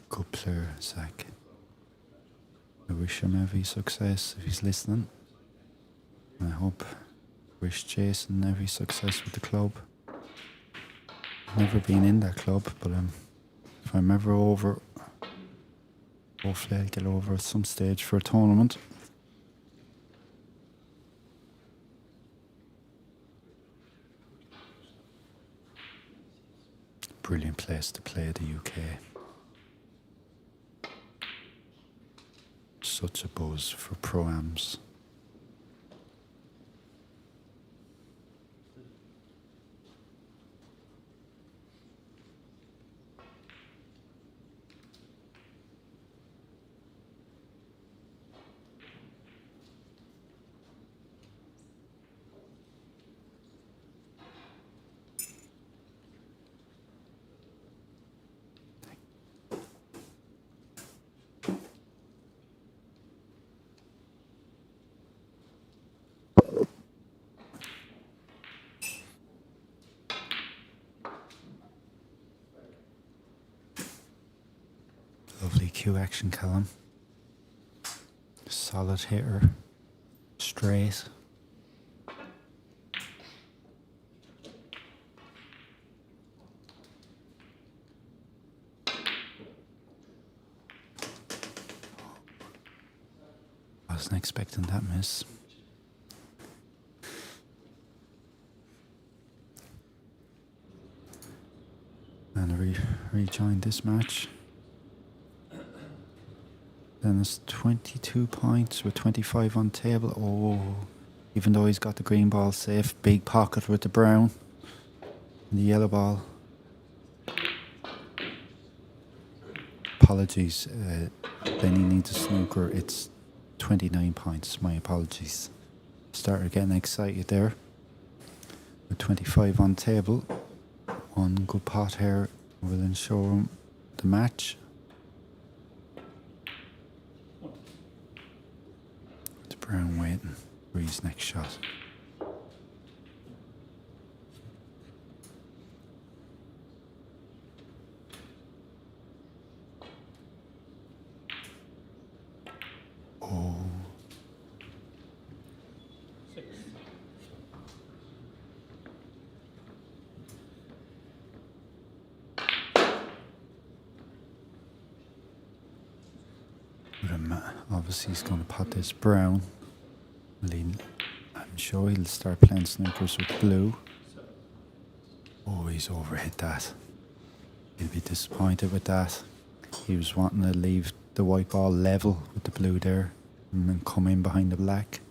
Good player, Zach. I wish him every success if he's listening. And I wish Jason every success with the club. Never been in that club, but if I'm ever over, hopefully I'll get over at some stage for a tournament. Brilliant place to play the UK. Such a buzz for pro-ams. Lovely cue action, Callum. Solid hitter. Straight. I wasn't expecting that miss. And rejoined this match. Then it's 22 points with 25 on table. Oh, even though he's got the green ball safe, big pocket with the brown and the yellow ball. Apologies, Benny needs a snooker. It's 29 points. My apologies. Started getting excited there. With 25 on table, one good pot here will ensure him the match. Brown waiting for his next shot. Oh. Obviously he's going to pot this brown. I'm sure he'll start playing snookers with blue. Oh, he's overhit that. He'll be disappointed with that. He was wanting to leave the white ball level with the blue there and then come in behind the black.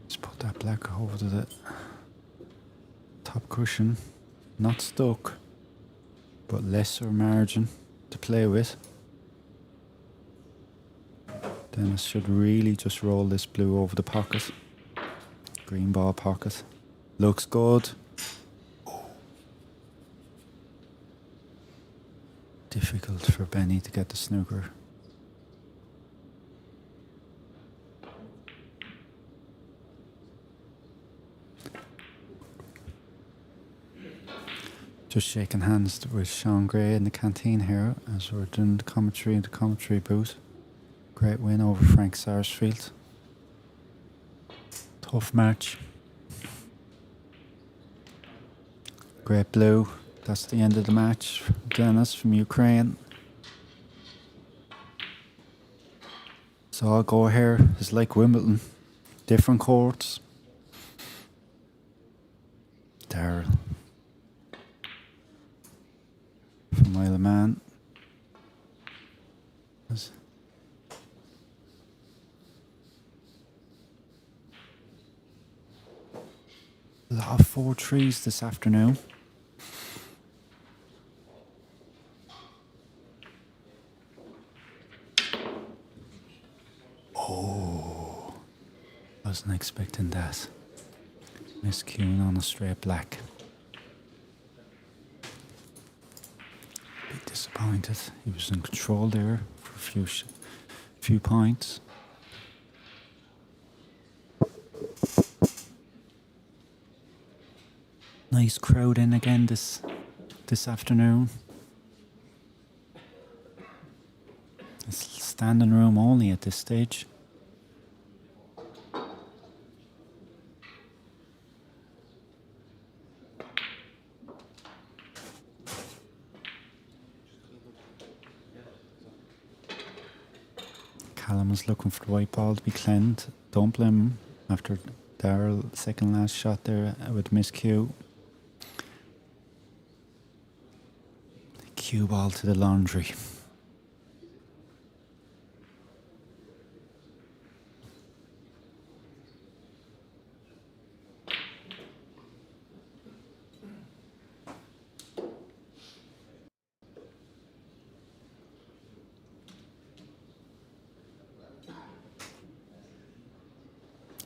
Just put that black over to the top cushion. Not stuck, but lesser margin to play with. Dennis should really just roll this blue over the pocket. Green ball pocket. Looks good. Oh. Difficult for Benny to get the snooker. Just shaking hands with Sean Gray in the canteen here as we're doing the commentary in the commentary booth. Great win over Frank Sarsfield. Tough match. Great blue. That's the end of the match. Dennis from Ukraine. So I'll go here. It's like Wimbledon. Different courts. Daryl. From Isle of Man. As A lot of 4-3s this afternoon. Oh, wasn't expecting that. Miscuing on a straight black. Bit disappointed. He was in control there for a few points. Nice crowd in again this afternoon. It's standing room only at this stage. Callum was looking for the white ball to be cleaned. Don't blame him after Darrell second last shot there with miss cue. Cue ball to the laundry.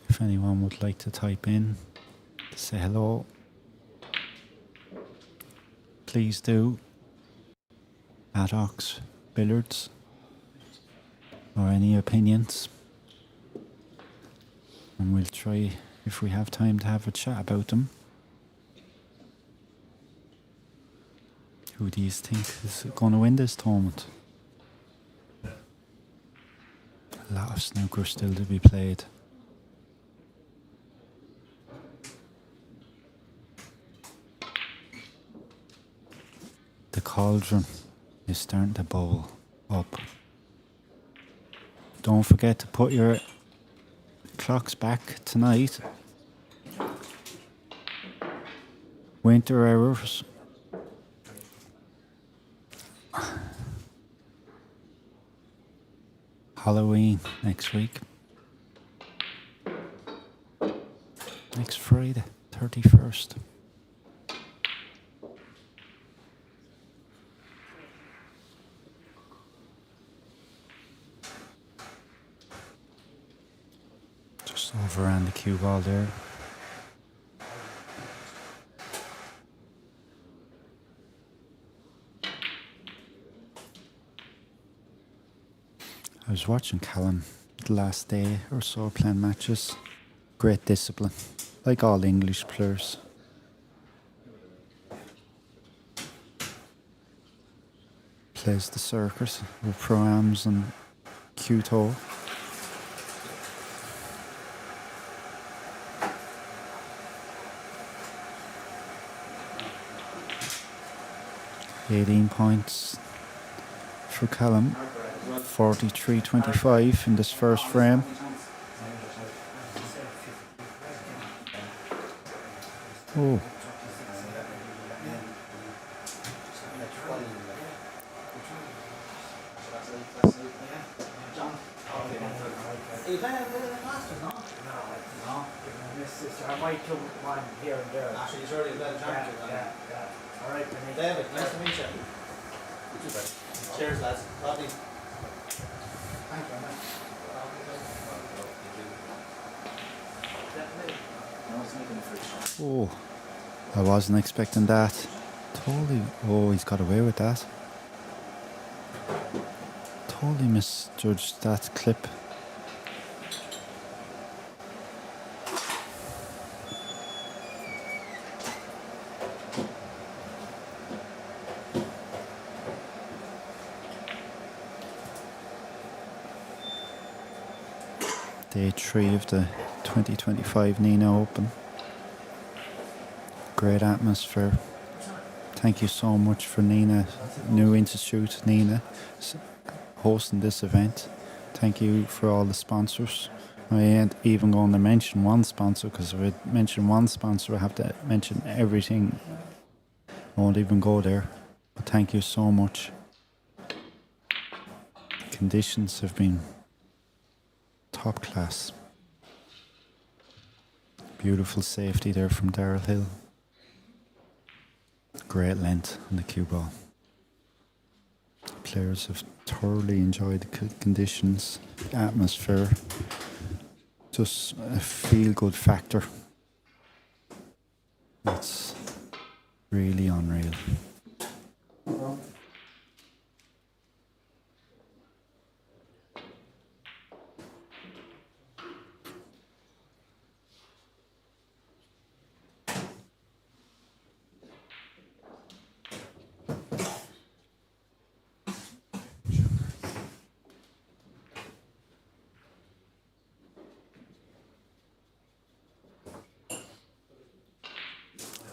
If anyone would like to type in to say hello, please do. Ox Billiards, or any opinions, and we'll try, if we have time, to have a chat about them. Who do you think is going to win this tournament? A lot of snooker still to be played. The cauldron is starting to bowl up. Don't forget to put your clocks back tonight. Winter hours. Halloween next week. Next Friday, 31st. Overran the cue ball there. I was watching Callum the last day or so playing matches. Great discipline, like all English players. Plays the circuit with pro-ams and Q-toe. $18 points for Callum, 43-25 in this first frame. Oh. I might do one here and there. Actually, he's already led champion. Yeah. All right, David, nice to meet you. Cheers, lads. Lovely. Thank you very much. Oh, I wasn't expecting that. Totally. Oh, he's got away with that. Totally misjudged that clip. Day 3 of the 2025 Nenagh Open. Great atmosphere. Thank you so much for Nenagh, New Institute Nenagh, hosting this event. Thank you for all the sponsors. I ain't even going to mention one sponsor, because if I mention one sponsor I have to mention everything. I won't even go there. But thank you so much. The conditions have been top class. Beautiful safety there from Daryl Hill. Great length on the cue ball. Players have thoroughly enjoyed the conditions, the atmosphere. Just a feel-good factor. It's really unreal.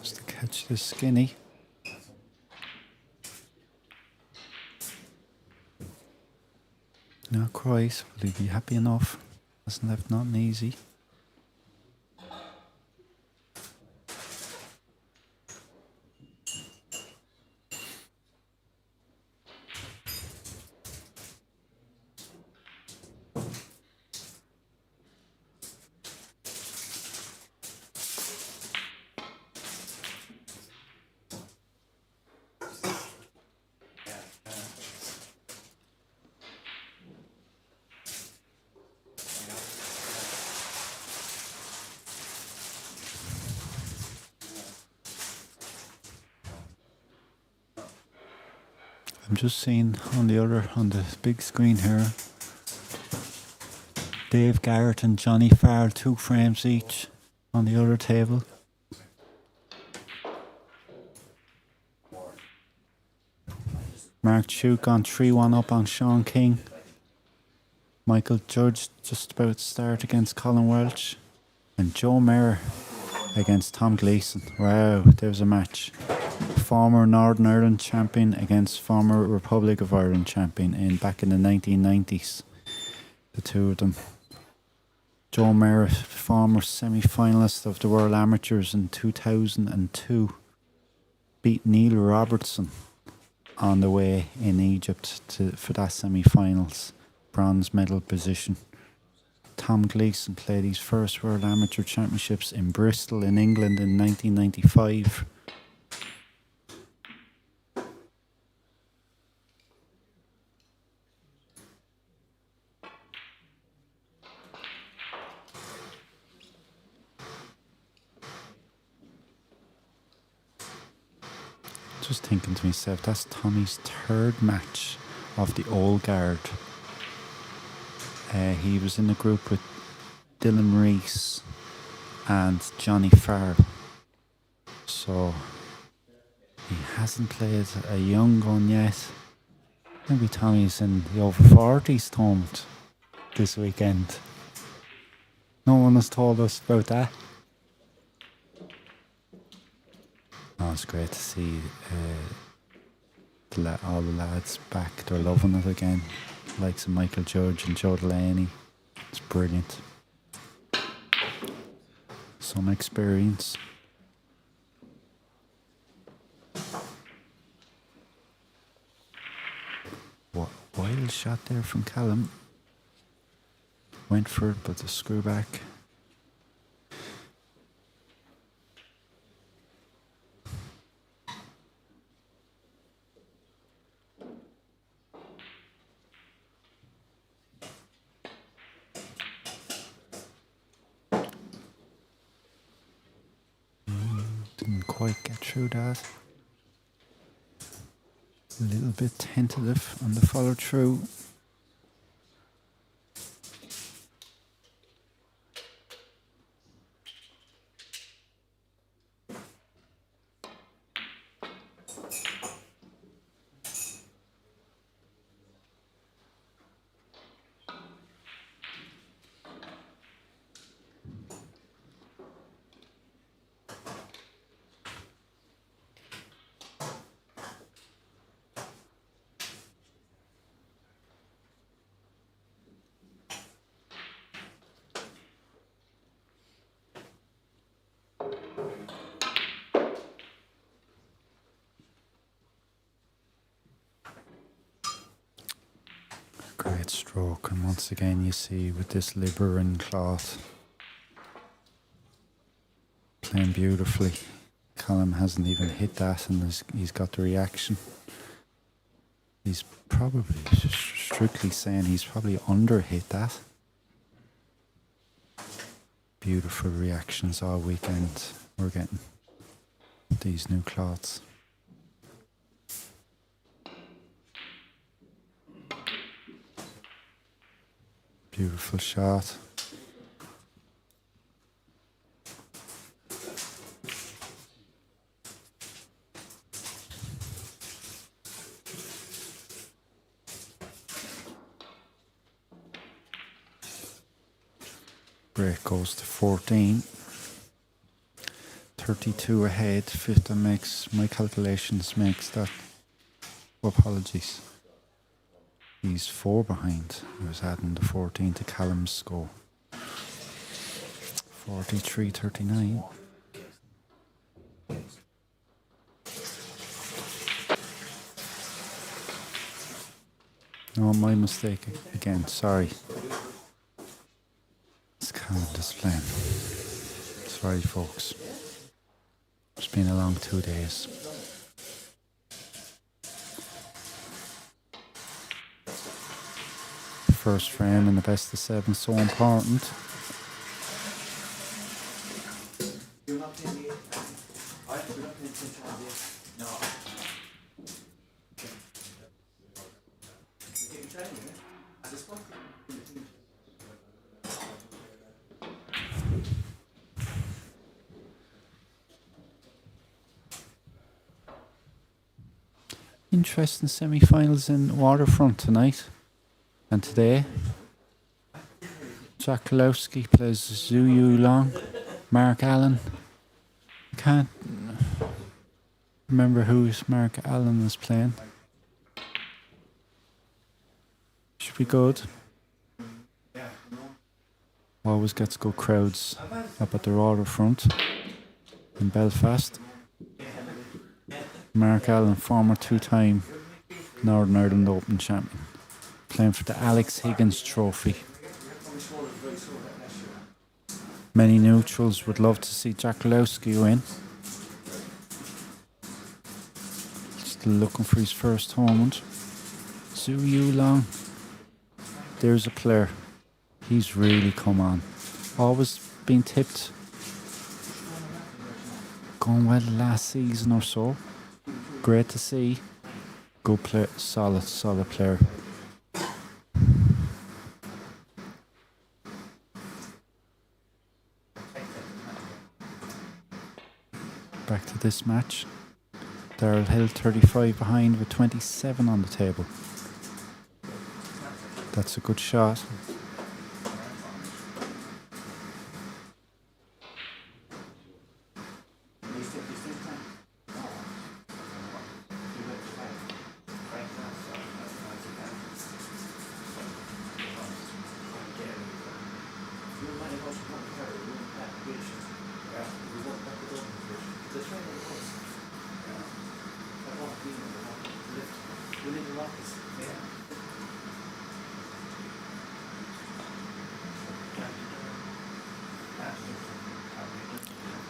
Just to catch the skinny. Not quite. Will he be happy enough? Hasn't left nothing easy. I'm just seeing on the big screen here, Dave Garrett and Johnny Farrell, 2 frames each on the other table. Mark Tuke on 3-1 up on Sean King. Michael Judge just about to start against Colin Welch. And Joe Mayer against Tom Gleeson. Wow, there's a match. Former Northern Ireland champion against former Republic of Ireland champion back in the 1990s. The two of them. Joe Mayer, former semi-finalist of the World Amateurs in 2002, beat Neil Robertson on the way in Egypt for that semi-finals bronze medal position. Tom Gleeson played his first World Amateur Championships in Bristol in England in 1995. Just thinking to myself, that's Tommy's 3rd match of the old guard. He was in the group with Dylan Reese and Johnny Farrell. So he hasn't played a young gun yet. Maybe Tommy's in the over 40s tournament this weekend. No one has told us about that. Oh, it's great to see all the lads back. They're loving it again. Likes of Michael Judge and Joe Delaney. It's brilliant. Some experience. Wild shot there from Callum. Went for it, but the screw back. Didn't quite get through that. A little bit tentative on the follow through. Great stroke, and once again you see with this Liberin cloth, playing beautifully. Callum hasn't even hit that, and he's got the reaction. He's probably, strictly saying, he's probably under hit that. Beautiful reactions all weekend we're getting. These new cloths. Beautiful shot. Break goes to 14. 32 ahead. Fifth, that makes, my calculations makes that. Apologies. He's 4 behind. I was adding the 14 to Callum's score. 43-39. No, my mistake again. Sorry. It's Callum just playing. Sorry, folks. It's been a long 2 days. First frame in the best of 7 so important. Interesting semi-finals in Waterfront tonight and today. Jack Kalowski plays Zhu Yu Long, Mark Allen. I can't remember who Mark Allen is playing. Should be good. Always gets good crowds up at the Waterfront in Belfast. Mark Allen, former 2-time Northern Ireland Open champion, playing for the Alex Higgins Trophy. Many neutrals would love to see Jack Kalowski win. Still looking for his first tournament. Zhu Yu Long. There's a player. He's really come on. Always been tipped. Going well last season or so. Great to see. Good player, solid player. Back to this match. Daryl Hill 35 behind with 27 on the table. That's a good shot.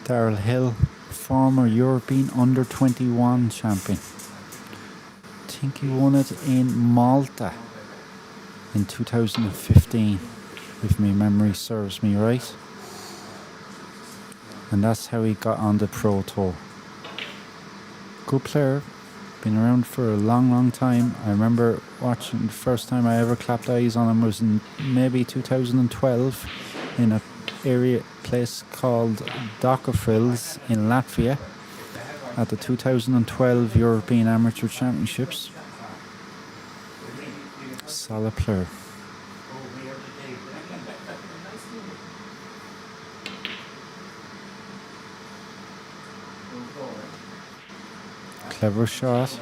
Daryl Hill, former European under-21 champion. I think he won it in Malta in 2015, if my memory serves me right. And that's how he got on the Pro Tour. Good player, been around for a long time. I remember watching, the first time I ever clapped eyes on him was in maybe 2012 in a place called Dockerfils in Latvia at the 2012 European Amateur Championships. Solid player. Clever shot.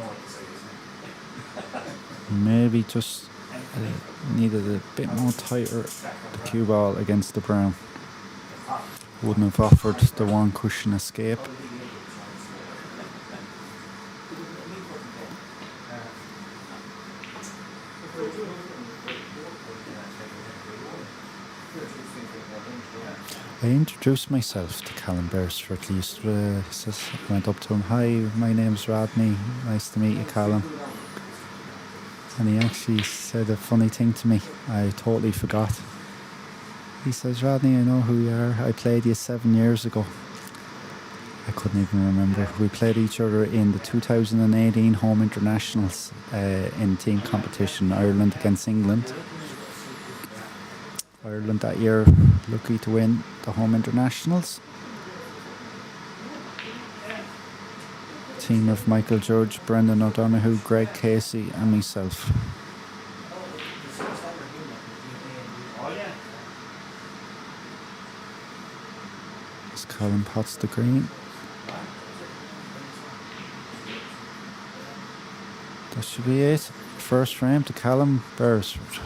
Maybe just needed a bit more tighter the cue ball against the brown. Wouldn't have offered the one cushion escape. I introduced myself to Callum Beresford. He used to, I went up to him, "Hi, my name's Rodney. Nice to meet you, Callum." And he actually said a funny thing to me. I totally forgot. He says, "Rodney, I know who you are. I played you 7 years ago." I couldn't even remember. We played each other in the 2018 home internationals in team competition, Ireland against England. Ireland that year lucky to win the home internationals. Team of Michael Judge, Brendan O'Donoghue, Greg Casey and myself. As Colin pots the green. That should be it. First frame to Callum Beresford.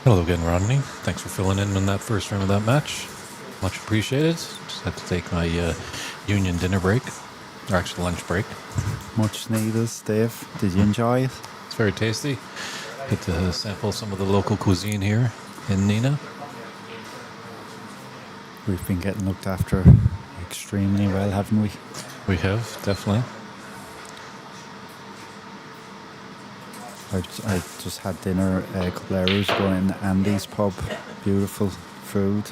Hello again, Rodney. Thanks for filling in that first round of that match. Much appreciated. Just had to take my union dinner break, or actually lunch break. Much needed, Dave. Did you enjoy it? It's very tasty. Get to sample some of the local cuisine here in Nenagh. We've been getting looked after extremely well, haven't we? We have, definitely. I just had dinner a couple of hours ago in Andy's pub. Beautiful food.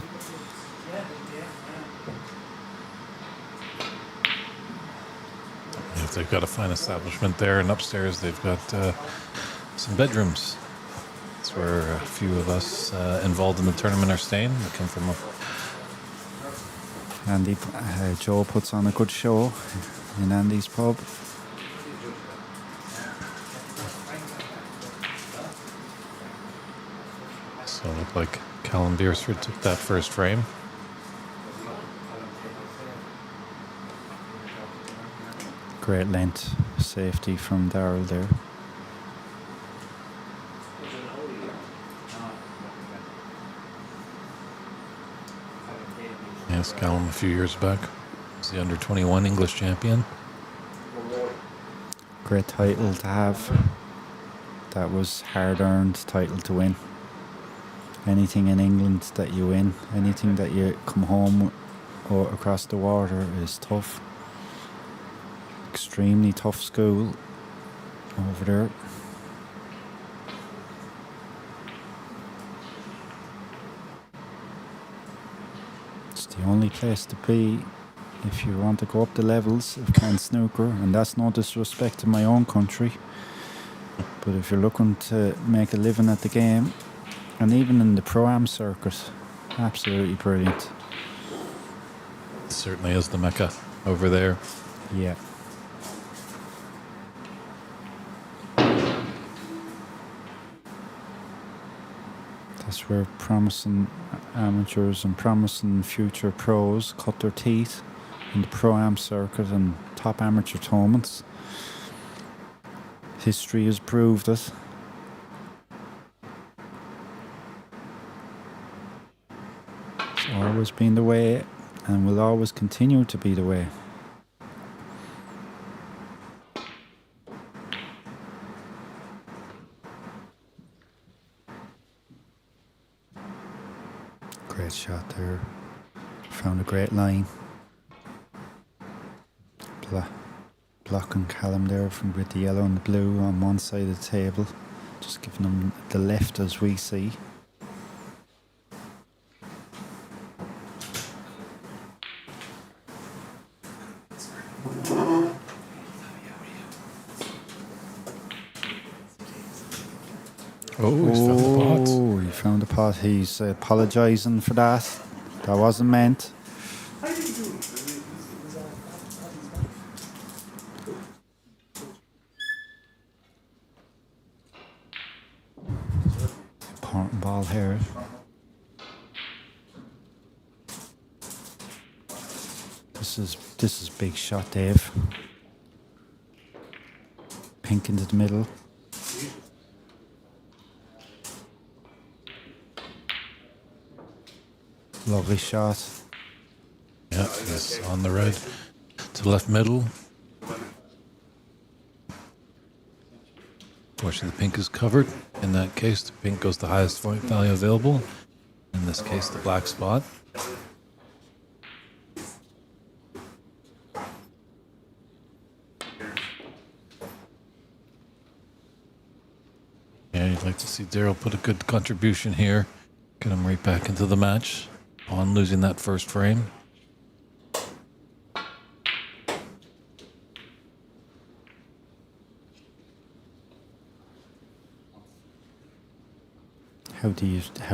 Yeah, they've got a fine establishment there, and upstairs they've got some bedrooms. That's where a few of us involved in the tournament are staying. We come from Andy, Joe puts on a good show in Andy's pub. So it looked like Callum Beresford took that first frame. Great length safety from Darrell there. Yes, Callum a few years back was the under-21 English champion. Great title to have. That was hard-earned title to win. Anything in England that you win, anything that you come home or across the water is tough. Extremely tough school over there. It's the only place to be if you want to go up the levels of Can Snooker, and that's no disrespect to my own country. But if you're looking to make a living at the game, and even in the Pro-Am circuit, absolutely brilliant. It certainly is the Mecca over there. Yeah. That's where promising amateurs and promising future pros cut their teeth in the Pro-Am circuit and top amateur tournaments. History has proved it. It's always been the way and will always continue to be the way. Great shot there. Found a great line. Blocking Callum there from with the yellow and the blue on one side of the table. Just giving him the left as we see. Oh, he's found the pot. Oh, he found the pot. He's apologising for that. That wasn't meant. Important ball here. This is big shot, Dave. Pink into the middle. Lovely shot. Yeah, he's on the red to left middle. Fortunately, the pink is covered. In that case, the pink goes the highest point value available. In this case, the black spot. Yeah, you'd like to see Daryl put a good contribution here. Get him right back into the match on losing that first frame. How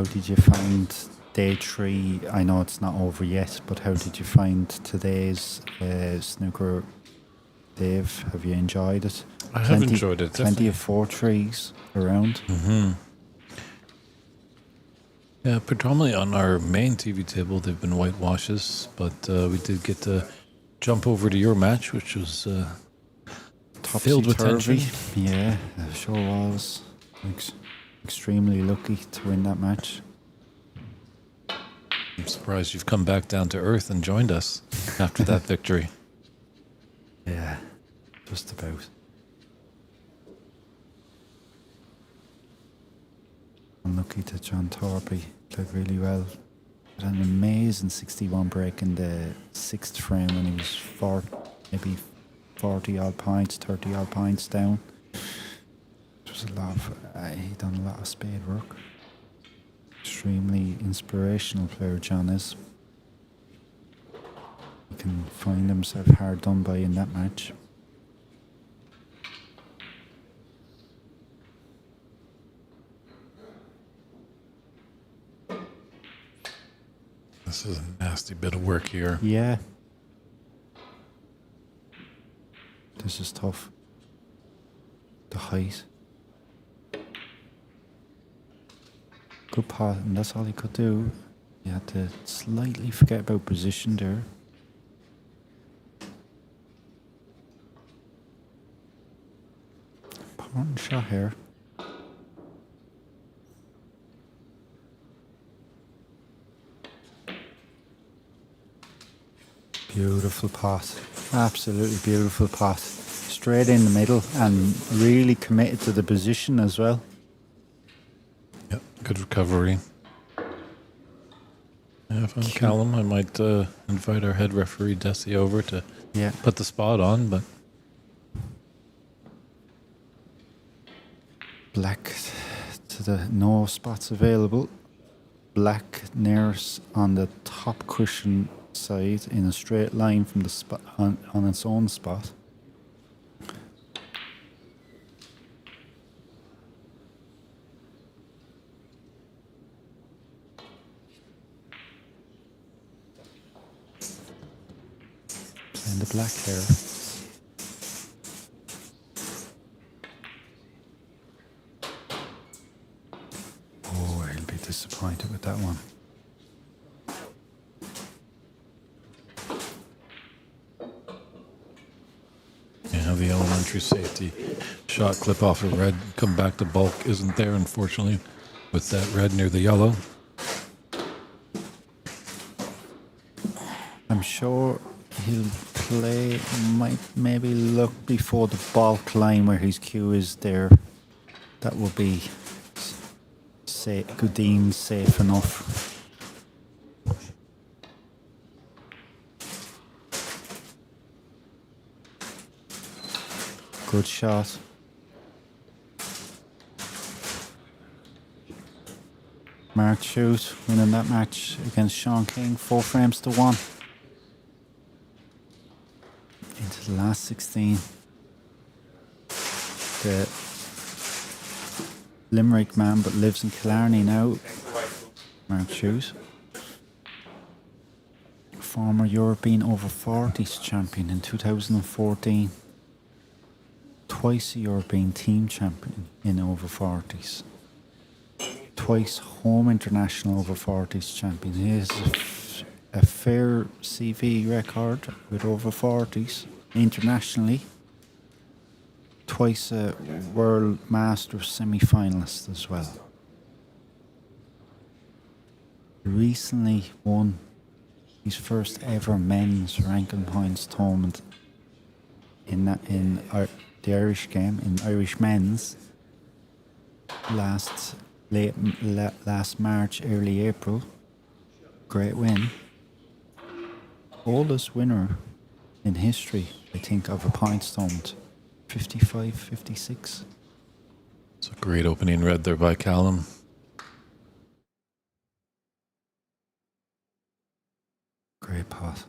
did you find day 3? I know it's not over yet, but how did you find today's snooker, Dave? Have you enjoyed it? I have enjoyed it. Plenty of 4-3s around. Mm-hmm. Yeah, predominantly on our main TV table, they've been whitewashes, but we did get to jump over to your match, which was filled with tension. Yeah, it sure was. Extremely lucky to win that match. I'm surprised you've come back down to earth and joined us after that victory. Yeah, just about. Unlucky to John Torpy. Played really well. Had an amazing 61 break in the 6th frame when he was maybe 40 odd points, 30 odd points down. It was a lot of, he done a lot of spade work. Extremely inspirational player John is. He can find himself hard done by in that match. This is a nasty bit of work here. Yeah. This is tough. The height. Good pot, and that's all he could do. He had to slightly forget about position there. Important shot here. Beautiful pot. Absolutely beautiful pot. Straight in the middle and really committed to the position as well. Yep, good recovery. Yeah, if I'm Callum, I might invite our head referee Desi over to put the spot on, but black to the no spots available. Black nearest on the top cushion side in a straight line from the spot on its own spot. Playing the black here. Oh, he'll be disappointed with that one. The elementary safety shot clip off of red, come back to bulk isn't there, unfortunately, with that red near the yellow. I'm sure he'll play, might maybe look before the bulk line where his cue is there. That will be deemed safe enough. Good shot. Mark Shoot winning that match against Sean King, 4 frames to 1. Into the last 16. The Limerick man, but lives in Killarney now. Mark Hughes. Former European over 40s champion in 2014. Twice a European team champion in over 40s. Twice home international over 40s champion. He has a fair CV record with over 40s internationally. Twice a World Masters semi-finalist as well. Recently won his first ever men's ranking points tournament in the Irish game, in Irish men's, last March, early April. Great win. Oldest winner in history, I think, of a points tournament. 55-56. It's a great opening red there by Callum. Great pot.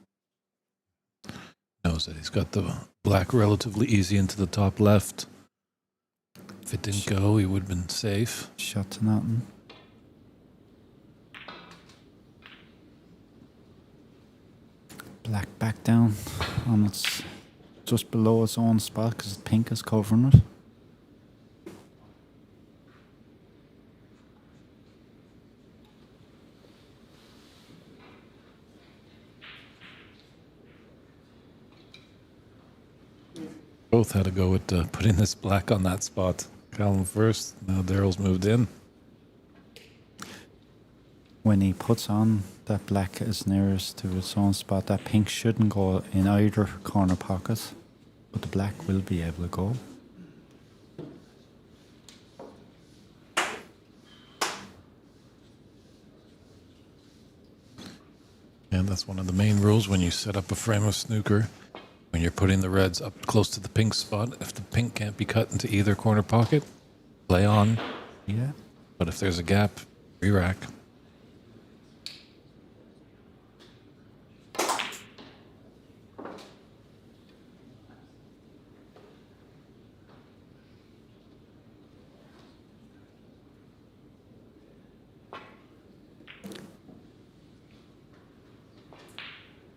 Knows that he's got the black relatively easy into the top left. If it didn't go, he would have been safe. Shot to nothing. Black back down on its just below its own spot because pink is covering it. Both had to go with putting this black on that spot. Callum first, now Daryl's moved in. When he puts on that black as nearest to its own spot, that pink shouldn't go in either corner pocket, but the black will be able to go. And that's one of the main rules when you set up a frame of snooker. When you're putting the reds up close to the pink spot, if the pink can't be cut into either corner pocket, play on. Yeah. But if there's a gap, re-rack.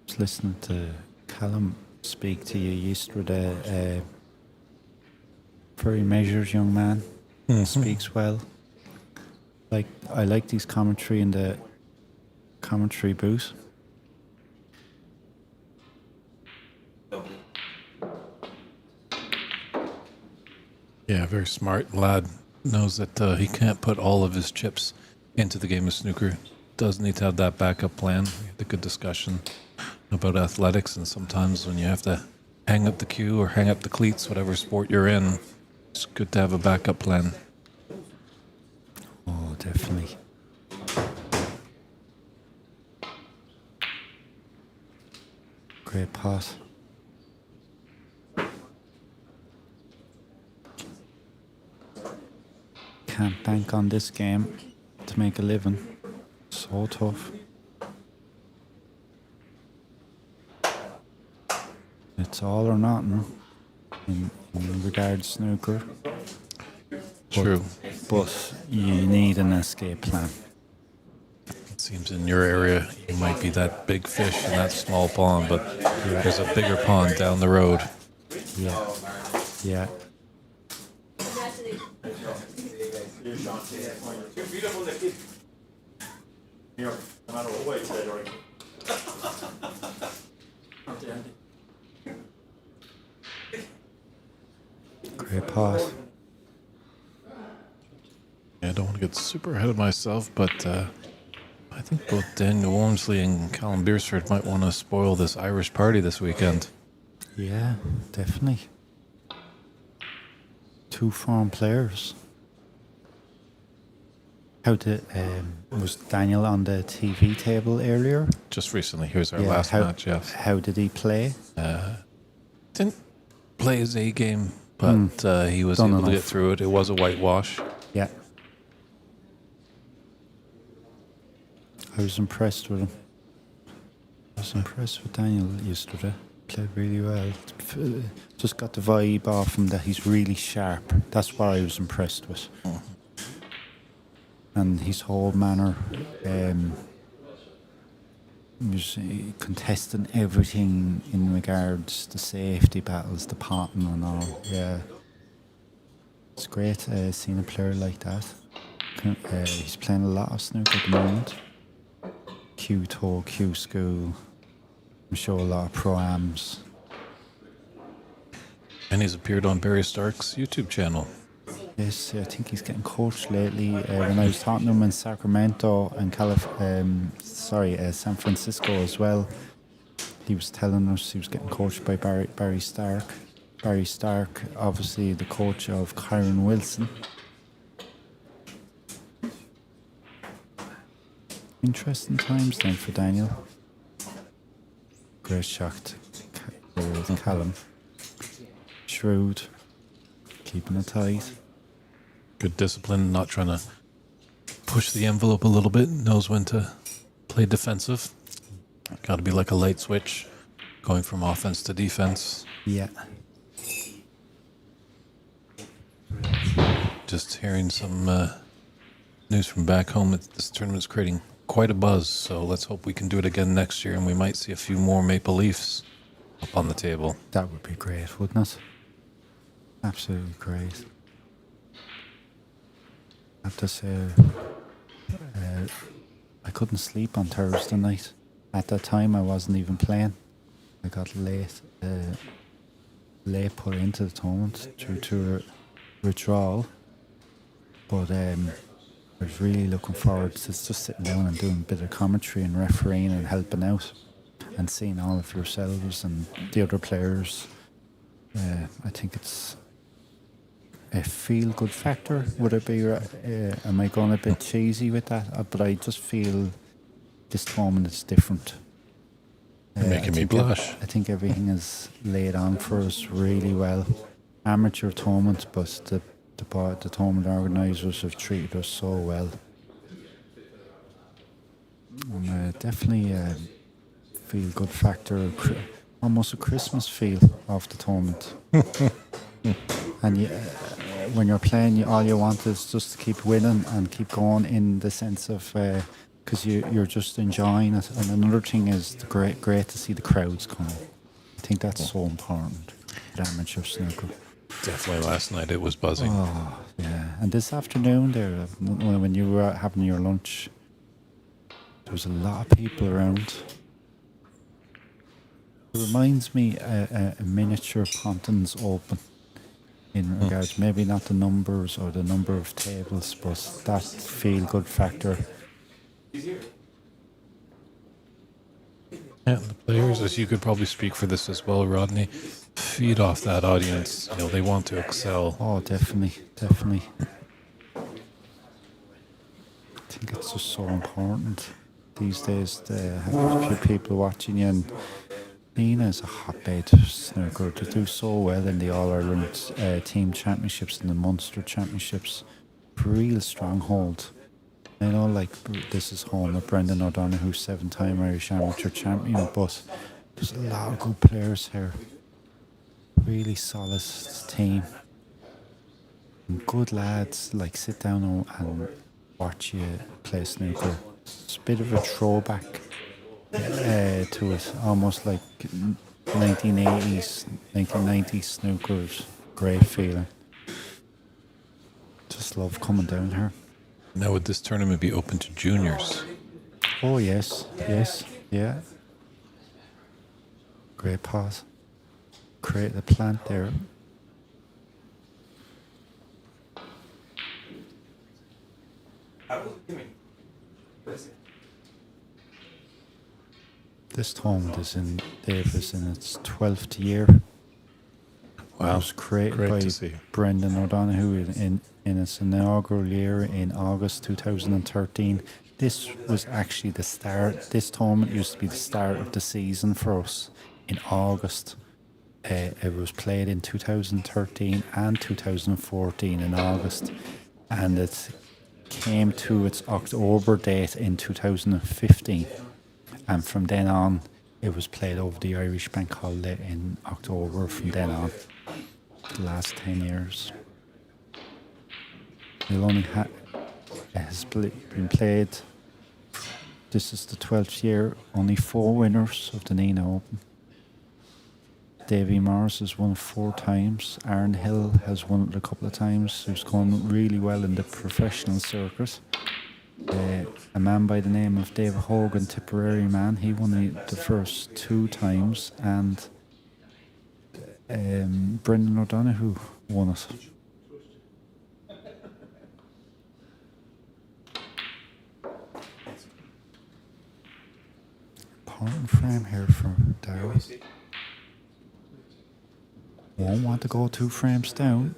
I was listening to Callum speak to you yesterday. Very measured young man. Speaks well. I like his commentary in the commentary booth. Yeah, very smart lad. Knows that he can't put all of his chips into the game of snooker. Does need to have that backup plan. We had a good discussion about athletics, and sometimes when you have to hang up the cue or hang up the cleats, whatever sport you're in, it's good to have a backup plan. Oh, definitely. Great pot. Can't bank on this game to make a living. So tough. It's all or nothing in regards snooker. True. But you need an escape plan. It seems in your area you might be that big fish in that small pond, but there's a bigger pond down the road. Yeah. Yeah. Great pass. Yeah, I don't want to get super ahead of myself, but I think both Daniel Wormsley and Callum Beersford might want to spoil this Irish party this weekend. Yeah, definitely. Two form players. Was Daniel on the TV table earlier? Just recently. Here's our last match, yes. How did he play? Didn't play his A game, but he was able to get through it. It was a whitewash. Yeah. I was impressed with him. I was impressed with Daniel yesterday. Played really well. Just got the vibe off him that he's really sharp. That's what I was impressed with. and his whole manner. He was contesting everything in regards to safety battles, the potting and all. Yeah, it's great seeing a player like that. He's playing a lot of snooker at the moment. Q Tour, Q School. I'm sure a lot of pro-ams. And he's appeared on Barry Stark's YouTube channel. Yes, I think he's getting coached lately. When I was talking to him in Sacramento and San Francisco as well, he was telling us he was getting coached by Barry Stark. Barry Stark, obviously the coach of Kyron Wilson. Interesting times then for Daniel. Great shot to Callum. Shrewd, keeping it tight. Good discipline, not trying to push the envelope a little bit. Knows when to play defensive. Got to be like a light switch, going from offense to defense. Yeah. Just hearing some news from back home. This tournament's creating quite a buzz, so let's hope we can do it again next year and we might see a few more Maple Leafs up on the table. That would be great, wouldn't it? Absolutely great. I have to say, I couldn't sleep on Thursday night. At that time, I wasn't even playing. I got late put into the tournament due to withdrawal. But I was really looking forward to just sitting down and doing a bit of commentary and refereeing and helping out and seeing all of yourselves and the other players. I think it's a feel-good factor. Would it be? Am I going a bit cheesy with that? But I just feel this tournament is different. You're making me blush. I think everything is laid on for us really well. Amateur tournament, but the tournament organisers have treated us so well. And definitely a feel-good factor, almost a Christmas feel of the tournament. And when you're playing, all you want is just to keep winning and keep going, in the sense of because you're just enjoying it. And another thing is great to see the crowds coming. I think that's so important for amateur snooker. Definitely last night it was buzzing. Oh, yeah. And this afternoon there, when you were having your lunch, there was a lot of people around. It reminds me a miniature Pontins Open in regards, maybe not the numbers or the number of tables, but that feel-good factor. Yeah, the players, as you could probably speak for this as well, Rodney, feed off that audience. You know, they want to excel. Oh, definitely. I think it's just so important these days to have a few people watching you. And Nenagh is a hotbed of snooker, to do so well in the All-Ireland team championships and the Munster championships. Real stronghold. I know, like, this is home with Brendan O'Donoghue, 7-time Irish amateur champion, but there's a lot of good players here. Really solid team. And good lads, like, sit down and watch you play snooker. It's a bit of a throwback to it, almost like 1980s, 1990s snooker's. Great feeling. Just love coming down here. Now, would this tournament be open to juniors? Oh, yes, yeah. Great pause. Create the plant there. This tournament is in its 12th year. Wow. It was created Great by to see. Brendan O'Donoghue in its inaugural year in August 2013. This was actually the start. This tournament used to be the start of the season for us in August. It was played in 2013 and 2014 in August, and it came to its October date in 2015. And from then on, it was played over the Irish Bank Holiday in October from then on. The last 10 years. You'll only has been played. This is the 12th year. Only 4 winners of the Nenagh Open. Davy Morris has won 4 times. Aaron Hill has won it a couple of times. Who's gone really well in the professional circuit. A man by the name of David Hogan, Tipperary man, he won the first 2 times, and Brendan O'Donoghue won it. Important frame here for Darryl. Won't want to go 2 frames down.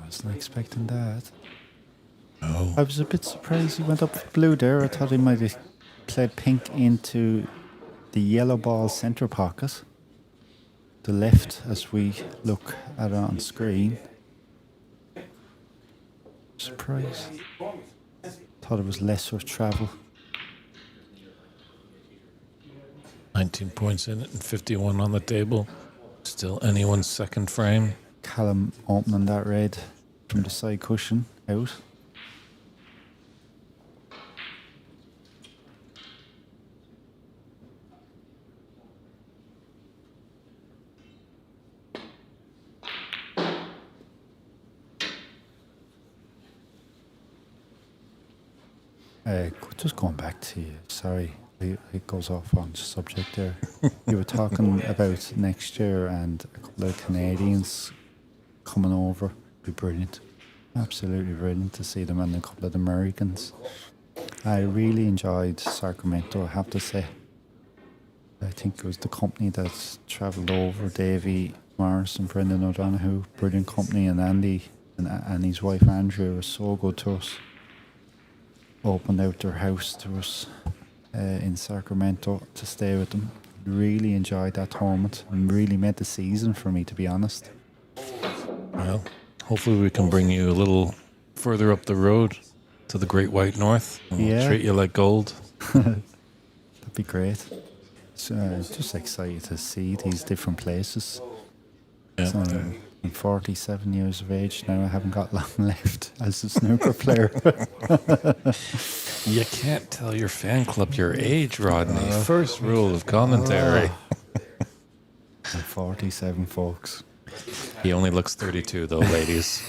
Wasn't expecting that. Oh. I was a bit surprised he went up for blue there. I thought he might have played pink into the yellow ball centre pocket. The left as we look at it on screen. Surprise. Thought it was lesser travel. 19 points in it and 51 on the table. Still anyone's second frame. Callum opening that red from the side cushion out. Just going back to you, sorry, it goes off on subject there. You were talking about next year and a couple of Canadians coming over. Be brilliant, absolutely brilliant to see them, and a couple of the Americans. I really enjoyed Sacramento, I have to say. I think it was the company that travelled over, Davy Morris and Brendan O'Donoghue, brilliant company, and Andy and his wife Andrea was so good to us. Opened out their house to us in Sacramento to stay with them. Really enjoyed that tournament and really made the season for me, to be honest. Well, hopefully we can bring you a little further up the road to the Great White North. And we'll treat you like gold. That'd be great. So, just excited to see these different places. Yeah. So, I'm 47 years of age now. I haven't got long left as a snooker player. You can't tell your fan club your age, Rodney. First rule of commentary. I'm 47, folks. He only looks 32, though, ladies.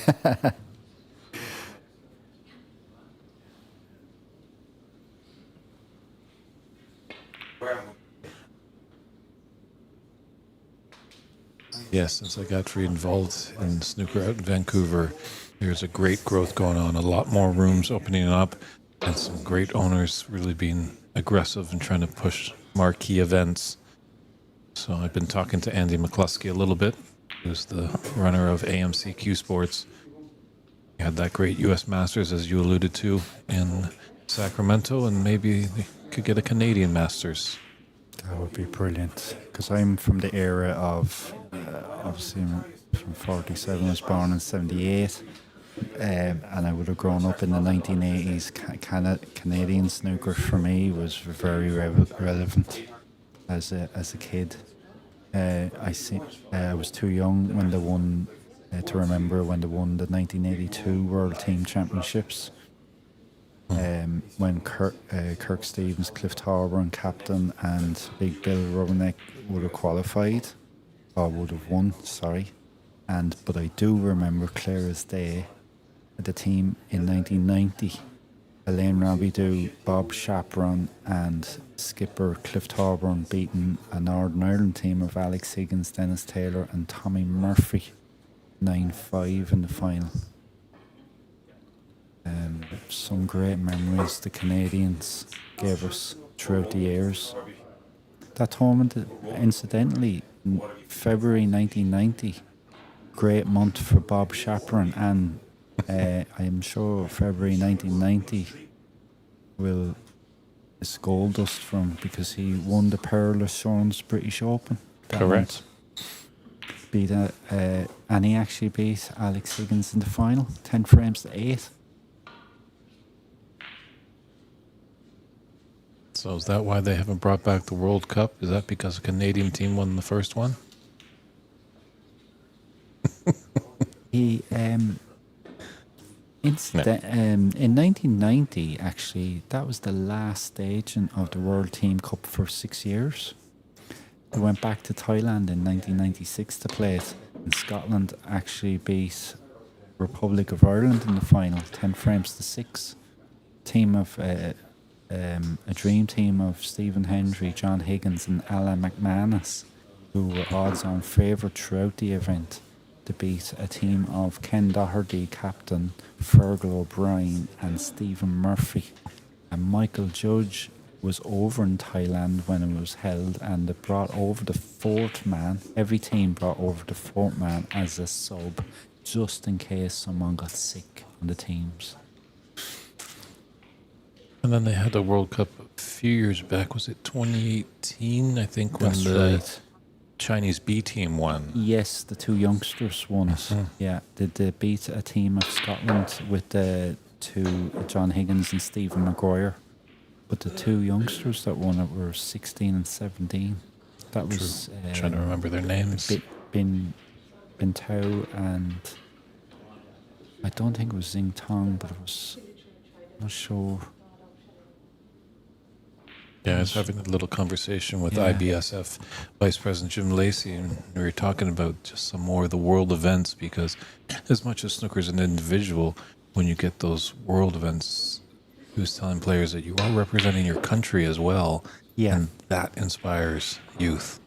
Yes, since I got involved in snooker out in Vancouver, there's a great growth going on. A lot more rooms opening up, and some great owners really being aggressive and trying to push marquee events. So I've been talking to Andy McCloskey a little bit, who's the runner of AMCQ Sports. He had that great U.S. Masters, as you alluded to, in Sacramento, and maybe they could get a Canadian Masters. That would be brilliant, because I'm from the era of, obviously I'm from 47, I was born in 78, and I would have grown up in the 1980s. Canadian snooker for me was very relevant as a kid. I was too young when they won, to remember when they won the 1982 World Team Championships. When Kirk Stevens, Cliff Thorburn, captain, and Big Bill Rubberneck would have qualified, or would have won, sorry. But I do remember clear as day the team in 1990. Elaine Robidoux, Bob Chaperon, and skipper Cliff Thorburn beating a Northern Ireland team of Alex Higgins, Dennis Taylor, and Tommy Murphy 9-5 in the final. Some great memories the Canadians gave us throughout the years. That tournament, incidentally, in February 1990, great month for Bob Chaperon, and I am sure February 1990 is gold dust from, because he won the Pearl Assurance British Open. Correct. And he actually beat Alex Higgins in the final, 10 frames to 8. So is that why they haven't brought back the World Cup? Is that because a Canadian team won the first one? He in 1990, actually, that was the last staging of the World Team Cup for 6 years. They went back to Thailand in 1996 to play it, and Scotland actually beat Republic of Ireland in the final, 10 frames to 6. Team of a dream team of Stephen Hendry, John Higgins, and Alan McManus, who were odds-on favourite throughout the event, to beat a team of Ken Doherty, captain, Fergal O'Brien, and Stephen Murphy. And Michael Judge was over in Thailand when it was held, and they brought over the fourth man. Every team brought over the fourth man as a sub, just in case someone got sick on the teams. And then they had the World Cup a few years back. Was it 2018? I think when That's the right. Chinese B team won. Yes, the two youngsters won it. Yeah, they beat a team of Scotland with the two John Higgins and Stephen Maguire. But the two youngsters that won it were 16 and 17. That was Trying to remember their names. Bin Tao, and I don't think it was Xing Tong, but it was, I'm not sure. Yeah, I was having a little conversation with Yeah. IBSF Vice President Jim Leacy, and we were talking about just some more of the world events, because as much as snooker's an individual, when you get those world events, who's telling players that you are representing your country as well, Yeah. and that inspires youth.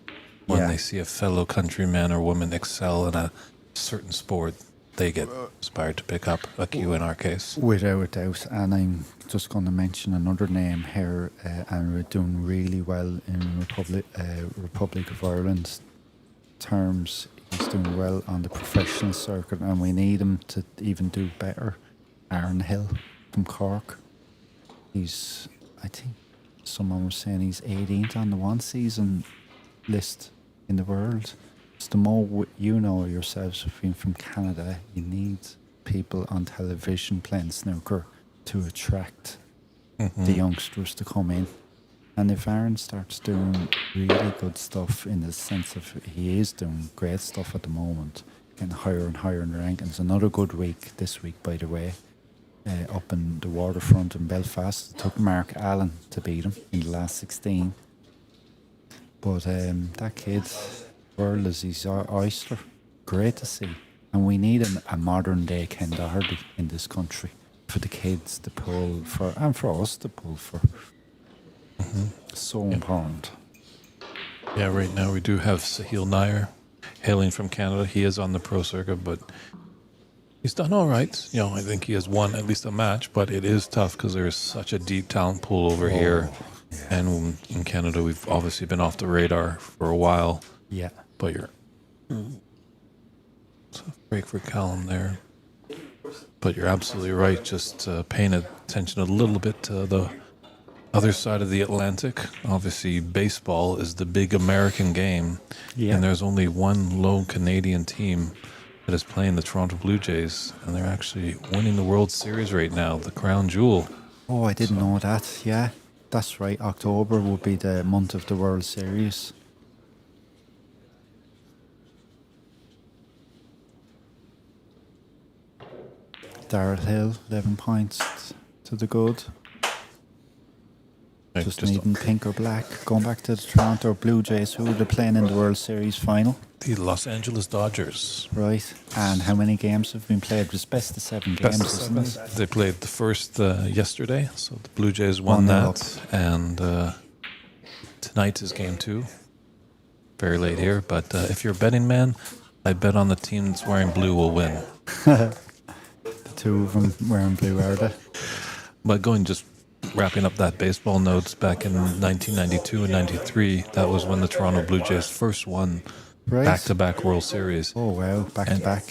When they see a fellow countryman or woman excel in a certain sport, they get inspired to pick up, like you in our case. Without a doubt, and I'm just going to mention another name here, and we're doing really well in Republic of Ireland terms. He's doing well on the professional circuit, and we need him to even do better. Aaron Hill from Cork. He's, I think, someone was saying he's 18th on the one season list in the world. So the more you know yourselves, being from Canada, you need people on television playing snooker to attract the youngsters to come in. And if Aaron starts doing really good stuff, in the sense of he is doing great stuff at the moment, getting higher and higher in the rankings. Another good week this week, by the way, up in the waterfront in Belfast. It took Mark Allen to beat him in the last 16. But that kid, world is his oyster. Great to see. And we need a modern day Ken Doherty in this country for the kids to pull for, and for us to pull for. So important. Yeah, right now we do have Sahil Nair, hailing from Canada. He is on the pro circuit, but he's done all right. You know, I think he has won at least a match, but it is tough because there is such a deep talent pool over here. And in Canada, we've obviously been off the radar for a while. Yeah. But you're... It's a break for Callum there. But you're absolutely right, just paying attention a little bit to the other side of the Atlantic. Obviously, baseball is the big American game. Yeah. And there's only one lone Canadian team that is playing the Toronto Blue Jays. And they're actually winning the World Series right now, the crown jewel. Oh, I didn't know that. Yeah, that's right. October will be the month of the World Series. Darrell Hill, 11 points to the good. Just needing pink or black. Going back to the Toronto Blue Jays, who are they playing in the World Series final? The Los Angeles Dodgers. Right. And how many games have been played? It was best of 7 games, Best of isn't seven. it? They played the first yesterday, so the Blue Jays won 1-0 that. And tonight is game 2. Very late here, but if you're a betting man, I bet on the team that's wearing blue will win. The two of them wearing blue, are they? But just wrapping up that baseball notes, back in 1992 and 93, that was when the Toronto Blue Jays first won Right. back-to-back World Series. Oh, wow. Back to back.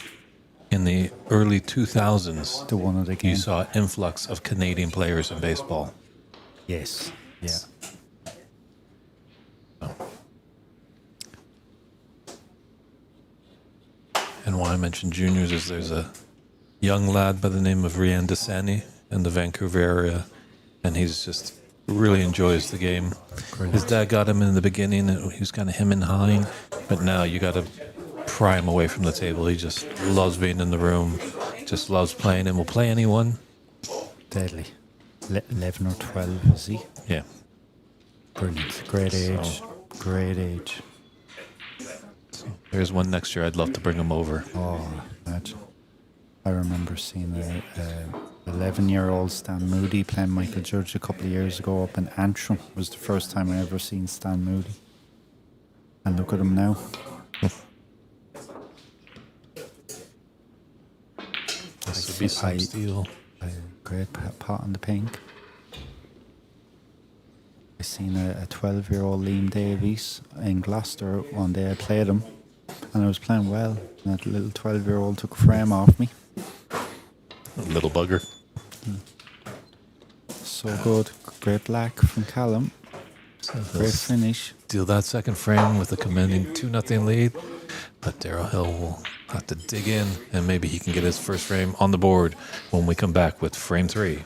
In the early 2000s, To one of the you games. saw an influx of Canadian players in baseball. Yes. Yeah. And why I mentioned juniors is there's a young lad by the name of Rian Desani in the Vancouver area, and he's just really enjoys the game. His dad got him in the beginning. He was kind of him and high, but now you got to pry him away from the table. He just loves being in the room, just loves playing, and will play anyone. Deadly. 11 or 12, is he? Yeah. Brilliant. Great age. Great age. There's one next year. I'd love to bring him over. Oh, imagine. I remember seeing a 11-year-old Stan Moody playing Michael Judge a couple of years ago up in Antrim. It was the first time I ever seen Stan Moody. And look at him now. This would be some steel. Great pot on the pink. I seen a 12-year-old Liam Davies in Gloucester one day. I played him, and I was playing well. And that little 12-year-old took a frame off me. Little bugger. So good. Great black from Callum. Great finish. Deal that second frame with a commanding 2-0 lead. But Darryl Hill will have to dig in, and maybe he can get his first frame on the board when we come back with frame 3.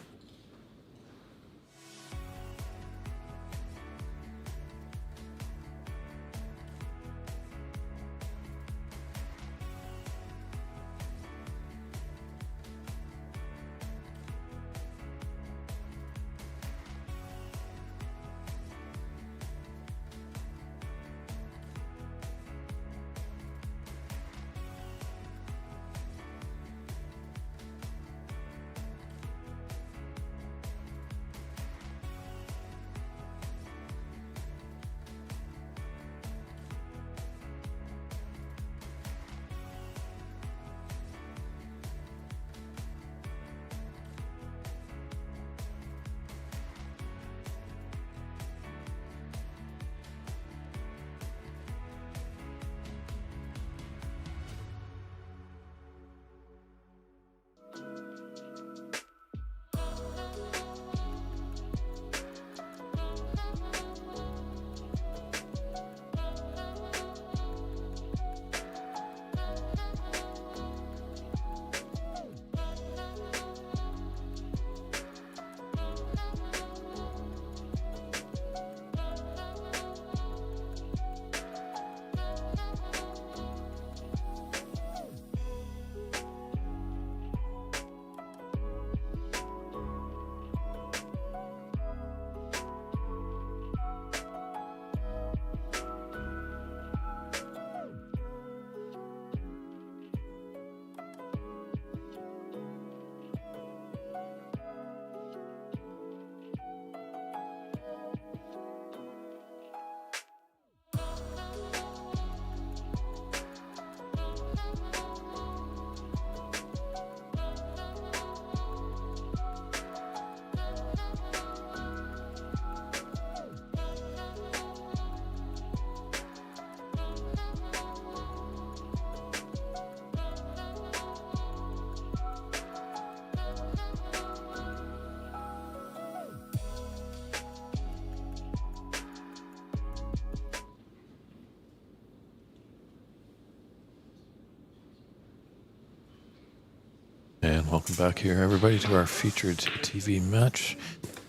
And welcome back here, everybody, to our featured TV match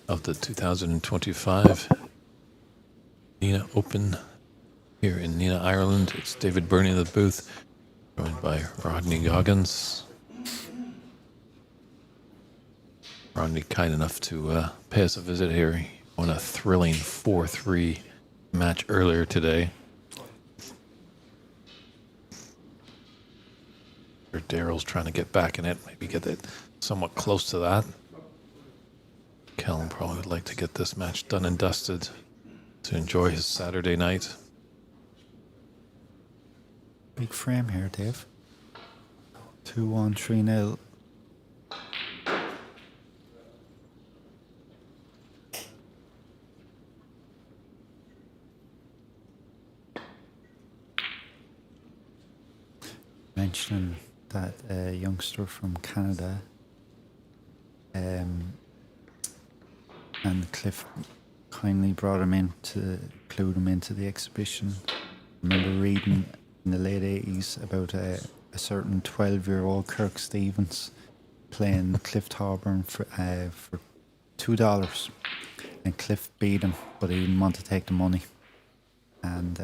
of the 2025 Nenagh Open here in Nenagh, Ireland. It's David Burney in the booth, joined by Rodney Goggins. Rodney kind enough to pay us a visit here. He won a thrilling 4-3 match earlier today. Daryl's trying to get back in it, maybe get it somewhat close to that. Kellen probably would like to get this match done and dusted to enjoy his Saturday night. Big frame here, Dave. 2-1, 3-0. Mentioning that youngster from Canada, and Cliff kindly brought him in to include him into the exhibition. I remember reading in the late 80s about a certain 12-year-old Kirk Stevens playing Cliff Thorburn for $2, And Cliff beat him, but he didn't want to take the money. And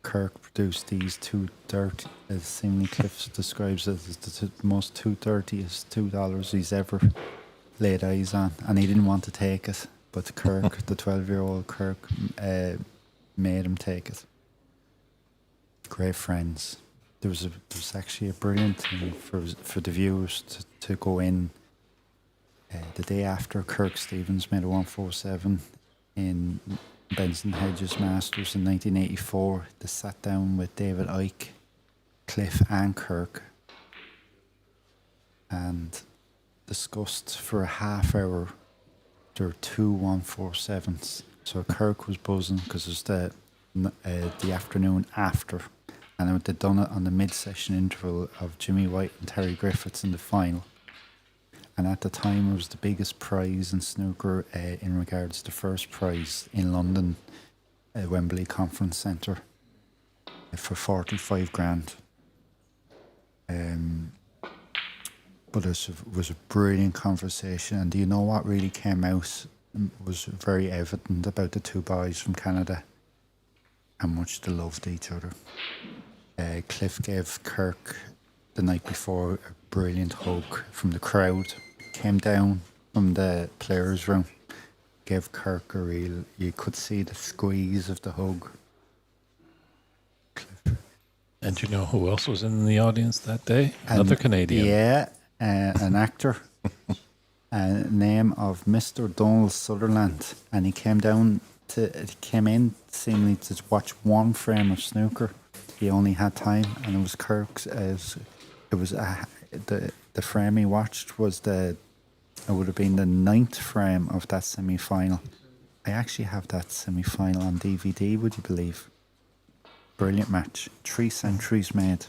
Kirk produced these 230, as seemingly Cliff describes it as the most 230th $2 he's ever laid eyes on. And he didn't want to take it, but Kirk, the 12-year-old Kirk, made him take it. Great friends. There was actually a brilliant thing for the viewers to go in the day after Kirk Stevens made a 147 in Benson Hedges Masters in 1984. They sat down with David Icke, Cliff and Kirk and discussed for a half hour their two 147s. So Kirk was buzzing because it was the afternoon after, and they'd done it on the mid-session interval of Jimmy White and Terry Griffiths in the final. And at the time, it was the biggest prize in snooker in regards to first prize in London, Wembley Conference Centre, for 45 grand. But it was a brilliant conversation. And do you know what really came out was very evident about the two boys from Canada? How much they loved each other. Cliff gave Kirk the night before a brilliant hug from the crowd. Came down from the players' room, gave Kirk a real. You could see the squeeze of the hug. Cliff. And you know who else was in the audience that day? Another Canadian. Yeah, an actor. Name of Mr. Donald Sutherland, and he came in seemingly to watch one frame of snooker. He only had time, and it was Kirk's. The frame he watched was it would have been the 9th frame of that semi-final. I actually have that semi-final on DVD, would you believe? Brilliant match. 3 centuries made.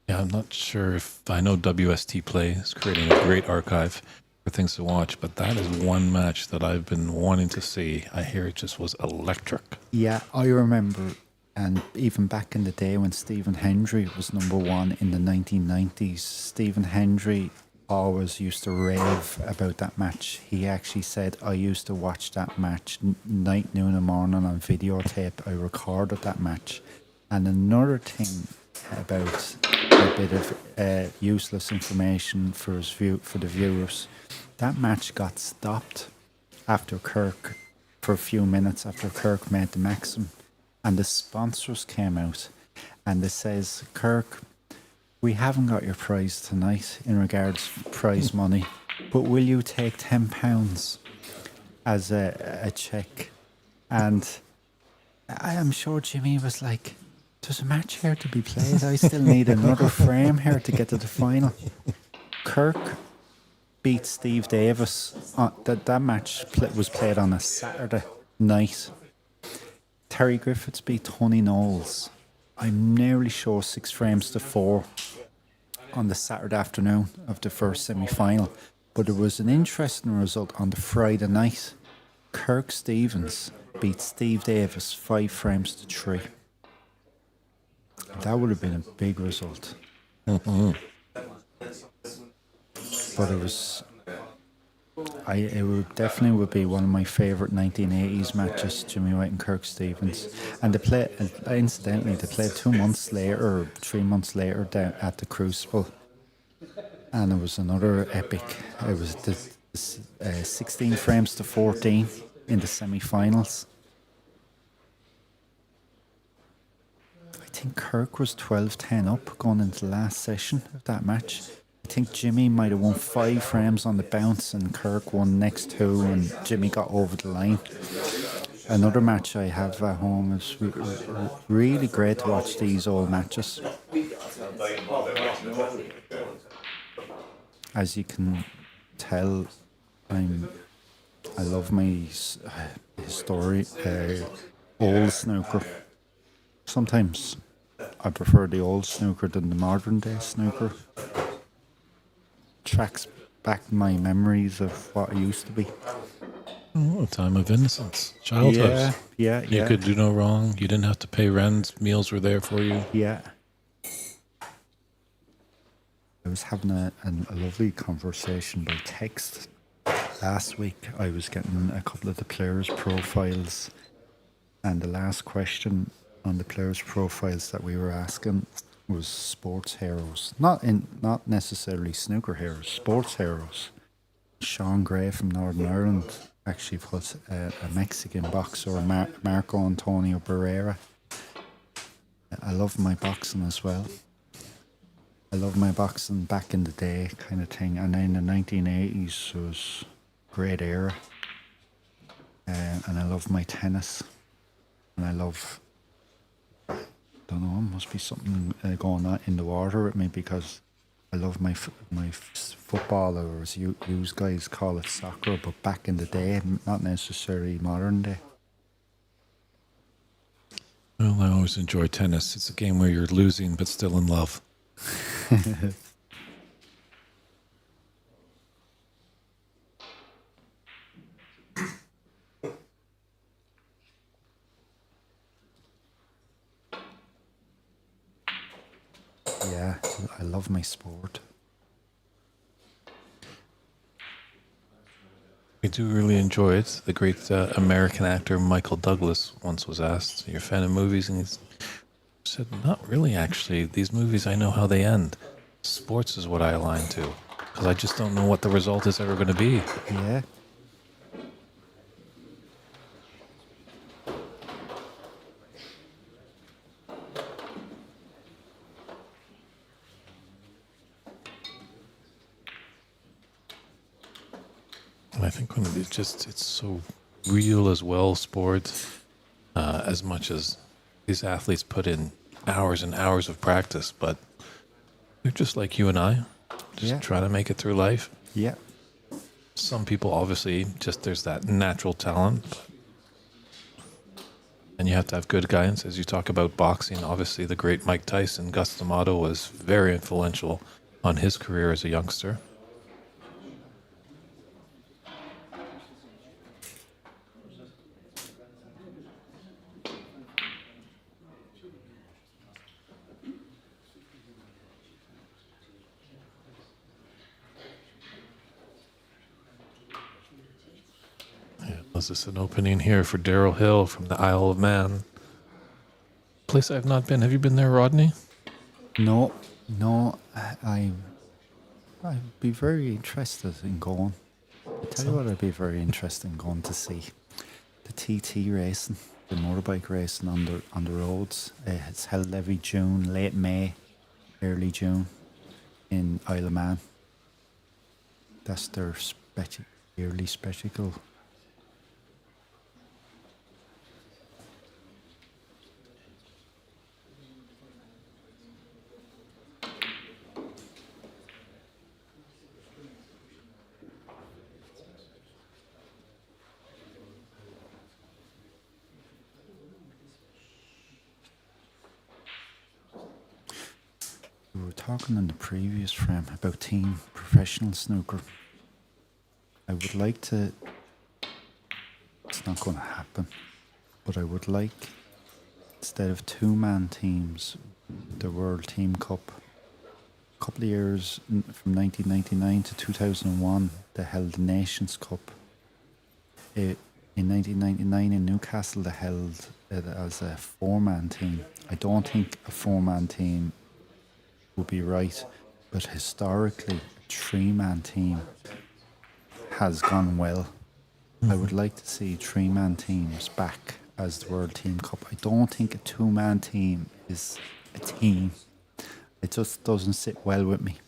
Yeah, I'm not sure if I know WST Play is creating a great archive for things to watch, but that is one match that I've been wanting to see. I hear it just was electric. Yeah, I remember, and even back in the day when Stephen Hendry was number one in the 1990s, Stephen Hendry always used to rave about that match. He actually said, I used to watch that match night, noon and morning on videotape. I recorded that match. And another thing about a bit of useless information for the viewers, that match got stopped after Kirk, for a few minutes after Kirk made the maxim, and the sponsors came out and they says, Kirk, we haven't got your prize tonight in regards to prize money, but will you take £10 as a check? And I am sure Jimmy was like, there's a match here to be played. I still need another frame here to get to the final. Kirk beat Steve Davis. That match was played on a Saturday night. Terry Griffiths beat Tony Knowles. I'm nearly sure 6 frames to 4 on the Saturday afternoon of the first semi-final. But there was an interesting result on the Friday night. Kirk Stevens beat Steve Davis 5 frames to 3. That would have been a big result. Mm-hmm. But it would definitely be one of my favourite 1980s matches, Jimmy White and Kirk Stevens. And incidentally, they played 2 months later, or 3 months later, down at the Crucible. And it was another epic. It was the 16 frames to 14 in the semi-finals. I think Kirk was 12-10 up going into the last session of that match. I think Jimmy might have won 5 frames on the bounce and Kirk won next 2 and Jimmy got over the line. Another match I have at home is really great to watch these old matches. As you can tell, I love my old snooker. Sometimes I prefer the old snooker than the modern day snooker. Tracks back my memories of what it used to be. Oh, a time of innocence, childhood. Yeah. You could do no wrong. You didn't have to pay rent. Meals were there for you. Yeah. I was having a lovely conversation by text last week I was getting a couple of the players' profiles, and the last question on the players' profiles that we were asking was sports heroes. Not necessarily snooker heroes, sports heroes. Sean Gray from Northern Ireland actually put a Mexican boxer, Marco Antonio Barrera. I love my boxing as well. I love my boxing back in the day kind of thing. And then the 1980s was a great era. And I love my tennis. And I love, don't know, must be something going on in the water with me, because I love my football, or as you guys call it, soccer, but back in the day, not necessarily modern day. Well, I always enjoy tennis. It's a game where you're losing but still in love. Yeah, I love my sport. I do really enjoy it. The great American actor Michael Douglas once was asked, "Are you a fan of movies?" And he said, "Not really, actually. These movies, I know how they end. Sports is what I align to, because I just don't know what the result is ever going to be." Yeah. And I think when it's so real as well, sports, as much as these athletes put in hours and hours of practice, but they're just like you and I, just trying to make it through life. Yeah. Some people, obviously, just there's that natural talent, and you have to have good guidance. As you talk about boxing, obviously the great Mike Tyson, Gus D'Amato was very influential on his career as a youngster. Is this an opening here for Daryl Hill from the Isle of Man? Place I've not been. Have you been there, Rodney? No. I'd be very interested in going. I tell you what, I'd be very interested in going to see the TT racing, the motorbike racing on the roads. It's held every June, late May, early June, in Isle of Man. That's their yearly spectacle. We were talking in the previous frame about team professional snooker. I would like to, it's not going to happen, but I would like, instead of two-man teams, the World Team Cup. A couple of years from 1999 to 2001, they held the Nations Cup. In 1999 in Newcastle, they held it as a four-man team. I don't think a four-man team would be right, but historically, a three-man team has gone well. I would like to see three-man teams back as the World Team Cup. I don't think a two-man team is a team. It just doesn't sit well with me.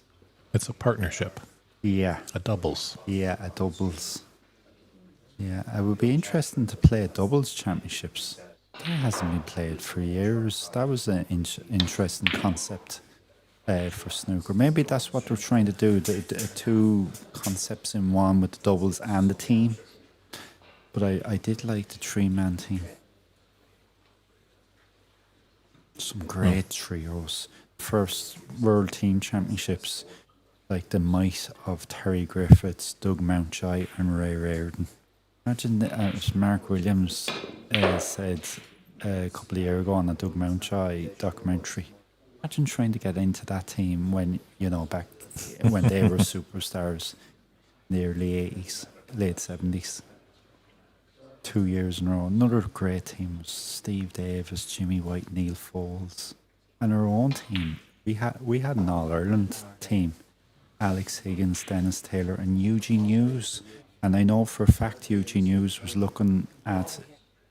It's a partnership. Yeah. A doubles. Yeah, a doubles. Yeah, it would be interesting to play doubles championships. That hasn't been played for years. That was an interesting concept for snooker. Maybe that's what they're trying to do, the two concepts in one with the doubles and the team. But I did like the three-man team. Some great trios. First World Team Championships, like the might of Terry Griffiths, Doug Mountjoy and Ray Reardon. Imagine, as Mark Williams said a couple of years ago on a Doug Mountjoy documentary, imagine trying to get into that team when, back when they were superstars in the early 80s. late 70s. 2 years in a row. Another great team was Steve Davis, Jimmy White, Neil Foles. And our own team, we had an All-Ireland team. Alex Higgins, Dennis Taylor and Eugene Hughes. And I know for a fact Eugene Hughes was looking at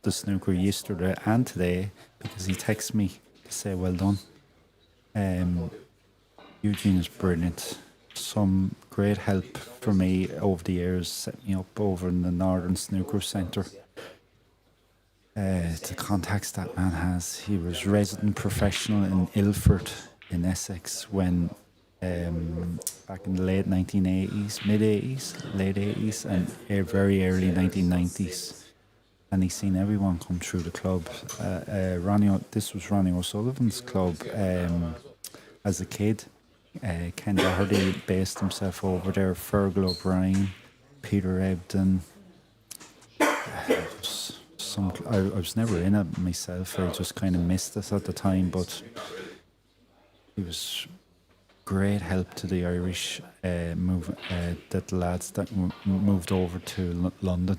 the snooker yesterday and today because he texted me to say well done. Eugene is brilliant. Some great help for me over the years, set me up over in the Northern Snooker Centre. The contacts that man has. He was resident professional in Ilford in Essex when back in the late 1980s, mid-80s, late 80s and very early 1990s. And he's seen everyone come through the club. This was Ronnie O'Sullivan's club as a kid. Ken Doherty based himself over there, Fergal O'Brien, Peter Ebden. I was never in it myself. I just kind of missed it at the time, but he was great help to the Irish that the lads that moved over to London.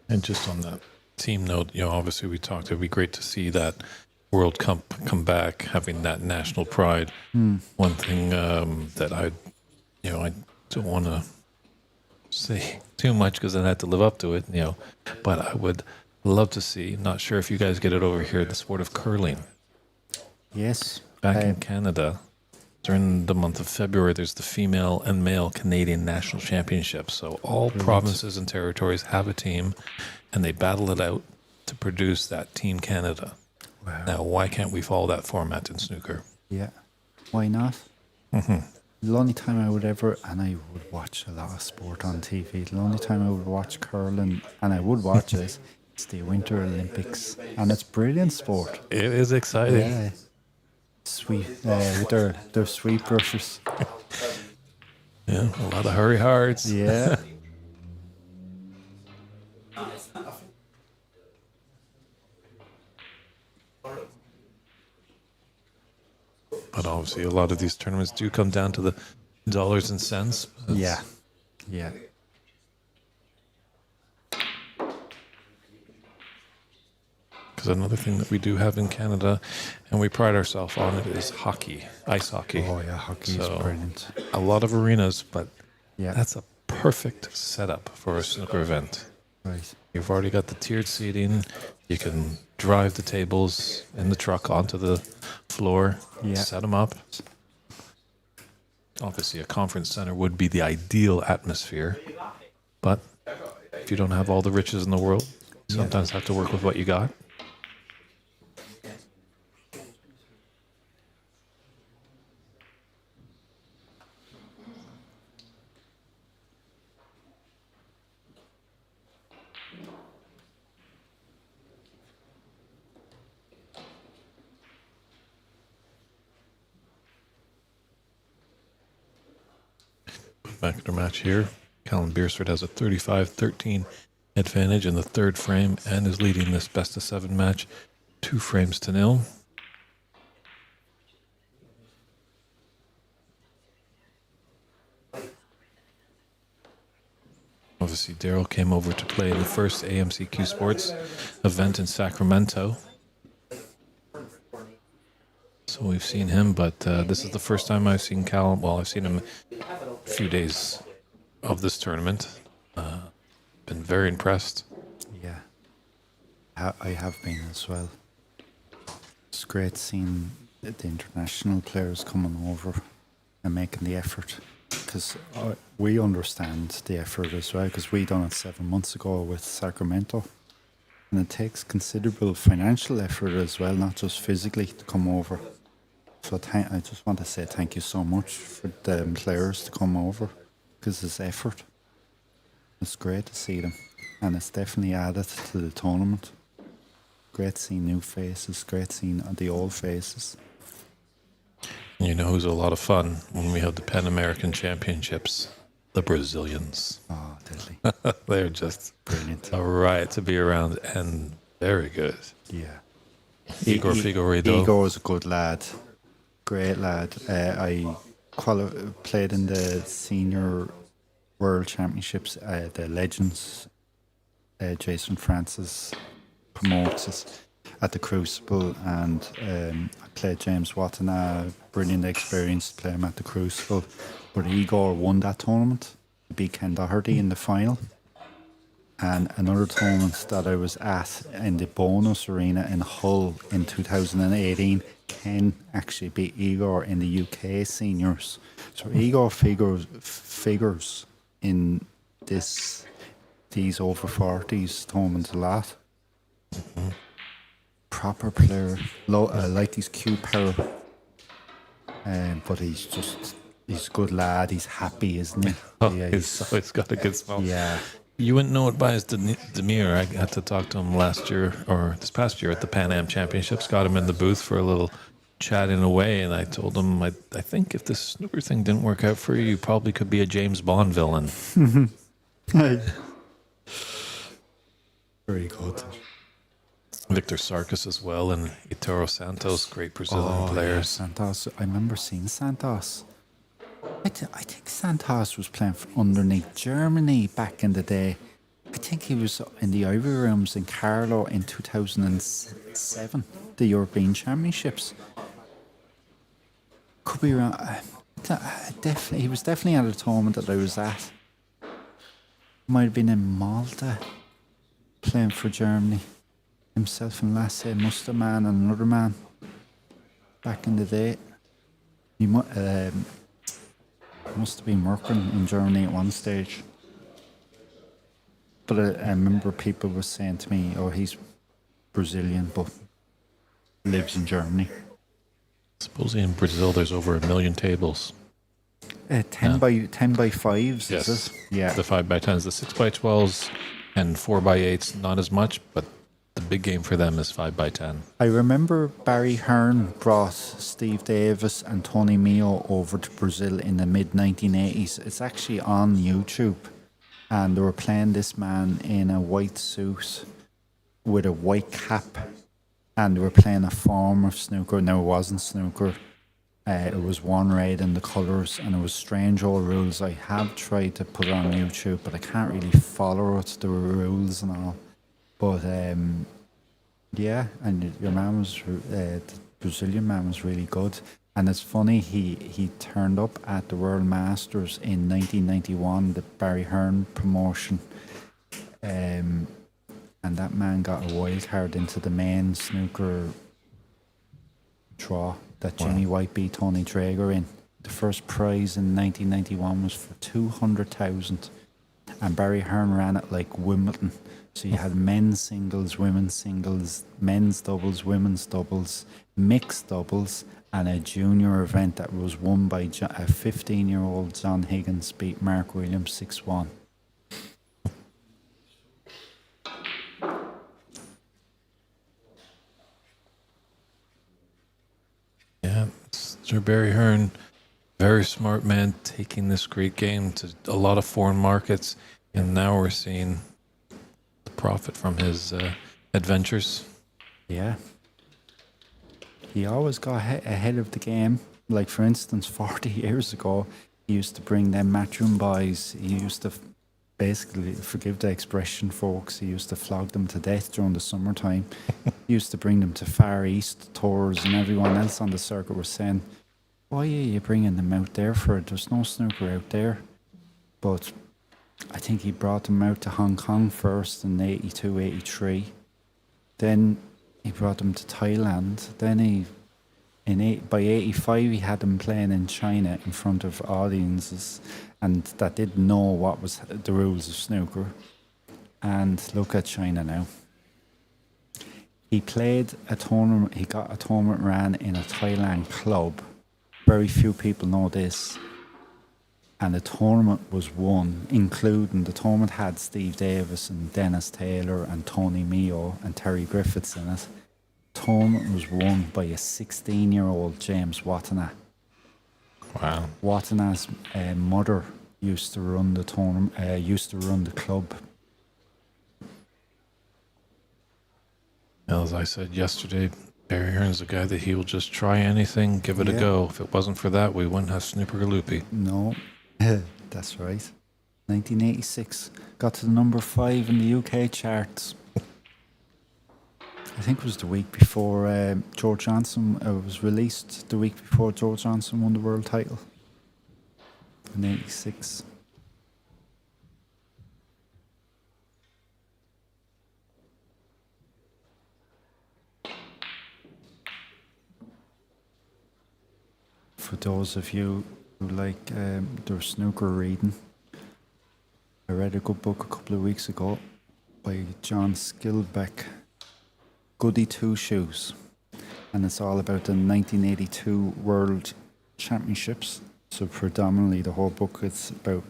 And just on that team note, obviously we talked, it'd be great to see that World Cup come back, having that national pride. One thing that I don't want to say too much because I had to live up to it, but I would love to see, not sure if you guys get it over here, the sport of curling. Yes. Back in Canada, during the month of February, there's the female and male Canadian national championships. So all provinces and territories have a team, and they battle it out to produce that Team Canada. Wow. Now, why can't we follow that format in snooker? Yeah. Why not? Mm-hmm. The only time I would ever, and I would watch a lot of sport on TV, the only time I would watch curling, and I would watch it, it's the Winter Olympics. And it's brilliant sport. It is exciting. Yeah. Sweep, with their sweep brushes. Yeah, a lot of hurry hards. Yeah. But obviously, a lot of these tournaments do come down to the dollars and cents. Yeah. Yeah. Because another thing that we do have in Canada, and we pride ourselves on it, is hockey, ice hockey. Oh yeah, hockey is brilliant. A lot of arenas, but yeah, that's a perfect setup for a snooker event. Right. You've already got the tiered seating. You can drive the tables in the truck onto the floor, set them up. Obviously, a conference center would be the ideal atmosphere, but if you don't have all the riches in the world, you sometimes have to work with what you got. Back at our match here, Callum Beersford has a 35-13 advantage in the third frame and is leading this best-of-7 match 2-0. Obviously, Daryl came over to play in the first AMCQ Sports event in Sacramento. So we've seen him, but this is the first time I've seen Callum. Well, I've seen him a few days of this tournament. Been very impressed. Yeah, I have been as well. It's great seeing the international players coming over and making the effort, because we understand the effort as well, because we done it 7 months ago with Sacramento. And it takes considerable financial effort as well, not just physically, to come over. So I just want to say thank you so much for the players to come over, because it's effort. It's great to see them, and it's definitely added to the tournament. Great seeing new faces, great seeing the old faces. You know who's a lot of fun when we have the Pan American Championships? The Brazilians. Oh, deadly. They're just brilliant. A riot to be around, and very good. Yeah. Igor Figueiredo. Igor is a good lad. Great lad. I played in the senior World Championships. The Legends, Jason Francis promotes it at the Crucible, and I played James Watanabe. Brilliant experience to play him at the Crucible. But Igor won that tournament. He beat Ken Doherty in the final. And another tournament that I was at in the Bonus Arena in Hull in 2018, Ken actually beat Igor in the UK seniors. So Igor figures in these over 40s tournaments a lot. Proper player, like his Q power. But he's a good lad. He's happy, isn't he? Oh, yeah, he's got a good smile. Yeah. You wouldn't know it by his demeanor. I had to talk to him last year, or this past year at the Pan Am Championships. Got him in the booth for a little chat in a way, and I told him, I think if this snooker thing didn't work out for you, you probably could be a James Bond villain. Very good. Victor Sarkis as well, and Itoro Santos, great Brazilian players. Yeah, Santos. I remember seeing Santos. I think Santos was playing underneath Germany back in the day. I think he was in the Ivory Rooms in Carlo in 2007, the European Championships. Could be wrong. Definitely, he was definitely at a tournament that I was at. Might have been in Malta, playing for Germany. Himself and Lasse Musterman and another man back in the day. He must have been working in Germany at one stage. But I remember people were saying to me, "Oh, he's Brazilian, but lives in Germany." Supposedly in Brazil, there's over 1 million tables. 10 by 5s, Yes. is it? Yeah. The 5x10s, the 6x12s, and 4x8s, not as much, but the big game for them is 5x10. I remember Barry Hearn brought Steve Davis and Tony Mio over to Brazil in the mid-1980s. It's actually on YouTube. And they were playing this man in a white suit with a white cap. And they were playing a form of snooker. Now, it wasn't snooker. It was one red in the colours, and it was strange old rules. I have tried to put it on YouTube, but I can't really follow it, the rules and all. But yeah, and your man was, the Brazilian man was really good. And it's funny, he turned up at the World Masters in 1991, the Barry Hearn promotion. And that man got a wild card into the main snooker draw that Jimmy White beat Tony Drager in. The first prize in 1991 was for 200,000. And Barry Hearn ran it like Wimbledon. So you had men's singles, women's singles, men's doubles, women's doubles, mixed doubles, and a junior event that was won by a 15-year-old John Higgins beat Mark Williams 6-1. Yeah, Sir Barry Hearn, very smart man, taking this great game to a lot of foreign markets, and now we're seeing the profit from his adventures. Yeah. He always got ahead of the game. Like, for instance, 40 years ago, he used to bring them matchroom boys. He used to basically, forgive the expression, folks, he used to flog them to death during the summertime. He used to bring them to Far East tours, and everyone else on the circuit was saying, "Why are you bringing them out there for? There's no snooker out there." But I think he brought them out to Hong Kong first in 82, 83. Then he brought them to Thailand. Then by 85, he had them playing in China in front of audiences and that didn't know what was the rules of snooker. And look at China now. He played a tournament, he got a tournament ran in a Thailand club. Very few people know this. And the tournament was won, including the tournament had Steve Davis and Dennis Taylor and Tony Mio and Terry Griffiths in it. The tournament was won by a 16-year-old James Watanabe. Wow. Watanabe's mother used to run the tournament, used to run the club. As I said yesterday, Barry Hearn's a guy that he will just try anything, give it a go. If it wasn't for that, we wouldn't have Snooper Loopy. No, that's right. 1986. Got to the number 5 in the UK charts. I think it was the week before George Johnson was released, the week before George Johnson won the world title in 86. For those of you who like their snooker reading, I read a good book a couple of weeks ago by John Skilbeck, Goody Two Shoes, and it's all about the 1982 World Championships. So predominantly the whole book is about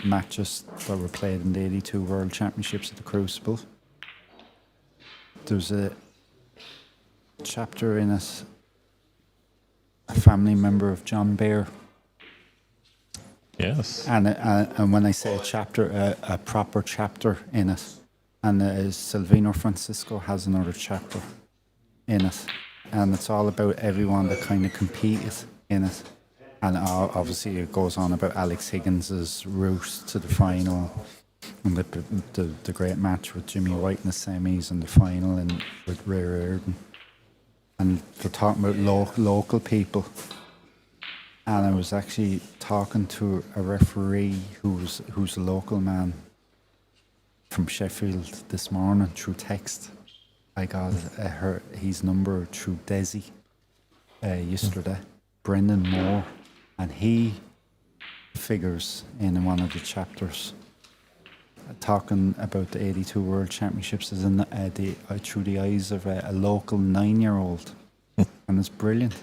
matches that were played in the 82 World Championships at the Crucible. There's a chapter in it, a family member of John Bear. Yes. And when I say a chapter, a proper chapter in it. And Silvino Francisco has another chapter in it. And it's all about everyone that kind of competed in it. And obviously it goes on about Alex Higgins' route to the final. And the great match with Jimmy White in the semis and the final and with Ray Reardon. And they're talking about local people. And I was actually talking to a referee who's a local man from Sheffield this morning through text. I got his number through Desi yesterday, Brendan Moore, and he figures in one of the chapters talking about the 82 World Championships as through the eyes of a local 9-year-old, and it's brilliant.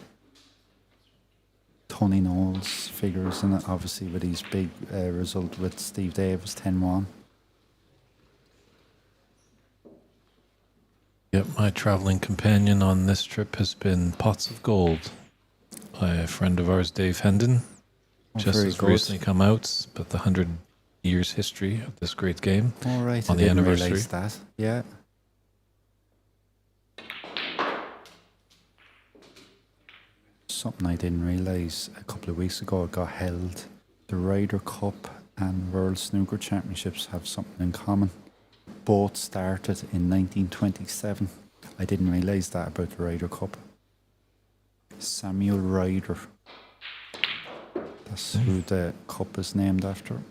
Tony Knowles figures in it, obviously, with his big result with Steve Davis 10-1. Yep, my traveling companion on this trip has been Pots of Gold by a friend of ours, Dave Hendon. Just has recently come out, but the 100 years history of this great game. All right, on the anniversary. Realize that. Yeah. Something I didn't realise a couple of weeks ago, it got held. The Ryder Cup and World Snooker Championships have something in common. Both started in 1927. I didn't realise that about the Ryder Cup. Samuel Ryder. That's who the cup is named after.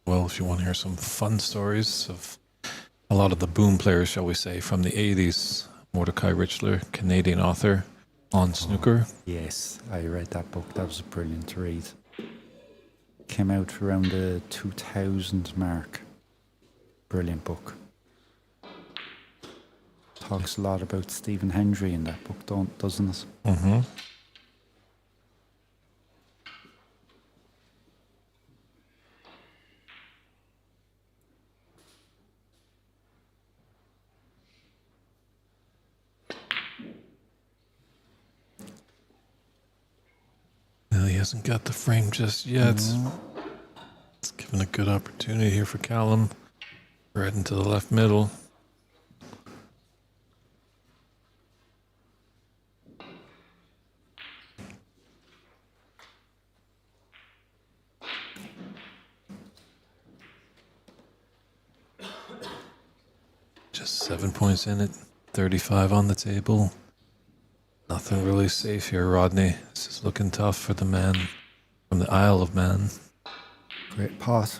Well, if you want to hear some fun stories of a lot of the boom players, shall we say, from the 80s, Mordecai Richler, Canadian author on snooker. Yes, I read that book. That was brilliant to read. Came out around the 2000 mark. Brilliant book. Talks a lot about Stephen Hendry in that book, doesn't it? Mm-hmm. He hasn't got the frame just yet. No. It's given a good opportunity here for Callum. Right into the left middle. Just 7 points in it. 35 on the table. Nothing really safe here, Rodney. This is looking tough for the man from the Isle of Man. Great pot.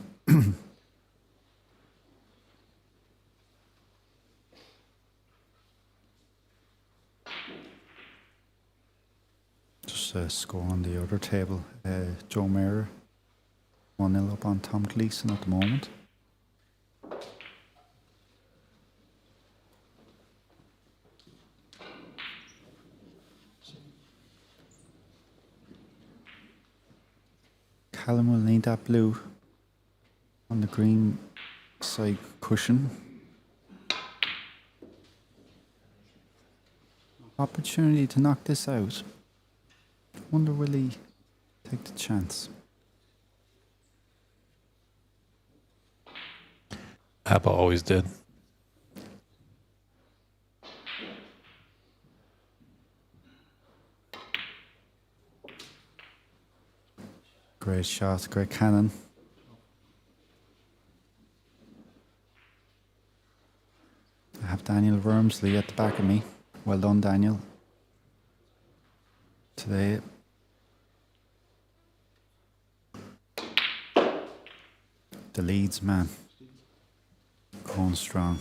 Just a score on the other table. Joe Mayer 1-0 up on Tom Gleeson at the moment. Callum will need that blue on the green side cushion. Opportunity to knock this out. Wonder will he take the chance? Appa always did. great shot, great cannon. I have Daniel Wormsley at the back of me. Well done, Daniel. Today. The Leeds man. Going strong.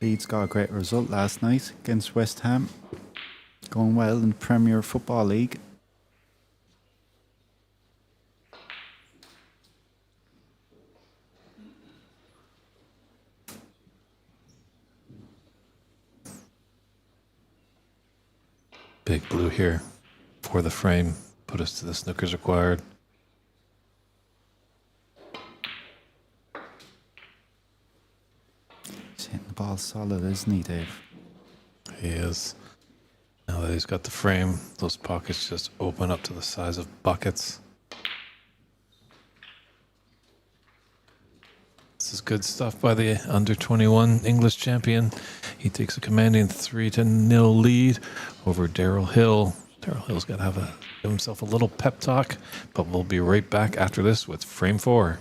Leeds got a great result last night against West Ham. Going well in the Premier Football League. Big blue here for the frame. Put us to the snookers required. He's hitting the ball solid, isn't he, Dave? He is. Now that he's got the frame, those pockets just open up to the size of buckets. This is good stuff by the under-21 English champion. He takes a commanding 3-0 lead over Daryl Hill. Daryl Hill's got to give himself a little pep talk, but we'll be right back after this with Frame 4.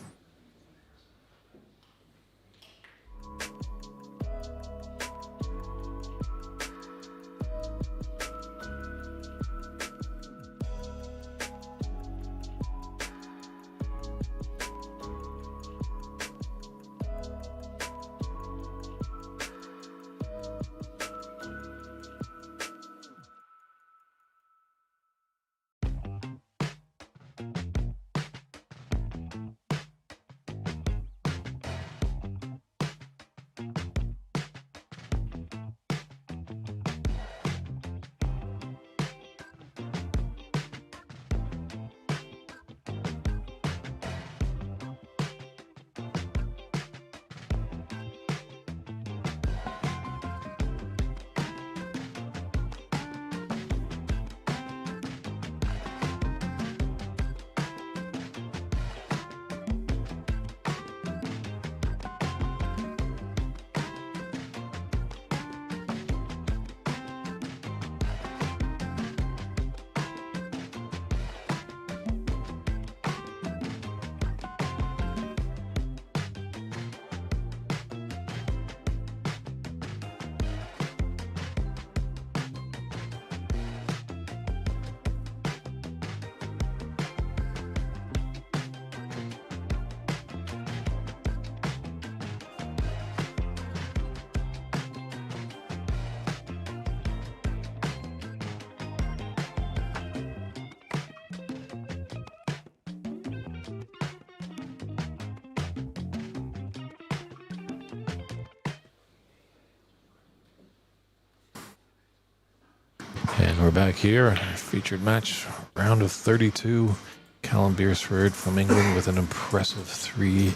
And we're back here in our featured match, round of 32. Callum Beersford from England with an impressive 3-0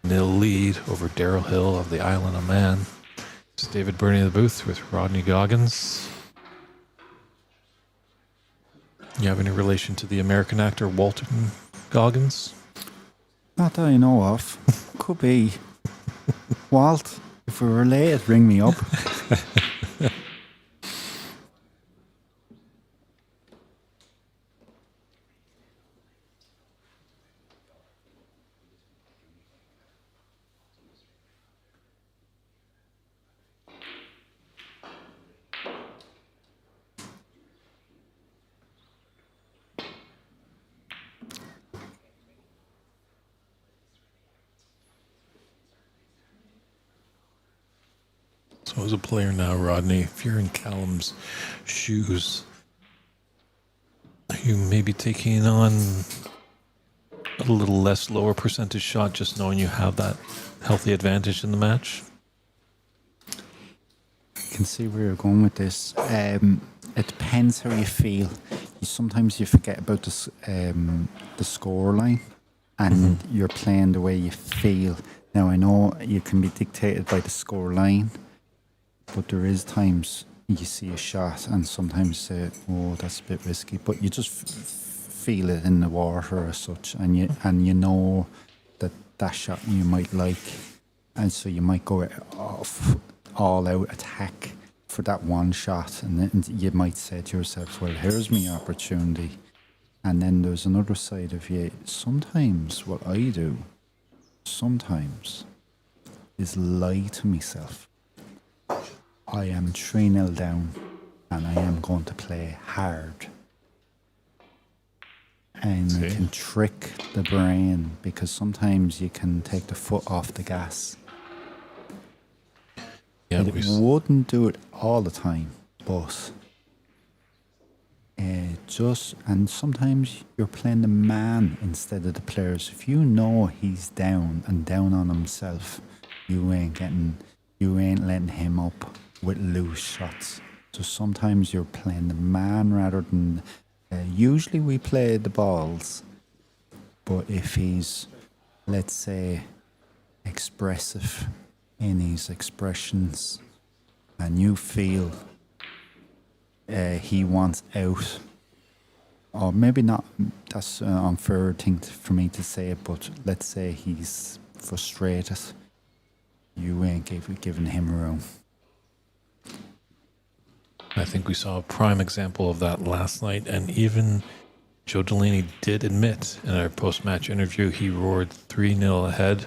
lead over Daryl Hill of the Isle of Man. It's David Burney in the booth with Rodney Goggins. You have any relation to the American actor Walton Goggins? Not that I know of. Could be. Walt, if we're related, ring me up. So as a player now, Rodney, if you're in Callum's shoes, are you maybe taking on a little less lower percentage shot just knowing you have that healthy advantage in the match? I can see where you're going with this. It depends how you feel. Sometimes you forget about the score line and you're playing the way you feel. Now, I know you can be dictated by the score line, but there is times you see a shot and sometimes say, oh, that's a bit risky. But you just feel it in the water or such, and you know that shot you might like. And so you might go off all-out attack for that one shot. And then you might say to yourself, well, here's my opportunity. And then there's another side of you. Sometimes what I do, is lie to myself. I am 3-0 down and I am going to play hard. And you can trick the brain because sometimes you can take the foot off the gas. Yeah, it wouldn't do it all the time, but and sometimes you're playing the man instead of the players. If you know he's down and down on himself, you ain't letting him up with loose shots. So sometimes you're playing the man rather than. Usually we play the balls, but if he's, let's say, expressive in his expressions, and you feel he wants out, or maybe not, that's an unfair thing for me to say, but let's say he's frustrated, you ain't giving him room. I think we saw a prime example of that last night, and even Joe Delaney did admit in our post-match interview he roared 3-0 ahead,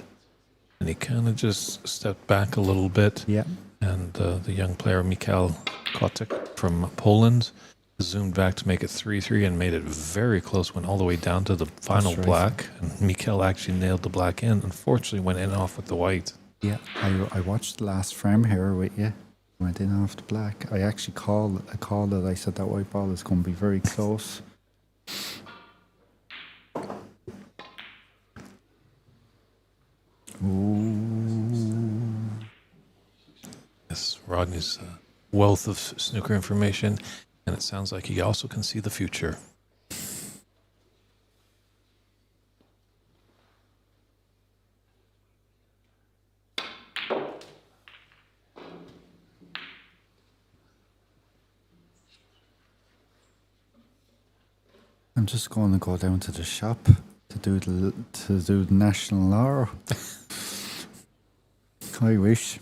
and he kind of just stepped back a little bit. Yeah. And the young player Mikhail Kotek from Poland zoomed back to make it 3-3 and made it very close, went all the way down to the final black, and Mikhail actually nailed the black in. Unfortunately, went in off with the white. Yeah, I watched the last frame here with you. Went in off the black. I actually called it. I said that white ball is going to be very close. Ooh. Yes, Rodney's wealth of snooker information, and it sounds like he also can see the future. I'm just going to go down to the shop to do the national law. I wish.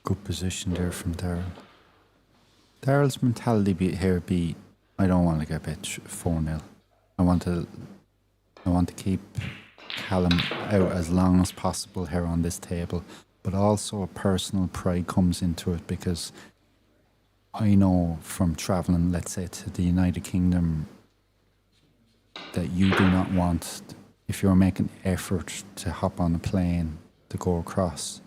Good position there from Daryl. Daryl's mentality be I don't want to get bet 4-0. I want to keep Callum out as long as possible here on this table. But also a personal pride comes into it because I know from travelling, let's say, to the United Kingdom, that you do not want, if you're making effort to hop on a plane to go across,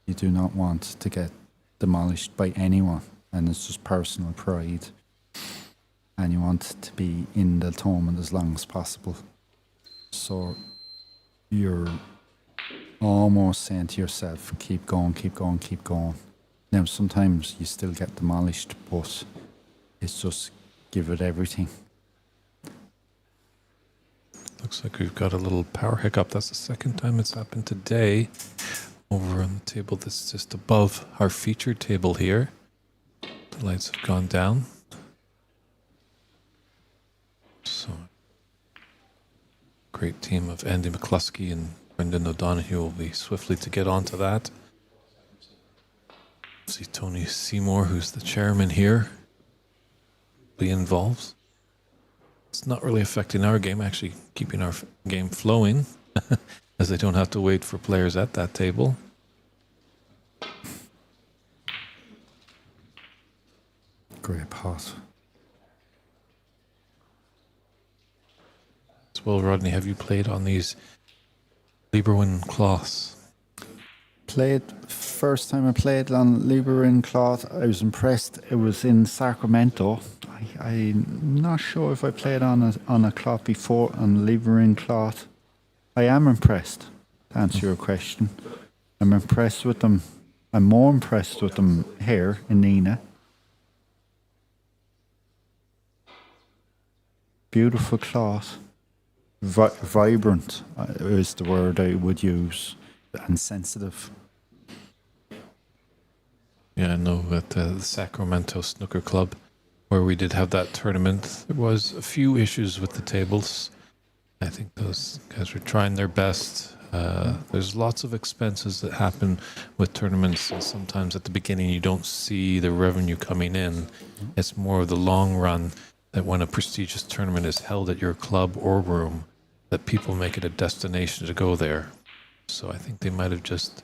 you do not want to get demolished by anyone, and it's just personal pride. And you want to be in the tournament as long as possible. So you're almost saying to yourself, keep going, keep going, keep going. Now, sometimes you still get demolished, but it's just give it everything. Looks like we've got a little power hiccup. That's the second time it's happened today. Over on the table that's just above our featured table here. The lights have gone down. So, great team of Andy McCloskey and Brendan O'Donoghue will be swiftly to get onto that. See Tony Seymour, who's the chairman here, be involved. It's not really affecting our game, actually keeping our game flowing, as they don't have to wait for players at that table. Great pass. As well, Rodney, have you played on these Lieberwin cloths? First time I played on Lieberwin cloth, I was impressed. It was in Sacramento. I'm not sure if I played on a cloth before, on Lieberwin cloth. I am impressed, to answer your question. I'm impressed with them. I'm more impressed with them here in Nenagh. Beautiful cloth. Vibrant is the word I would use. And sensitive. Yeah, I know at the Sacramento Snooker Club, where we did have that tournament, there was a few issues with the tables. I think those guys were trying their best. There's lots of expenses that happen with tournaments, and sometimes at the beginning you don't see the revenue coming in. It's more of the long run that when a prestigious tournament is held at your club or room, that people make it a destination to go there. So I think they might have just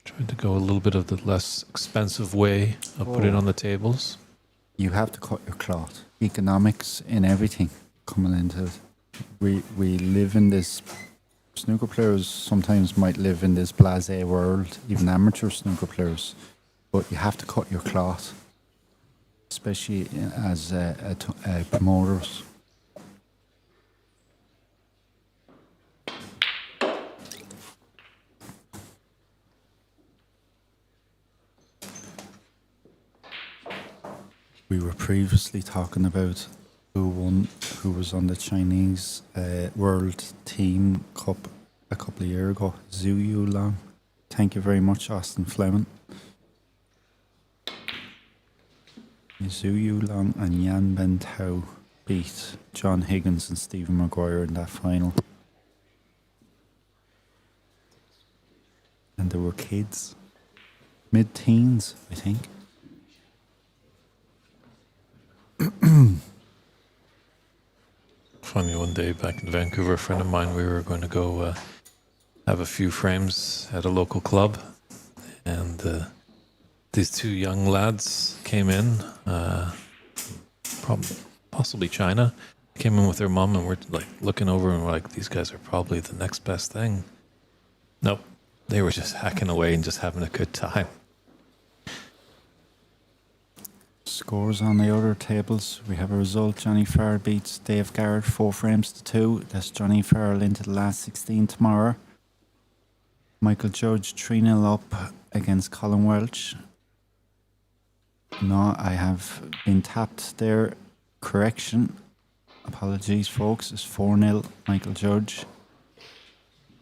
tried to go a little bit of the less expensive way of putting it on the tables. You have to cut your cloth. Economics in everything coming into it. We live in this, snooker players sometimes might live in this blasé world, even amateur snooker players, but you have to cut your cloth, especially as promoters. We were previously talking about who was on the Chinese World Team Cup a couple of years ago. Zhu Yulong. Thank you very much, Austin Fleming. Zhu Yulong and Yan Bentao beat John Higgins and Stephen Maguire in that final. And there were kids, mid-teens, I think. Funny, one day back in Vancouver, a friend of mine, we were going to go have a few frames at a local club, and these two young lads came in, possibly China, came in with their mum, and we're like looking over and we're like, these guys are probably the next best thing. Nope, they were just hacking away and just having a good time. Scores on the other tables. We have a result. Johnny Farrell beats Dave Garrett 4-2. That's Johnny Farrell into the last 16 tomorrow. Michael Judge 3-0 up against Colin Welch. No, I have been tapped there. Correction. Apologies, folks. It's 4-0 Michael Judge.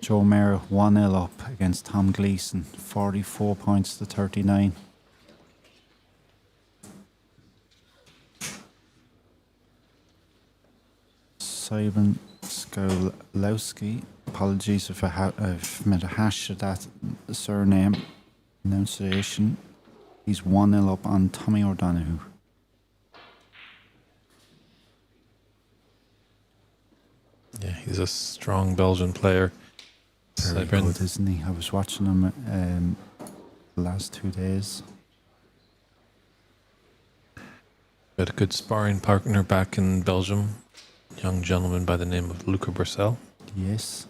Joe Mayer 1-0 up against Tom Gleeson. 44 points to 39. Simon Skolowski. Apologies if I've made a hash of that surname pronunciation. He's 1-0 up on Tommy O'Donoghue. Yeah, he's a strong Belgian player. Very good, isn't he? I was watching him the last 2 days. Got a good sparring partner back in Belgium. Young gentleman by the name of Luca Bressel. Yes.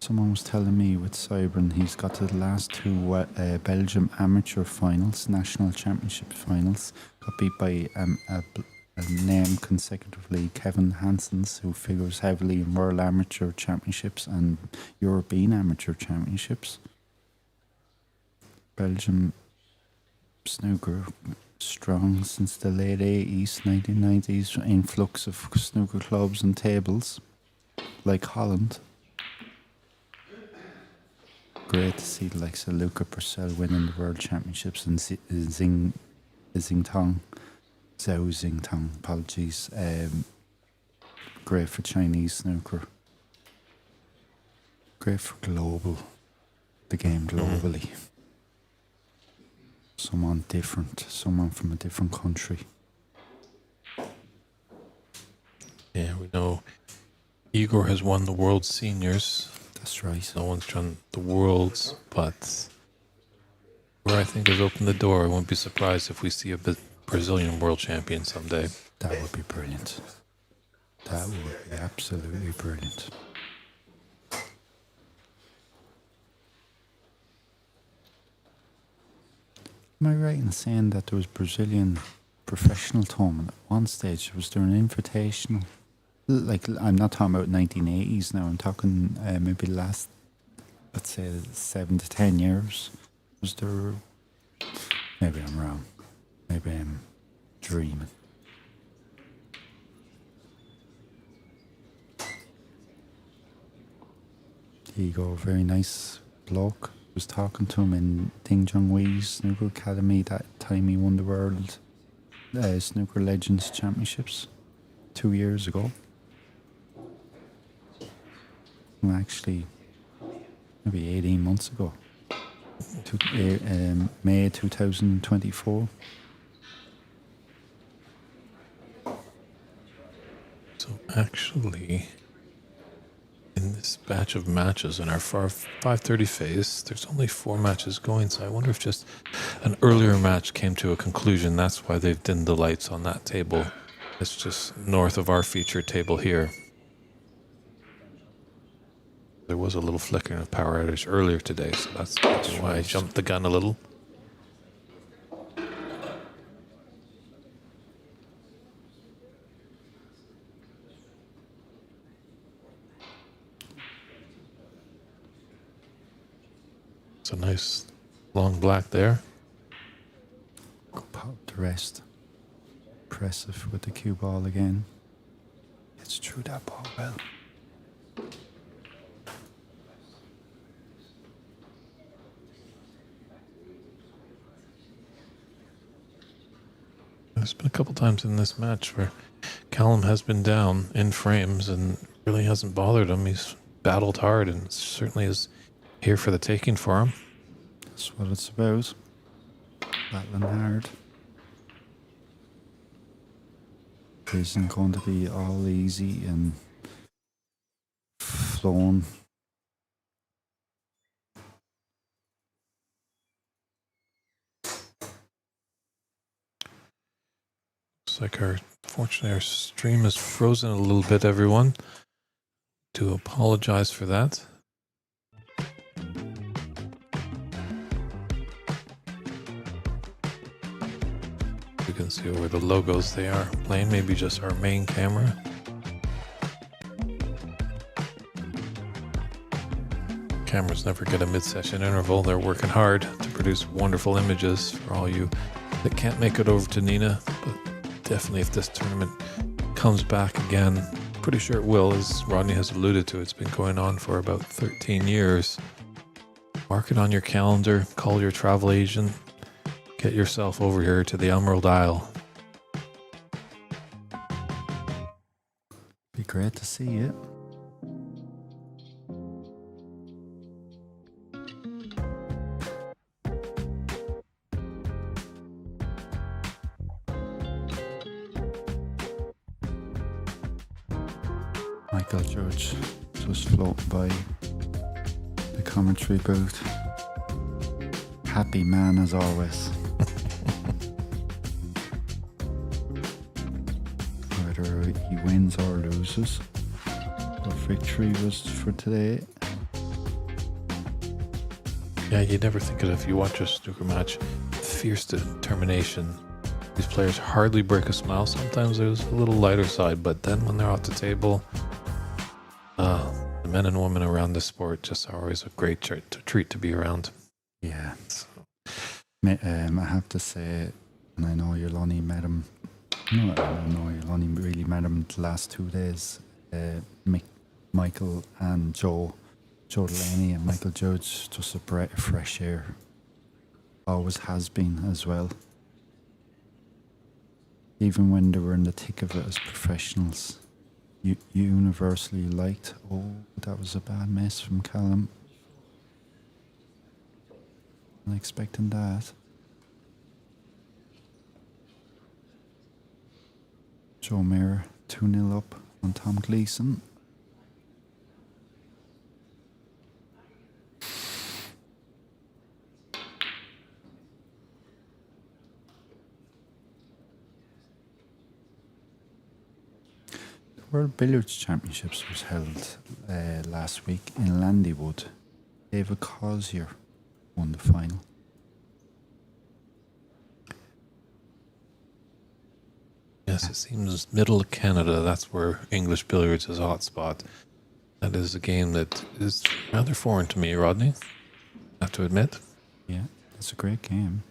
Someone was telling me with Cybern he's got to the last two Belgium amateur finals, national championship finals. Got beat by a name consecutively, Kevin Hansens, who figures heavily in World Amateur Championships and European Amateur Championships. Belgium snooker strong since the late 80s, 1990s, influx of snooker clubs and tables, like Holland. Great to see the likes of Luca Purcell winning the World Championships and Zhao Xingtong, apologies. Great for Chinese snooker. Great for the game globally. Someone different, someone from a different country. Yeah, we know Igor has won the World Seniors. That's right. No one's done the Worlds, but where I think has opened the door, I won't be surprised if we see a Brazilian world champion someday. That would be brilliant. That would be absolutely brilliant. Am I right in saying that there was Brazilian professional tournament at one stage? Was there an invitational Like, I'm not talking about 1980s now. I'm talking maybe last, let's say, 7 to 10 years. Was there? Maybe I'm wrong. Maybe I'm dreaming. Here you go, very nice bloke. Was talking to him in Ding Zhonghui's Snooker Academy that time he won the World Snooker Legends Championships 2 years ago. Well, actually, maybe 18 months ago. May 2024. So actually, in this batch of matches in our 5:30 phase, there's only 4 matches going. So I wonder if just an earlier match came to a conclusion. That's why they've dimmed the lights on that table. It's just north of our featured table here. There was a little flickering of power outage earlier today, so that's why I jumped the gun a little. It's a nice long black there. Go pop the rest. Impressive with the cue ball again. It's through that ball well. There's been a couple times in this match where Callum has been down in frames and really hasn't bothered him. He's battled hard and certainly is here for the taking for him. That's what it's about. Battling hard. It isn't going to be all easy and flowing. Looks like fortunately our stream is frozen a little bit, everyone. Do apologize for that. You can see over the logos they are playing, maybe just our main camera. Cameras never get a mid-session interval. They're working hard to produce wonderful images for all you that can't make it over to Nenagh, but definitely if this tournament comes back again, pretty sure it will, as Rodney has alluded to. It's been going on for about 13 years. Mark it on your calendar, call your travel agent, get yourself over here to the Emerald Isle. Be great to see you. Michael Judge just floating by the commentary booth. Happy man as always. Whether he wins or loses, the victory was for today. Yeah, you never think of it if you watch a snooker match. Fierce determination. These players hardly break a smile. Sometimes there's a little lighter side, but then when they're off the table, the men and women around the sport just are always a great treat to be around. Yeah. I have to say, and I know you'll only met him. No, I know you'll only really met him the last 2 days. Michael and Joe Delaney and Michael Judge, just a breath of fresh air. Always has been as well. Even when they were in the thick of it as professionals, universally liked. Oh, that was a bad miss from Callum. Not expecting that. Joe Mayer 2-0 up on Tom Gleeson. World Billiards Championships was held last week in Landywood. David Cozier won the final. Yeah, Yes, it seems middle of Canada. That's where English billiards is a hot spot. That is a game that is rather foreign to me, Rodney. I have to admit. Yeah, it's a great game.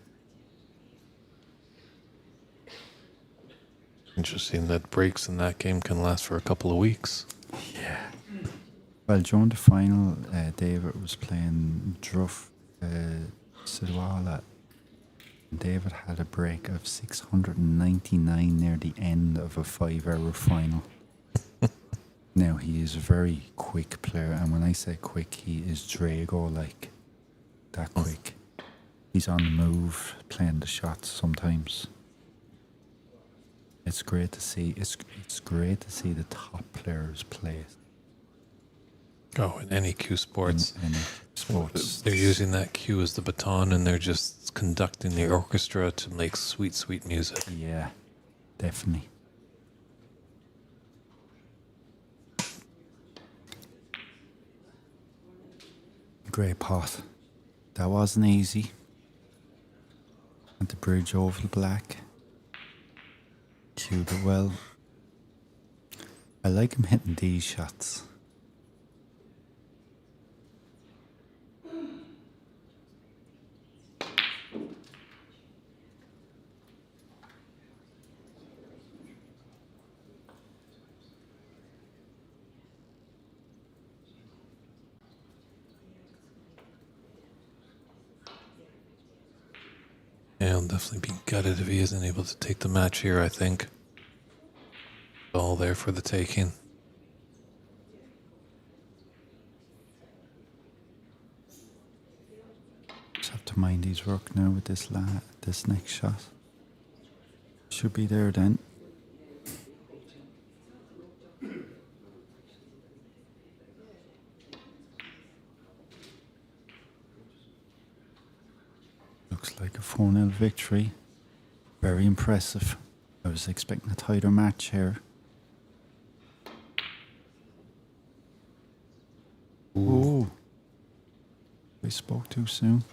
Interesting that breaks in that game can last for a couple of weeks. Yeah. Well, during the final, David was playing Druff Sidwala. David had a break of 699 near the end of a 5-hour final. Now, he is a very quick player, and when I say quick, he is Drago-like. That quick. He's on the move, playing the shots sometimes. It's great to see. It's great to see the top players play. Oh, in any cue sports. In sports. They're using that cue as the baton, and they're just conducting the orchestra to make sweet, sweet music. Yeah, definitely. Great pot. That wasn't easy. And the bridge over the black. Cued it well. I like him hitting these shots. Yeah, he'll definitely be gutted if he isn't able to take the match here, I think. All there for the taking. Just have to mind his work now with this next shot. Should be there then. Looks like a 4-0 victory. Very impressive. I was expecting a tighter match here. Ooh. We spoke too soon.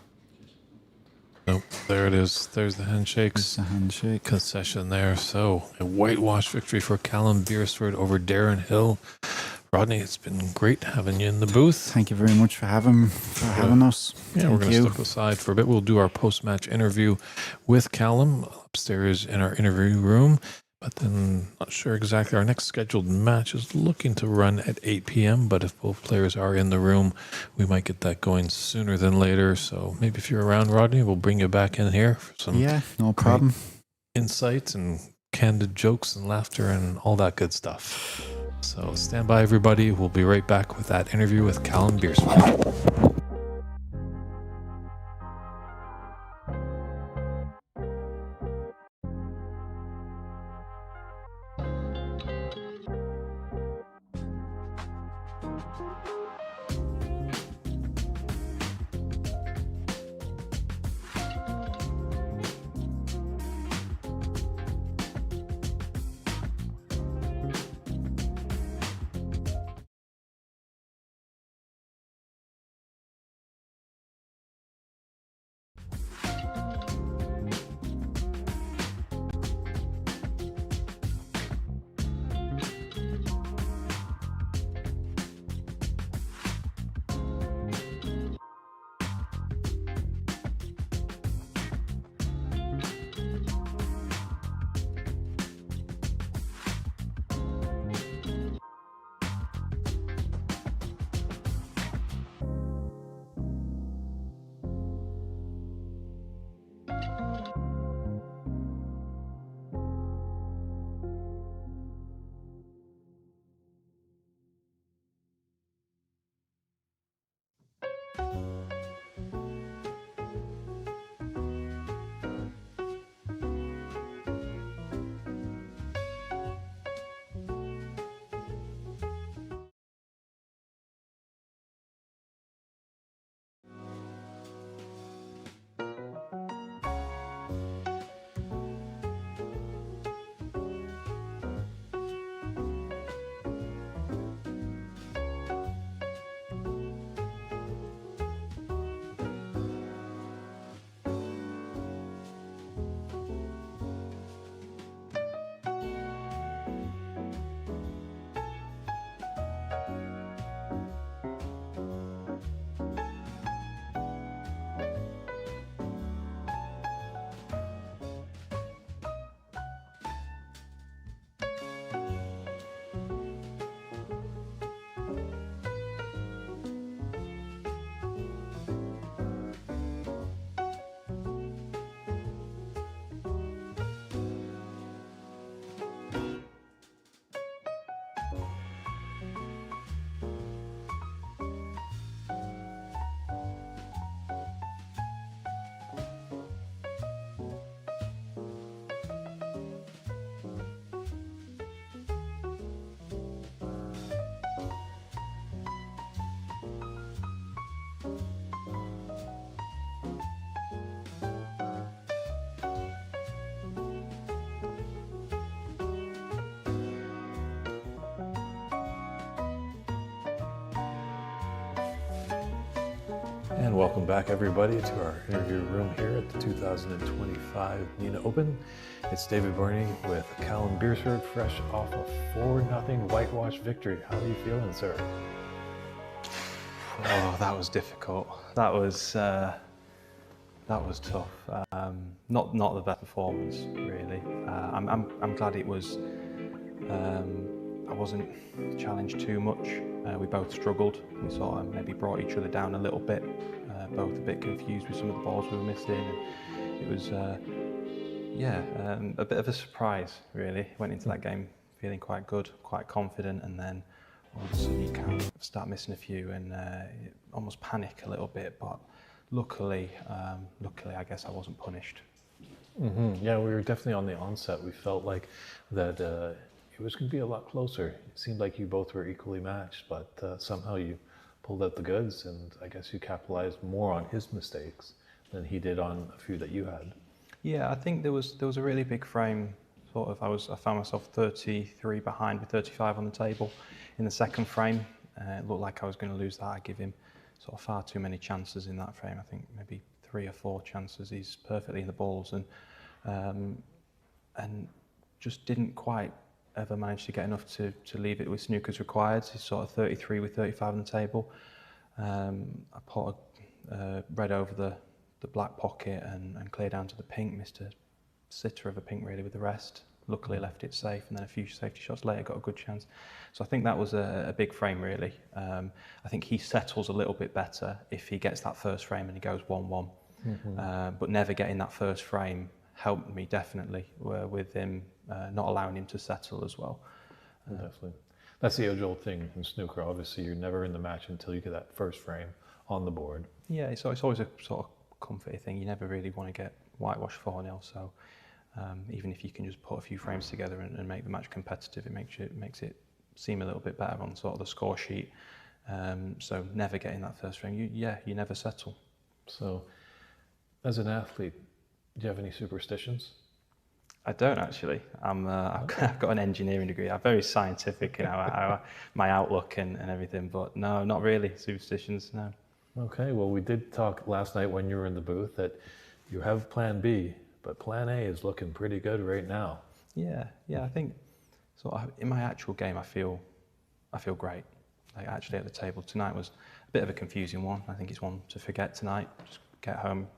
Nope, there it is. There's the handshakes. It's a handshake. Concession there. So, a whitewash victory for Callum Beersford over Darren Hill. Rodney, it's been great having you in the booth. Thank you very much for having us. Yeah, we're going to step aside for a bit. We'll do our post-match interview with Callum upstairs in our interview room. But then, not sure exactly. Our next scheduled match is looking to run at 8 p.m. But if both players are in the room, we might get that going sooner than later. So maybe if you're around, Rodney, we'll bring you back in here for some no problem. Insights and candid jokes and laughter and all that good stuff. So stand by, everybody. We'll be right back with that interview with Callum Beersford. And welcome back, everybody, to our interview room here at the 2025 Nenagh Open. It's David Burney with Callum Beersford, fresh off a 4-0 whitewash victory. How are you feeling, sir? Oh, that was difficult. That was tough. Not the best performance, really. I'm glad it was. I wasn't challenged too much. We both struggled. We sort of maybe brought each other down a little bit. Both a bit confused with some of the balls we were missing. It was, a bit of a surprise, really. Went into that game feeling quite good, quite confident, and then all of a sudden you kind of start missing a few and almost panic a little bit. But luckily, I guess I wasn't punished. Mm-hmm. Yeah, we were definitely on the onset. We felt like that it was going to be a lot closer. It seemed like you both were equally matched, but somehow you pulled out the goods, and I guess you capitalized more on his mistakes than he did on a few that you had. Yeah, I think there was a really big frame. Sort of, I found myself 33 behind with 35 on the table in the second frame. It looked like I was going to lose that. I give him sort of far too many chances in that frame. I think maybe 3 or 4 chances. He's perfectly in the balls, and just didn't quite ever manage to get enough to leave it with snooker's required. He's sort of 33 with 35 on the table. I put a red over the black pocket and clear down to the pink. Missed a sitter of a pink really with the rest. Luckily left it safe, and then a few safety shots later got a good chance. So I think that was a big frame really. I think he settles a little bit better if he gets that first frame and he goes 1-1. Mm-hmm. But never getting that first frame helped me definitely with him not allowing him to settle as well. Definitely. That's the age-old thing in snooker. Obviously, you're never in the match until you get that first frame on the board. Yeah, it's always a sort of comforty thing. You never really want to get whitewashed 4-0, so even if you can just put a few frames together and make the match competitive, it makes it seem a little bit better on sort of the score sheet. So never getting that first frame, you never settle. So, as an athlete, do you have any superstitions? I don't actually. I've got an engineering degree. I'm very scientific, my outlook and everything. But no, not really superstitions. No. Okay. Well, we did talk last night when you were in the booth that you have Plan B, but Plan A is looking pretty good right now. Yeah. I think sort of in my actual game, I feel great. Like actually at the table tonight was a bit of a confusing one. I think it's one to forget tonight. Just get home,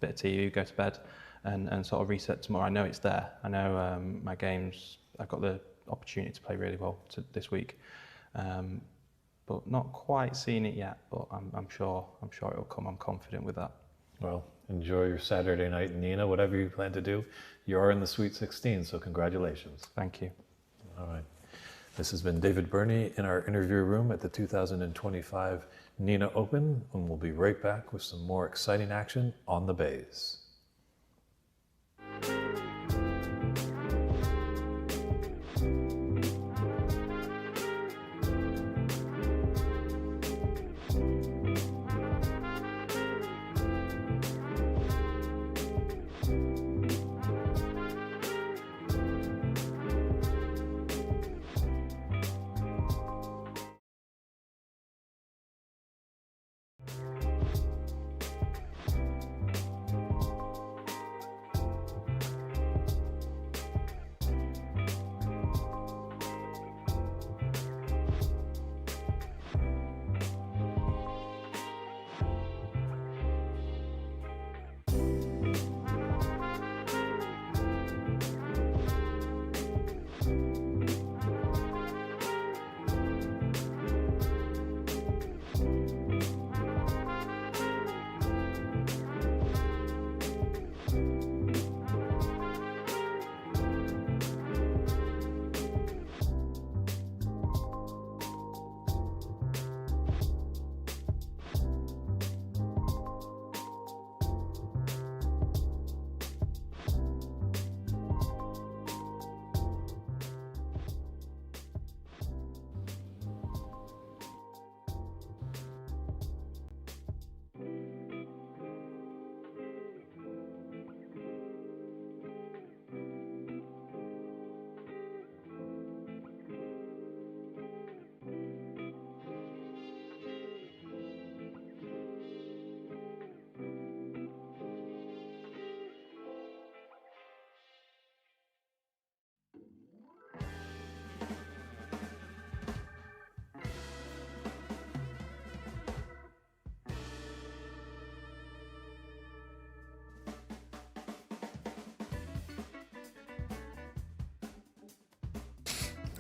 bit of TV, go to bed. And sort of reset tomorrow. I know it's there. I know my games, I've got the opportunity to play really well this week. But not quite seen it yet, but I'm sure it'll come. I'm confident with that. Well, enjoy your Saturday night in Nenagh, whatever you plan to do. You are in the Sweet 16, so congratulations. Thank you. All right. This has been David Burney in our interview room at the 2025 Nenagh Open, and we'll be right back with some more exciting action on the bays.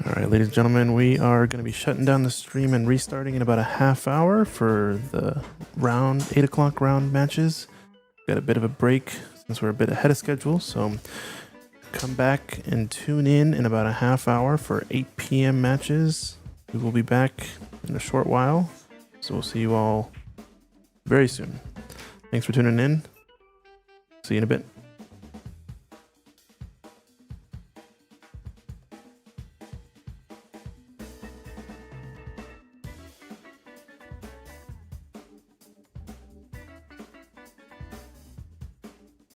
All right, ladies and gentlemen, we are going to be shutting down the stream and restarting in about a half hour for the 8 o'clock round matches. Got a bit of a break since we're a bit ahead of schedule, so come back and tune in about a half hour for 8 p.m. matches. We will be back in a short while, so we'll see you all very soon. Thanks for tuning in. See you in a bit.